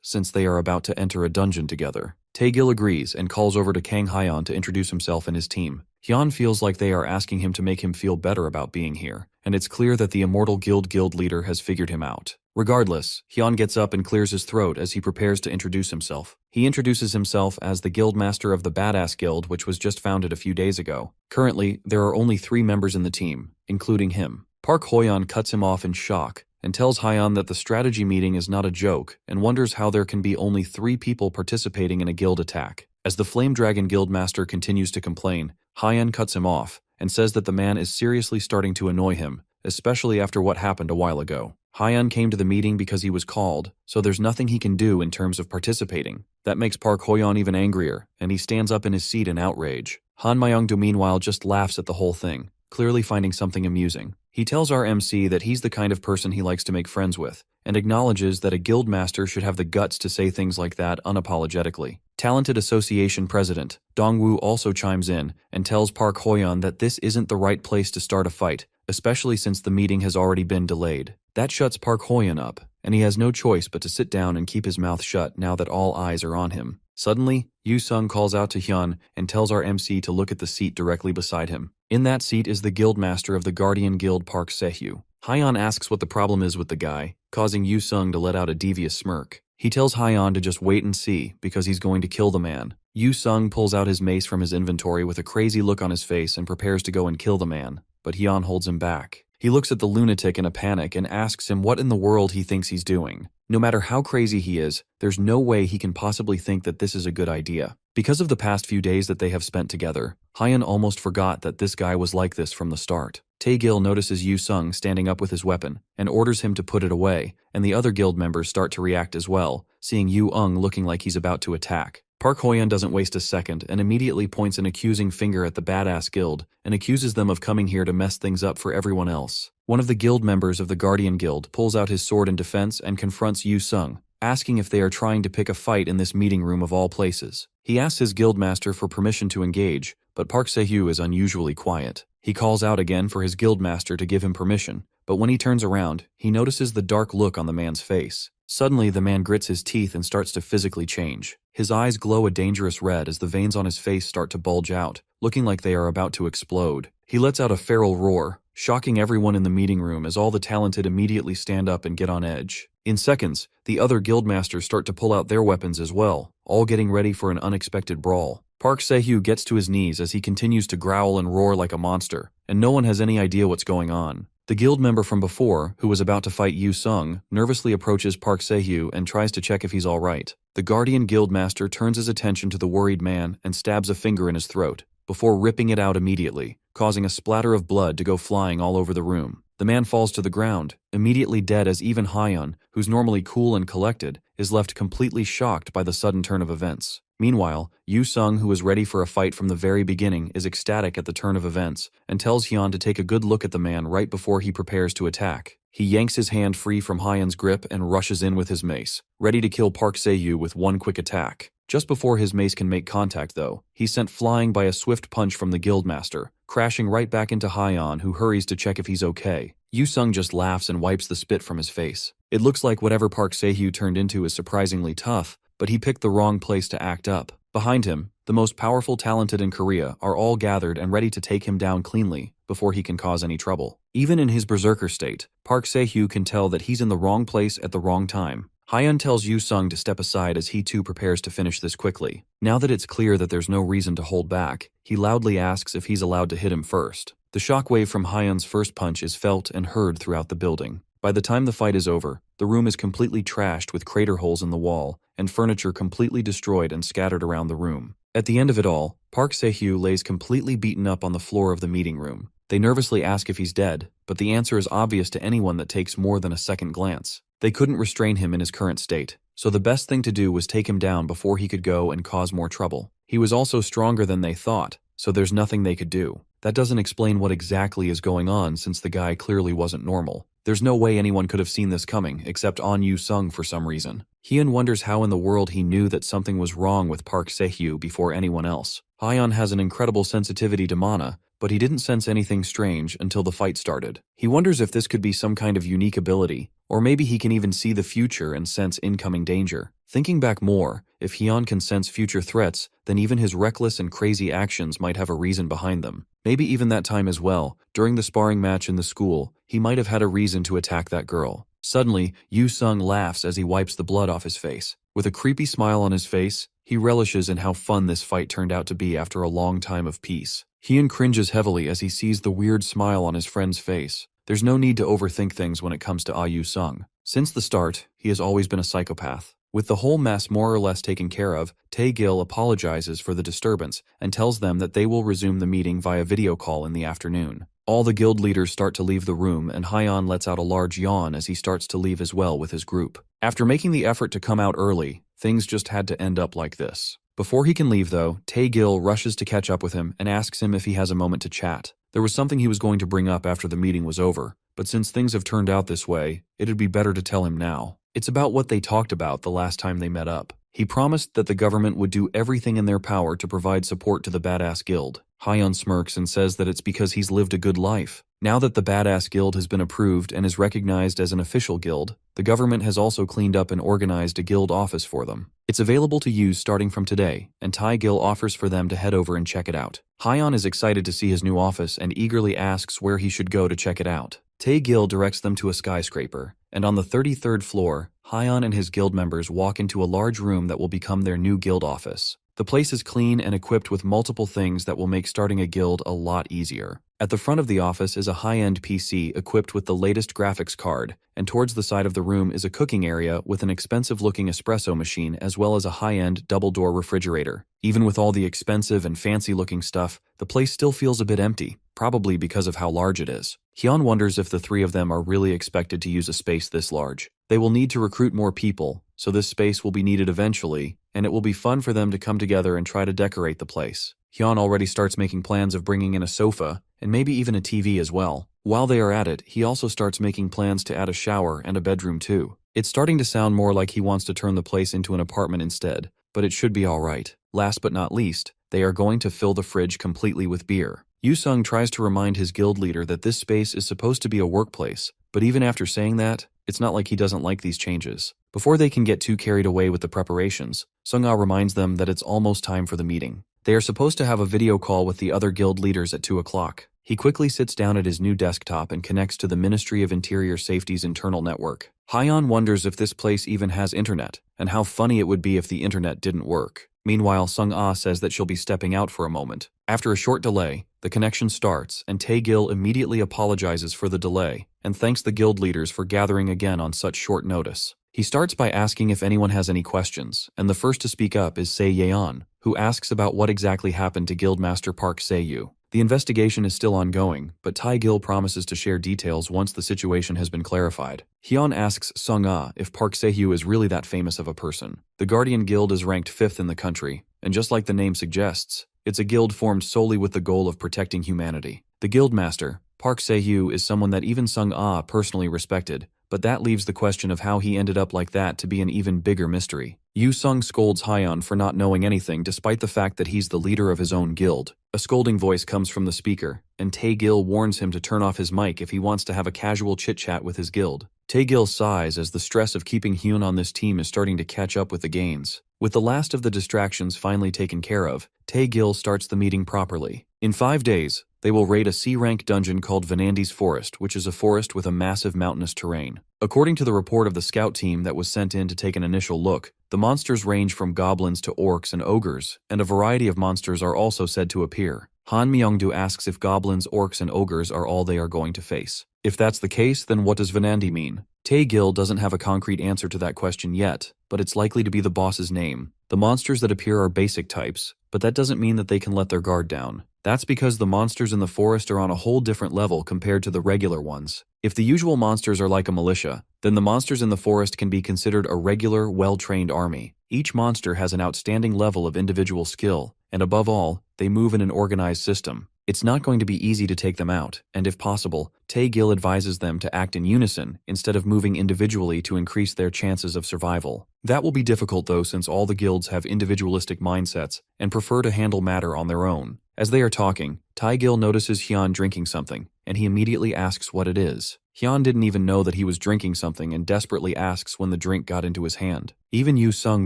[SPEAKER 1] since they are about to enter a dungeon together. Tae-gil agrees and calls over to Kang Hyun to introduce himself and his team. Hyun feels like they are asking him to make him feel better about being here, and it's clear that the Immortal Guild leader has figured him out. Regardless, Hyun gets up and clears his throat as he prepares to introduce himself. He introduces himself as the Guildmaster of the Badass Guild, which was just founded a few days ago. Currently, there are only 3 members in the team, including him. Park Hoyeon cuts him off in shock and tells Hyun that the strategy meeting is not a joke and wonders how there can be only 3 people participating in a guild attack. As the Flame Dragon Guildmaster continues to complain, Hyun cuts him off and says that the man is seriously starting to annoy him, especially after what happened a while ago. Hyun came to the meeting because he was called, so there's nothing he can do in terms of participating. That makes Park Hoyeon even angrier, and he stands up in his seat in outrage. Han Myung-do meanwhile just laughs at the whole thing, clearly finding something amusing. He tells our MC that he's the kind of person he likes to make friends with, and acknowledges that a guildmaster should have the guts to say things like that unapologetically. Talented Association President Dongwoo also chimes in and tells Park Hoyeon that this isn't the right place to start a fight, especially since the meeting has already been delayed. That shuts Park Hoyan up, and he has no choice but to sit down and keep his mouth shut now that all eyes are on him. Suddenly, Yu-sung calls out to Hyun and tells our MC to look at the seat directly beside him. In that seat is the guildmaster of the Guardian Guild, Park Se-hyu. Hyun asks what the problem is with the guy, causing Yu-sung to let out a devious smirk. He tells Hyun to just wait and see, because he's going to kill the man. Yu-sung pulls out his mace from his inventory with a crazy look on his face and prepares to go and kill the man, but Hyun holds him back. He looks at the lunatic in a panic and asks him what in the world he thinks he's doing. No matter how crazy he is, there's no way he can possibly think that this is a good idea. Because of the past few days that they have spent together, Hyun almost forgot that this guy was like this from the start. Tae-gil notices Yu-sung standing up with his weapon and orders him to put it away, and the other guild members start to react as well, seeing Yu-ung looking like he's about to attack. Park Hoyan doesn't waste a second and immediately points an accusing finger at the badass guild and accuses them of coming here to mess things up for everyone else. One of the guild members of the Guardian Guild pulls out his sword in defense and confronts Yu-sung, asking if they are trying to pick a fight in this meeting room of all places. He asks his guildmaster for permission to engage, but Park Se-hyu is unusually quiet. He calls out again for his guildmaster to give him permission, but when he turns around, he notices the dark look on the man's face. Suddenly, the man grits his teeth and starts to physically change. His eyes glow a dangerous red as the veins on his face start to bulge out, looking like they are about to explode. He lets out a feral roar, shocking everyone in the meeting room as all the talented immediately stand up and get on edge. In seconds, the other guildmasters start to pull out their weapons as well, all getting ready for an unexpected brawl. Park Se-hyu gets to his knees as he continues to growl and roar like a monster, and no one has any idea what's going on. The guild member from before, who was about to fight Yu-sung, nervously approaches Park Se-hyu and tries to check if he's alright. The Guardian Guildmaster turns his attention to the worried man and stabs a finger in his throat, before ripping it out immediately, causing a splatter of blood to go flying all over the room. The man falls to the ground, immediately dead, as even Hyun, who's normally cool and collected, is left completely shocked by the sudden turn of events. Meanwhile, Yu-sung, who was ready for a fight from the very beginning, is ecstatic at the turn of events and tells Hyun to take a good look at the man right before he prepares to attack. He yanks his hand free from Hyun's grip and rushes in with his mace, ready to kill Park Se-hyu with one quick attack. Just before his mace can make contact, though, he's sent flying by a swift punch from the guildmaster, crashing right back into Hyun, who hurries to check if he's okay. Yu-sung just laughs and wipes the spit from his face. It looks like whatever Park Se-hyu turned into is surprisingly tough, but he picked the wrong place to act up. Behind him, the most powerful talented in Korea are all gathered and ready to take him down cleanly before he can cause any trouble. Even in his berserker state, Park Se-hyu can tell that he's in the wrong place at the wrong time. Hyun tells Yu-sung to step aside as he too prepares to finish this quickly. Now that it's clear that there's no reason to hold back, he loudly asks if he's allowed to hit him first. The shockwave from Hyun's first punch is felt and heard throughout the building. By the time the fight is over, the room is completely trashed with crater holes in the wall, and furniture completely destroyed and scattered around the room. At the end of it all, Park Se-hyu lays completely beaten up on the floor of the meeting room. They nervously ask if he's dead, but the answer is obvious to anyone that takes more than a second glance. They couldn't restrain him in his current state, so the best thing to do was take him down before he could go and cause more trouble. He was also stronger than they thought, so there's nothing they could do. That doesn't explain what exactly is going on, since the guy clearly wasn't normal. There's no way anyone could have seen this coming, except An Yu-sung for some reason. Hyun wonders how in the world he knew that something was wrong with Park Se-hyu before anyone else. Hyun has an incredible sensitivity to mana, but he didn't sense anything strange until the fight started. He wonders if this could be some kind of unique ability, or maybe he can even see the future and sense incoming danger. Thinking back more, if Hyun can sense future threats, then even his reckless and crazy actions might have a reason behind them. Maybe even that time as well, during the sparring match in the school, he might have had a reason to attack that girl. Suddenly, Yu-sung laughs as he wipes the blood off his face. With a creepy smile on his face, he relishes in how fun this fight turned out to be after a long time of peace. Hyun cringes heavily as he sees the weird smile on his friend's face. There's no need to overthink things when it comes to Yu-sung. Since the start, he has always been a psychopath. With the whole mess more or less taken care of, Tae-gil apologizes for the disturbance and tells them that they will resume the meeting via video call in the afternoon. All the guild leaders start to leave the room, and Hyun lets out a large yawn as he starts to leave as well with his group. After making the effort to come out early, things just had to end up like this. Before he can leave though, Tae-gil rushes to catch up with him and asks him if he has a moment to chat. There was something he was going to bring up after the meeting was over, but since things have turned out this way, it'd be better to tell him now. It's about what they talked about the last time they met up. He promised that the government would do everything in their power to provide support to the badass guild. Hyun smirks and says that it's because he's lived a good life. Now that the Badass Guild has been approved and is recognized as an official guild, the government has also cleaned up and organized a guild office for them. It's available to use starting from today, and Tae-gil offers for them to head over and check it out. Hyeon is excited to see his new office and eagerly asks where he should go to check it out. Tae-gil directs them to a skyscraper, and on the 33rd floor, Hyeon and his guild members walk into a large room that will become their new guild office. The place is clean and equipped with multiple things that will make starting a guild a lot easier. At the front of the office is a high-end PC equipped with the latest graphics card, and towards the side of the room is a cooking area with an expensive-looking espresso machine as well as a high-end double-door refrigerator. Even with all the expensive and fancy-looking stuff, the place still feels a bit empty, probably because of how large it is. Hyun wonders if the three of them are really expected to use a space this large. They will need to recruit more people, so this space will be needed eventually, and it will be fun for them to come together and try to decorate the place. Hyun already starts making plans of bringing in a sofa, and maybe even a TV as well. While they are at it, he also starts making plans to add a shower and a bedroom too. It's starting to sound more like he wants to turn the place into an apartment instead, but it should be alright. Last but not least, they are going to fill the fridge completely with beer. Yoo-sung tries to remind his guild leader that this space is supposed to be a workplace, but even after saying that, it's not like he doesn't like these changes. Before they can get too carried away with the preparations, Sung-ah reminds them that it's almost time for the meeting. They are supposed to have a video call with the other guild leaders at 2 o'clock. He quickly sits down at his new desktop and connects to the Ministry of Interior Safety's internal network. Hyeon wonders if this place even has internet, and how funny it would be if the internet didn't work. Meanwhile, Sung-ah says that she'll be stepping out for a moment. After a short delay, the connection starts, and Tae-gil immediately apologizes for the delay and thanks the guild leaders for gathering again on such short notice. He starts by asking if anyone has any questions, and the first to speak up is Se Yeon, who asks about what exactly happened to Guildmaster Park Se-yu. The investigation is still ongoing, but Tae-gil promises to share details once the situation has been clarified. Hyun asks Sung-ah if Park Se-yu is really that famous of a person. The Guardian Guild is ranked 5th in the country, and just like the name suggests, it's a guild formed solely with the goal of protecting humanity. The Guildmaster, Park Se-yu, is someone that even Sung-ah personally respected, but that leaves the question of how he ended up like that to be an even bigger mystery. Yoo-sung scolds Hyeon for not knowing anything despite the fact that he's the leader of his own guild. A scolding voice comes from the speaker, and Tae-gil warns him to turn off his mic if he wants to have a casual chit-chat with his guild. Tae-gil sighs as the stress of keeping Hyun on this team is starting to catch up with the gains. With the last of the distractions finally taken care of, Tae-gil starts the meeting properly. In 5 days, they will raid a C-rank dungeon called Vanandi's Forest, which is a forest with a massive mountainous terrain. According to the report of the scout team that was sent in to take an initial look, the monsters range from goblins to orcs and ogres, and a variety of monsters are also said to appear. Han Myung-do asks if goblins, orcs, and ogres are all they are going to face. If that's the case, then what does Vanandi mean? Tae-gil doesn't have a concrete answer to that question yet, but it's likely to be the boss's name. The monsters that appear are basic types, but that doesn't mean that they can let their guard down. That's because the monsters in the forest are on a whole different level compared to the regular ones. If the usual monsters are like a militia, then the monsters in the forest can be considered a regular, well-trained army. Each monster has an outstanding level of individual skill, and above all, they move in an organized system. It's not going to be easy to take them out, and if possible, Tae-gil advises them to act in unison instead of moving individually to increase their chances of survival. That will be difficult though, since all the guilds have individualistic mindsets and prefer to handle matter on their own. As they are talking, Tae-gil notices Hyun drinking something, and he immediately asks what it is. Hyun didn't even know that he was drinking something and desperately asks when the drink got into his hand. Even Yoo-sung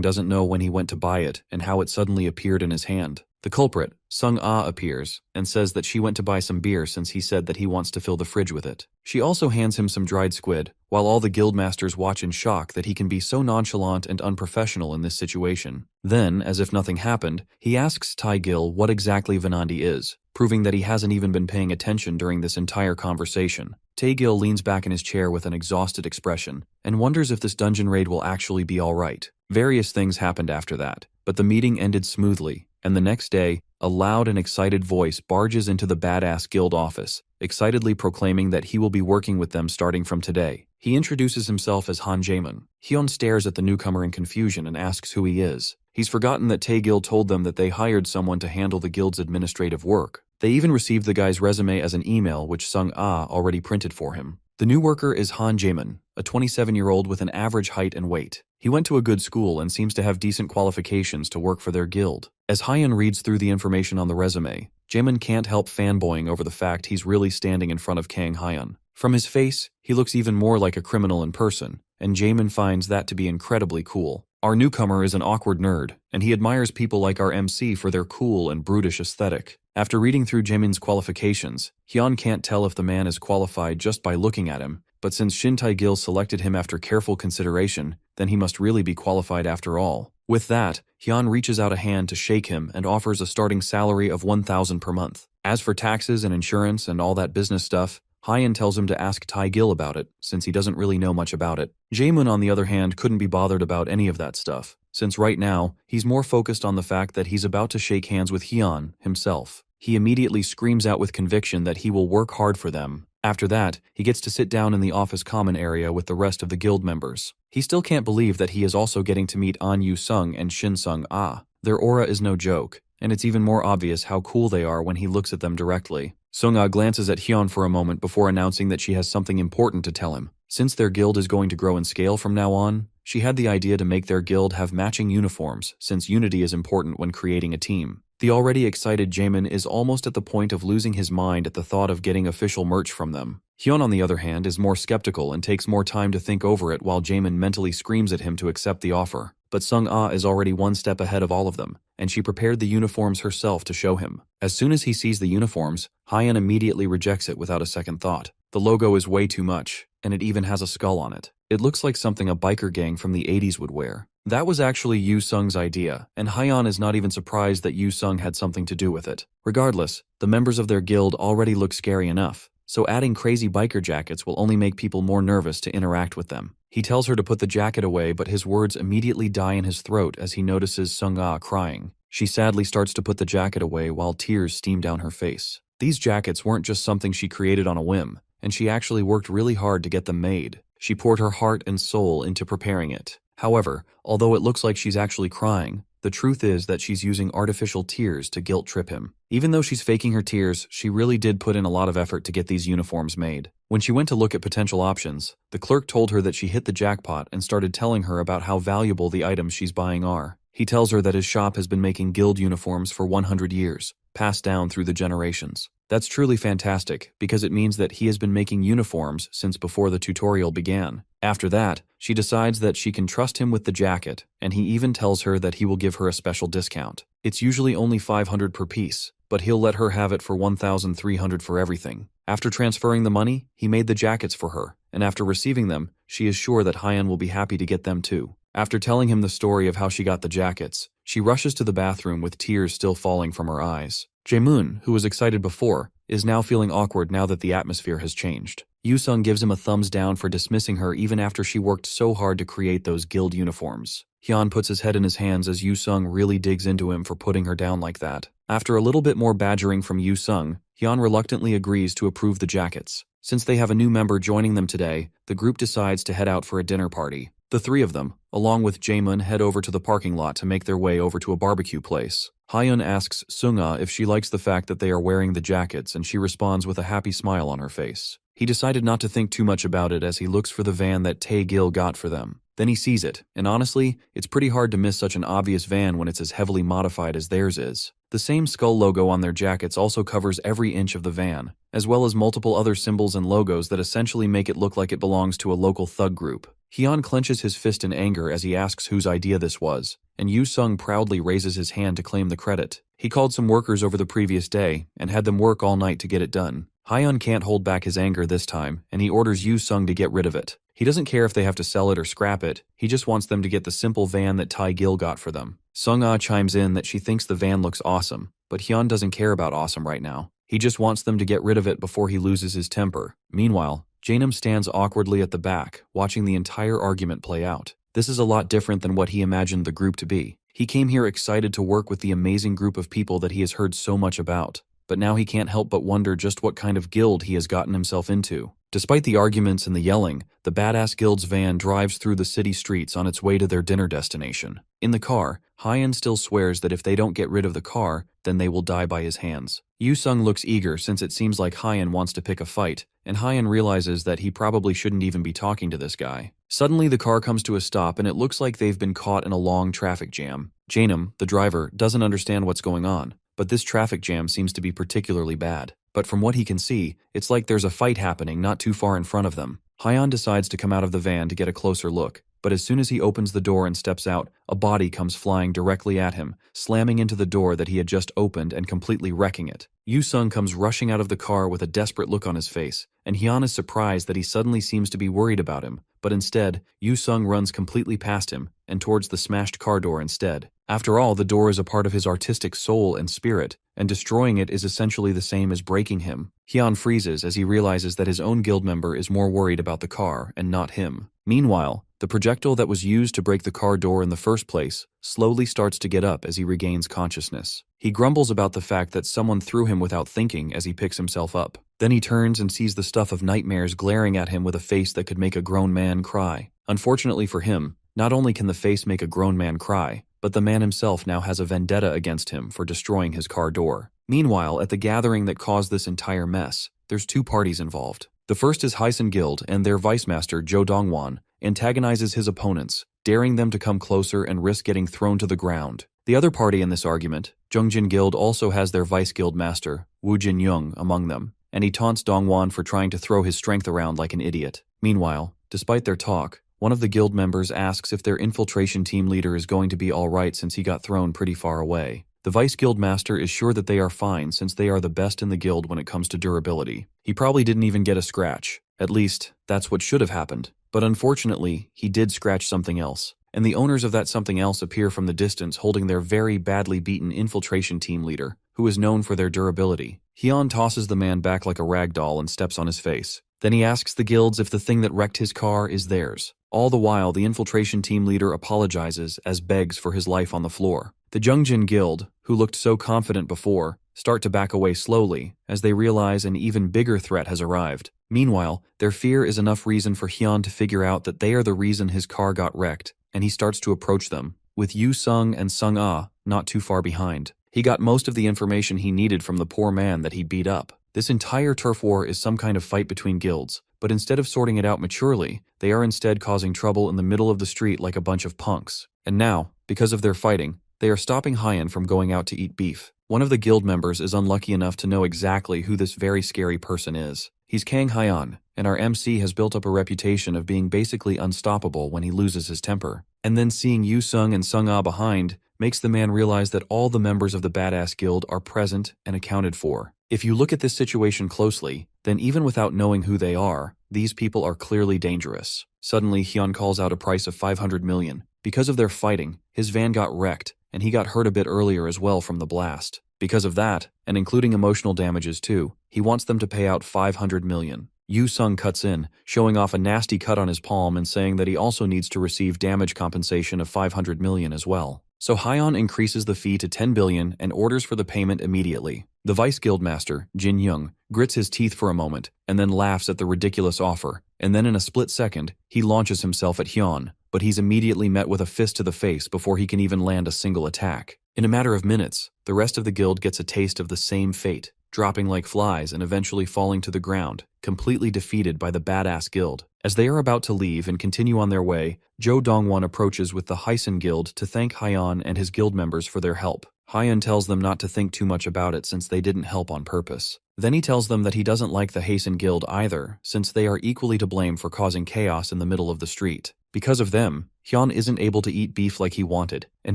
[SPEAKER 1] doesn't know when he went to buy it and how it suddenly appeared in his hand. The culprit, Sung-ah, appears and says that she went to buy some beer since he said that he wants to fill the fridge with it. She also hands him some dried squid, while all the guildmasters watch in shock that he can be so nonchalant and unprofessional in this situation. Then, as if nothing happened, he asks Tae-gil what exactly Vanandi is, proving that he hasn't even been paying attention during this entire conversation. Tae-gil leans back in his chair with an exhausted expression and wonders if this dungeon raid will actually be alright. Various things happened after that, but the meeting ended smoothly, and the next day, a loud and excited voice barges into the Badass Guild office, excitedly proclaiming that he will be working with them starting from today. He introduces himself as Han Jaemun. Hyun stares at the newcomer in confusion and asks who he is. He's forgotten that Tae-gil told them that they hired someone to handle the guild's administrative work. They even received the guy's resume as an email which Sung-ah already printed for him. The new worker is Han Jaemun, a 27-year-old with an average height and weight. He went to a good school and seems to have decent qualifications to work for their guild. As Hyun reads through the information on the resume, Jaemin can't help fanboying over the fact he's really standing in front of Kang Hyun. From his face, he looks even more like a criminal in person, and Jaemin finds that to be incredibly cool. Our newcomer is an awkward nerd, and he admires people like our MC for their cool and brutish aesthetic. After reading through Jaemin's qualifications, Hyun can't tell if the man is qualified just by looking at him, but since Shin Tae-gil selected him after careful consideration, then he must really be qualified after all. With that, Hyun reaches out a hand to shake him and offers a starting salary of 1,000 per month. As for taxes and insurance and all that business stuff, Hyun tells him to ask Tae-gil about it, since he doesn't really know much about it. Jaemin, on the other hand, couldn't be bothered about any of that stuff, since right now, he's more focused on the fact that he's about to shake hands with Hyun himself. He immediately screams out with conviction that he will work hard for them. After that, he gets to sit down in the office common area with the rest of the guild members. He still can't believe that he is also getting to meet An Yu-sung and Shin Sung-ah. Their aura is no joke, and it's even more obvious how cool they are when he looks at them directly. Sung-ah glances at Hyun for a moment before announcing that she has something important to tell him. Since their guild is going to grow in scale from now on, she had the idea to make their guild have matching uniforms, since unity is important when creating a team. The already excited Jaemin is almost at the point of losing his mind at the thought of getting official merch from them. Hyun, on the other hand, is more skeptical and takes more time to think over it while Jaemin mentally screams at him to accept the offer. But Sung-ah is already one step ahead of all of them, and she prepared the uniforms herself to show him. As soon as he sees the uniforms, Hyun immediately rejects it without a second thought. The logo is way too much, and it even has a skull on it. It looks like something a biker gang from the 80s would wear. That was actually Yu-sung's idea, and Hyun is not even surprised that Yu-sung had something to do with it. Regardless, the members of their guild already look scary enough, so adding crazy biker jackets will only make people more nervous to interact with them. He tells her to put the jacket away, but his words immediately die in his throat as he notices Sung-ah crying. She sadly starts to put the jacket away while tears steam down her face. These jackets weren't just something she created on a whim, and she actually worked really hard to get them made. She poured her heart and soul into preparing it. However, although it looks like she's actually crying, the truth is that she's using artificial tears to guilt-trip him. Even though she's faking her tears, she really did put in a lot of effort to get these uniforms made. When she went to look at potential options, the clerk told her that she hit the jackpot and started telling her about how valuable the items she's buying are. He tells her that his shop has been making guild uniforms for 100 years, passed down through the generations. That's truly fantastic, because it means that he has been making uniforms since before the tutorial began. After that, she decides that she can trust him with the jacket, and he even tells her that he will give her a special discount. It's usually only 500 per piece, but he'll let her have it for 1,300 for everything. After transferring the money, he made the jackets for her, and after receiving them, she is sure that Hyun will be happy to get them too. After telling him the story of how she got the jackets, she rushes to the bathroom with tears still falling from her eyes. Jaemoon, who was excited before, is now feeling awkward now that the atmosphere has changed. Yu-sung gives him a thumbs down for dismissing her even after she worked so hard to create those guild uniforms. Hyun puts his head in his hands as Yu-sung really digs into him for putting her down like that. After a little bit more badgering from Yu-sung, Hyun reluctantly agrees to approve the jackets. Since they have a new member joining them today, the group decides to head out for a dinner party. The three of them, along with Jaemoon, head over to the parking lot to make their way over to a barbecue place. Hyun asks Sung-ah if she likes the fact that they are wearing the jackets, and she responds with a happy smile on her face. He decided not to think too much about it as he looks for the van that Tae-gil got for them. Then he sees it, and honestly, it's pretty hard to miss such an obvious van when it's as heavily modified as theirs is. The same skull logo on their jackets also covers every inch of the van, as well as multiple other symbols and logos that essentially make it look like it belongs to a local thug group. Hyun clenches his fist in anger as he asks whose idea this was, and Yu-sung proudly raises his hand to claim the credit. He called some workers over the previous day and had them work all night to get it done. Hyun can't hold back his anger this time, and he orders Yu-sung to get rid of it. He doesn't care if they have to sell it or scrap it, he just wants them to get the simple van that Tae-gil got for them. Sung-ah chimes in that she thinks the van looks awesome, but Hyun doesn't care about awesome right now. He just wants them to get rid of it before he loses his temper. Meanwhile, Jaenim stands awkwardly at the back, watching the entire argument play out. This is a lot different than what he imagined the group to be. He came here excited to work with the amazing group of people that he has heard so much about, but now he can't help but wonder just what kind of guild he has gotten himself into. Despite the arguments and the yelling, the badass guild's van drives through the city streets on its way to their dinner destination. In the car, Hyun still swears that if they don't get rid of the car, then they will die by his hands. Yu-sung looks eager since it seems like Hyun wants to pick a fight, and Hyun realizes that he probably shouldn't even be talking to this guy. Suddenly the car comes to a stop and it looks like they've been caught in a long traffic jam. Jaenim, the driver, doesn't understand what's going on, but this traffic jam seems to be particularly bad. But from what he can see, it's like there's a fight happening not too far in front of them. Hyun decides to come out of the van to get a closer look, but as soon as he opens the door and steps out, a body comes flying directly at him, slamming into the door that he had just opened and completely wrecking it. Yu-sung comes rushing out of the car with a desperate look on his face, and Hyun is surprised that he suddenly seems to be worried about him, but instead, Yu-sung runs completely past him and towards the smashed car door instead. After all, the door is a part of his artistic soul and spirit, and destroying it is essentially the same as breaking him. Hyun freezes as he realizes that his own guild member is more worried about the car and not him. Meanwhile, the projectile that was used to break the car door in the first place slowly starts to get up as he regains consciousness. He grumbles about the fact that someone threw him without thinking as he picks himself up. Then he turns and sees the stuff of nightmares glaring at him with a face that could make a grown man cry. Unfortunately for him, not only can the face make a grown man cry, but the man himself now has a vendetta against him for destroying his car door. Meanwhile, at the gathering that caused this entire mess, there's two parties involved. The first is Hysan Guild, and their vice master, Jo Dongwon, antagonizes his opponents, daring them to come closer and risk getting thrown to the ground. The other party in this argument, Jungjin Guild, also has their vice guild master, Woo Jin Young, among them, and he taunts Dongwon for trying to throw his strength around like an idiot. Meanwhile, despite their talk, one of the guild members asks if their infiltration team leader is going to be alright since he got thrown pretty far away. The vice guild master is sure that they are fine since they are the best in the guild when it comes to durability. He probably didn't even get a scratch. At least, that's what should have happened. But unfortunately, he did scratch something else. And the owners of that something else appear from the distance holding their very badly beaten infiltration team leader, who is known for their durability. Hyun tosses the man back like a rag doll and steps on his face. Then he asks the guilds if the thing that wrecked his car is theirs. All the while, the infiltration team leader apologizes as begs for his life on the floor. The Jungjin Guild, who looked so confident before, start to back away slowly as they realize an even bigger threat has arrived. Meanwhile, their fear is enough reason for Hyun to figure out that they are the reason his car got wrecked, and he starts to approach them, with Yu-sung and Sung-ah not too far behind. He got most of the information he needed from the poor man that he beat up. This entire turf war is some kind of fight between guilds, but instead of sorting it out maturely, they are instead causing trouble in the middle of the street like a bunch of punks. And now, because of their fighting, they are stopping Hyun from going out to eat beef. One of the guild members is unlucky enough to know exactly who this very scary person is. He's Kang Hyun, and our MC has built up a reputation of being basically unstoppable when he loses his temper. And then seeing Yu-sung and Sung-ah behind makes the man realize that all the members of the Badass Guild are present and accounted for. If you look at this situation closely, then even without knowing who they are, these people are clearly dangerous. Suddenly, Hyun calls out a price of 500 million. Because of their fighting, his van got wrecked, and he got hurt a bit earlier as well from the blast. Because of that, and including emotional damages too, he wants them to pay out 500 million. Yu-sung cuts in, showing off a nasty cut on his palm and saying that he also needs to receive damage compensation of 500 million as well. So Hyun increases the fee to 10 billion and orders for the payment immediately. The vice guild master, Jin Young, grits his teeth for a moment and then laughs at the ridiculous offer, and then in a split second, he launches himself at Hyun, but he's immediately met with a fist to the face before he can even land a single attack. In a matter of minutes, the rest of the guild gets a taste of the same fate, dropping like flies and eventually falling to the ground, completely defeated by the Badass Guild. As they are about to leave and continue on their way, Jo Dongwon approaches with the Hysan Guild to thank Hyun and his guild members for their help. Hyun tells them not to think too much about it since they didn't help on purpose. Then he tells them that he doesn't like the Hysan Guild either, since they are equally to blame for causing chaos in the middle of the street. Because of them, Hyun isn't able to eat beef like he wanted, and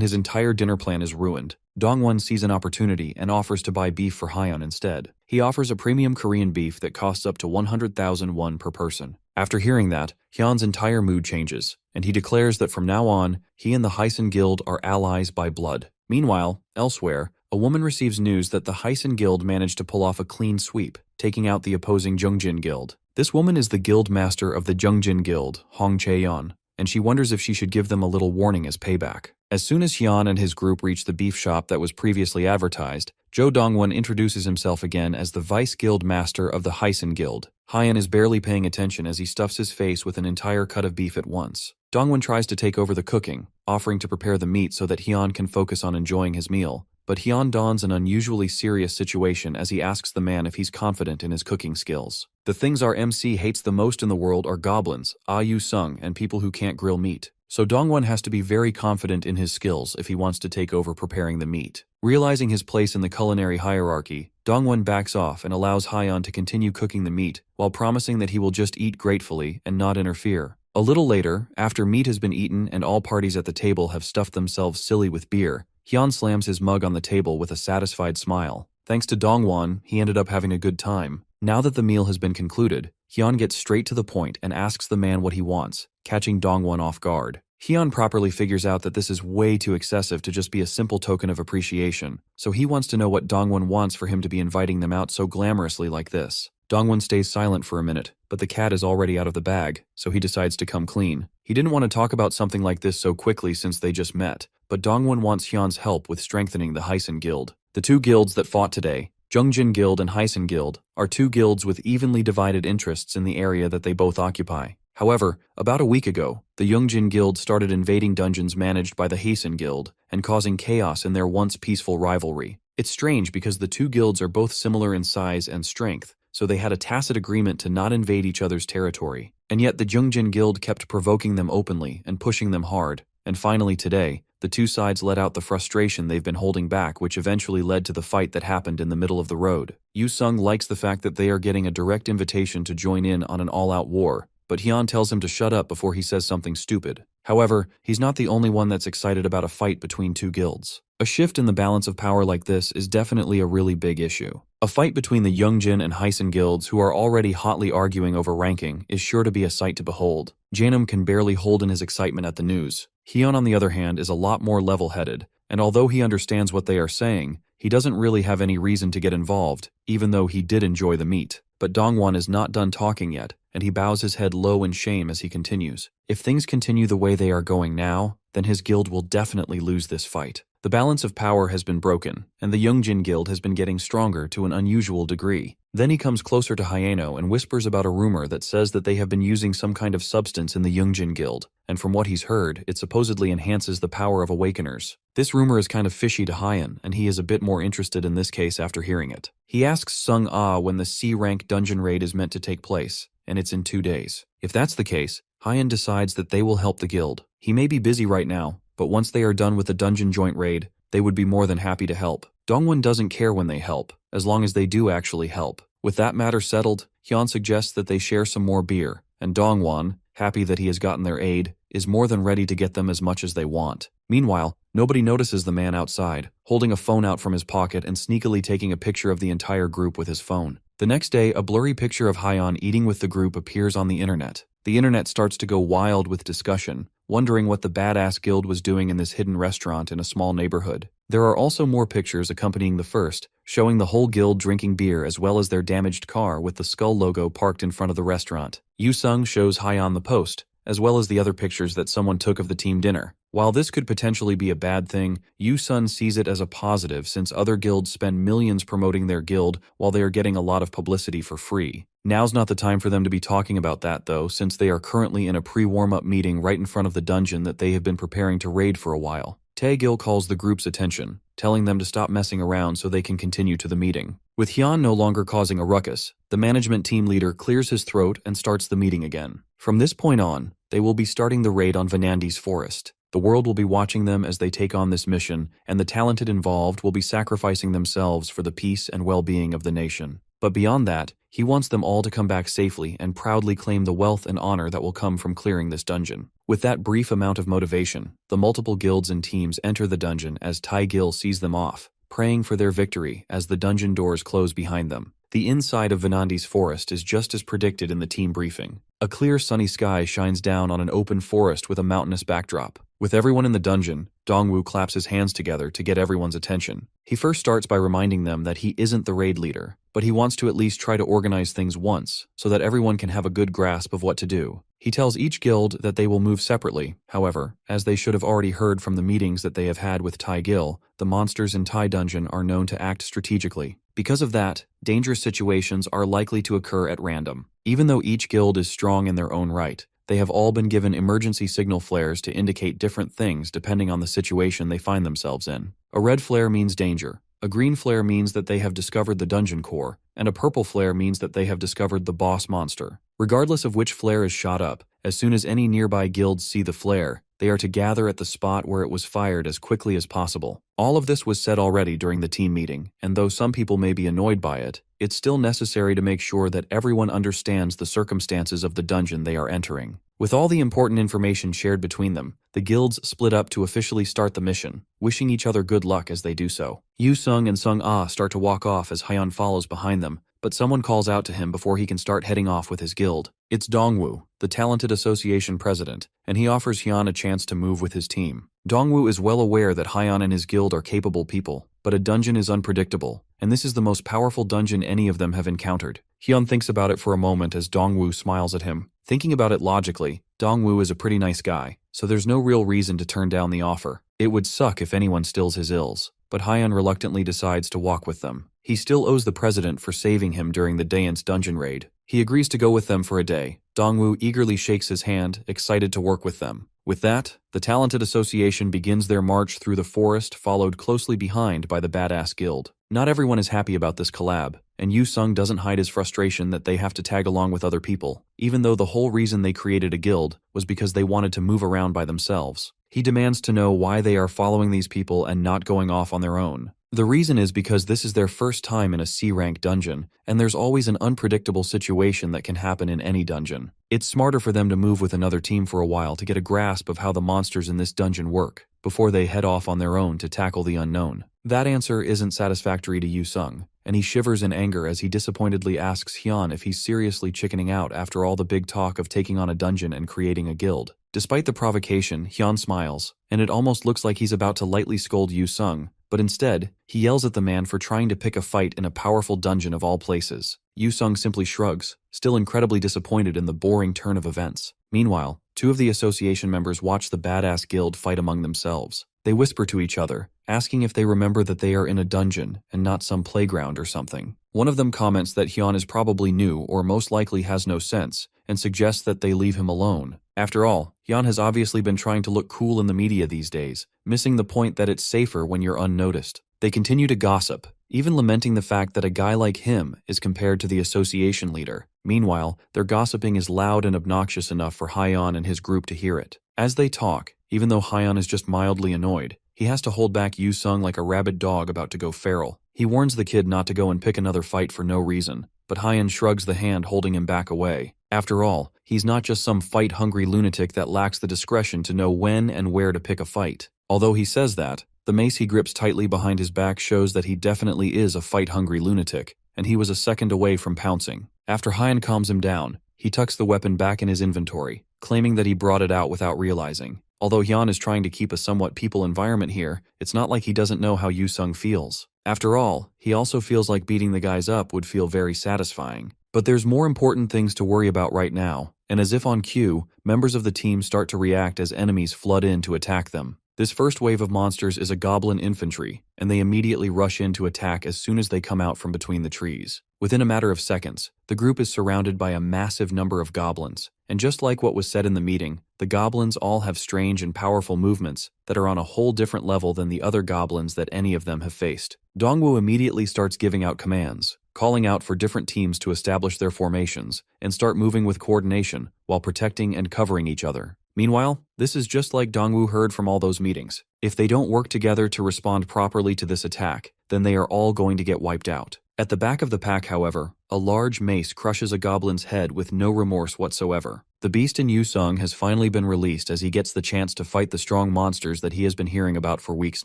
[SPEAKER 1] his entire dinner plan is ruined. Dongwon sees an opportunity and offers to buy beef for Hyun instead. He offers a premium Korean beef that costs up to 100,000 won per person. After hearing that, Hyun's entire mood changes, and he declares that from now on, he and the Hysan Guild are allies by blood. Meanwhile, elsewhere, a woman receives news that the Hysan Guild managed to pull off a clean sweep, taking out the opposing Jungjin Guild. This woman is the guild master of the Jungjin Guild, Hong Chae-yeon, and she wonders if she should give them a little warning as payback. As soon as Hyun and his group reach the beef shop that was previously advertised, Jo Dongwon introduces himself again as the vice guild master of the Hysan Guild. Hyun is barely paying attention as he stuffs his face with an entire cut of beef at once. Dongwon tries to take over the cooking, offering to prepare the meat so that Hyun can focus on enjoying his meal. But Hyun dons an unusually serious situation as he asks the man if he's confident in his cooking skills. The things our MC hates the most in the world are goblins, Yu-sung, and people who can't grill meat. so Dongwon has to be very confident in his skills if he wants to take over preparing the meat. Realizing his place in the culinary hierarchy, Dongwon backs off and allows Hyeon to continue cooking the meat, while promising that he will just eat gratefully and not interfere. A little later, after meat has been eaten and all parties at the table have stuffed themselves silly with beer, Hyun slams his mug on the table with a satisfied smile. Thanks to Dongwon, he ended up having a good time. Now that the meal has been concluded, Hyun gets straight to the point and asks the man what he wants, catching Dongwon off guard. Hyun properly figures out that this is way too excessive to just be a simple token of appreciation, so he wants to know what Dongwon wants for him to be inviting them out so glamorously like this. Dongwon stays silent for a minute, but the cat is already out of the bag, so he decides to come clean. He didn't want to talk about something like this so quickly since they just met, but Dongwon wants Hyun's help with strengthening the Hysan Guild. The two guilds that fought today, Jungjin Guild and Hysan Guild, are two guilds with evenly divided interests in the area that they both occupy. However, about a week ago, the Jungjin Guild started invading dungeons managed by the Hysan Guild and causing chaos in their once peaceful rivalry. It's strange because the two guilds are both similar in size and strength, so they had a tacit agreement to not invade each other's territory. And yet the Jungjin Guild kept provoking them openly and pushing them hard, and finally today, the two sides let out the frustration they've been holding back, which eventually led to the fight that happened in the middle of the road. Yu Sung likes the fact that they are getting a direct invitation to join in on an all-out war, but Hyun tells him to shut up before he says something stupid. However, he's not the only one that's excited about a fight between two guilds. A shift in the balance of power like this is definitely a really big issue. A fight between the Jungjin and Hysan guilds, who are already hotly arguing over ranking, is sure to be a sight to behold. Janum can barely hold in his excitement at the news. Hyun, on the other hand, is a lot more level-headed, and although he understands what they are saying, he doesn't really have any reason to get involved, even though he did enjoy the meat. But Dongwon is not done talking yet, and he bows his head low in shame as he continues. If things continue the way they are going now, then his guild will definitely lose this fight. The balance of power has been broken, and the Jungjin Guild has been getting stronger to an unusual degree. Then he comes closer to Yahello and whispers about a rumor that says that they have been using some kind of substance in the Jungjin Guild, and from what he's heard, it supposedly enhances the power of Awakeners. This rumor is kind of fishy to Hyun, and he is a bit more interested in this case after hearing it. He asks Sung Ah when the C-rank dungeon raid is meant to take place, and it's in 2 days. If that's the case, Hyun decides that they will help the guild. He may be busy right now, but once they are done with the dungeon joint raid, they would be more than happy to help. Dongwon doesn't care when they help, as long as they do actually help. With that matter settled, Hyun suggests that they share some more beer, and Dongwon, happy that he has gotten their aid, is more than ready to get them as much as they want. Meanwhile, nobody notices the man outside, holding a phone out from his pocket and sneakily taking a picture of the entire group with his phone. The next day, a blurry picture of Hyun eating with the group appears on the internet. The internet starts to go wild with discussion, wondering what the badass guild was doing in this hidden restaurant in a small neighborhood. There are also more pictures accompanying the first, showing the whole guild drinking beer as well as their damaged car with the skull logo parked in front of the restaurant. Yu Sung shows Hyun the post, as well as the other pictures that someone took of the team dinner. While this could potentially be a bad thing, Yu Sun sees it as a positive since other guilds spend millions promoting their guild while they are getting a lot of publicity for free. Now's not the time for them to be talking about that though, since they are currently in a pre-warm-up meeting right in front of the dungeon that they have been preparing to raid for a while. Taegil calls the group's attention, telling them to stop messing around so they can continue to the meeting. With Hyun no longer causing a ruckus, the management team leader clears his throat and starts the meeting again. From this point on, they will be starting the raid on Vanandi's forest. The world will be watching them as they take on this mission, and the talented involved will be sacrificing themselves for the peace and well-being of the nation. But beyond that, he wants them all to come back safely and proudly claim the wealth and honor that will come from clearing this dungeon. With that brief amount of motivation, the multiple guilds and teams enter the dungeon as Taegil sees them off, praying for their victory as the dungeon doors close behind them. The inside of Vanandi's forest is just as predicted in the team briefing. A clear sunny sky shines down on an open forest with a mountainous backdrop. With everyone in the dungeon, Dongwoo claps his hands together to get everyone's attention. He first starts by reminding them that he isn't the raid leader, but he wants to at least try to organize things once, so that everyone can have a good grasp of what to do. He tells each guild that they will move separately. However, as they should have already heard from the meetings that they have had with Taegil, the monsters in Tai Dungeon are known to act strategically. Because of that, dangerous situations are likely to occur at random. Even though each guild is strong in their own right, they have all been given emergency signal flares to indicate different things depending on the situation they find themselves in. A red flare means danger, a green flare means that they have discovered the dungeon core, and a purple flare means that they have discovered the boss monster. Regardless of which flare is shot up, as soon as any nearby guilds see the flare, they are to gather at the spot where it was fired as quickly as possible. All of this was said already during the team meeting, and though some people may be annoyed by it, it's still necessary to make sure that everyone understands the circumstances of the dungeon they are entering. With all the important information shared between them, the guilds split up to officially start the mission, wishing each other good luck as they do so. Yu Sung and Sung Ah start to walk off as Hyeon follows behind them, but someone calls out to him before he can start heading off with his guild. It's Dongwoo, the talented association president, and he offers Hyun a chance to move with his team. Dongwoo is well aware that Hyeon and his guild are capable people, but a dungeon is unpredictable, and this is the most powerful dungeon any of them have encountered. Hyun thinks about it for a moment as Dongwoo smiles at him. Thinking about it logically, Dongwoo is a pretty nice guy, so there's no real reason to turn down the offer. It would suck if anyone stills his ills, but Hyeon reluctantly decides to walk with them. He still owes the president for saving him during the Daeon's dungeon raid. He agrees to go with them for a day. Dongwoo eagerly shakes his hand, excited to work with them. With that, the talented association begins their march through the forest, followed closely behind by the badass guild. Not everyone is happy about this collab, and Yu Sung doesn't hide his frustration that they have to tag along with other people, even though the whole reason they created a guild was because they wanted to move around by themselves. He demands to know why they are following these people and not going off on their own. The reason is because this is their first time in a C-rank dungeon, and there's always an unpredictable situation that can happen in any dungeon. It's smarter for them to move with another team for a while to get a grasp of how the monsters in this dungeon work, before they head off on their own to tackle the unknown. That answer isn't satisfactory to Yu Sung, and he shivers in anger as he disappointedly asks Hyun if he's seriously chickening out after all the big talk of taking on a dungeon and creating a guild. Despite the provocation, Hyun smiles, and it almost looks like he's about to lightly scold Yu Sung, but instead, he yells at the man for trying to pick a fight in a powerful dungeon of all places. Yu Sung simply shrugs, still incredibly disappointed in the boring turn of events. Meanwhile, two of the association members watch the badass guild fight among themselves. They whisper to each other, asking if they remember that they are in a dungeon and not some playground or something. One of them comments that Hyun is probably new or most likely has no sense, and suggests that they leave him alone. After all, Hyun has obviously been trying to look cool in the media these days, missing the point that it's safer when you're unnoticed. They continue to gossip, even lamenting the fact that a guy like him is compared to the association leader. Meanwhile, their gossiping is loud and obnoxious enough for Hyun and his group to hear it. As they talk, even though Hyun is just mildly annoyed, he has to hold back Yu Sung like a rabid dog about to go feral. He warns the kid not to go and pick another fight for no reason, but Hyun shrugs the hand holding him back away. After all, he's not just some fight-hungry lunatic that lacks the discretion to know when and where to pick a fight. Although he says that, the mace he grips tightly behind his back shows that he definitely is a fight-hungry lunatic, and he was a second away from pouncing. After Hyun calms him down, he tucks the weapon back in his inventory, claiming that he brought it out without realizing. Although Hyun is trying to keep a somewhat people environment here, it's not like he doesn't know how Yu Sung feels. After all, he also feels like beating the guys up would feel very satisfying. But there's more important things to worry about right now, and as if on cue, members of the team start to react as enemies flood in to attack them. This first wave of monsters is a goblin infantry, and they immediately rush in to attack as soon as they come out from between the trees. Within a matter of seconds, the group is surrounded by a massive number of goblins, and just like what was said in the meeting, the goblins all have strange and powerful movements that are on a whole different level than the other goblins that any of them have faced. Dongwoo immediately starts giving out commands, calling out for different teams to establish their formations and start moving with coordination while protecting and covering each other. Meanwhile, this is just like Dongwoo heard from all those meetings. If they don't work together to respond properly to this attack, then they are all going to get wiped out. At the back of the pack, however, a large mace crushes a goblin's head with no remorse whatsoever. The beast in Yu Sung has finally been released as he gets the chance to fight the strong monsters that he has been hearing about for weeks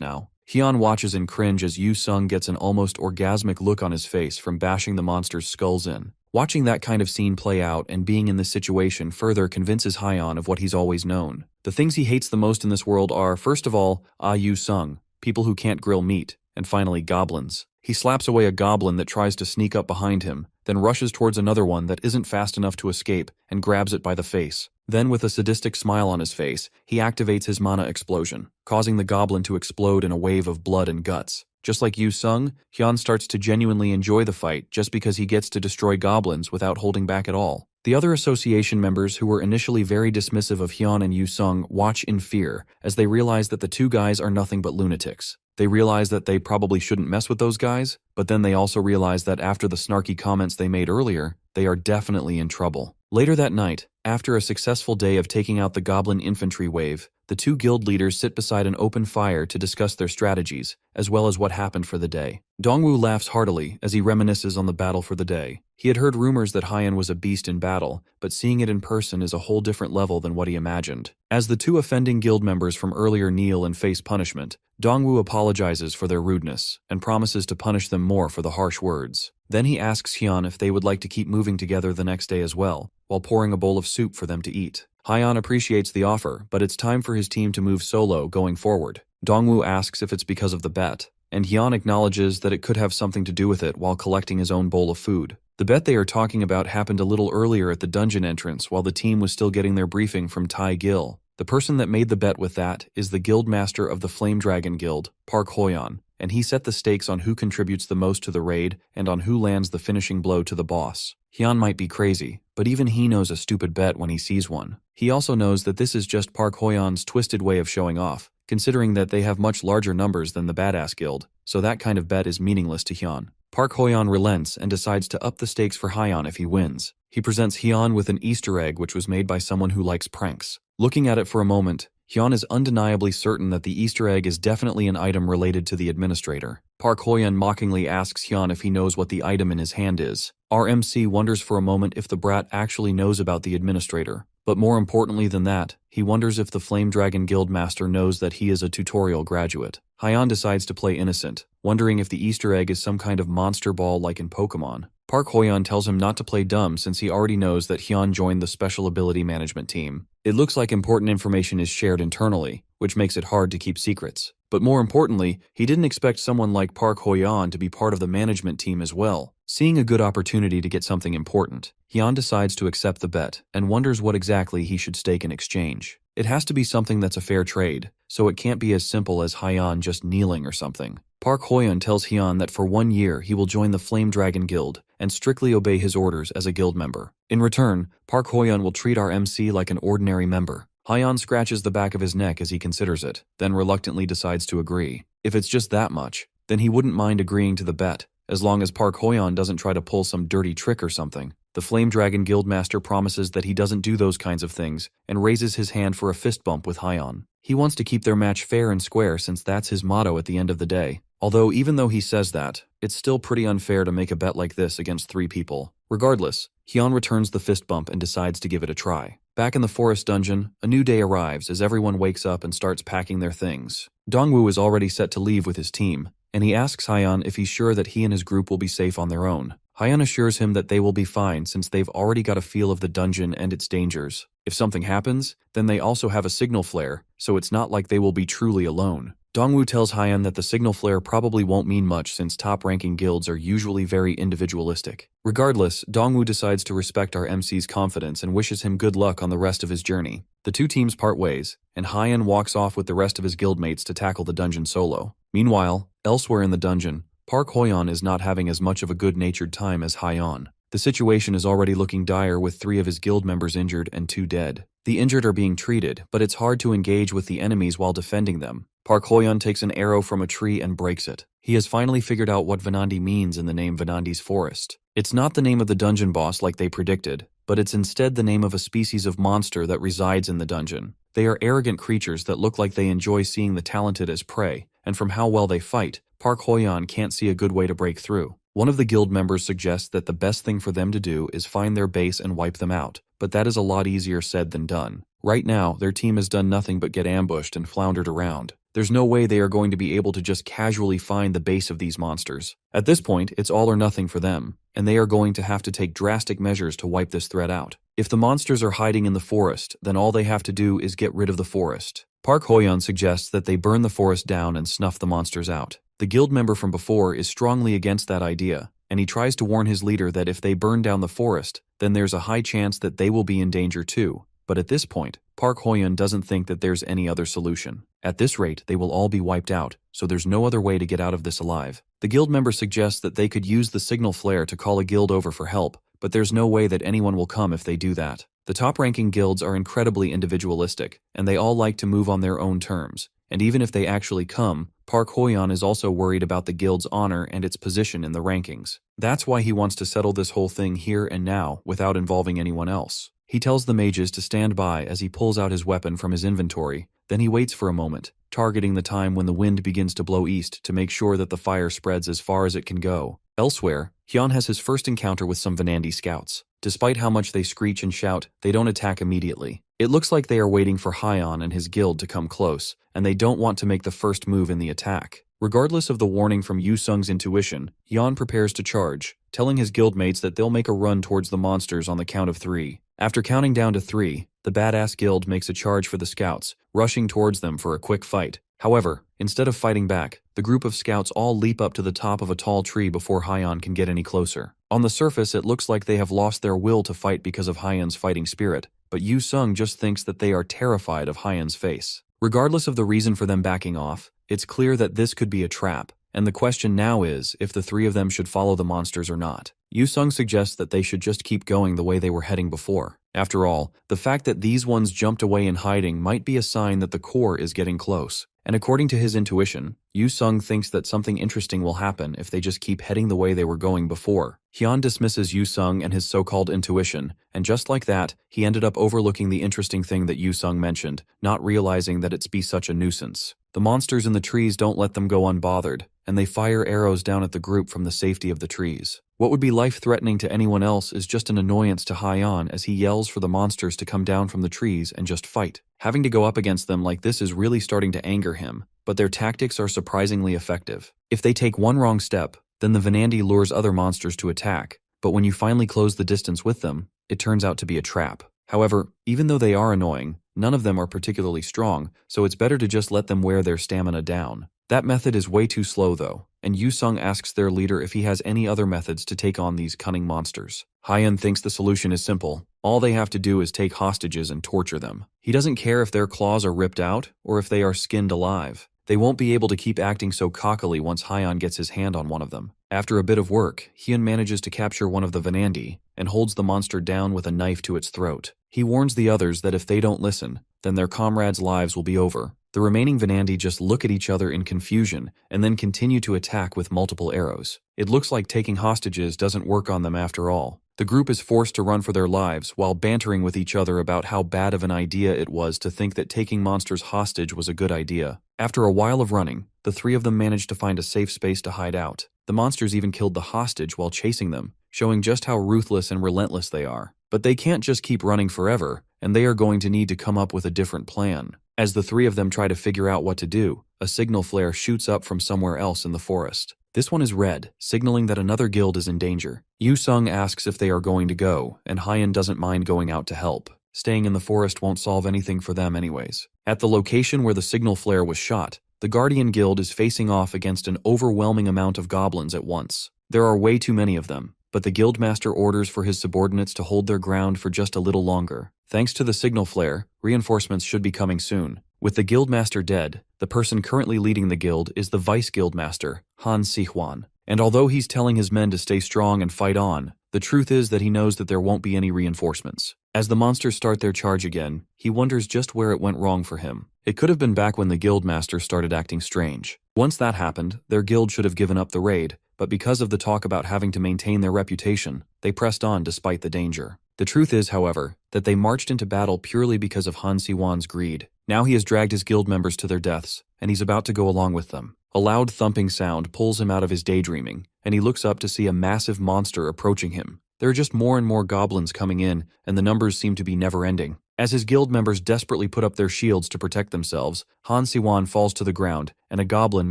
[SPEAKER 1] now. Hyun watches in cringe as Yu Sung gets an almost orgasmic look on his face from bashing the monster's skulls in. Watching that kind of scene play out and being in this situation further convinces Hyun of what he's always known. The things he hates the most in this world are, first of all, Yu Sung, people who can't grill meat, and finally goblins. He slaps away a goblin that tries to sneak up behind him, then rushes towards another one that isn't fast enough to escape and grabs it by the face. Then with a sadistic smile on his face, he activates his mana explosion, causing the goblin to explode in a wave of blood and guts. Just like Yu Sung, Hyun starts to genuinely enjoy the fight just because he gets to destroy goblins without holding back at all. The other association members who were initially very dismissive of Hyun and Yu Sung watch in fear as they realize that the two guys are nothing but lunatics. They realize that they probably shouldn't mess with those guys, but then they also realize that after the snarky comments they made earlier, they are definitely in trouble. Later that night, after a successful day of taking out the goblin infantry wave, the two guild leaders sit beside an open fire to discuss their strategies, as well as what happened for the day. Dongwoo laughs heartily as he reminisces on the battle for the day. He had heard rumors that Hyan was a beast in battle, but seeing it in person is a whole different level than what he imagined. As the two offending guild members from earlier kneel and face punishment, Dongwoo apologizes for their rudeness and promises to punish them more for the harsh words. Then he asks Hyan if they would like to keep moving together the next day as well, while pouring a bowl of soup for them to eat. Hyan appreciates the offer, but it's time for his team to move solo going forward. Dongwoo asks if it's because of the bet, and Hyan acknowledges that it could have something to do with it while collecting his own bowl of food. The bet they are talking about happened a little earlier at the dungeon entrance while the team was still getting their briefing from Tai Gil. The person that made the bet with that is the guild master of the Flame Dragon Guild, Park Hoyan, and he set the stakes on who contributes the most to the raid and on who lands the finishing blow to the boss. Hyan might be crazy, but even he knows a stupid bet when he sees one. He also knows that this is just Park Hoyan's twisted way of showing off, considering that they have much larger numbers than the Badass Guild, so that kind of bet is meaningless to Hyan. Park Hoyan relents and decides to up the stakes for Hyan if he wins. He presents Hyan with an Easter egg which was made by someone who likes pranks. Looking at it for a moment, Hyan is undeniably certain that the Easter egg is definitely an item related to the administrator. Park Hoyan mockingly asks Hyan if he knows what the item in his hand is. Our MC wonders for a moment if the brat actually knows about the administrator. But more importantly than that, he wonders if the Flame Dragon Guild Master knows that he is a tutorial graduate. Hyan decides to play innocent, wondering if the Easter egg is some kind of monster ball like in Pokemon. Park Hoyan tells him not to play dumb since he already knows that Hyan joined the Special Ability Management team. It looks like important information is shared internally, which makes it hard to keep secrets. But more importantly, he didn't expect someone like Park Hoyan to be part of the management team as well. Seeing a good opportunity to get something important, Hyan decides to accept the bet and wonders what exactly he should stake in exchange. It has to be something that's a fair trade, so it can't be as simple as Hyan just kneeling or something. Park Hoyan tells Hyan that for 1 year he will join the Flame Dragon Guild and strictly obey his orders as a guild member. In return, Park Hoyan will treat our MC like an ordinary member. Hyan scratches the back of his neck as he considers it, then reluctantly decides to agree. If it's just that much, then he wouldn't mind agreeing to the bet, as long as Park Hoyan doesn't try to pull some dirty trick or something. The Flame Dragon Guildmaster promises that he doesn't do those kinds of things and raises his hand for a fist bump with Hyan. He wants to keep their match fair and square since that's his motto at the end of the day. Although even though he says that, it's still pretty unfair to make a bet like this against 3 people. Regardless, Hyan returns the fist bump and decides to give it a try. Back in the forest dungeon, a new day arrives as everyone wakes up and starts packing their things. Dongwoo is already set to leave with his team, and he asks Hyan if he's sure that he and his group will be safe on their own. Hyan assures him that they will be fine since they've already got a feel of the dungeon and its dangers. If something happens, then they also have a signal flare, so it's not like they will be truly alone. Dongwoo tells Hyan that the signal flare probably won't mean much since top-ranking guilds are usually very individualistic. Regardless, Dongwoo decides to respect our MC's confidence and wishes him good luck on the rest of his journey. The two teams part ways, and Hyan walks off with the rest of his guildmates to tackle the dungeon solo. Meanwhile, elsewhere in the dungeon, Park Hoyan is not having as much of a good-natured time as Hyan. The situation is already looking dire with 3 of his guild members injured and 2 dead. The injured are being treated, but it's hard to engage with the enemies while defending them. Park Hoyan takes an arrow from a tree and breaks it. He has finally figured out what Venandi means in the name Venandi's Forest. It's not the name of the dungeon boss like they predicted, but it's instead the name of a species of monster that resides in the dungeon. They are arrogant creatures that look like they enjoy seeing the talented as prey, and from how well they fight, Park Hoyan can't see a good way to break through. One of the guild members suggests that the best thing for them to do is find their base and wipe them out, but that is a lot easier said than done. Right now, their team has done nothing but get ambushed and floundered around. There's no way they are going to be able to just casually find the base of these monsters. At this point, it's all or nothing for them, and they are going to have to take drastic measures to wipe this threat out. If the monsters are hiding in the forest, then all they have to do is get rid of the forest. Park Hoyan suggests that they burn the forest down and snuff the monsters out. The guild member from before is strongly against that idea, and he tries to warn his leader that if they burn down the forest, then there's a high chance that they will be in danger too. But at this point, Park Hoyan doesn't think that there's any other solution. At this rate, they will all be wiped out, so there's no other way to get out of this alive. The guild member suggests that they could use the signal flare to call a guild over for help, but there's no way that anyone will come if they do that. The top-ranking guilds are incredibly individualistic, and they all like to move on their own terms, And even if they actually come, Park Hoyeon is also worried about the guild's honor and its position in the rankings. That's why he wants to settle this whole thing here and now without involving anyone else. He tells the mages to stand by as he pulls out his weapon from his inventory, then he waits for a moment, targeting the time when the wind begins to blow east to make sure that the fire spreads as far as it can go. Elsewhere, Hyun has his first encounter with some Vanandi scouts. Despite how much they screech and shout, they don't attack immediately. It looks like they are waiting for Hyun and his guild to come close, and they don't want to make the first move in the attack. Regardless of the warning from Yu Sung's intuition, Hyun prepares to charge, telling his guildmates that they'll make a run towards the monsters on the count of 3. After counting down to 3, the badass guild makes a charge for the scouts, rushing towards them for a quick fight. However, instead of fighting back, the group of scouts all leap up to the top of a tall tree before Hyun can get any closer. On the surface, it looks like they have lost their will to fight because of Hyun's fighting spirit, but Yu Sung just thinks that they are terrified of Hyun's face. Regardless of the reason for them backing off, it's clear that this could be a trap, and the question now is if the 3 of them should follow the monsters or not. Yu Sung suggests that they should just keep going the way they were heading before. After all, the fact that these ones jumped away in hiding might be a sign that the core is getting close. And according to his intuition, Yu Sung thinks that something interesting will happen if they just keep heading the way they were going before. Hyun dismisses Yu Sung and his so-called intuition, and just like that, he ended up overlooking the interesting thing that Yu Sung mentioned, not realizing that it's be such a nuisance. The monsters in the trees don't let them go unbothered, and they fire arrows down at the group from the safety of the trees. What would be life-threatening to anyone else is just an annoyance to Hyun as he yells for the monsters to come down from the trees and just fight. Having to go up against them like this is really starting to anger him, but their tactics are surprisingly effective. If they take one wrong step, then the Vanandi lures other monsters to attack, but when you finally close the distance with them, it turns out to be a trap. However, even though they are annoying, none of them are particularly strong, so it's better to just let them wear their stamina down. That method is way too slow though, and Yu Sung asks their leader if he has any other methods to take on these cunning monsters. Hyun thinks the solution is simple. All they have to do is take hostages and torture them. He doesn't care if their claws are ripped out or if they are skinned alive. They won't be able to keep acting so cockily once Hyun gets his hand on one of them. After a bit of work, Hyun manages to capture one of the Vanandi and holds the monster down with a knife to its throat. He warns the others that if they don't listen, then their comrades' lives will be over. The remaining Vanandi just look at each other in confusion and then continue to attack with multiple arrows. It looks like taking hostages doesn't work on them after all. The group is forced to run for their lives while bantering with each other about how bad of an idea it was to think that taking monsters hostage was a good idea. After a while of running, the 3 of them managed to find a safe space to hide out. The monsters even killed the hostage while chasing them, showing just how ruthless and relentless they are. But they can't just keep running forever, and they are going to need to come up with a different plan. As the 3 of them try to figure out what to do, a signal flare shoots up from somewhere else in the forest. This one is red, signaling that another guild is in danger. Yu Sung asks if they are going to go, and Hyun doesn't mind going out to help. Staying in the forest won't solve anything for them anyways. At the location where the signal flare was shot, the Guardian Guild is facing off against an overwhelming amount of goblins at once. There are way too many of them, but the Guildmaster orders for his subordinates to hold their ground for just a little longer. Thanks to the signal flare, reinforcements should be coming soon. With the Guildmaster dead, the person currently leading the guild is the Vice Guildmaster, Han Si-hwan. And although he's telling his men to stay strong and fight on, the truth is that he knows that there won't be any reinforcements. As the monsters start their charge again, he wonders just where it went wrong for him. It could have been back when the Guildmaster started acting strange. Once that happened, their guild should have given up the raid, but because of the talk about having to maintain their reputation, they pressed on despite the danger. The truth is, however, that they marched into battle purely because of Han Si-hwan's greed. Now he has dragged his guild members to their deaths, and he's about to go along with them. A loud thumping sound pulls him out of his daydreaming, and he looks up to see a massive monster approaching him. There are just more and more goblins coming in, and the numbers seem to be never-ending. As his guild members desperately put up their shields to protect themselves, Han Si-hwan falls to the ground, and a goblin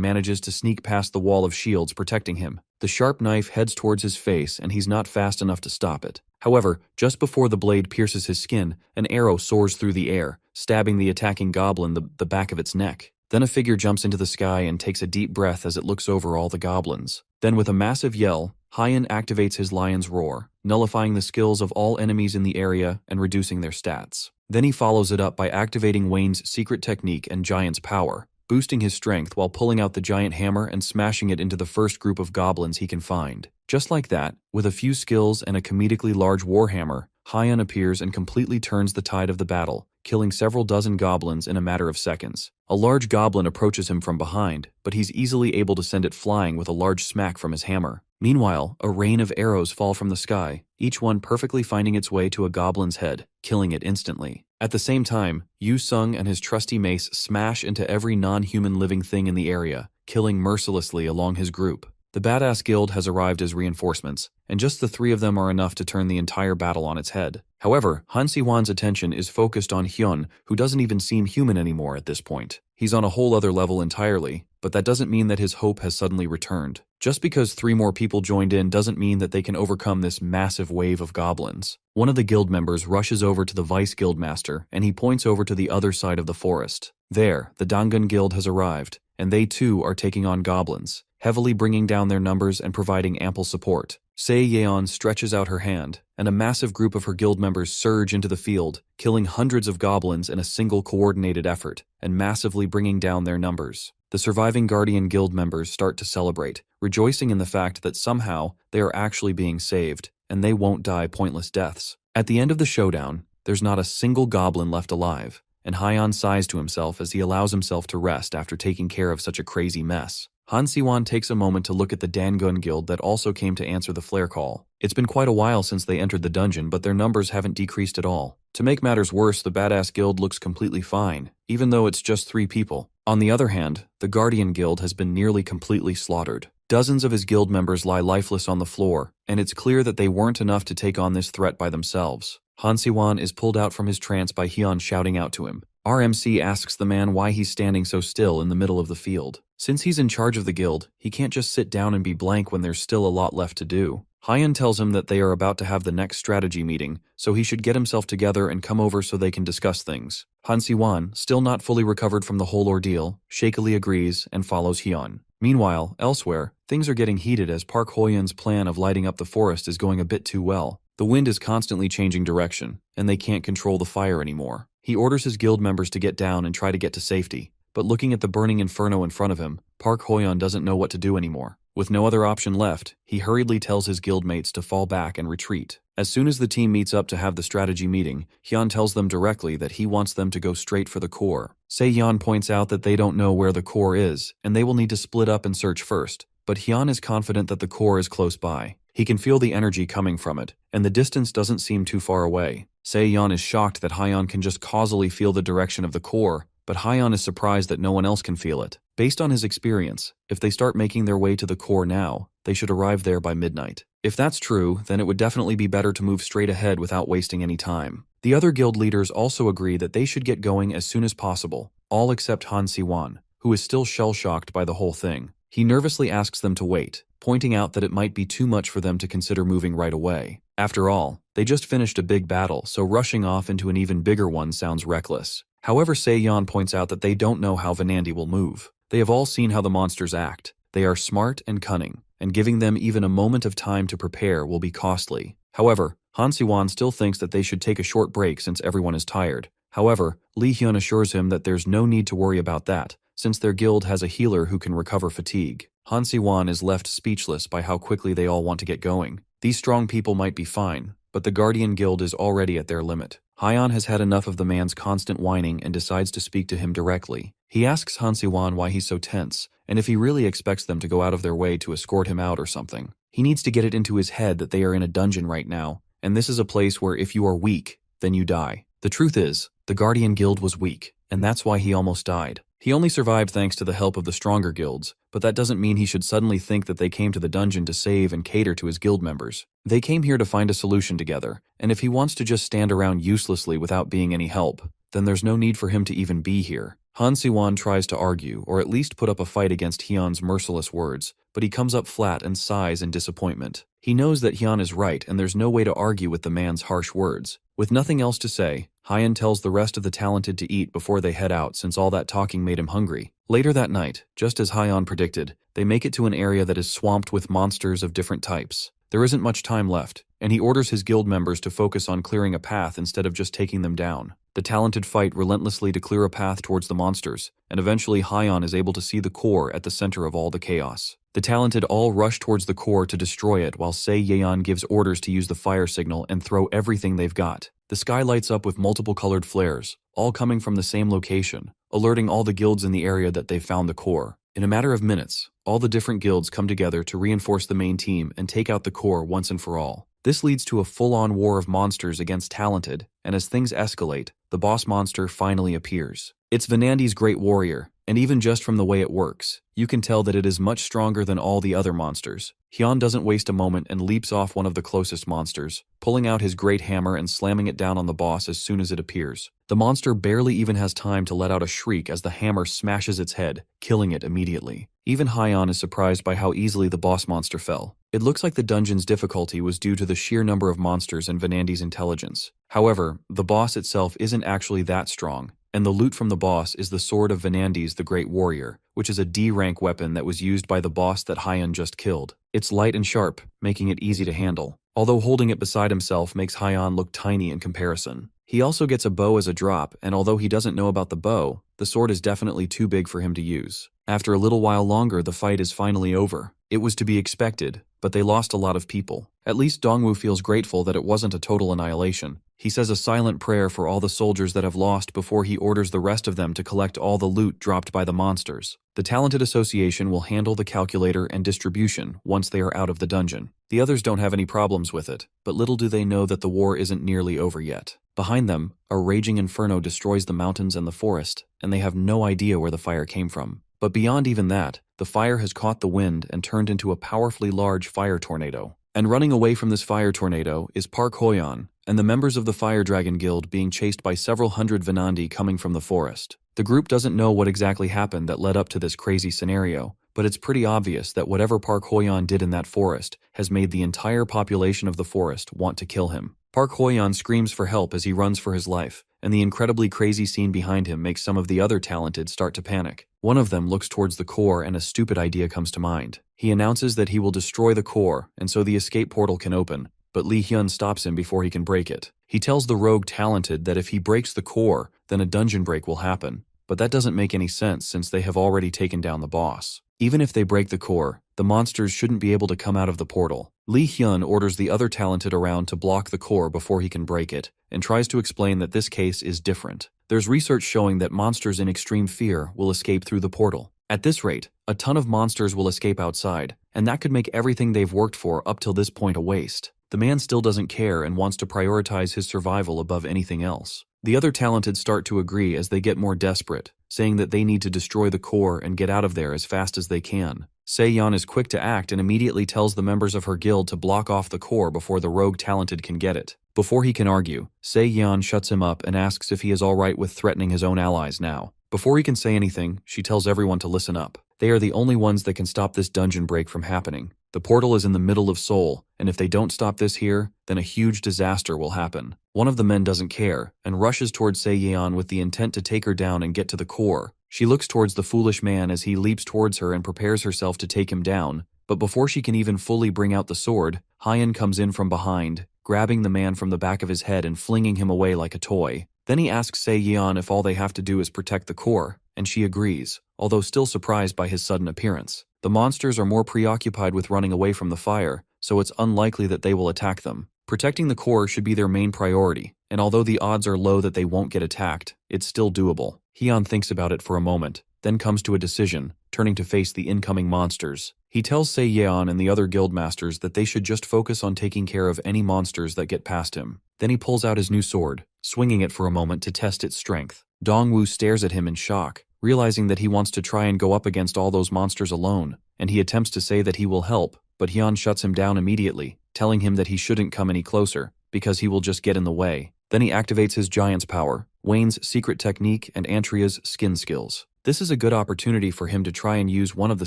[SPEAKER 1] manages to sneak past the wall of shields protecting him. The sharp knife heads towards his face, and he's not fast enough to stop it. However, just before the blade pierces his skin, an arrow soars through the air, stabbing the attacking goblin the back of its neck. Then a figure jumps into the sky and takes a deep breath as it looks over all the goblins. Then with a massive yell, Hyun activates his lion's roar, nullifying the skills of all enemies in the area and reducing their stats. Then he follows it up by activating Wayne's secret technique and Giant's power, boosting his strength while pulling out the giant hammer and smashing it into the first group of goblins he can find. Just like that, with a few skills and a comedically large warhammer, Hyun appears and completely turns the tide of the battle. killing several dozen goblins in a matter of seconds. A large goblin approaches him from behind, but he's easily able to send it flying with a large smack from his hammer. Meanwhile, a rain of arrows fall from the sky, each one perfectly finding its way to a goblin's head, killing it instantly. At the same time, Yu Sung and his trusty mace smash into every non-human living thing in the area, killing mercilessly along his group. The badass guild has arrived as reinforcements, and just the three of them are enough to turn the entire battle on its head. However, Han Si-won's attention is focused on Hyun, who doesn't even seem human anymore at this point. He's on a whole other level entirely, but that doesn't mean that his hope has suddenly returned. Just because 3 more people joined in doesn't mean that they can overcome this massive wave of goblins. One of the guild members rushes over to the vice guildmaster, and he points over to the other side of the forest. There, the Dangun guild has arrived, and they too are taking on goblins, heavily bringing down their numbers and providing ample support. Sei Yeon stretches out her hand, and a massive group of her guild members surge into the field, killing hundreds of goblins in a single coordinated effort, and massively bringing down their numbers. The surviving Guardian Guild members start to celebrate, rejoicing in the fact that somehow they are actually being saved, and they won't die pointless deaths. At the end of the showdown, there's not a single goblin left alive, and Hyeon sighs to himself as he allows himself to rest after taking care of such a crazy mess. Han Si-won takes a moment to look at the Dangun Guild that also came to answer the flare call. It's been quite a while since they entered the dungeon, but their numbers haven't decreased at all. To make matters worse, the badass guild looks completely fine, even though it's just 3 people. On the other hand, the Guardian Guild has been nearly completely slaughtered. Dozens of his guild members lie lifeless on the floor, and it's clear that they weren't enough to take on this threat by themselves. Han Si-won is pulled out from his trance by Hyun shouting out to him. RMC asks the man why he's standing so still in the middle of the field. Since he's in charge of the guild, he can't just sit down and be blank when there's still a lot left to do. Hyun tells him that they are about to have the next strategy meeting, so he should get himself together and come over so they can discuss things. Han Si-won, still not fully recovered from the whole ordeal, shakily agrees and follows Hyun. Meanwhile, elsewhere, things are getting heated as Park Ho-yeon's plan of lighting up the forest is going a bit too well. The wind is constantly changing direction, and they can't control the fire anymore. He orders his guild members to get down and try to get to safety, but looking at the burning inferno in front of him, Park Ho-yeon doesn't know what to do anymore. With no other option left, he hurriedly tells his guildmates to fall back and retreat. As soon as the team meets up to have the strategy meeting, Hyun tells them directly that he wants them to go straight for the core. Se-yeon points out that they don't know where the core is, and they will need to split up and search first, but Hyun is confident that the core is close by. He can feel the energy coming from it, and the distance doesn't seem too far away. Se-yeon is shocked that Hyun can just causally feel the direction of the core, but Hyun is surprised that no one else can feel it. Based on his experience, if they start making their way to the core now, they should arrive there by midnight. If that's true, then it would definitely be better to move straight ahead without wasting any time. The other guild leaders also agree that they should get going as soon as possible, all except Han Si-won, who is still shell-shocked by the whole thing. He nervously asks them to wait, pointing out that it might be too much for them to consider moving right away. After all, they just finished a big battle, so rushing off into an even bigger one sounds reckless. However, Se-yeon points out that they don't know how Vanandi will move. They have all seen how the monsters act. They are smart and cunning, and giving them even a moment of time to prepare will be costly. However, Han Si-won still thinks that they should take a short break since everyone is tired. However, Lee Hyun assures him that there's no need to worry about that, since their guild has a healer who can recover fatigue. Han Si-won is left speechless by how quickly they all want to get going. These strong people might be fine, but the Guardian Guild is already at their limit. Hyun has had enough of the man's constant whining and decides to speak to him directly. He asks Han Si-won why he's so tense, and if he really expects them to go out of their way to escort him out or something. He needs to get it into his head that they are in a dungeon right now, and this is a place where if you are weak, then you die. The truth is, the Guardian Guild was weak, and that's why he almost died. He only survived thanks to the help of the stronger guilds, but that doesn't mean he should suddenly think that they came to the dungeon to save and cater to his guild members. They came here to find a solution together, and if he wants to just stand around uselessly without being any help, then there's no need for him to even be here. Han Si-won tries to argue, or at least put up a fight against Hyun's merciless words, but he comes up flat and sighs in disappointment. He knows that Hyun is right and there's no way to argue with the man's harsh words. With nothing else to say, Hyun tells the rest of the talented to eat before they head out since all that talking made him hungry. Later that night, just as Hyun predicted, they make it to an area that is swamped with monsters of different types. There isn't much time left, and he orders his guild members to focus on clearing a path instead of just taking them down. The talented fight relentlessly to clear a path towards the monsters, and eventually Hyun is able to see the core at the center of all the chaos. The talented all rush towards the core to destroy it while Se Yeon gives orders to use the fire signal and throw everything they've got. The sky lights up with multiple colored flares, all coming from the same location, alerting all the guilds in the area that they've found the core. In a matter of minutes, all the different guilds come together to reinforce the main team and take out the core once and for all. This leads to a full-on war of monsters against Talented, and as things escalate, the boss monster finally appears. It's Venandy's Great Warrior, and even just from the way it works, you can tell that it is much stronger than all the other monsters. Hyun doesn't waste a moment and leaps off one of the closest monsters, pulling out his great hammer and slamming it down on the boss as soon as it appears. The monster barely even has time to let out a shriek as the hammer smashes its head, killing it immediately. Even Hyun is surprised by how easily the boss monster fell. It looks like the dungeon's difficulty was due to the sheer number of monsters and Venandy's intelligence. However, the boss itself isn't actually that strong, and the loot from the boss is the sword of Venandy's the Great Warrior, which is a D-rank weapon that was used by the boss that Hyun just killed. It's light and sharp, making it easy to handle, although holding it beside himself makes Hyun look tiny in comparison. He also gets a bow as a drop, and although he doesn't know about the bow, the sword is definitely too big for him to use. After a little while longer, the fight is finally over. It was to be expected, but they lost a lot of people. At least Dongwoo feels grateful that it wasn't a total annihilation. He says a silent prayer for all the soldiers that have lost before he orders the rest of them to collect all the loot dropped by the monsters. The Talented Association will handle the calculator and distribution once they are out of the dungeon. The others don't have any problems with it, but little do they know that the war isn't nearly over yet. Behind them, a raging inferno destroys the mountains and the forest, and they have no idea where the fire came from. But beyond even that, the fire has caught the wind and turned into a powerfully large fire tornado. And running away from this fire tornado is Park Hoyeon, and the members of the Fire Dragon Guild being chased by several hundred Venandi coming from the forest. The group doesn't know what exactly happened that led up to this crazy scenario, but it's pretty obvious that whatever Park Hoyeon did in that forest has made the entire population of the forest want to kill him. Park Hoyeon screams for help as he runs for his life, and the incredibly crazy scene behind him makes some of the other talented start to panic. One of them looks towards the core and a stupid idea comes to mind. He announces that he will destroy the core, and so the escape portal can open, but Lee Hyun stops him before he can break it. He tells the rogue talented that if he breaks the core, then a dungeon break will happen, but that doesn't make any sense since they have already taken down the boss. Even if they break the core, the monsters shouldn't be able to come out of the portal. Lee Hyun orders the other talented around to block the core before he can break it, and tries to explain that this case is different. There's research showing that monsters in extreme fear will escape through the portal. At this rate, a ton of monsters will escape outside, and that could make everything they've worked for up till this point a waste. The man still doesn't care and wants to prioritize his survival above anything else. The other talented start to agree as they get more desperate, saying that they need to destroy the core and get out of there as fast as they can. Se-yeon is quick to act and immediately tells the members of her guild to block off the core before the rogue talented can get it. Before he can argue, Se-yeon shuts him up and asks if he is alright with threatening his own allies now. Before he can say anything, she tells everyone to listen up. They are the only ones that can stop this dungeon break from happening. The portal is in the middle of Seoul, and if they don't stop this here, then a huge disaster will happen. One of the men doesn't care, and rushes towards Se-yeon with the intent to take her down and get to the core. She looks towards the foolish man as he leaps towards her and prepares herself to take him down, but before she can even fully bring out the sword, Hyun comes in from behind, grabbing the man from the back of his head and flinging him away like a toy. Then he asks Se-yeon if all they have to do is protect the core, and she agrees, although still surprised by his sudden appearance. The monsters are more preoccupied with running away from the fire, so it's unlikely that they will attack them. Protecting the core should be their main priority, and although the odds are low that they won't get attacked, it's still doable. Hyun thinks about it for a moment, then comes to a decision, turning to face the incoming monsters. He tells Se-yeon and the other guildmasters that they should just focus on taking care of any monsters that get past him. Then he pulls out his new sword, swinging it for a moment to test its strength. Dongwoo stares at him in shock, realizing that he wants to try and go up against all those monsters alone, and he attempts to say that he will help, but Hyun shuts him down immediately, telling him that he shouldn't come any closer, because he will just get in the way. Then he activates his giant's power, Wayne's secret technique, and Antria's skin skills. This is a good opportunity for him to try and use one of the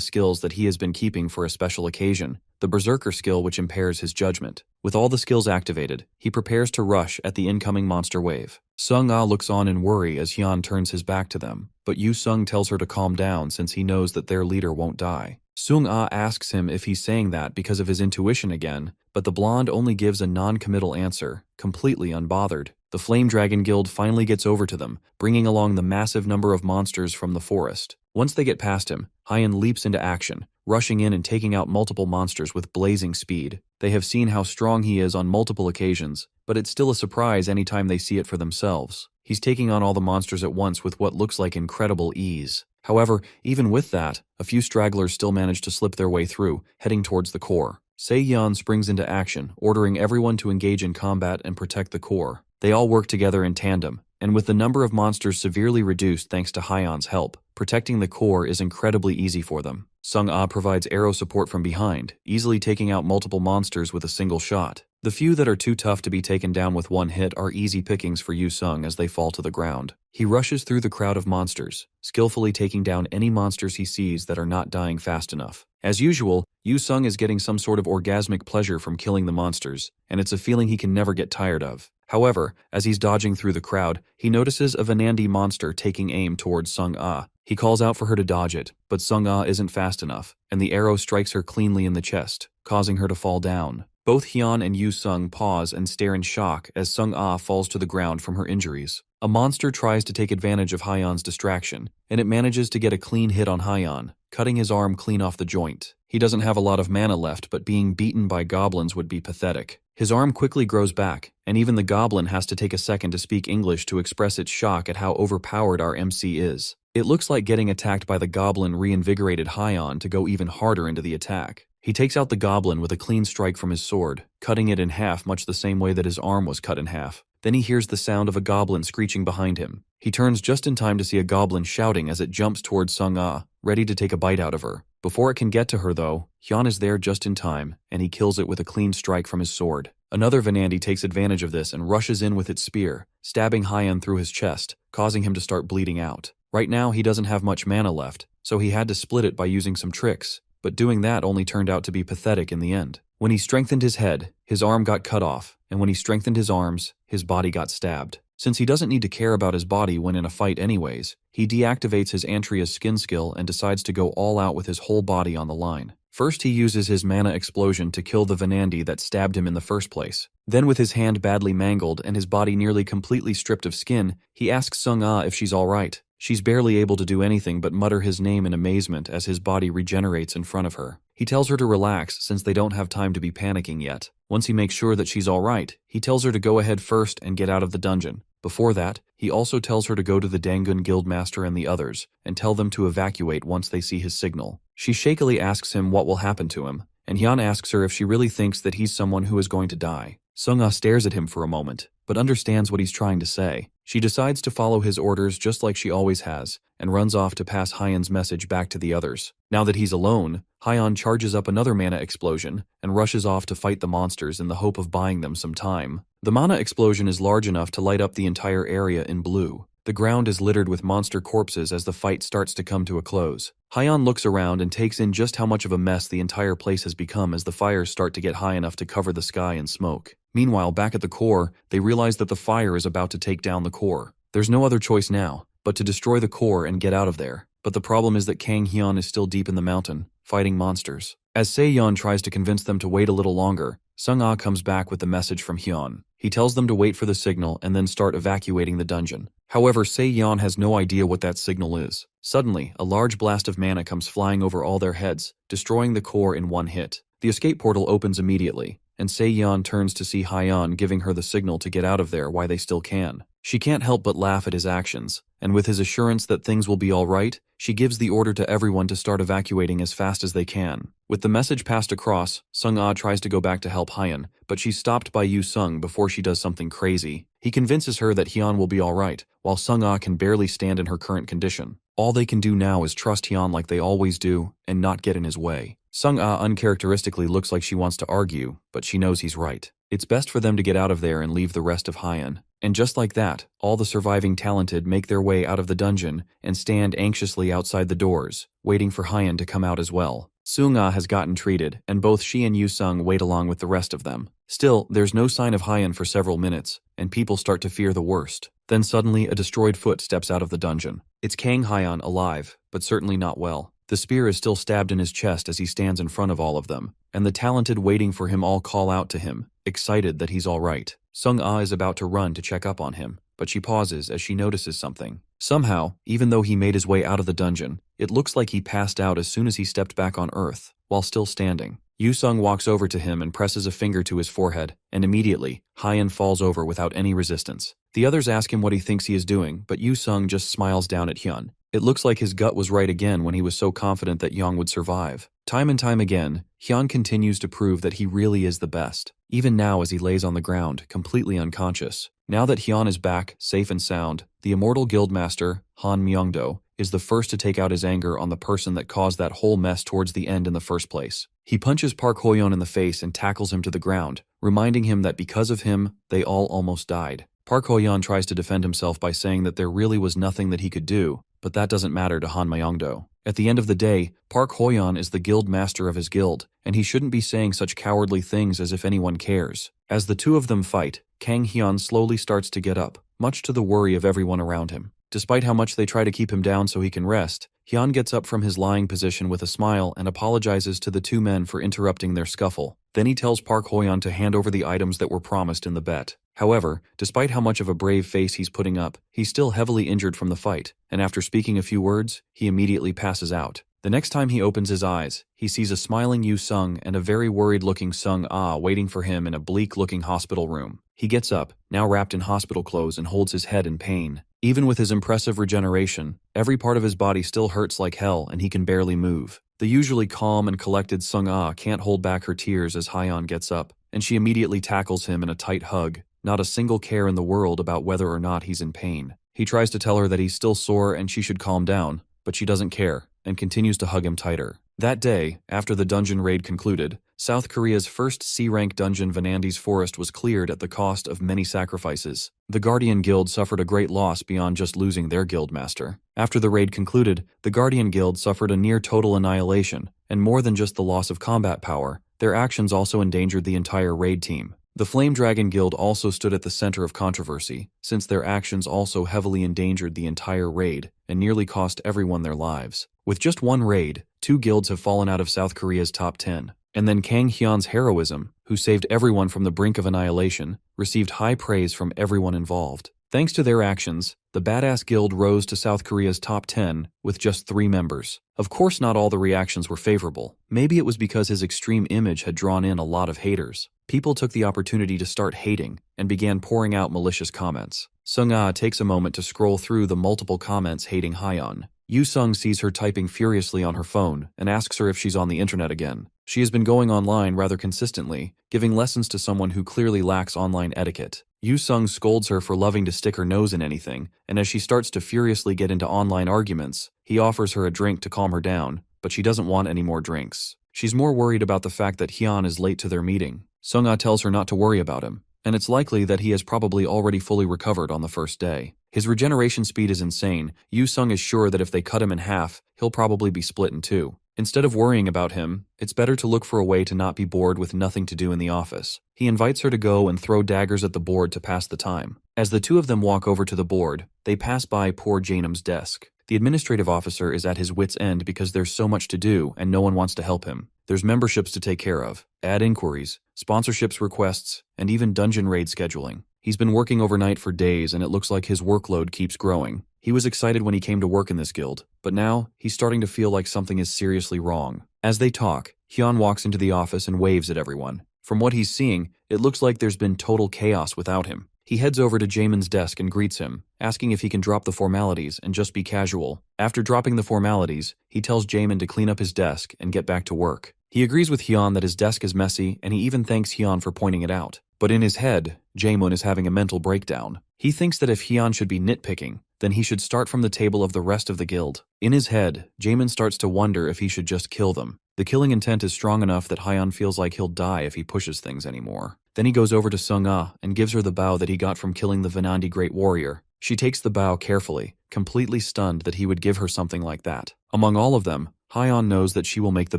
[SPEAKER 1] skills that he has been keeping for a special occasion, the Berserker skill which impairs his judgment. With all the skills activated, he prepares to rush at the incoming monster wave. Sung-ah looks on in worry as Hyun turns his back to them, but Yu-sung tells her to calm down since he knows that their leader won't die. Sung-ah asks him if he's saying that because of his intuition again, but the blonde only gives a non-committal answer, completely unbothered. The Flame Dragon Guild finally gets over to them, bringing along the massive number of monsters from the forest. Once they get past him, Hyun leaps into action, rushing in and taking out multiple monsters with blazing speed. They have seen how strong he is on multiple occasions, but it's still a surprise anytime they see it for themselves. He's taking on all the monsters at once with what looks like incredible ease. However, even with that, a few stragglers still manage to slip their way through, heading towards the core. Se-yeon springs into action, ordering everyone to engage in combat and protect the core. They all work together in tandem, and with the number of monsters severely reduced thanks to Hyun's help, protecting the core is incredibly easy for them. Sung-ah provides arrow support from behind, easily taking out multiple monsters with a single shot. The few that are too tough to be taken down with one hit are easy pickings for Yu-sung as they fall to the ground. He rushes through the crowd of monsters, skillfully taking down any monsters he sees that are not dying fast enough. As usual, Yu-sung is getting some sort of orgasmic pleasure from killing the monsters, and it's a feeling he can never get tired of. However, as he's dodging through the crowd, he notices a Vanandi monster taking aim towards Sung-ah. He calls out for her to dodge it, but Sung-ah isn't fast enough, and the arrow strikes her cleanly in the chest, causing her to fall down. Both Hyun and Yu-sung pause and stare in shock as Sung-ah falls to the ground from her injuries. A monster tries to take advantage of Hyun's distraction, and it manages to get a clean hit on Hyun, cutting his arm clean off the joint. He doesn't have a lot of mana left, but being beaten by goblins would be pathetic. His arm quickly grows back, and even the goblin has to take a second to speak English to express its shock at how overpowered our MC is. It looks like getting attacked by the goblin reinvigorated Hyun to go even harder into the attack. He takes out the goblin with a clean strike from his sword, cutting it in half much the same way that his arm was cut in half. Then he hears the sound of a goblin screeching behind him. He turns just in time to see a goblin shouting as it jumps towards Sung-ah, ready to take a bite out of her. Before it can get to her though, Hyun is there just in time, and he kills it with a clean strike from his sword. Another Vanandi takes advantage of this and rushes in with its spear, stabbing Hyun through his chest, causing him to start bleeding out. Right now he doesn't have much mana left, so he had to split it by using some tricks, but doing that only turned out to be pathetic in the end. When he strengthened his head, his arm got cut off, and when he strengthened his arms, his body got stabbed. Since he doesn't need to care about his body when in a fight anyways, he deactivates his Antria's skin skill and decides to go all out with his whole body on the line. First he uses his mana explosion to kill the Vanandi that stabbed him in the first place. Then with his hand badly mangled and his body nearly completely stripped of skin, he asks Sung-ah if she's alright. She's barely able to do anything but mutter his name in amazement as his body regenerates in front of her. He tells her to relax since they don't have time to be panicking yet. Once he makes sure that she's alright, he tells her to go ahead first and get out of the dungeon. Before that, he also tells her to go to the Dangun Guildmaster and the others, and tell them to evacuate once they see his signal. She shakily asks him what will happen to him, and Hyun asks her if she really thinks that he's someone who is going to die. Sung-ah stares at him for a moment, but understands what he's trying to say. She decides to follow his orders just like she always has, and runs off to pass Hyun's message back to the others. Now that he's alone, Hyun charges up another mana explosion and rushes off to fight the monsters in the hope of buying them some time. The mana explosion is large enough to light up the entire area in blue. The ground is littered with monster corpses as the fight starts to come to a close. Hyun looks around and takes in just how much of a mess the entire place has become as the fires start to get high enough to cover the sky in smoke. Meanwhile, back at the core, they realize that the fire is about to take down the core. There's no other choice now, but to destroy the core and get out of there. But the problem is that Kang Hyun is still deep in the mountain, fighting monsters. As Se-yeon tries to convince them to wait a little longer, Sung-ah comes back with the message from Hyun. He tells them to wait for the signal and then start evacuating the dungeon. However, Se-yeon has no idea what that signal is. Suddenly, a large blast of mana comes flying over all their heads, destroying the core in one hit. The escape portal opens immediately, and Se-yeon turns to see Hyun giving her the signal to get out of there while they still can. She can't help but laugh at his actions, and with his assurance that things will be alright, she gives the order to everyone to start evacuating as fast as they can. With the message passed across, Sung-ah tries to go back to help Hyun, but she's stopped by Yu-sung before she does something crazy. He convinces her that Hyun will be alright, while Sung-ah can barely stand in her current condition. All they can do now is trust Hyun like they always do, and not get in his way. Sung-ah uncharacteristically looks like she wants to argue, but she knows he's right. It's best for them to get out of there and leave the rest of Hyun. And just like that, all the surviving talented make their way out of the dungeon and stand anxiously outside the doors, waiting for Hyun to come out as well. Sung-ah has gotten treated, and both she and Yu-sung wait along with the rest of them. Still, there's no sign of Hyun for several minutes, and people start to fear the worst. Then suddenly, a destroyed foot steps out of the dungeon. It's Kang Hyun alive, but certainly not well. The spear is still stabbed in his chest as he stands in front of all of them, and the talented waiting for him all call out to him, excited that he's alright. Sung-ah is about to run to check up on him, but she pauses as she notices something. Somehow, even though he made his way out of the dungeon, it looks like he passed out as soon as he stepped back on Earth, while still standing. Yu-sung walks over to him and presses a finger to his forehead, and immediately, Hyan falls over without any resistance. The others ask him what he thinks he is doing, but Yu-sung just smiles down at Hyun. It looks like his gut was right again when he was so confident that Young would survive. Time and time again, Hyun continues to prove that he really is the best, even now as he lays on the ground, completely unconscious. Now that Hyun is back, safe and sound, the immortal guildmaster, Han Myungdo, is the first to take out his anger on the person that caused that whole mess towards the end in the first place. He punches Park Hoyeon in the face and tackles him to the ground, reminding him that because of him, they all almost died. Park Hoyeon tries to defend himself by saying that there really was nothing that he could do, but that doesn't matter to Han Myungdo. At the end of the day, Park Hoyeon is the guild master of his guild, and he shouldn't be saying such cowardly things as if anyone cares. As the two of them fight, Kang Hyun slowly starts to get up, much to the worry of everyone around him. Despite how much they try to keep him down so he can rest, Hyun gets up from his lying position with a smile and apologizes to the two men for interrupting their scuffle. Then he tells Park Hoyeon to hand over the items that were promised in the bet. However, despite how much of a brave face he's putting up, he's still heavily injured from the fight, and after speaking a few words, he immediately passes out. The next time he opens his eyes, he sees a smiling Yu-sung and a very worried-looking Sung-ah waiting for him in a bleak-looking hospital room. He gets up, now wrapped in hospital clothes, and holds his head in pain. Even with his impressive regeneration, every part of his body still hurts like hell and he can barely move. The usually calm and collected Sung-ah can't hold back her tears as Hyan gets up, and she immediately tackles him in a tight hug, not a single care in the world about whether or not he's in pain. He tries to tell her that he's still sore and she should calm down, but she doesn't care, and continues to hug him tighter. That day, after the dungeon raid concluded, South Korea's first C-rank dungeon Vanandi's Forest was cleared at the cost of many sacrifices. The Guardian Guild suffered a great loss beyond just losing their guildmaster. After the raid concluded, the Guardian Guild suffered a near-total annihilation, and more than just the loss of combat power, their actions also endangered the entire raid team. The Flame Dragon Guild also stood at the center of controversy, since their actions also heavily endangered the entire raid and nearly cost everyone their lives. With just one raid, 2 guilds have fallen out of South Korea's top 10. And then Kang Hyun's heroism, who saved everyone from the brink of annihilation, received high praise from everyone involved. Thanks to their actions, the Badass Guild rose to South Korea's top 10 with just 3 members. Of course, not all the reactions were favorable. Maybe it was because his extreme image had drawn in a lot of haters. People took the opportunity to start hating and began pouring out malicious comments. Sung-ah takes a moment to scroll through the multiple comments hating Hyan. Yu-sung sees her typing furiously on her phone and asks her if she's on the internet again. She has been going online rather consistently, giving lessons to someone who clearly lacks online etiquette. Yu-sung scolds her for loving to stick her nose in anything, and as she starts to furiously get into online arguments, he offers her a drink to calm her down, but she doesn't want any more drinks. She's more worried about the fact that Hyun is late to their meeting. Sung-ah tells her not to worry about him, and it's likely that he has probably already fully recovered on the first day. His regeneration speed is insane. Yu-sung is sure that if they cut him in half, he'll probably be split in 2. Instead of worrying about him, it's better to look for a way to not be bored with nothing to do in the office. He invites her to go and throw daggers at the board to pass the time. As the two of them walk over to the board, they pass by poor Janum's desk. The administrative officer is at his wit's end because there's so much to do and no one wants to help him. There's memberships to take care of, ad inquiries, sponsorships requests, and even dungeon raid scheduling. He's been working overnight for days and it looks like his workload keeps growing. He was excited when he came to work in this guild, but now he's starting to feel like something is seriously wrong. As they talk, Hyun walks into the office and waves at everyone. From what he's seeing, it looks like there's been total chaos without him. He heads over to Jaemin's desk and greets him, asking if he can drop the formalities and just be casual. After dropping the formalities, he tells Jaemin to clean up his desk and get back to work. He agrees with Hyun that his desk is messy and he even thanks Hyun for pointing it out. But in his head, Jaemin is having a mental breakdown. He thinks that if Hyun should be nitpicking, then he should start from the table of the rest of the guild. In his head, Jaemin starts to wonder if he should just kill them. The killing intent is strong enough that Hyun feels like he'll die if he pushes things anymore. Then he goes over to Sung-ah and gives her the bow that he got from killing the Vanandi Great Warrior. She takes the bow carefully, completely stunned that he would give her something like that. Among all of them, Hyun knows that she will make the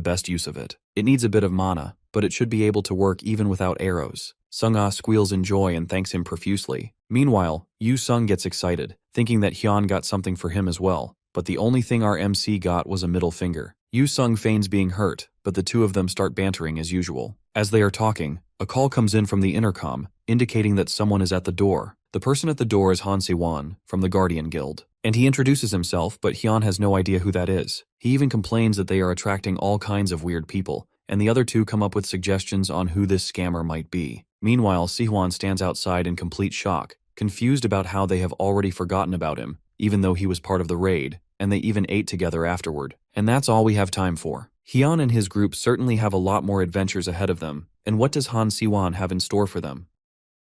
[SPEAKER 1] best use of it. It needs a bit of mana, but it should be able to work even without arrows. Sung-ah squeals in joy and thanks him profusely. Meanwhile, Yu-sung gets excited, thinking that Hyun got something for him as well, but the only thing our MC got was a middle finger. Yu-sung feigns being hurt, but the two of them start bantering as usual. As they are talking, a call comes in from the intercom, indicating that someone is at the door. The person at the door is Han Si-won from the Guardian Guild, and he introduces himself, but Hyun has no idea who that is. He even complains that they are attracting all kinds of weird people, and the other two come up with suggestions on who this scammer might be. Meanwhile, Si-hwan stands outside in complete shock, confused about how they have already forgotten about him, even though he was part of the raid, and they even ate together afterward. And that's all we have time for. Hyun and his group certainly have a lot more adventures ahead of them, and what does Han Si-won have in store for them?